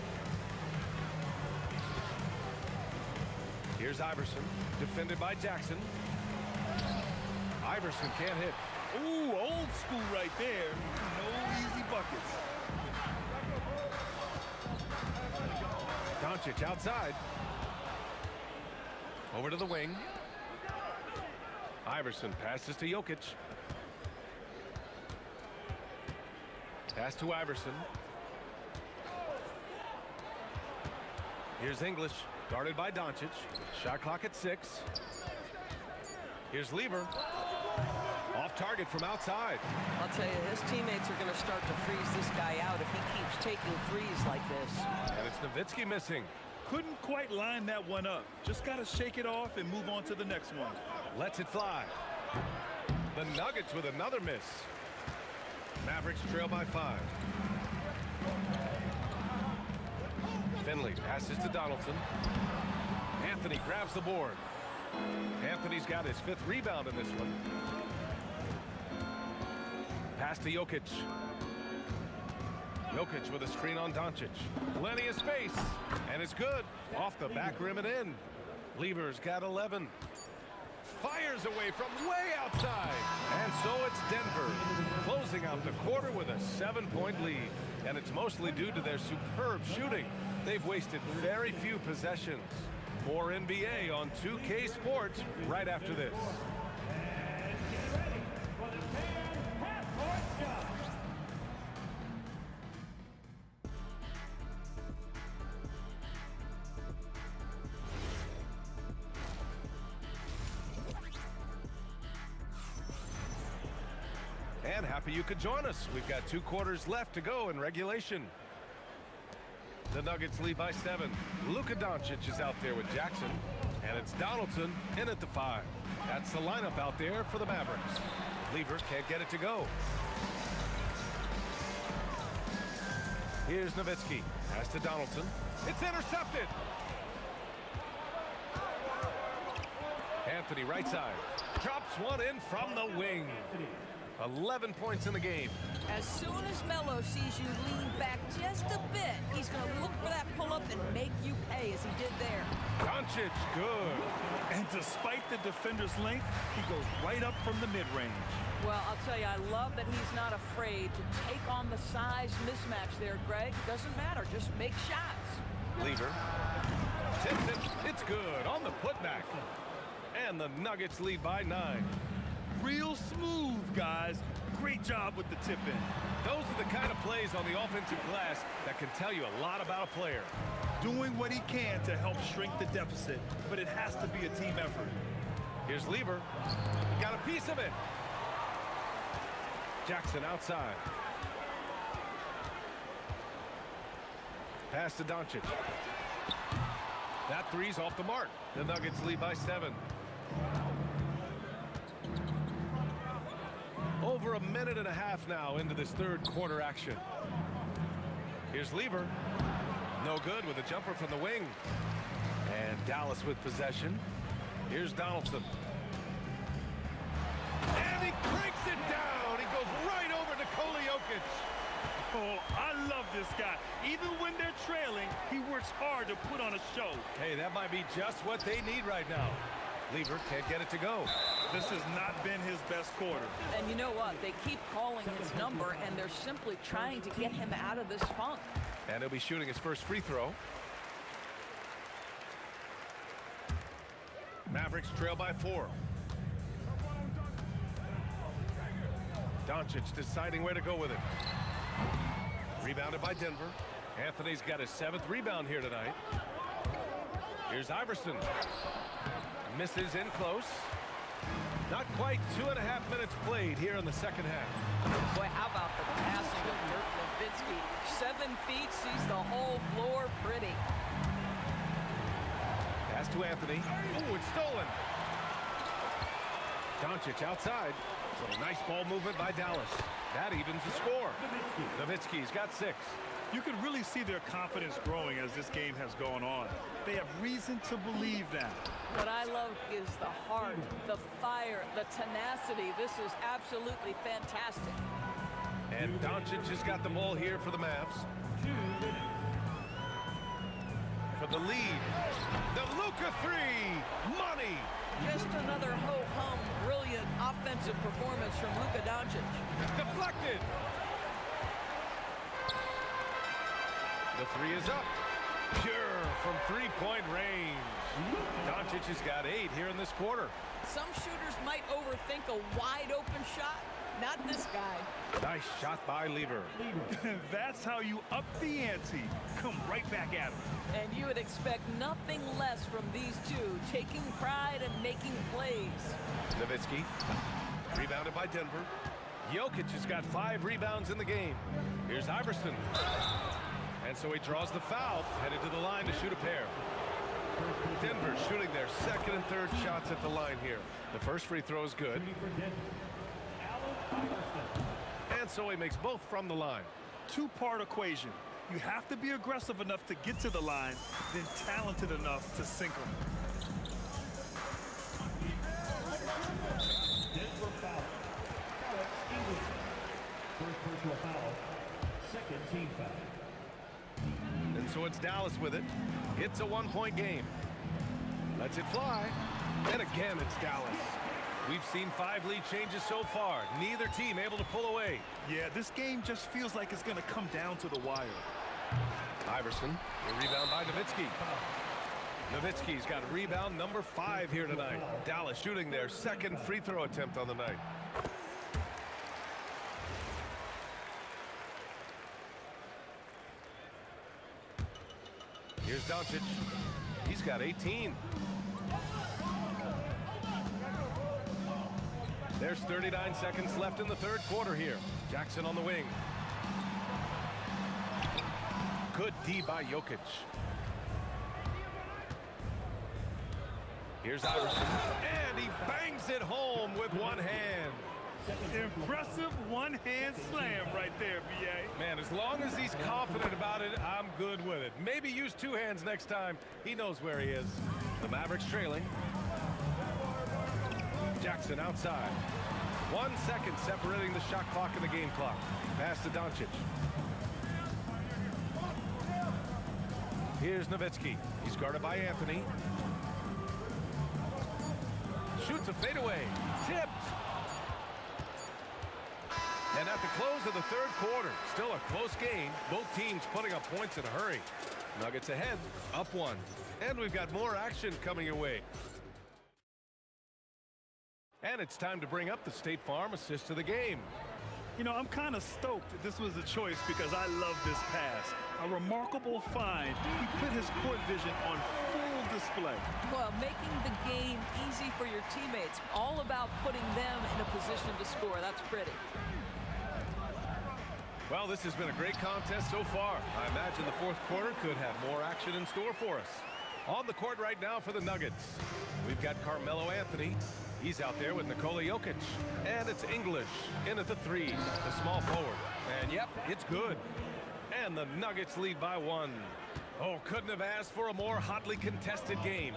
Here's Iverson, defended by Jackson. Iverson can't hit. Ooh, old school right there. No easy buckets. Doncic outside. Over to the wing. Iverson passes to Jokic. Pass to Iverson. Here's English, guarded by Doncic. Shot clock at 6. Here's Lever. Off target from outside. I'll tell you, his teammates are going to start to freeze this guy out if he keeps taking threes like this. And it's Nowitzki missing. Couldn't quite line that one up. Just got to shake it off and move on to the next one. Lets it fly. The Nuggets with another miss. Mavericks trail by 5. Finley passes to Donaldson. Anthony grabs the board. Anthony's got his 5th rebound in this one. Pass to Jokic. Jokic with a screen on Doncic. Plenty of space. And it's good. Off the back rim and in. Lever's got 11. Fires away from way outside. And so it's Denver closing out the quarter with a 7-point lead. And it's mostly due to their superb shooting. They've wasted very few possessions. More NBA on 2K Sports right after this. And happy you could join us. We've got 2 quarters left to go in regulation. The Nuggets lead by 7. Luka Doncic is out there with Jackson. And it's Donaldson in at the 5. That's the lineup out there for the Mavericks. Lever can't get it to go. Here's Nowitzki. Pass to Donaldson. It's intercepted. Anthony right side. Drops one in from the wing. 11 points in the game. As soon as Melo sees you lean back just a bit, he's going to look for that pull-up and make you pay as he did there. Doncic, good. And despite the defender's length, he goes right up from the mid-range. Well, I'll tell you, I love that he's not afraid to take on the size mismatch there, Greg. It doesn't matter. Just make shots. Lever. Tips it. It's good on the putback. And the Nuggets lead by 9. Real smooth, guys. Great job with the tip-in. Those are the kind of plays on the offensive glass that can tell you a lot about a player. Doing what he can to help shrink the deficit, but it has to be a team effort. Here's Lever. He got a piece of it. Jackson outside. Pass to Doncic. That three's off the mark. The Nuggets lead by 7. Over a minute and a half now into this 3rd quarter action. Here's Lever. No good with a jumper from the wing. And Dallas with possession. Here's Donaldson. And he breaks it down. He goes right over to Jokic. Oh, I love this guy. Even when they're trailing, he works hard to put on a show. Hey, that might be just what they need right now. Lever can't get it to go. This has not been his best quarter. And you know what? They keep calling his number, and they're simply trying to get him out of this funk. And he'll be shooting his first free throw. Mavericks trail by 4. Doncic deciding where to go with it. Rebounded by Denver. Anthony's got his 7th rebound here tonight. Here's Iverson. Misses in close. Not quite 2.5 minutes played here in the second half. Boy, how about the passing of Dirk Nowitzki? 7 feet, sees the whole floor pretty. Pass to Anthony. Oh, it's stolen. Doncic outside. So nice ball movement by Dallas. That evens the score. Nowitzki's got 6. You can really see their confidence growing as this game has gone on. They have reason to believe that. What I love is the heart, the fire, the tenacity. This is absolutely fantastic. And Doncic has got the ball here for the Mavs. For the lead. The Luka 3. Money. Just another ho-hum, brilliant offensive performance from Luka Doncic. Deflected. The 3 is up. Pure from 3-point range. Doncic has got 8 here in this quarter. Some shooters might overthink a wide-open shot. Not this guy. Nice shot by Lever. That's how you up the ante. Come right back at him. And you would expect nothing less from these two, taking pride and making plays. Nowitzki. Rebounded by Denver. Jokic has got 5 rebounds in the game. Here's Iverson. And so he draws the foul, headed to the line to shoot a pair. Denver shooting their 2nd and 3rd shots at the line here. The first free throw is good. And so he makes both from the line. 2-part equation. You have to be aggressive enough to get to the line, then talented enough to sink them. Denver foul. First personal foul. 2nd team foul. And so it's Dallas with it. It's a 1-point game. Lets it fly. And again, it's Dallas. We've seen 5 lead changes so far. Neither team able to pull away. Yeah, this game just feels like it's going to come down to the wire. Iverson, a rebound by Nowitzki. Nowitzki's got rebound number 5 here tonight. Dallas shooting their 2nd free throw attempt on the night. Here's Doncic. He's got 18. There's 39 seconds left in the 3rd quarter here. Jackson on the wing. Good D by Jokic. Here's Iverson. And he bangs it home with one hand. Impressive one-hand slam right there, B.A. Man, as long as he's confident about it, I'm good with it. Maybe use 2 hands next time. He knows where he is. The Mavericks trailing. Jackson outside. 1 second separating the shot clock and the game clock. Pass to Doncic. Here's Nowitzki. He's guarded by Anthony. Shoots a fadeaway. Tipped. And at the close of the 3rd quarter, still a close game. Both teams putting up points in a hurry. Nuggets ahead, up 1. And we've got more action coming your way. And it's time to bring up the State Farm assist of the game. You know, I'm kind of stoked that this was a choice because I love this pass. A remarkable find. He put his court vision on full display. Well, making the game easy for your teammates. All about putting them in a position to score. That's pretty. Well, this has been a great contest so far. I imagine the 4th quarter could have more action in store for us. On the court right now for the Nuggets, we've got Carmelo Anthony. He's out there with Nikola Jokic. And it's English in at the 3, the small forward. And yep, it's good. And the Nuggets lead by 1. Oh, couldn't have asked for a more hotly contested game.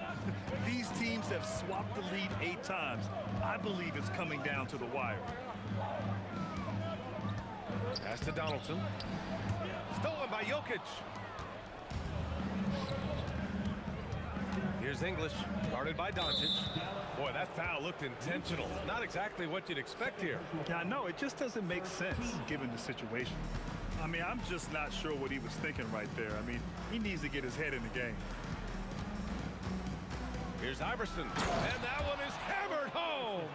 These teams have swapped the lead 8 times. I believe it's coming down to the wire. Pass to Donaldson. Stolen by Jokic. Here's English, guarded by Doncic. Boy, that foul looked intentional. Not exactly what you'd expect here. Yeah, I know. It just doesn't make sense given the situation. I mean, I'm just not sure what he was thinking right there. I mean, he needs to get his head in the game. Here's Iverson, and that one is hammered home.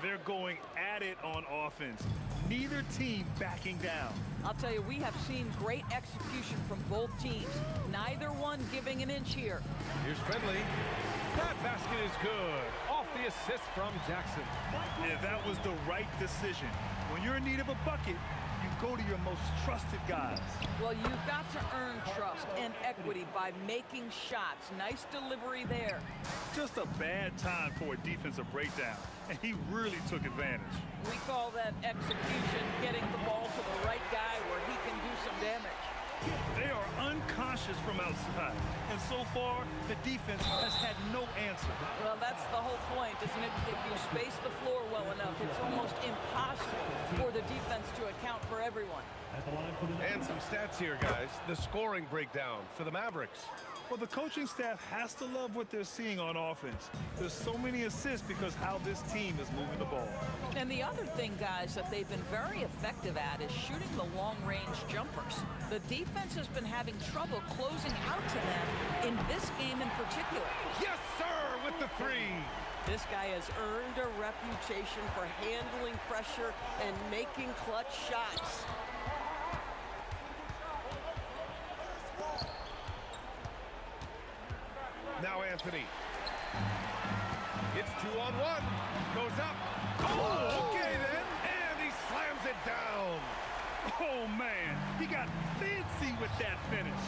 They're going at it on offense. Neither team backing down. I'll tell you, we have seen great execution from both teams. Neither one giving an inch here. Here's Finley. That basket is good. Off the assist from Jackson. Yeah, that was the right decision. When you're in need of a bucket, you go to your most trusted guys. Well, you've got to earn trust and equity by making shots. Nice delivery there. Just a bad time for a defensive breakdown, and he really took advantage. We call that execution, getting the ball to the right guy where he can do some damage. They are unconscious from outside, and so far, the defense has had no answer. Well, that's the whole point, isn't it? If you space the floor well enough, it's almost impossible for the defense to account for everyone. And some stats here, guys. The scoring breakdown for the Mavericks. Well, the coaching staff has to love what they're seeing on offense. There's so many assists because how this team is moving the ball. And the other thing, guys, that they've been very effective at is shooting the long-range jumpers. The defense has been having trouble closing out to them in this game in particular. Yes, sir, with the three. This guy has earned a reputation for handling pressure and making clutch shots. Now Anthony. It's 2-on-1. Goes up. Oh, okay then. And he slams it down. Oh, man. He got fancy with that finish.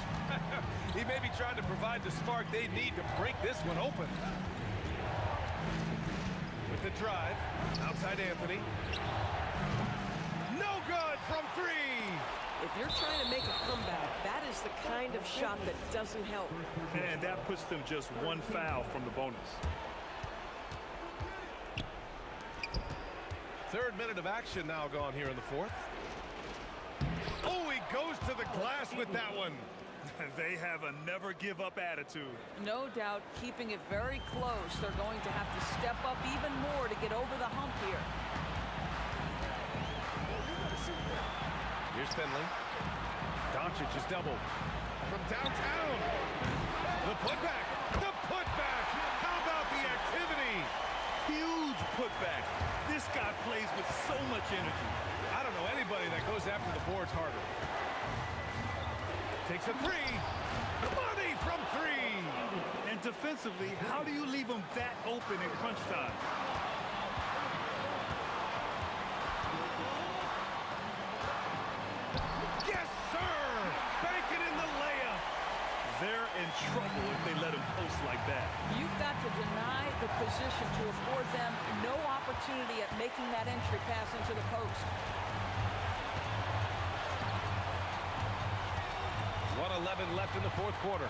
He may be trying to provide the spark they need to break this one open. With the drive. Outside Anthony. No good from three. If you're trying to make a comeback, that is the kind of shot that doesn't help. And that puts them just one foul from the bonus. Third minute of action now gone here in the fourth. Oh, he goes to the glass with that one. They have a never-give-up attitude. No doubt, keeping it very close. They're going to have to step up even more to get over the hump here. Here's Finley. Doncic is doubled. From downtown. The putback. The putback. How about the activity? Huge putback. This guy plays with so much energy. I don't know anybody that goes after the boards harder. Takes a three. Money from three. And defensively, how do you leave him that open in crunch time? Yes, sir! Bank it in the layup. They're in trouble if they let him post like that. You've got to deny the position to afford them no opportunity at making that entry pass into the post. 1:11 left in the fourth quarter.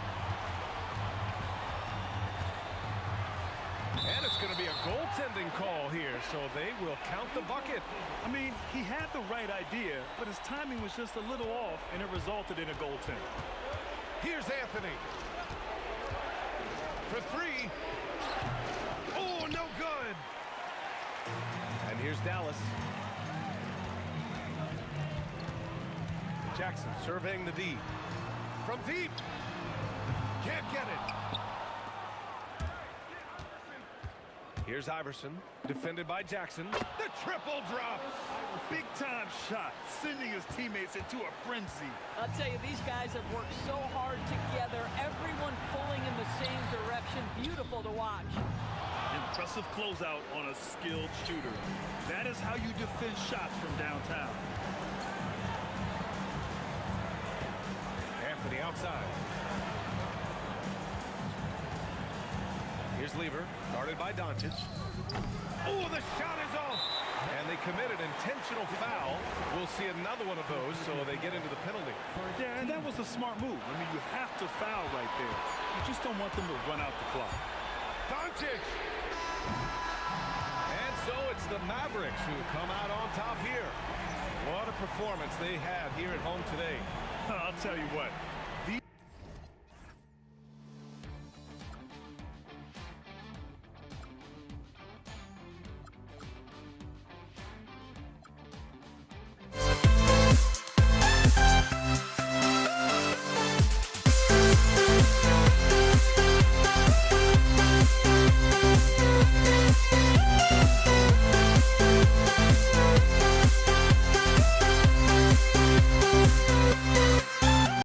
And it's going to be a goaltending call here, so they will count the bucket. I mean, he had the right idea, but his timing was just a little off, and it resulted in a goaltend. Here's Anthony. For three. Oh, no good. And here's Dallas. Jackson surveying the D. From deep. Can't get it. Here's Iverson, defended by Jackson. The triple drops. Big-time shot, sending his teammates into a frenzy. I'll tell you, these guys have worked so hard together, everyone pulling in the same direction. Beautiful to watch. Impressive closeout on a skilled shooter. That is how you defend shots from downtown. Anthony outside. Here's Lever, guarded by Doncic. Oh, the shot is off! And they committed intentional foul. We'll see another one of those, so they get into the penalty. Yeah, and that was a smart move. I mean, you have to foul right there. You just don't want them to run out the clock. Doncic! And so it's the Mavericks who come out on top here. What a performance they had here at home today. I'll tell you what,